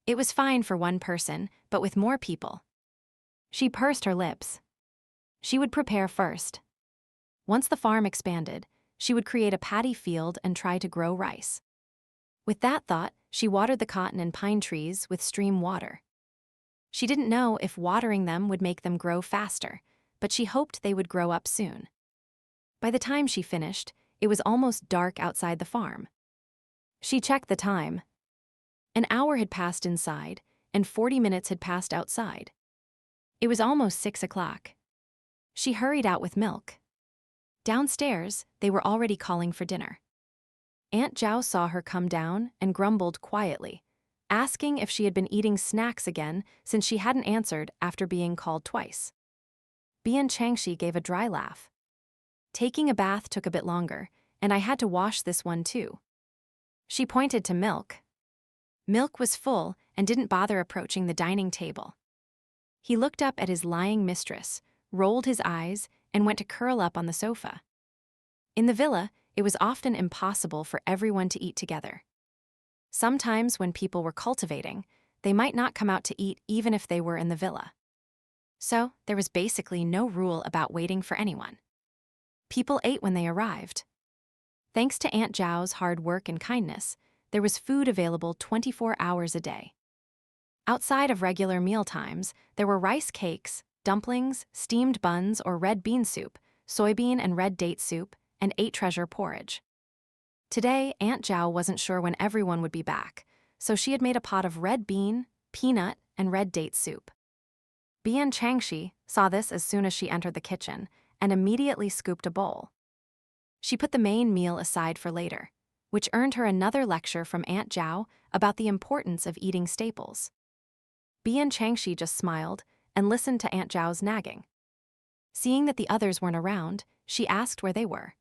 It was fine for one person, but with more people. She pursed her lips. She would prepare first. Once the farm expanded, she would create a paddy field and try to grow rice. With that thought, she watered the cotton and pine trees with stream water. She didn't know if watering them would make them grow faster, but she hoped they would grow up soon. By the time she finished, it was almost dark outside the farm. She checked the time. An hour had passed inside, and 40 minutes had passed outside. It was almost 6 o'clock. She hurried out with milk. Downstairs, they were already calling for dinner. Aunt Zhao saw her come down and grumbled quietly, asking if she had been eating snacks again since she hadn't answered after being called twice. Bian Changxi gave a dry laugh. Taking a bath took a bit longer, and I had to wash this one too. She pointed to milk. Milk was full and didn't bother approaching the dining table. He looked up at his lying mistress, rolled his eyes, and went to curl up on the sofa. In the villa, it was often impossible for everyone to eat together. Sometimes when people were cultivating, they might not come out to eat even if they were in the villa. So, there was basically no rule about waiting for anyone. People ate when they arrived. Thanks to Aunt Zhao's hard work and kindness, there was food available 24 hours a day. Outside of regular meal times, there were rice cakes, dumplings, steamed buns or red bean soup, soybean and red date soup, and 8-treasure porridge. Today, Aunt Zhao wasn't sure when everyone would be back, so she had made a pot of red bean, peanut, and red date soup. Bian Changxi saw this as soon as she entered the kitchen and immediately scooped a bowl. She put the main meal aside for later, which earned her another lecture from Aunt Zhao about the importance of eating staples. Bian Changxi just smiled and listened to Aunt Zhao's nagging. Seeing that the others weren't around, she asked where they were.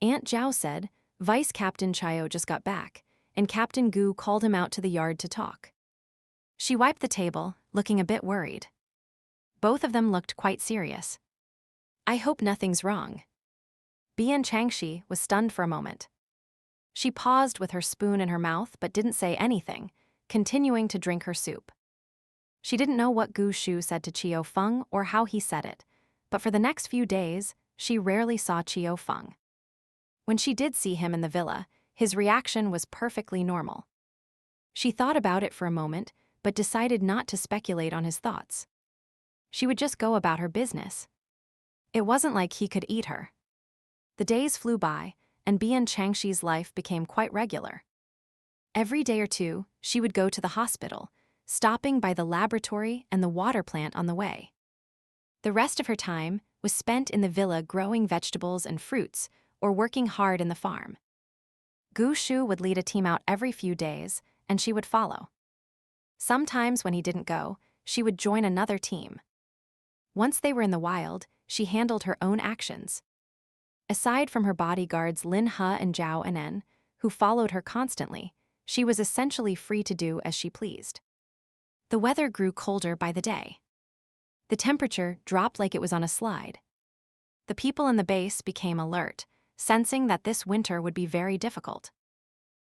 Aunt Zhao said Vice Captain Chayo just got back, and Captain Gu called him out to the yard to talk. She wiped the table, looking a bit worried. Both of them looked quite serious. I hope nothing's wrong. Bian Changxi was stunned for a moment. She paused with her spoon in her mouth but didn't say anything, continuing to drink her soup. She didn't know what Gu Shu said to Qiu Feng or how he said it, but for the next few days, she rarely saw Qiu Feng. When she did see him in the villa, his reaction was perfectly normal. She thought about it for a moment, but decided not to speculate on his thoughts. She would just go about her business. It wasn't like he could eat her. The days flew by, and Bian Changxi's life became quite regular. Every day or two, she would go to the hospital, stopping by the laboratory and the water plant on the way. The rest of her time was spent in the villa growing vegetables and fruits or working hard in the farm. Gu Shu would lead a team out every few days, and she would follow. Sometimes when he didn't go, she would join another team. Once they were in the wild, she handled her own actions. Aside from her bodyguards Lin He and Zhao Anen, who followed her constantly, she was essentially free to do as she pleased. The weather grew colder by the day. The temperature dropped like it was on a slide. The people in the base became alert, sensing that this winter would be very difficult.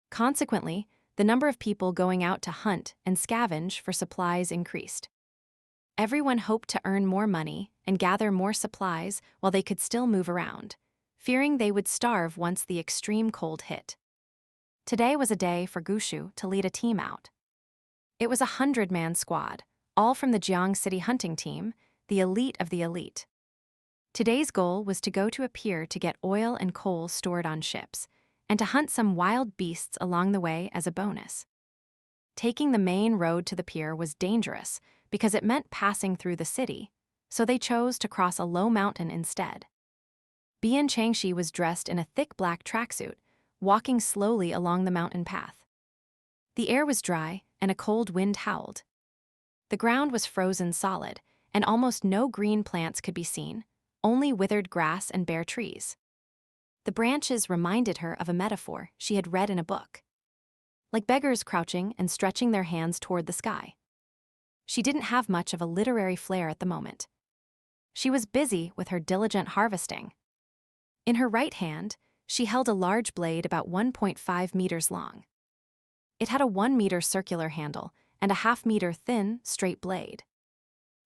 Consequently, the number of people going out to hunt and scavenge for supplies increased. Everyone hoped to earn more money and gather more supplies while they could still move around, fearing they would starve once the extreme cold hit. Today was a day for Gushu to lead a team out. It was a 100-man squad, all from the Jiang City hunting team, the elite of the elite. Today's goal was to go to a pier to get oil and coal stored on ships, and to hunt some wild beasts along the way as a bonus. Taking the main road to the pier was dangerous because it meant passing through the city, so they chose to cross a low mountain instead. Bian Changxi was dressed in a thick black tracksuit, walking slowly along the mountain path. The air was dry, and a cold wind howled. The ground was frozen solid, and almost no green plants could be seen, only withered grass and bare trees. The branches reminded her of a metaphor she had read in a book, like beggars crouching and stretching their hands toward the sky. She didn't have much of a literary flair at the moment. She was busy with her diligent harvesting. In her right hand, she held a large blade about 1.5 meters long. It had a 1-meter circular handle and a half-meter thin, straight blade.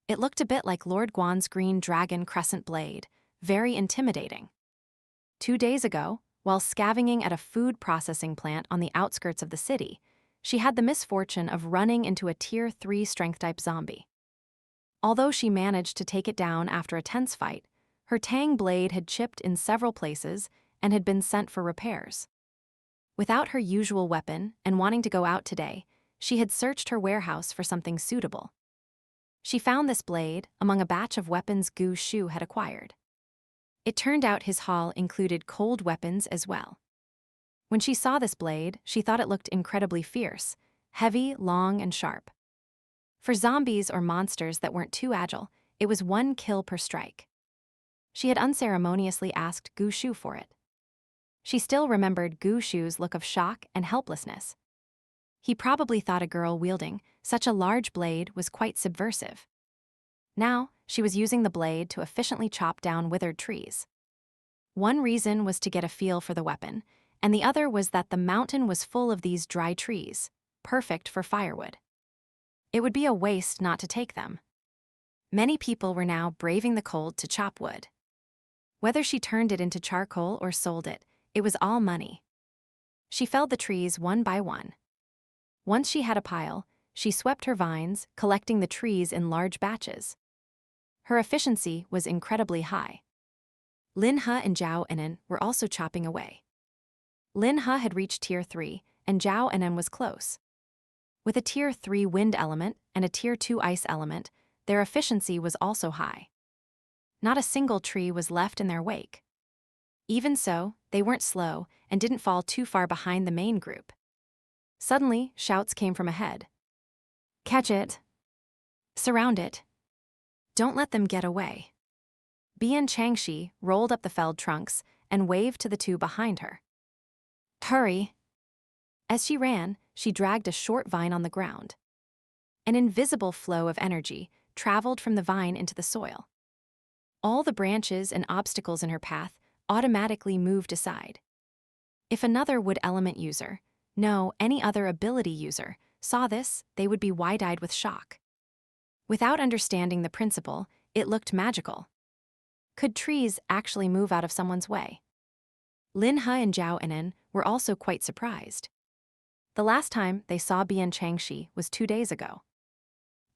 It looked a bit like Lord Guan's green dragon crescent blade, very intimidating. 2 days ago, while scavenging at a food processing plant on the outskirts of the city, she had the misfortune of running into a Tier 3 strength-type zombie. Although she managed to take it down after a tense fight, her tang blade had chipped in several places and had been sent for repairs. Without her usual weapon and wanting to go out today, she had searched her warehouse for something suitable. She found this blade among a batch of weapons Gu Shu had acquired. It turned out his haul included cold weapons as well. When she saw this blade, she thought it looked incredibly fierce, heavy, long, and sharp. For zombies or monsters that weren't too agile, it was 1 kill per strike. She had unceremoniously asked Gu Shu for it. She still remembered Gu Shu's look of shock and helplessness. He probably thought a girl wielding such a large blade was quite subversive. Now, she was using the blade to efficiently chop down withered trees. One reason was to get a feel for the weapon, and the other was that the mountain was full of these dry trees, perfect for firewood. It would be a waste not to take them. Many people were now braving the cold to chop wood. Whether she turned it into charcoal or sold it, it was all money. She felled the trees one by one. Once she had a pile, she swept her vines, collecting the trees in large batches. Her efficiency was incredibly high. Lin He and Zhao Enan were also chopping away. Lin He had reached Tier 3, and Zhao Enan was close. With a Tier 3 wind element and a Tier 2 ice element, their efficiency was also high. Not a single tree was left in their wake. Even so, they weren't slow and didn't fall too far behind the main group. Suddenly, shouts came from ahead. "Catch it! Surround it! Don't let them get away!" Bian Changxi rolled up the felled trunks and waved to the two behind her. "Hurry!" As she ran, she dragged a short vine on the ground. An invisible flow of energy traveled from the vine into the soil. All the branches and obstacles in her path automatically moved aside. If another wood element user, no, any other ability user, saw this, they would be wide-eyed with shock. Without understanding the principle, it looked magical. Could trees actually move out of someone's way? Lin He and Zhao Enan were also quite surprised. The last time they saw Bian Changxi was 2 days ago.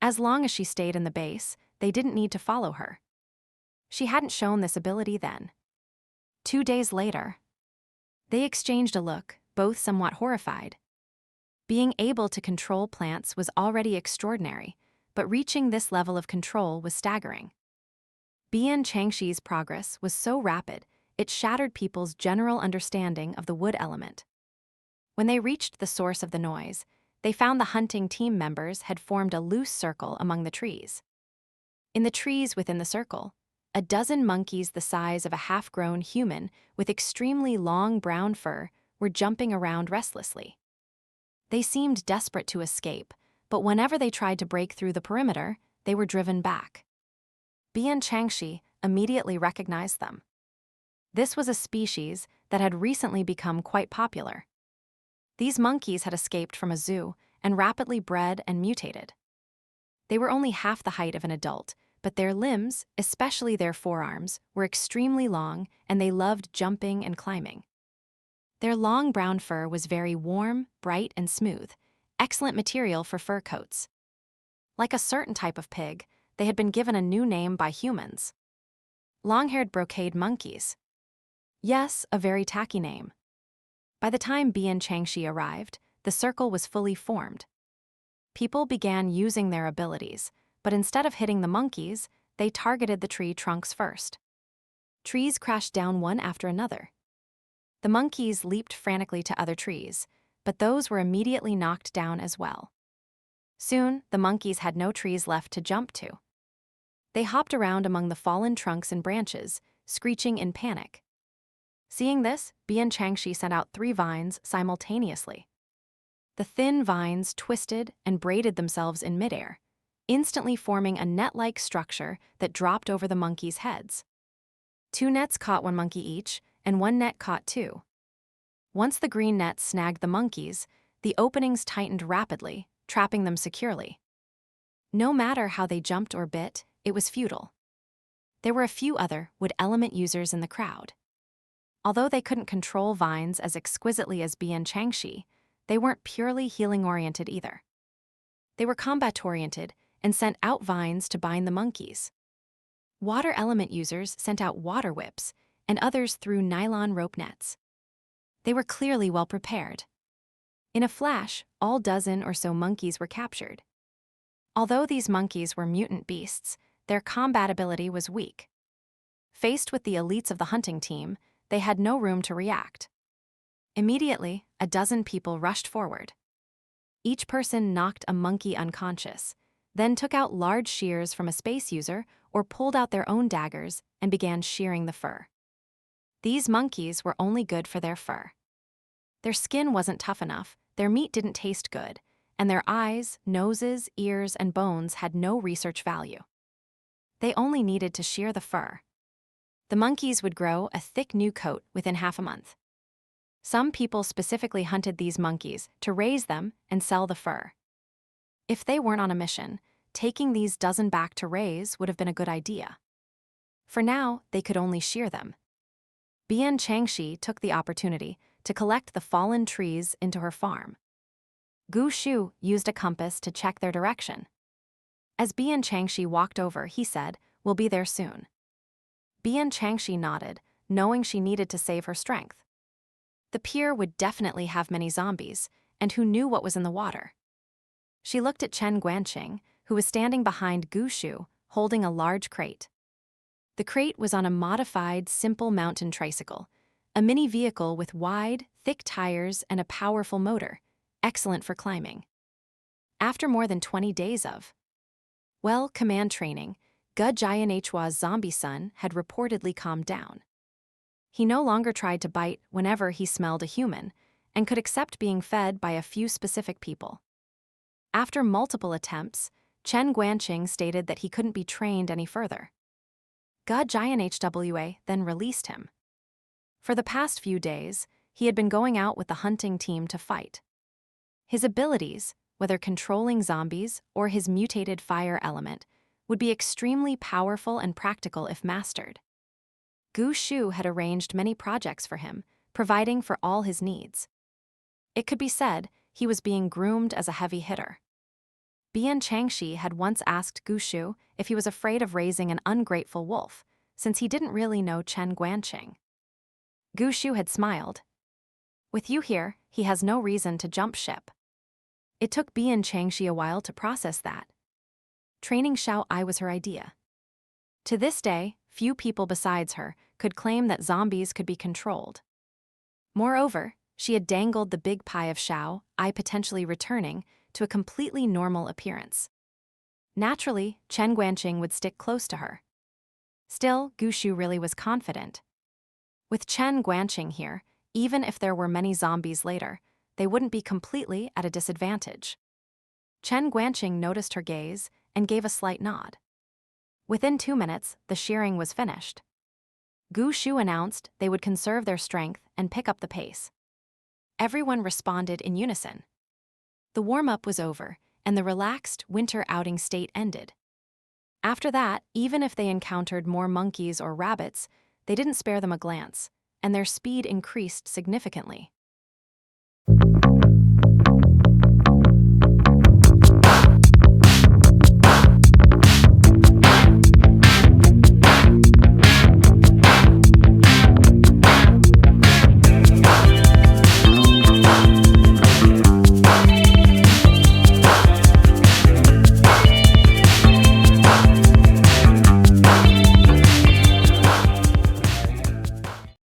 As long as she stayed in the base, they didn't need to follow her. She hadn't shown this ability then. 2 days later, they exchanged a look, both somewhat horrified. Being able to control plants was already extraordinary, but reaching this level of control was staggering. Bian Changxi's progress was so rapid, it shattered people's general understanding of the wood element. When they reached the source of the noise, they found the hunting team members had formed a loose circle among the trees. In the trees within the circle, a dozen monkeys the size of a half-grown human with extremely long brown fur were jumping around restlessly. They seemed desperate to escape, but whenever they tried to break through the perimeter, they were driven back. Bian Changxi immediately recognized them. This was a species that had recently become quite popular. These monkeys had escaped from a zoo and rapidly bred and mutated. They were only half the height of an adult, but their limbs, especially their forearms, were extremely long and they loved jumping and climbing. Their long brown fur was very warm, bright, and smooth, excellent material for fur coats. Like a certain type of pig, they had been given a new name by humans. Long-haired brocade monkeys. Yes, a very tacky name. By the time Bian Changxi arrived, the circle was fully formed. People began using their abilities, but instead of hitting the monkeys, they targeted the tree trunks first. Trees crashed down one after another. The monkeys leaped frantically to other trees, but those were immediately knocked down as well. Soon, the monkeys had no trees left to jump to. They hopped around among the fallen trunks and branches, screeching in panic. Seeing this, Bian Changxi sent out 3 vines simultaneously. The thin vines twisted and braided themselves in midair, instantly forming a net-like structure that dropped over the monkeys' heads. 2 nets caught 1 monkey each, and 1 net caught 2. Once the green nets snagged the monkeys, the openings tightened rapidly, trapping them securely. No matter how they jumped or bit, it was futile. There were a few other wood element users in the crowd. Although they couldn't control vines as exquisitely as Bian Changxi, they weren't purely healing-oriented either. They were combat-oriented and sent out vines to bind the monkeys. Water element users sent out water whips, and others threw nylon rope nets. They were clearly well prepared. In a flash, all dozen or so monkeys were captured. Although these monkeys were mutant beasts, their combat ability was weak. Faced with the elites of the hunting team, they had no room to react. Immediately, a dozen people rushed forward. Each person knocked a monkey unconscious, then took out large shears from a space user or pulled out their own daggers and began shearing the fur. These monkeys were only good for their fur. Their skin wasn't tough enough, their meat didn't taste good, and their eyes, noses, ears, and bones had no research value. They only needed to shear the fur. The monkeys would grow a thick new coat within half a month. Some people specifically hunted these monkeys to raise them and sell the fur. If they weren't on a mission, taking these dozen back to raise would have been a good idea. For now, they could only shear them. Bian Changxi took the opportunity to collect the fallen trees into her farm. Gu Shu used a compass to check their direction. As Bian Changxi walked over, he said, "We'll be there soon." Bian Changxi nodded, knowing she needed to save her strength. The pier would definitely have many zombies, and who knew what was in the water? She looked at Chen Guanqing, who was standing behind Gu Shu, holding a large crate. The crate was on a modified, simple mountain tricycle, a mini vehicle with wide, thick tires and a powerful motor, excellent for climbing. After more than 20 days of command training, Giant Mutated zombie son had reportedly calmed down. He no longer tried to bite whenever he smelled a human, and could accept being fed by a few specific people. After multiple attempts, Chen Guanqing stated that he couldn't be trained any further. Giant Hwa then released him. For the past few days, he had been going out with the hunting team to fight. His abilities, whether controlling zombies or his mutated fire element, would be extremely powerful and practical if mastered. Gu Shu had arranged many projects for him, providing for all his needs. It could be said he was being groomed as a heavy hitter. Bian Changxi had once asked Gu Shu if he was afraid of raising an ungrateful wolf, since he didn't really know Chen Guanqing. Gu Shu had smiled. "With you here, he has no reason to jump ship." It took Bian Changxi a while to process that. Training Xiao Ai was her idea. To this day, few people besides her could claim that zombies could be controlled. Moreover, she had dangled the big pie of Xiao Ai potentially returning to a completely normal appearance. Naturally, Chen Guanqing would stick close to her. Still, Gu Shu really was confident. With Chen Guanqing here, even if there were many zombies later, they wouldn't be completely at a disadvantage. Chen Guanqing noticed her gaze and gave a slight nod. Within 2 minutes, the shearing was finished. Gu Shu announced they would conserve their strength and pick up the pace. Everyone responded in unison. The warm-up was over, and the relaxed winter outing state ended. After that, even if they encountered more monkeys or rabbits, they didn't spare them a glance, and their speed increased significantly.